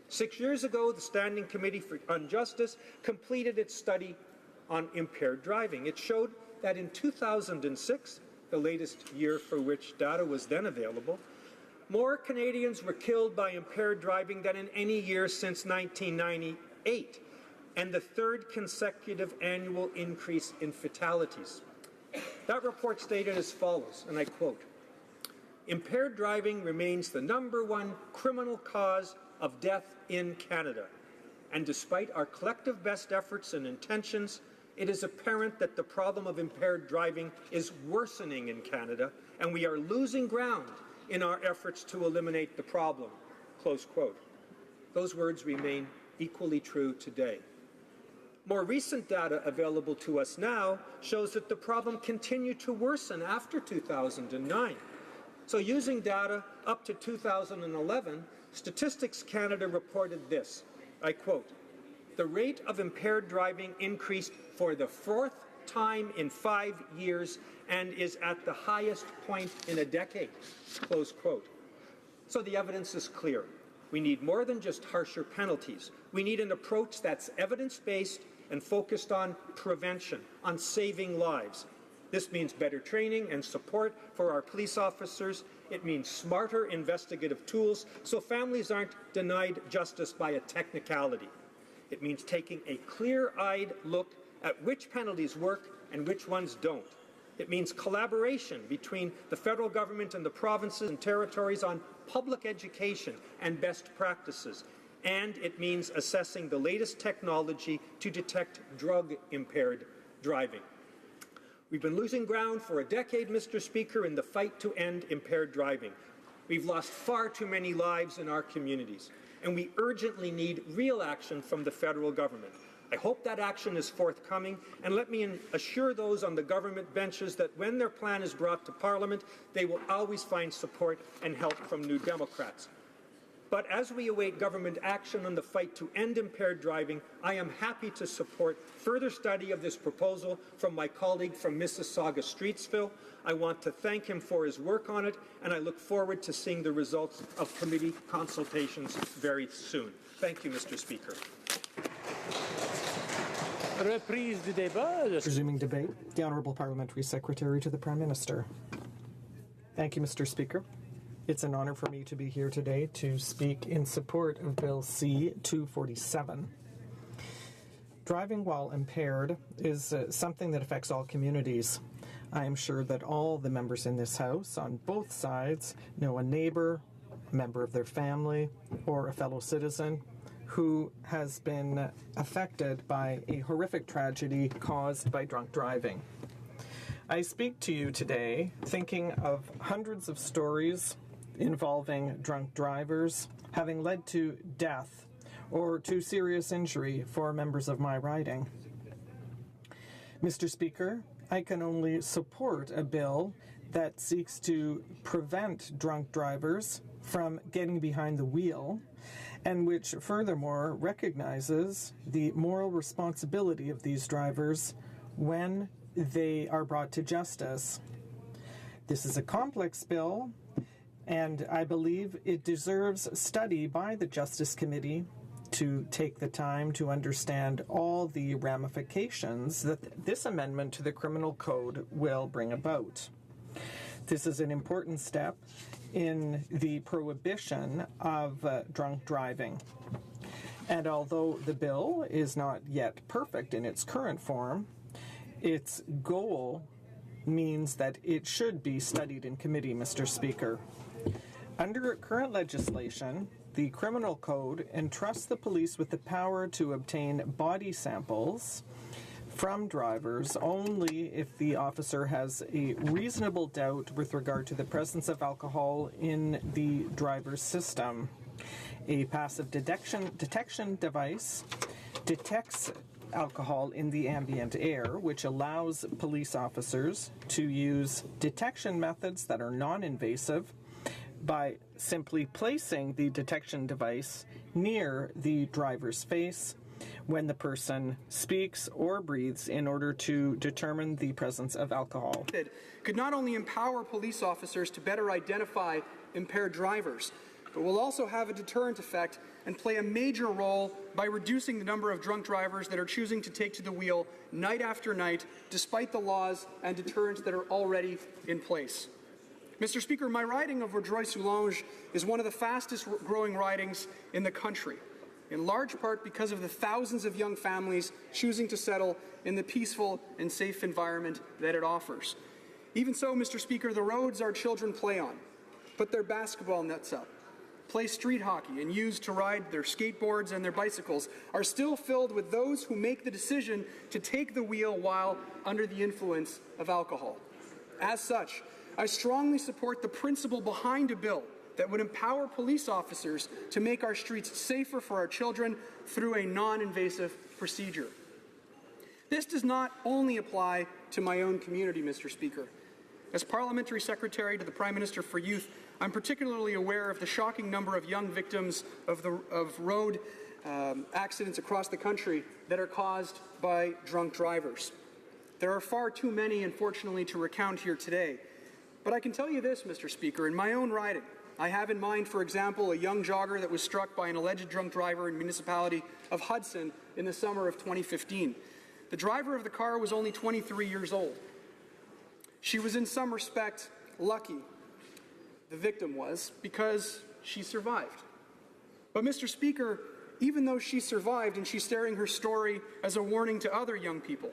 6 years ago, the Standing Committee on Justice completed its study on impaired driving. It showed that in 2006, the latest year for which data was then available, more Canadians were killed by impaired driving than in any year since 1998, and the 3rd consecutive annual increase in fatalities. That report stated as follows, and I quote, "Impaired driving remains the #1 criminal cause of death in Canada, and despite our collective best efforts and intentions, it is apparent that the problem of impaired driving is worsening in Canada, and we are losing ground in our efforts to eliminate the problem." Close quote. Those words remain equally true today. More recent data available to us now shows that the problem continued to worsen after 2009. So using data up to 2011, Statistics Canada reported this, I quote, "The rate of impaired driving increased for the 4th time in 5 years and is at the highest point in a decade," close quote. So the evidence is clear. We need more than just harsher penalties. We need an approach that's evidence-based and focused on prevention, on saving lives. This means better training and support for our police officers. It means smarter investigative tools so families aren't denied justice by a technicality. It means taking a clear-eyed look at which penalties work and which ones don't. It means collaboration between the federal government and the provinces and territories on public education and best practices. And it means assessing the latest technology to detect drug-impaired driving. We've been losing ground for a decade, Mr. Speaker, in the fight to end impaired driving. We've lost far too many lives in our communities, and we urgently need real action from the federal government. I hope that action is forthcoming, and let me assure those on the government benches that when their plan is brought to Parliament, they will always find support and help from New Democrats. But as we await government action on the fight to end impaired driving, I am happy to support further study of this proposal from my colleague from Mississauga-Streetsville. I want to thank him for his work on it, and I look forward to seeing the results of committee consultations very soon. Thank you, Mr. Speaker. Resuming debate, the Honourable Parliamentary Secretary to the Prime Minister. Thank you, Mr. Speaker. It's an honour for me to be here today to speak in support of Bill C-247. Driving while impaired is something that affects all communities. I am sure that all the members in this House, on both sides, know a neighbour, a member of their family, or a fellow citizen who has been affected by a horrific tragedy caused by drunk driving. I speak to you today thinking of hundreds of stories involving drunk drivers having led to death or to serious injury for members of my riding. Mr. Speaker, I can only support a bill that seeks to prevent drunk drivers from getting behind the wheel, and which furthermore recognizes the moral responsibility of these drivers when they are brought to justice. This is a complex bill, and I believe it deserves study by the Justice Committee to take the time to understand all the ramifications that this amendment to the criminal code will bring about. This is an important step in the prohibition of drunk driving. And although the bill is not yet perfect in its current form, its goal means that it should be studied in committee, Mr. Speaker. Under current legislation, the criminal code entrusts the police with the power to obtain body samples from drivers only if the officer has a reasonable doubt with regard to the presence of alcohol in the driver's system. A passive detection device detects alcohol in the ambient air, which allows police officers to use detection methods that are non-invasive by simply placing the detection device near the driver's face when the person speaks or breathes in order to determine the presence of alcohol. Could not only empower police officers to better identify impaired drivers, but will also have a deterrent effect and play a major role by reducing the number of drunk drivers that are choosing to take to the wheel night after night, despite the laws and deterrents that are already in place. Mr. Speaker, my riding of Vaudreuil-Soulanges is one of the fastest growing ridings in the country, in large part because of the thousands of young families choosing to settle in the peaceful and safe environment that it offers. Even so, Mr. Speaker, the roads our children play on, put their basketball nets up, play street hockey, and use to ride their skateboards and their bicycles are still filled with those who make the decision to take the wheel while under the influence of alcohol. As such, I strongly support the principle behind a bill that would empower police officers to make our streets safer for our children through a non-invasive procedure. This does not only apply to my own community, Mr. Speaker. As Parliamentary Secretary to the Prime Minister for Youth, I'm particularly aware of the shocking number of young victims of road accidents across the country that are caused by drunk drivers. There are far too many, unfortunately, to recount here today. But I can tell you this, Mr. Speaker, in my own riding, I have in mind, for example, a young jogger that was struck by an alleged drunk driver in the municipality of Hudson in the summer of 2015. The driver of the car was only 23 years old. She was in some respect lucky, the victim was, because she survived. But Mr. Speaker, even though she survived and she's sharing her story as a warning to other young people,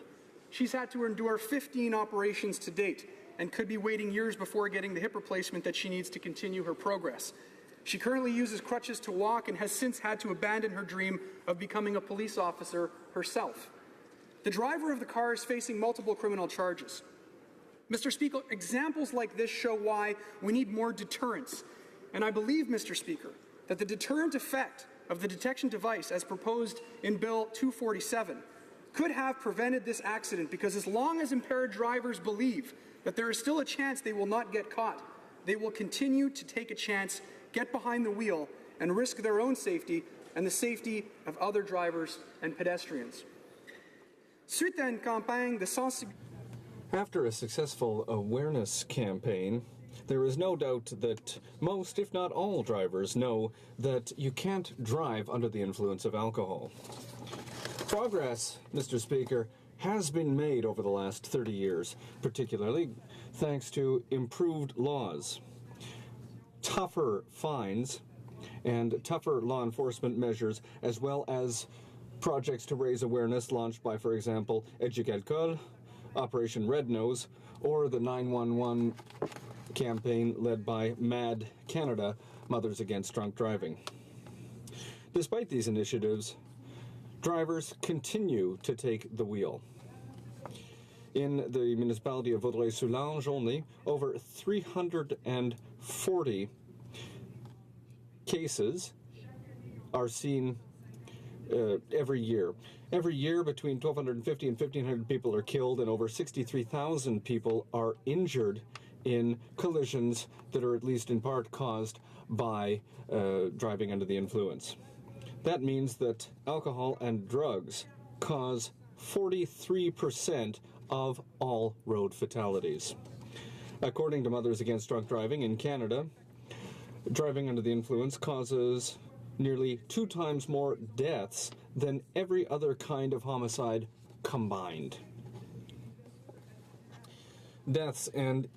she's had to endure 15 operations to date and could be waiting years before getting the hip replacement that she needs to continue her progress. She currently uses crutches to walk and has since had to abandon her dream of becoming a police officer herself. The driver of the car is facing multiple criminal charges. Mr. Speaker, examples like this show why we need more deterrence. And I believe, Mr. Speaker, that the deterrent effect of the detection device as proposed in Bill 247 could have prevented this accident, because as long as impaired drivers believe that there is still a chance they will not get caught, they will continue to take a chance, get behind the wheel, and risk their own safety and the safety of other drivers and pedestrians. Suite à une campagne de sensibilisation. After a successful awareness campaign, there is no doubt that most, if not all, drivers know that you can't drive under the influence of alcohol. Progress, Mr. Speaker, has been made over the last 30 years, particularly thanks to improved laws, tougher fines, and tougher law enforcement measures, as well as projects to raise awareness launched by, for example, Éduc-Alcool, Operation Red Nose, or the 911 campaign led by MAD Canada, Mothers Against Drunk Driving. Despite these initiatives, drivers continue to take the wheel. In the municipality of Vaudreuil-Soulanges only, over 340 cases are seen every year. Every year, between 1,250 and 1,500 people are killed, and over 63,000 people are injured in collisions that are at least in part caused by driving under the influence. That means that alcohol and drugs cause 43% of all road fatalities. According to Mothers Against Drunk Driving in Canada, driving under the influence causes nearly 2 times more deaths than every other kind of homicide combined. Deaths and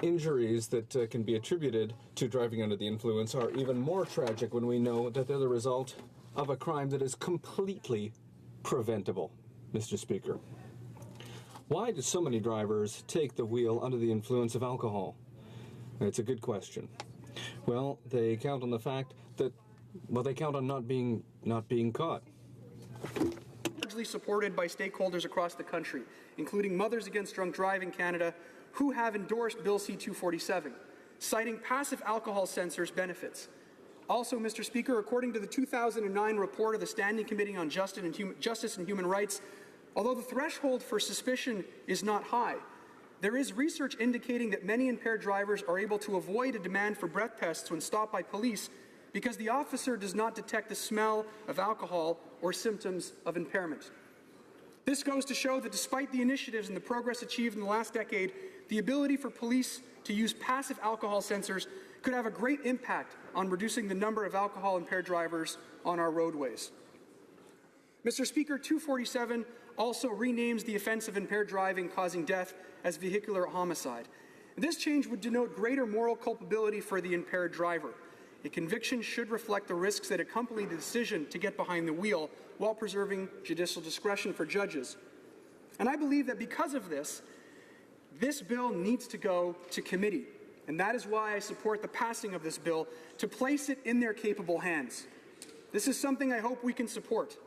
injuries that can be attributed to driving under the influence are even more tragic when we know that they're the result of a crime that is completely preventable, Mr. Speaker. Why do so many drivers take the wheel under the influence of alcohol? It's a good question. Well, they count on the fact that, they count on not being caught. Largely supported by stakeholders across the country, including Mothers Against Drunk Driving Canada, who have endorsed Bill C-247, citing passive alcohol sensors benefits. Also, Mr. Speaker, according to the 2009 report of the Standing Committee on Justice and Human Rights, although the threshold for suspicion is not high, there is research indicating that many impaired drivers are able to avoid a demand for breath tests when stopped by police because the officer does not detect the smell of alcohol or symptoms of impairment. This goes to show that despite the initiatives and the progress achieved in the last decade, the ability for police to use passive alcohol sensors could have a great impact on reducing the number of alcohol-impaired drivers on our roadways. Mr. Speaker, 247 also renames the offense of impaired driving causing death as vehicular homicide. This change would denote greater moral culpability for the impaired driver. A conviction should reflect the risks that accompany the decision to get behind the wheel while preserving judicial discretion for judges. And I believe that because of this, this bill needs to go to committee. And that is why I support the passing of this bill, to place it in their capable hands. This is something I hope we can support.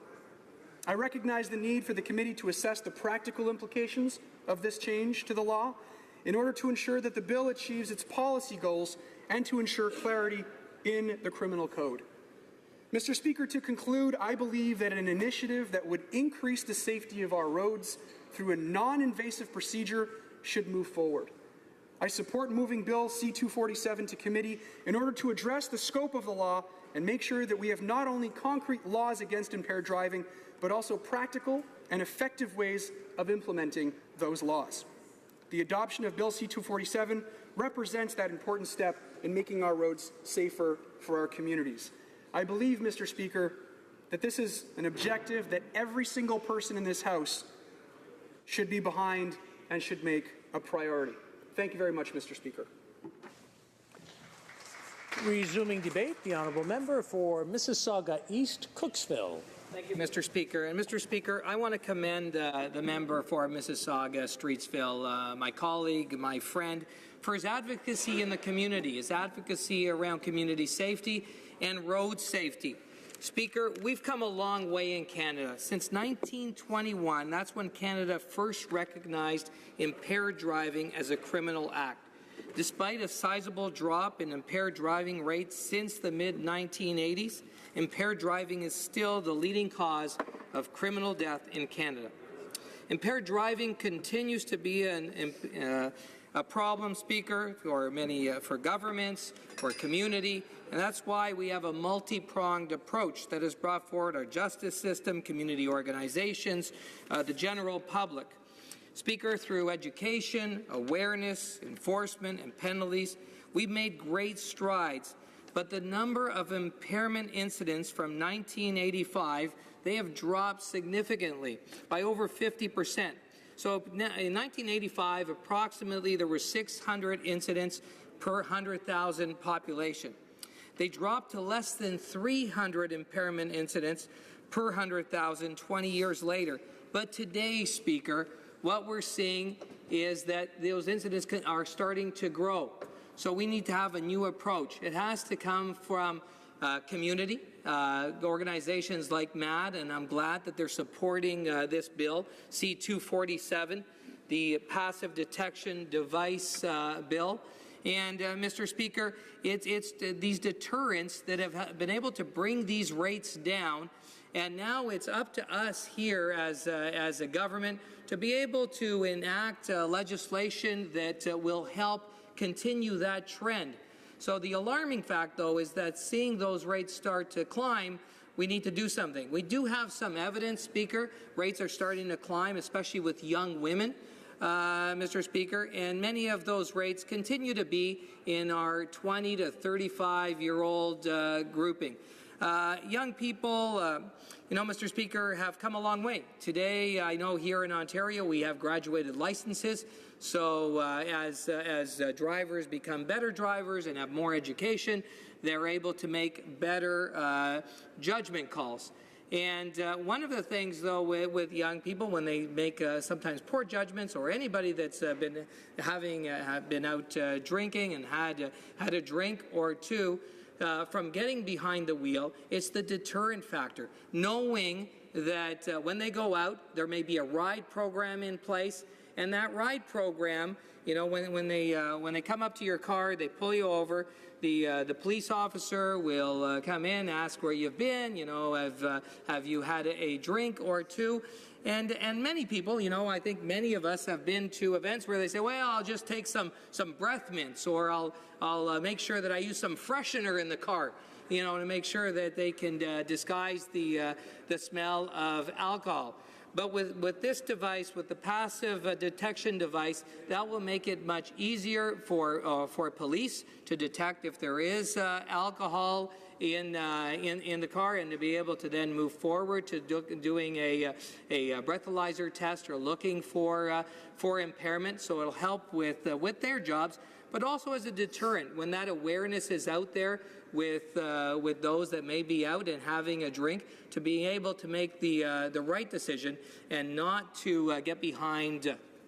I recognize the need for the committee to assess the practical implications of this change to the law in order to ensure that the bill achieves its policy goals and to ensure clarity in the criminal code. Mr. Speaker, to conclude, I believe that an initiative that would increase the safety of our roads through a non-invasive procedure should move forward. I support moving Bill C-247 to committee in order to address the scope of the law and make sure that we have not only concrete laws against impaired driving, but also practical and effective ways of implementing those laws. The adoption of Bill C-247 represents that important step in making our roads safer for our communities. I believe, Mr. Speaker, that this is an objective that every single person in this House should be behind and should make a priority. Thank you very much, Mr. Speaker. Resuming debate, the honourable member for Mississauga East, Cooksville. Thank you, Mr. Speaker. And Mr. Speaker, I want to commend the member for Mississauga Streetsville, my colleague, my friend, for his advocacy in the community, his advocacy around community safety and road safety. Speaker, we've come a long way in Canada. Since 1921, that's when Canada first recognized impaired driving as a criminal act. Despite a sizable drop in impaired driving rates since the mid-1980s, impaired driving is still the leading cause of criminal death in Canada. Impaired driving continues to be a problem, Speaker, for governments, for community, and that's why we have a multi-pronged approach that has brought forward our justice system, community organizations, the general public. Speaker, through education, awareness, enforcement, and penalties, we've made great strides, but the number of impairment incidents from 1985, they have dropped significantly by over 50%. So in 1985, approximately there were 600 incidents per 100,000 population. They dropped to less than 300 impairment incidents per 100,000 20 years later. But today, Speaker, what we're seeing is that those incidents are starting to grow. So we need to have a new approach. It has to come from community, organizations like MAD, and I'm glad that they're supporting this bill, C-247, the passive detection device bill. And, Mr. Speaker, it's these deterrents that have been able to bring these rates down, and now it's up to us here as a government to be able to enact legislation that will help continue that trend. So the alarming fact, though, is that seeing those rates start to climb, we need to do something. We do have some evidence, Speaker. Rates are starting to climb, especially with young women, Mr. Speaker, and many of those rates continue to be in our 20 to 35-year-old grouping. Young people, Mr. Speaker, have come a long way. Today, I know here in Ontario, we have graduated licenses. So as drivers become better drivers and have more education, they're able to make better judgment calls. And one of the things, though, with young people, when they make sometimes poor judgments, or anybody that's been out drinking and had a drink or two, from getting behind the wheel, it's the deterrent factor. Knowing that when they go out, there may be a ride program in place, and that ride program, when they come up to your car, they pull you over. The police officer will come in, ask where you've been. Have you had a drink or two? And many people, I think many of us have been to events where they say, well, I'll just take some breath mints, or I'll make sure that I use some freshener in the car, to make sure that they can disguise the smell of alcohol. But with this device, with the passive detection device, that will make it much easier for police to detect if there is alcohol in the car, and to be able to then move forward to doing a breathalyzer test or looking for impairment. So it'll help with their jobs, but also as a deterrent when that awareness is out there with those that may be out and having a drink, to be able to make the right decision and not to get behind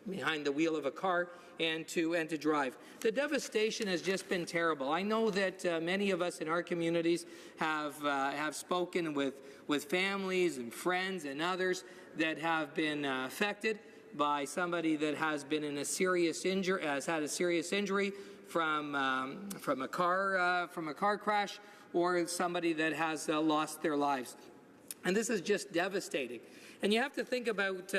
the wheel of a car and to drive. The devastation has just been terrible. I know that many of us in our communities have spoken with families and friends and others that have been affected by somebody that has been in has had a serious injury from a car crash, or somebody that has lost their lives. And this is just devastating. And you have to think about,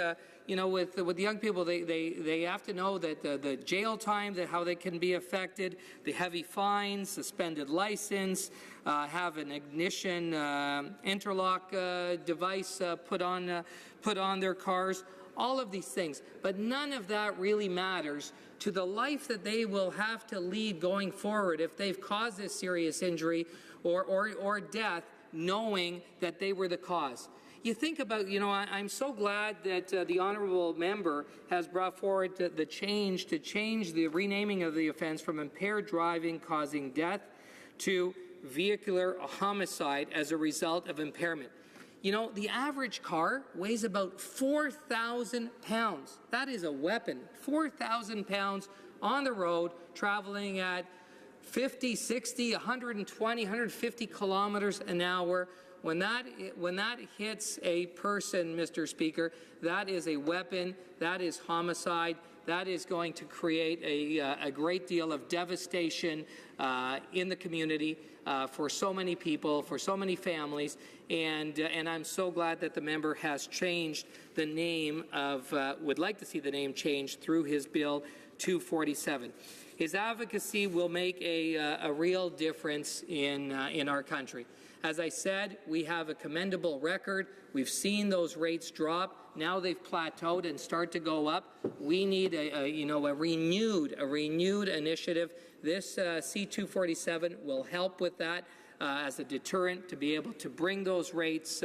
with young people, they have to know that the jail time, how they can be affected, the heavy fines, suspended license, have an ignition interlock device put on their cars, all of these things. But none of that really matters to the life that they will have to lead going forward if they've caused this serious injury or death, knowing that they were the cause. You think about, I'm so glad that the honourable member has brought forward the change the renaming of the offence from impaired driving causing death to vehicular homicide as a result of impairment. The average car weighs about 4,000 pounds. That is a weapon. 4,000 pounds on the road, traveling at 50, 60, 120, 150 kilometers an hour. When that hits a person, Mr. Speaker, that is a weapon, that is homicide, that is going to create a great deal of devastation in the community for so many people, for so many families, and I'm so glad that the member has changed the name would like to see the name changed through his Bill 247. His advocacy will make a real difference in our country. As I said, we have a commendable record. We've seen those rates drop. Now they've plateaued and start to go up. We need a renewed initiative. This C-247 will help with that as a deterrent to be able to bring those rates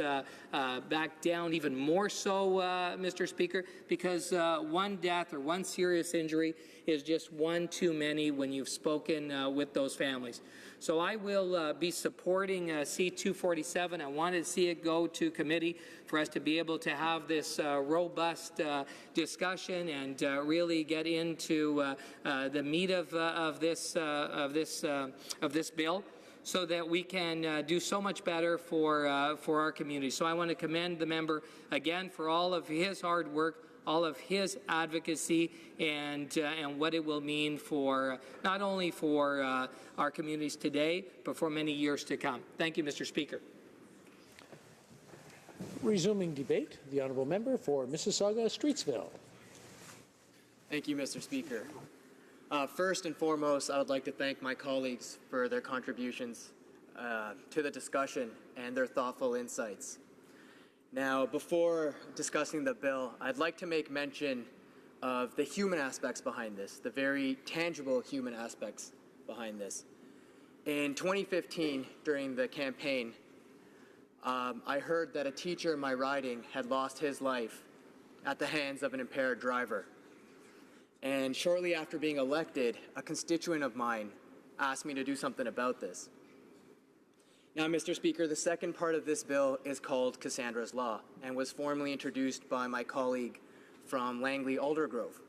back down even more so, Mr. Speaker, because one death or one serious injury is just one too many when you've spoken with those families. So I will be supporting C-247. I wanted to see it go to committee for us to be able to have this robust discussion and really get into the meat of this bill, so that we can do so much better for our community. So I want to commend the member again for all of his hard work, all of his advocacy and what it will mean for not only for our communities today, but for many years to come. Thank you, Mr. Speaker. Resuming debate, the honourable member for Mississauga-Streetsville. Thank you, Mr. Speaker. First and foremost, I would like to thank my colleagues for their contributions to the discussion and their thoughtful insights. Now, before discussing the bill, I'd like to make mention of the human aspects behind this, the very tangible human aspects behind this. In 2015, during the campaign, I heard that a teacher in my riding had lost his life at the hands of an impaired driver. And shortly after being elected, a constituent of mine asked me to do something about this. Now, Mr. Speaker, the second part of this bill is called Cassandra's Law and was formally introduced by my colleague from Langley Aldergrove.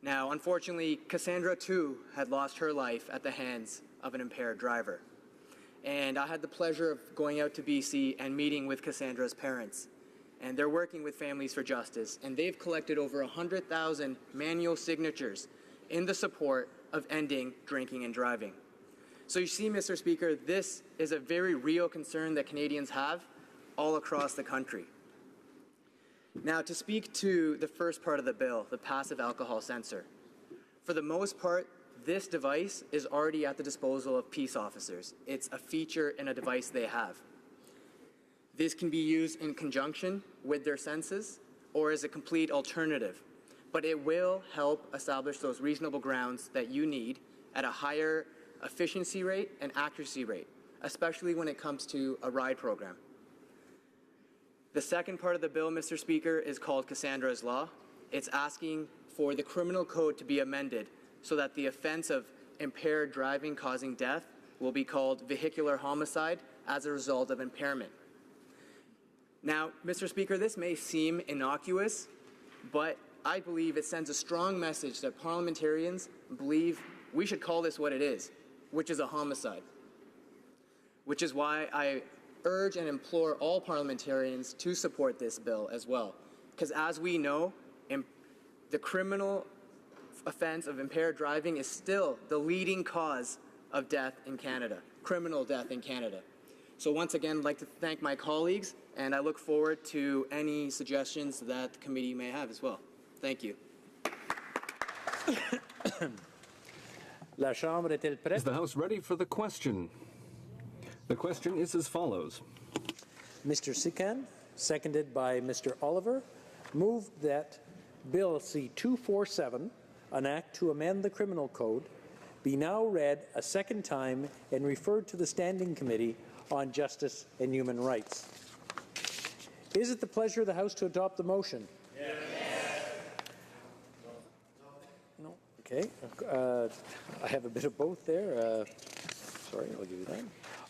Now, unfortunately, Cassandra, too, had lost her life at the hands of an impaired driver. And I had the pleasure of going out to BC and meeting with Cassandra's parents. And they're working with Families for Justice, and they've collected over 100,000 manual signatures in the support of ending drinking and driving. So you see, Mr. Speaker, this is a very real concern that Canadians have all across the country. Now, to speak to the first part of the bill, the passive alcohol sensor, for the most part, this device is already at the disposal of peace officers. It's a feature in a device they have. This can be used in conjunction with their senses or as a complete alternative, but it will help establish those reasonable grounds that you need at a higher efficiency rate and accuracy rate, especially when it comes to a ride program. The second part of the bill, Mr. Speaker, is called Cassandra's Law. It's asking for the criminal code to be amended so that the offense of impaired driving causing death will be called vehicular homicide as a result of impairment. Now, Mr. Speaker, this may seem innocuous, but I believe it sends a strong message that parliamentarians believe we should call this what it is, which is a homicide. Which is why I urge and implore all parliamentarians to support this bill as well. Because as we know, the criminal offense of impaired driving is still the leading cause of death in Canada, criminal death in Canada. So once again, I'd like to thank my colleagues, and I look forward to any suggestions that the committee may have as well. Thank you. Is the House ready for the question? The question is as follows. Mr. Sikan, seconded by Mr. Oliver, moved that Bill C-247, an act to amend the Criminal Code, be now read a second time and referred to the Standing Committee on Justice and Human Rights. Is it the pleasure of the House to adopt the motion? Yes. No? Okay. I have a bit of both there. Sorry, I'll give you that.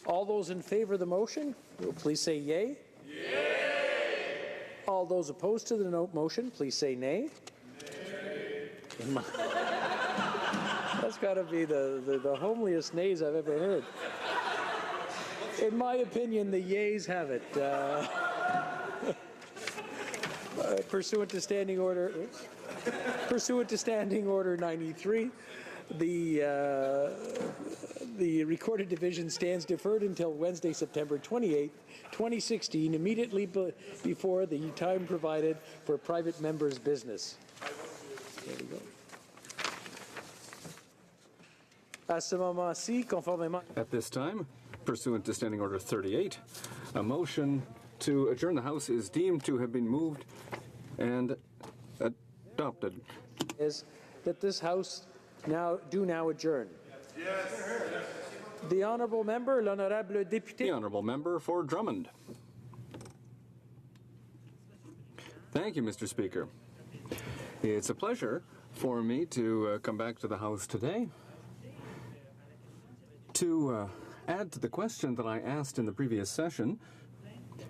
All those in favor of the motion, will please say yay. Yay. All those opposed to the motion, please say nay. Nay. That's got to be the homeliest nays I've ever heard. In my opinion, the yays have it. Pursuant to Standing Order 93, the recorded division stands deferred until Wednesday, September 28, 2016, immediately before the time provided for private members' business. There we go. At this time, pursuant to Standing Order 38, a motion to adjourn the House is deemed to have been moved and adopted. Is that this House now adjourn? Yes. The honourable member, l'honorable député. The honourable member for Drummond. Thank you, Mr. Speaker. It's a pleasure for me to come back to the House today to add to the question that I asked in the previous session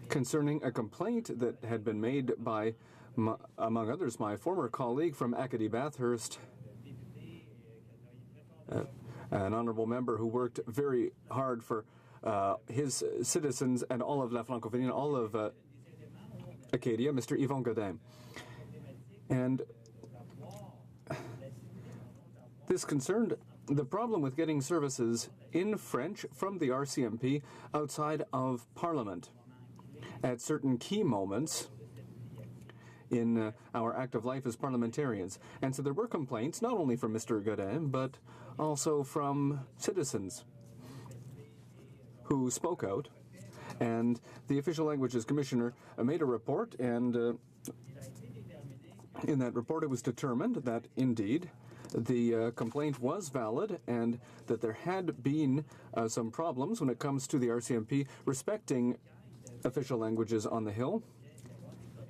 concerning a complaint that had been made by, among others, my former colleague from Acadie Bathurst, an honourable member who worked very hard for his citizens and all of La Francophonie, all of Acadia, Mr. Yvon Godin. And this concerned the problem with getting services in French from the RCMP outside of Parliament at certain key moments in our active life as parliamentarians. And so there were complaints, not only from Mr. Godin, but also from citizens who spoke out. And the Official Languages Commissioner made a report, and in that report it was determined that, indeed, the complaint was valid and that there had been some problems when it comes to the RCMP respecting official languages on the Hill,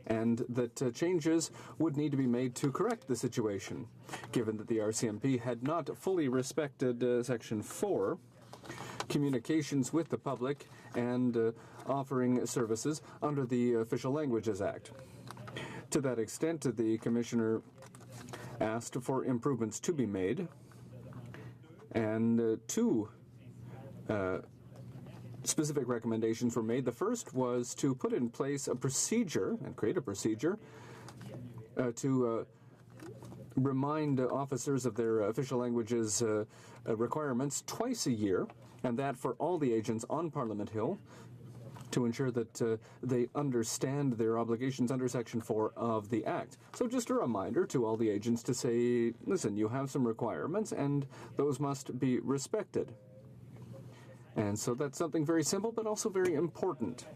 and that changes would need to be made to correct the situation, given that the RCMP had not fully respected Section 4, communications with the public and offering services under the Official Languages Act. To that extent, the Commissioner asked for improvements to be made, and two specific recommendations were made. The first was to put in place a procedure and create a procedure to remind officers of their official languages requirements twice a year, and that for all the agents on Parliament Hill, to ensure that they understand their obligations under Section 4 of the Act. So just a reminder to all the agents to say, listen, you have some requirements and those must be respected. And so that's something very simple but also very important.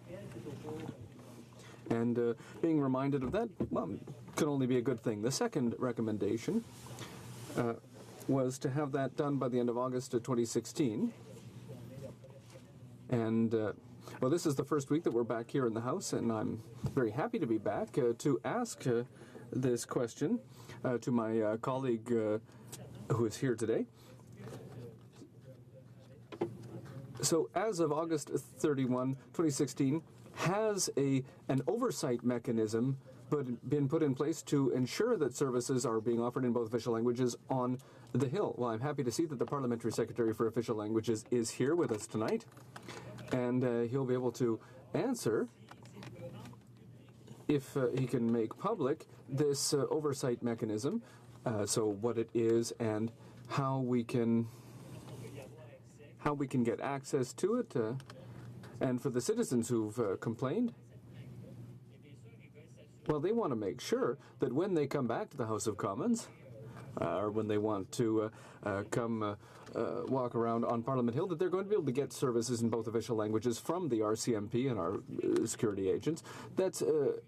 And being reminded of that, well, can only be a good thing. The second recommendation was to have that done by the end of August of 2016. And well, this is the first week that we're back here in the House, and I'm very happy to be back to ask this question to my colleague who is here today. So as of August 31, 2016, has an oversight mechanism been put in place to ensure that services are being offered in both official languages on the Hill? Well, I'm happy to see that the Parliamentary Secretary for Official Languages is here with us tonight. And he'll be able to answer, if he can make public, this oversight mechanism, so what it is and how we can get access to it. And for the citizens who've complained, well, they want to make sure that when they come back to the House of Commons, or when they want to come walk around on Parliament Hill, that they're going to be able to get services in both official languages from the RCMP and our security agents. That's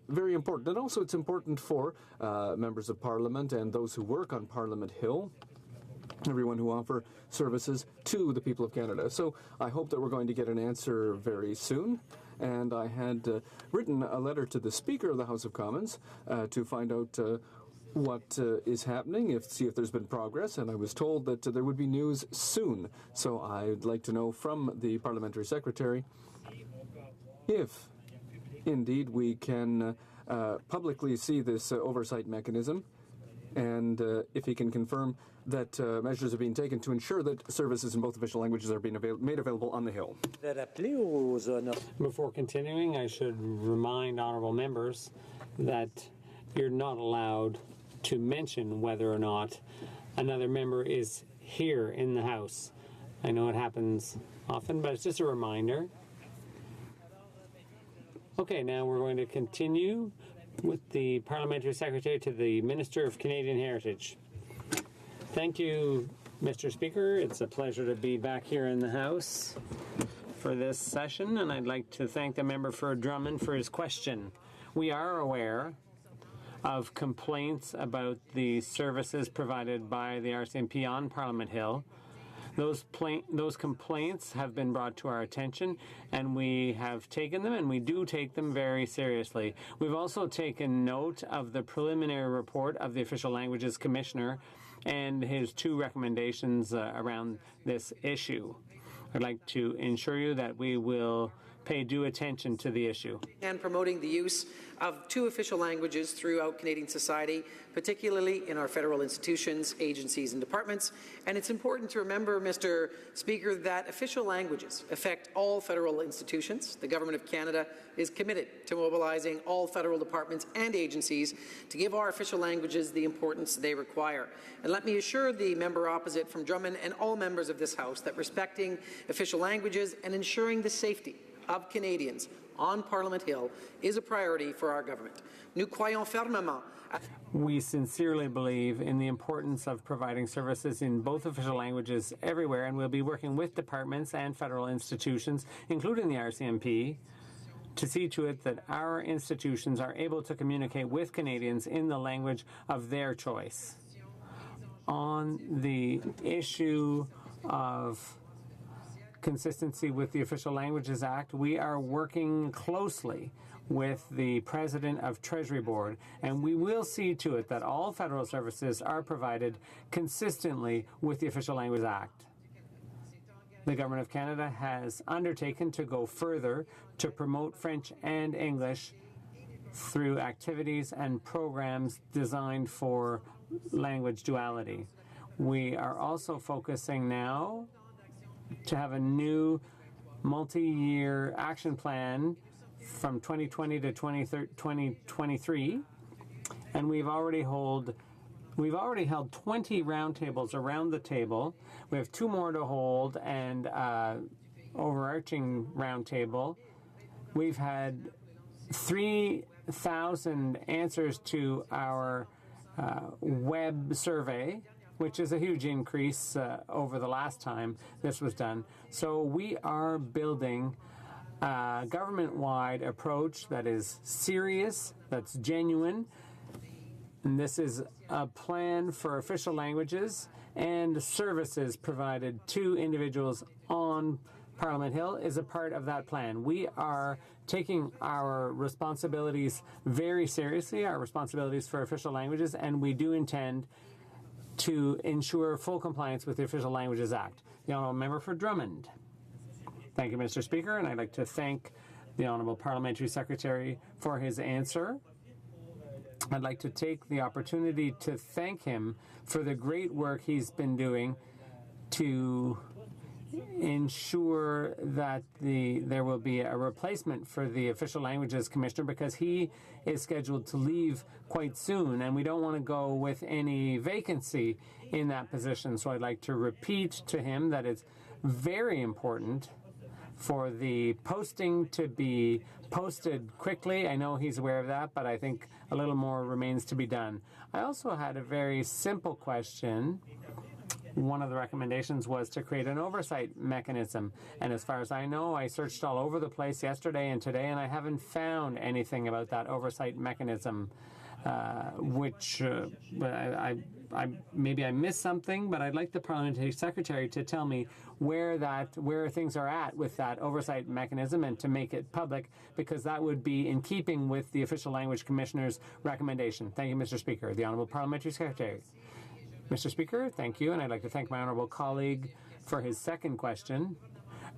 very important. And also it's important for members of Parliament and those who work on Parliament Hill, everyone who offer services to the people of Canada. So I hope that we're going to get an answer very soon. And I had written a letter to the Speaker of the House of Commons to find out what is happening, see if there's been progress, and I was told that there would be news soon. So I'd like to know from the Parliamentary Secretary if indeed we can publicly see this oversight mechanism, and if he can confirm that measures are being taken to ensure that services in both official languages are being made available on the Hill. Before continuing, I should remind honourable members that you're not allowed to mention whether or not another member is here in the House. I know it happens often, but it's just a reminder. Okay, now we're going to continue with the Parliamentary Secretary to the Minister of Canadian Heritage. Thank you, Mr. Speaker. It's a pleasure to be back here in the House for this session, and I'd like to thank the member for Drummond for his question. We are aware of complaints about the services provided by the RCMP on Parliament Hill. Those complaints have been brought to our attention, and we have taken them, and we do take them very seriously. We've also taken note of the preliminary report of the Official Languages Commissioner and his two recommendations around this issue. I'd like to ensure you that we will pay due attention to the issue. And promoting the use of 2 official languages throughout Canadian society, particularly in our federal institutions, agencies and departments. And it's important to remember, Mr. Speaker, that official languages affect all federal institutions. The Government of Canada is committed to mobilizing all federal departments and agencies to give our official languages the importance they require. And let me assure the member opposite from Drummond and all members of this House that respecting official languages and ensuring the safety of Canadians on Parliament Hill is a priority for our government. Nous croyons fermement. We sincerely believe in the importance of providing services in both official languages everywhere, and we'll be working with departments and federal institutions, including the RCMP, to see to it that our institutions are able to communicate with Canadians in the language of their choice. On the issue of consistency with the Official Languages Act, we are working closely with the President of Treasury Board, and we will see to it that all federal services are provided consistently with the Official Language Act. The Government of Canada has undertaken to go further to promote French and English through activities and programs designed for language duality. We are also focusing now to have a new multi-year action plan from 2020 to 2023, and we've already held 20 roundtables around the table. We have 2 more to hold, and overarching roundtable. We've had 3,000 answers to our web survey, which is a huge increase over the last time this was done. So we are building a government-wide approach that is serious, that's genuine, and this is a plan for official languages and services provided to individuals on Parliament Hill is a part of that plan. We are taking our responsibilities very seriously, our responsibilities for official languages, and we do intend to ensure full compliance with the Official Languages Act. The Honourable Member for Drummond. Thank you, Mr. Speaker, and I'd like to thank the Honourable Parliamentary Secretary for his answer. I'd like to take the opportunity to thank him for the great work he's been doing to ensure that there will be a replacement for the Official Languages Commissioner, because he is scheduled to leave quite soon, and we don't want to go with any vacancy in that position. So I'd like to repeat to him that it's very important for the posting to be posted quickly. I know he's aware of that, but I think a little more remains to be done. I also had a very simple question. One of the recommendations was to create an oversight mechanism. And as far as I know, I searched all over the place yesterday and today, and I haven't found anything about that oversight mechanism, which maybe I missed something, but I'd like the Parliamentary Secretary to tell me where things are at with that oversight mechanism and to make it public, because that would be in keeping with the Official Language Commissioner's recommendation. Thank you, Mr. Speaker. The Honourable Parliamentary Secretary. Mr. Speaker, thank you, and I'd like to thank my honourable colleague for his second question.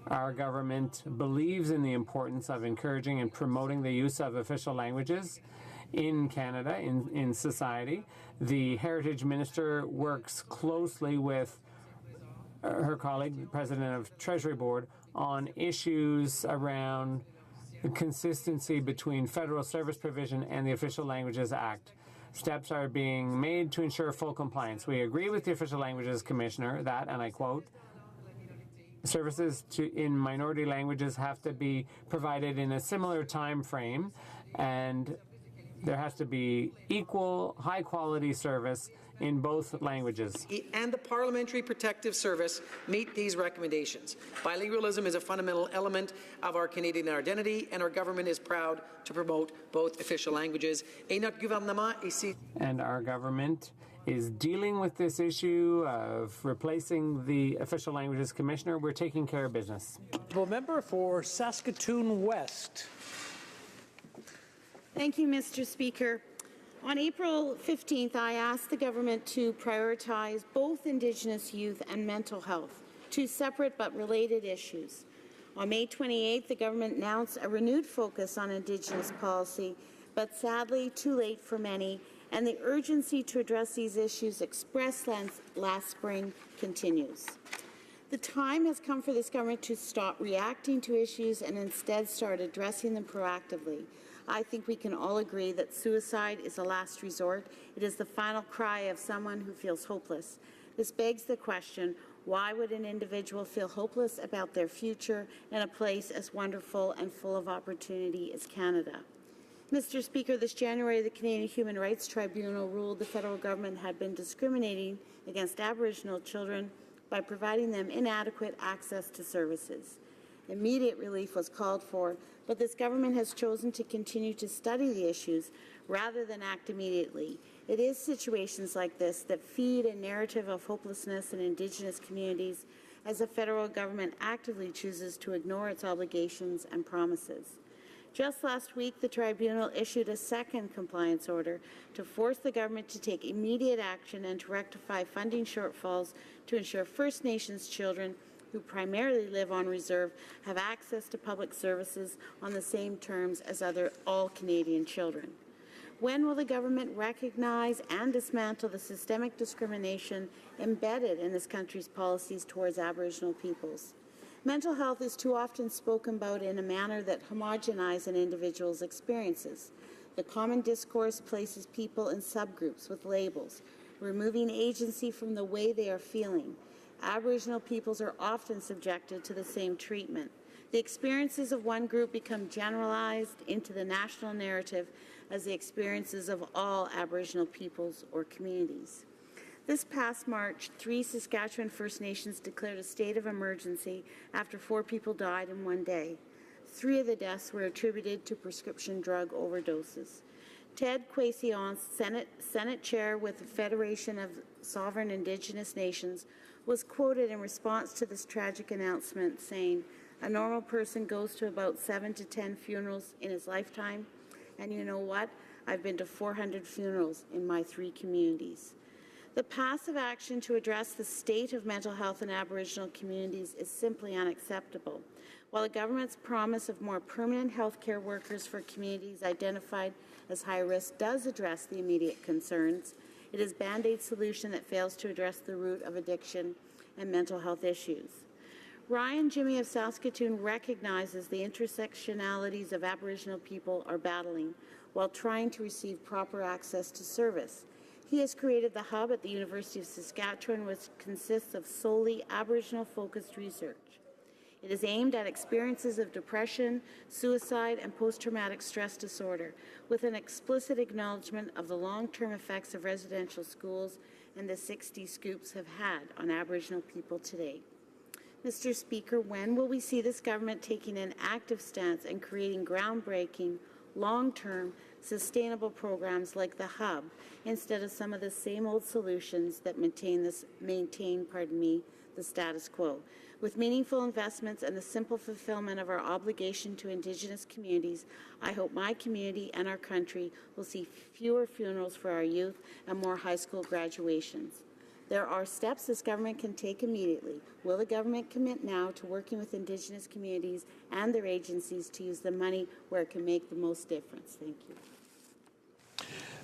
Our government believes in the importance of encouraging and promoting the use of official languages in Canada, in society. The Heritage Minister works closely with her colleague, the President of Treasury Board, on issues around consistency between federal service provision and the Official Languages Act. Steps are being made to ensure full compliance. We agree with the Official Languages Commissioner that, and I quote, services in minority languages have to be provided in a similar time frame, and there has to be equal, high-quality service in both languages. And the Parliamentary Protective Service meet these recommendations. Bilingualism is a fundamental element of our Canadian identity, and our government is proud to promote both official languages. And our government is dealing with this issue of replacing the Official Languages Commissioner. We're taking care of business. Member for Saskatoon West. Thank you, Mr. Speaker. On April 15th, I asked the government to prioritize both Indigenous youth and mental health, two separate but related issues. On May 28th, the government announced a renewed focus on Indigenous policy, but sadly too late for many, and the urgency to address these issues expressed last spring continues. The time has come for this government to stop reacting to issues and instead start addressing them proactively. I think we can all agree that suicide is a last resort. It is the final cry of someone who feels hopeless. This begs the question, why would an individual feel hopeless about their future in a place as wonderful and full of opportunity as Canada? Mr. Speaker, this January, the Canadian Human Rights Tribunal ruled the federal government had been discriminating against Aboriginal children by providing them inadequate access to services. Immediate relief was called for, but this government has chosen to continue to study the issues rather than act immediately. It is situations like this that feed a narrative of hopelessness in Indigenous communities as the federal government actively chooses to ignore its obligations and promises. Just last week, the tribunal issued a second compliance order to force the government to take immediate action and to rectify funding shortfalls to ensure First Nations children who primarily live on reserve have access to public services on the same terms as all Canadian children. When will the government recognize and dismantle the systemic discrimination embedded in this country's policies towards Aboriginal peoples? Mental health is too often spoken about in a manner that homogenizes an individual's experiences. The common discourse places people in subgroups with labels, removing agency from the way they are feeling. Aboriginal peoples are often subjected to the same treatment. The experiences of one group become generalized into the national narrative as the experiences of all Aboriginal peoples or communities. This past March, 3 Saskatchewan First Nations declared a state of emergency after 4 people died in one day. 3 of the deaths were attributed to prescription drug overdoses. Ted Quasion, Senate Chair with the Federation of Sovereign Indigenous Nations, was quoted in response to this tragic announcement saying, "A normal person goes to about 7 to 10 funerals in his lifetime, and you know what? I've been to 400 funerals in my 3 communities." The passive action to address the state of mental health in Aboriginal communities is simply unacceptable. While the government's promise of more permanent health care workers for communities identified as high risk does address the immediate concerns, it is a Band-Aid solution that fails to address the root of addiction and mental health issues. Ryan Jimmy of Saskatoon recognizes the intersectionalities of Aboriginal people are battling while trying to receive proper access to service. He has created the hub at the University of Saskatchewan, which consists of solely Aboriginal-focused research. It is aimed at experiences of depression, suicide, and post-traumatic stress disorder, with an explicit acknowledgement of the long-term effects of residential schools and the 60 scoops have had on Aboriginal people today. Mr. Speaker, when will we see this government taking an active stance and creating groundbreaking, long-term, sustainable programs like the Hub instead of some of the same old solutions that maintain the status quo? With meaningful investments and the simple fulfillment of our obligation to Indigenous communities, I hope my community and our country will see fewer funerals for our youth and more high school graduations. There are steps this government can take immediately. Will the government commit now to working with Indigenous communities and their agencies to use the money where it can make the most difference? Thank you.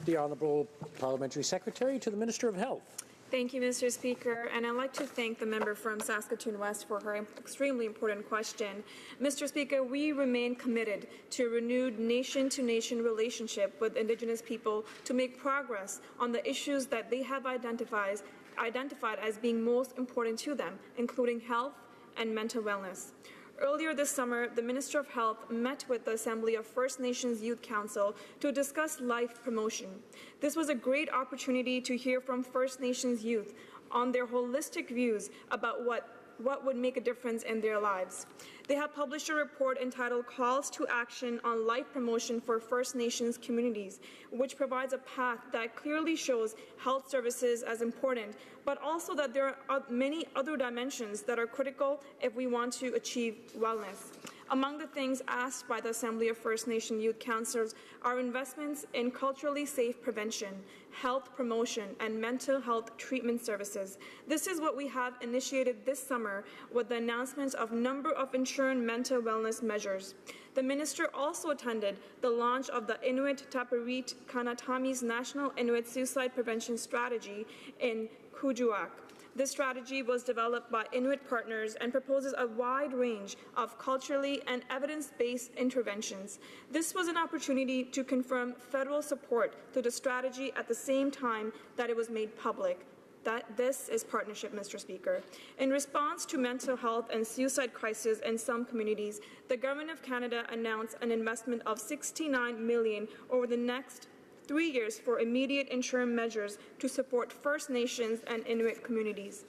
The Honourable Parliamentary Secretary to the Minister of Health. Thank you, Mr. Speaker, and I'd like to thank the member from Saskatoon West for her extremely important question. Mr. Speaker, we remain committed to a renewed nation-to-nation relationship with Indigenous people to make progress on the issues that they have identified as being most important to them, including health and mental wellness. Earlier this summer, the Minister of Health met with the Assembly of First Nations Youth Council to discuss life promotion. This was a great opportunity to hear from First Nations youth on their holistic views about what would make a difference in their lives. They have published a report entitled Calls to Action on Life Promotion for First Nations Communities, which provides a path that clearly shows health services as important, but also that there are many other dimensions that are critical if we want to achieve wellness. Among the things asked by the Assembly of First Nation Youth Councillors are investments in culturally safe prevention, health promotion, and mental health treatment services. This is what we have initiated this summer with the announcement of a number of ensuring mental wellness measures. The Minister also attended the launch of the Inuit Taparit Kanatami's National Inuit Suicide Prevention Strategy in Kuujjuaq. This strategy was developed by Inuit partners and proposes a wide range of culturally and evidence-based interventions. This was an opportunity to confirm federal support to the strategy at the same time that it was made public. This is partnership, Mr. Speaker. In response to mental health and suicide crises in some communities, the Government of Canada announced an investment of $69 million over the next 3 years for immediate interim measures to support First Nations and Inuit communities.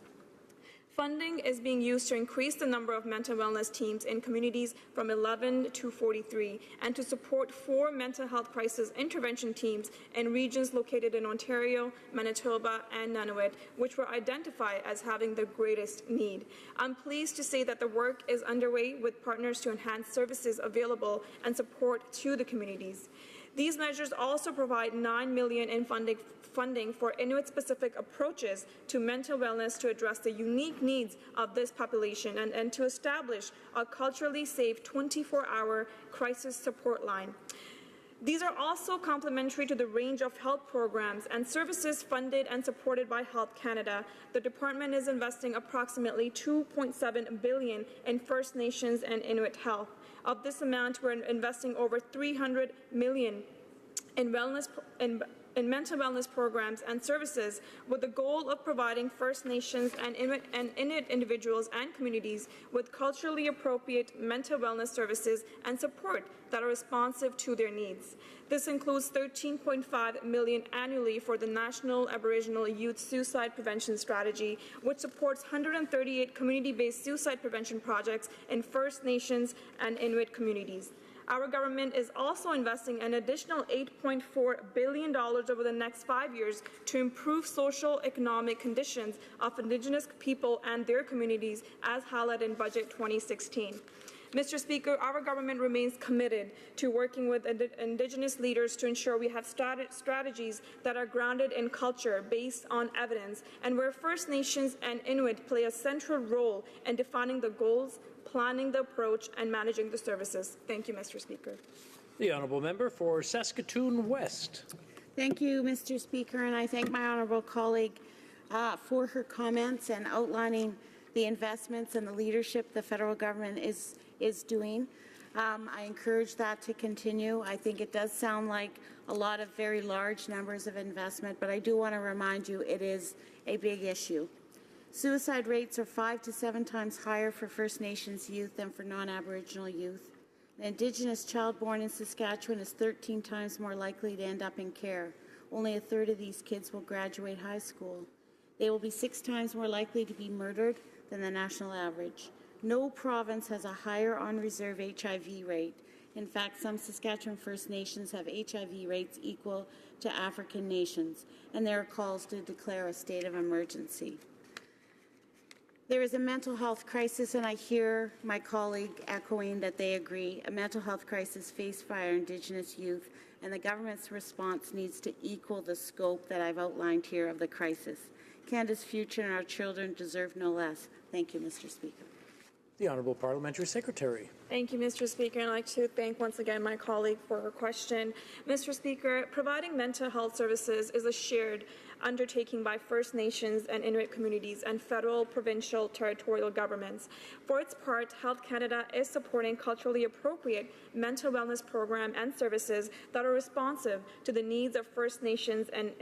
Funding is being used to increase the number of mental wellness teams in communities from 11 to 43 and to support 4 mental health crisis intervention teams in regions located in Ontario, Manitoba, and Nunavut, which were identified as having the greatest need. I'm pleased to say that the work is underway with partners to enhance services available and support to the communities. These measures also provide $9 million in funding for Inuit-specific approaches to mental wellness to address the unique needs of this population and to establish a culturally safe 24-hour crisis support line. These are also complementary to the range of health programs and services funded and supported by Health Canada. The department is investing approximately $2.7 billion in First Nations and Inuit health. Of this amount, we're investing over $300 million in mental wellness programs and services with the goal of providing First Nations and Inuit individuals and communities with culturally appropriate mental wellness services and support that are responsive to their needs. This includes $13.5 million annually for the National Aboriginal Youth Suicide Prevention Strategy, which supports 138 community-based suicide prevention projects in First Nations and Inuit communities. Our government is also investing an additional $8.4 billion over the next 5 years to improve social economic conditions of Indigenous people and their communities, as highlighted in Budget 2016. Mr. Speaker, our government remains committed to working with Indigenous leaders to ensure we have strategies that are grounded in culture based on evidence, and where First Nations and Inuit play a central role in defining the goals, planning the approach, and managing the services. Thank you, Mr. Speaker. The honourable member for Saskatoon West. Thank you, Mr. Speaker, and I thank my honourable colleague for her comments and outlining the investments and the leadership the federal government is doing. I encourage that to continue. I think it does sound like a lot of very large numbers of investment, but I do want to remind you it is a big issue. Suicide rates are 5 to 7 times higher for First Nations youth than for non-Aboriginal youth. An Indigenous child born in Saskatchewan is 13 times more likely to end up in care. Only a third of these kids will graduate high school. They will be 6 times more likely to be murdered than the national average. No province has a higher on-reserve HIV rate. In fact, some Saskatchewan First Nations have HIV rates equal to African nations, and there are calls to declare a state of emergency. There is a mental health crisis, and I hear my colleague echoing that they agree. A mental health crisis faced by our Indigenous youth, and the government's response needs to equal the scope that I've outlined here of the crisis. Canada's future and our children deserve no less. Thank you, Mr. Speaker. The Honourable Parliamentary Secretary. Thank you, Mr. Speaker. I'd like to thank once again my colleague for her question. Mr. Speaker, providing mental health services is a shared undertaking by First Nations and Inuit communities and federal, provincial, territorial governments. For its part, Health Canada is supporting culturally appropriate mental wellness program and services that are responsive to the needs of First Nations and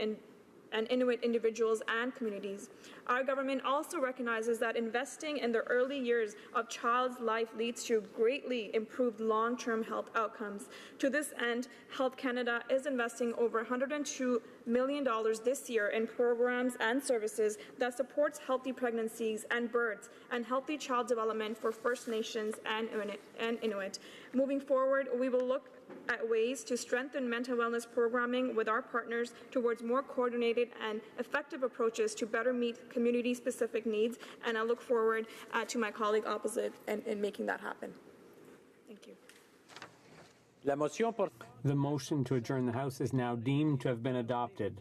Inuit individuals and communities. Our government also recognizes that investing in the early years of child's life leads to greatly improved long-term health outcomes. To this end, Health Canada is investing over $102 million this year in programs and services that supports healthy pregnancies and births and healthy child development for First Nations and Inuit. Moving forward, we will look at ways to strengthen mental wellness programming with our partners towards more coordinated and effective approaches to better meet community-specific needs, and I look forward to my colleague opposite in making that happen. Thank you. The motion to adjourn the House is now deemed to have been adopted.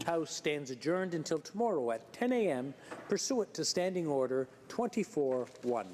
House stands adjourned until tomorrow at 10 a.m. pursuant to Standing Order 24-1.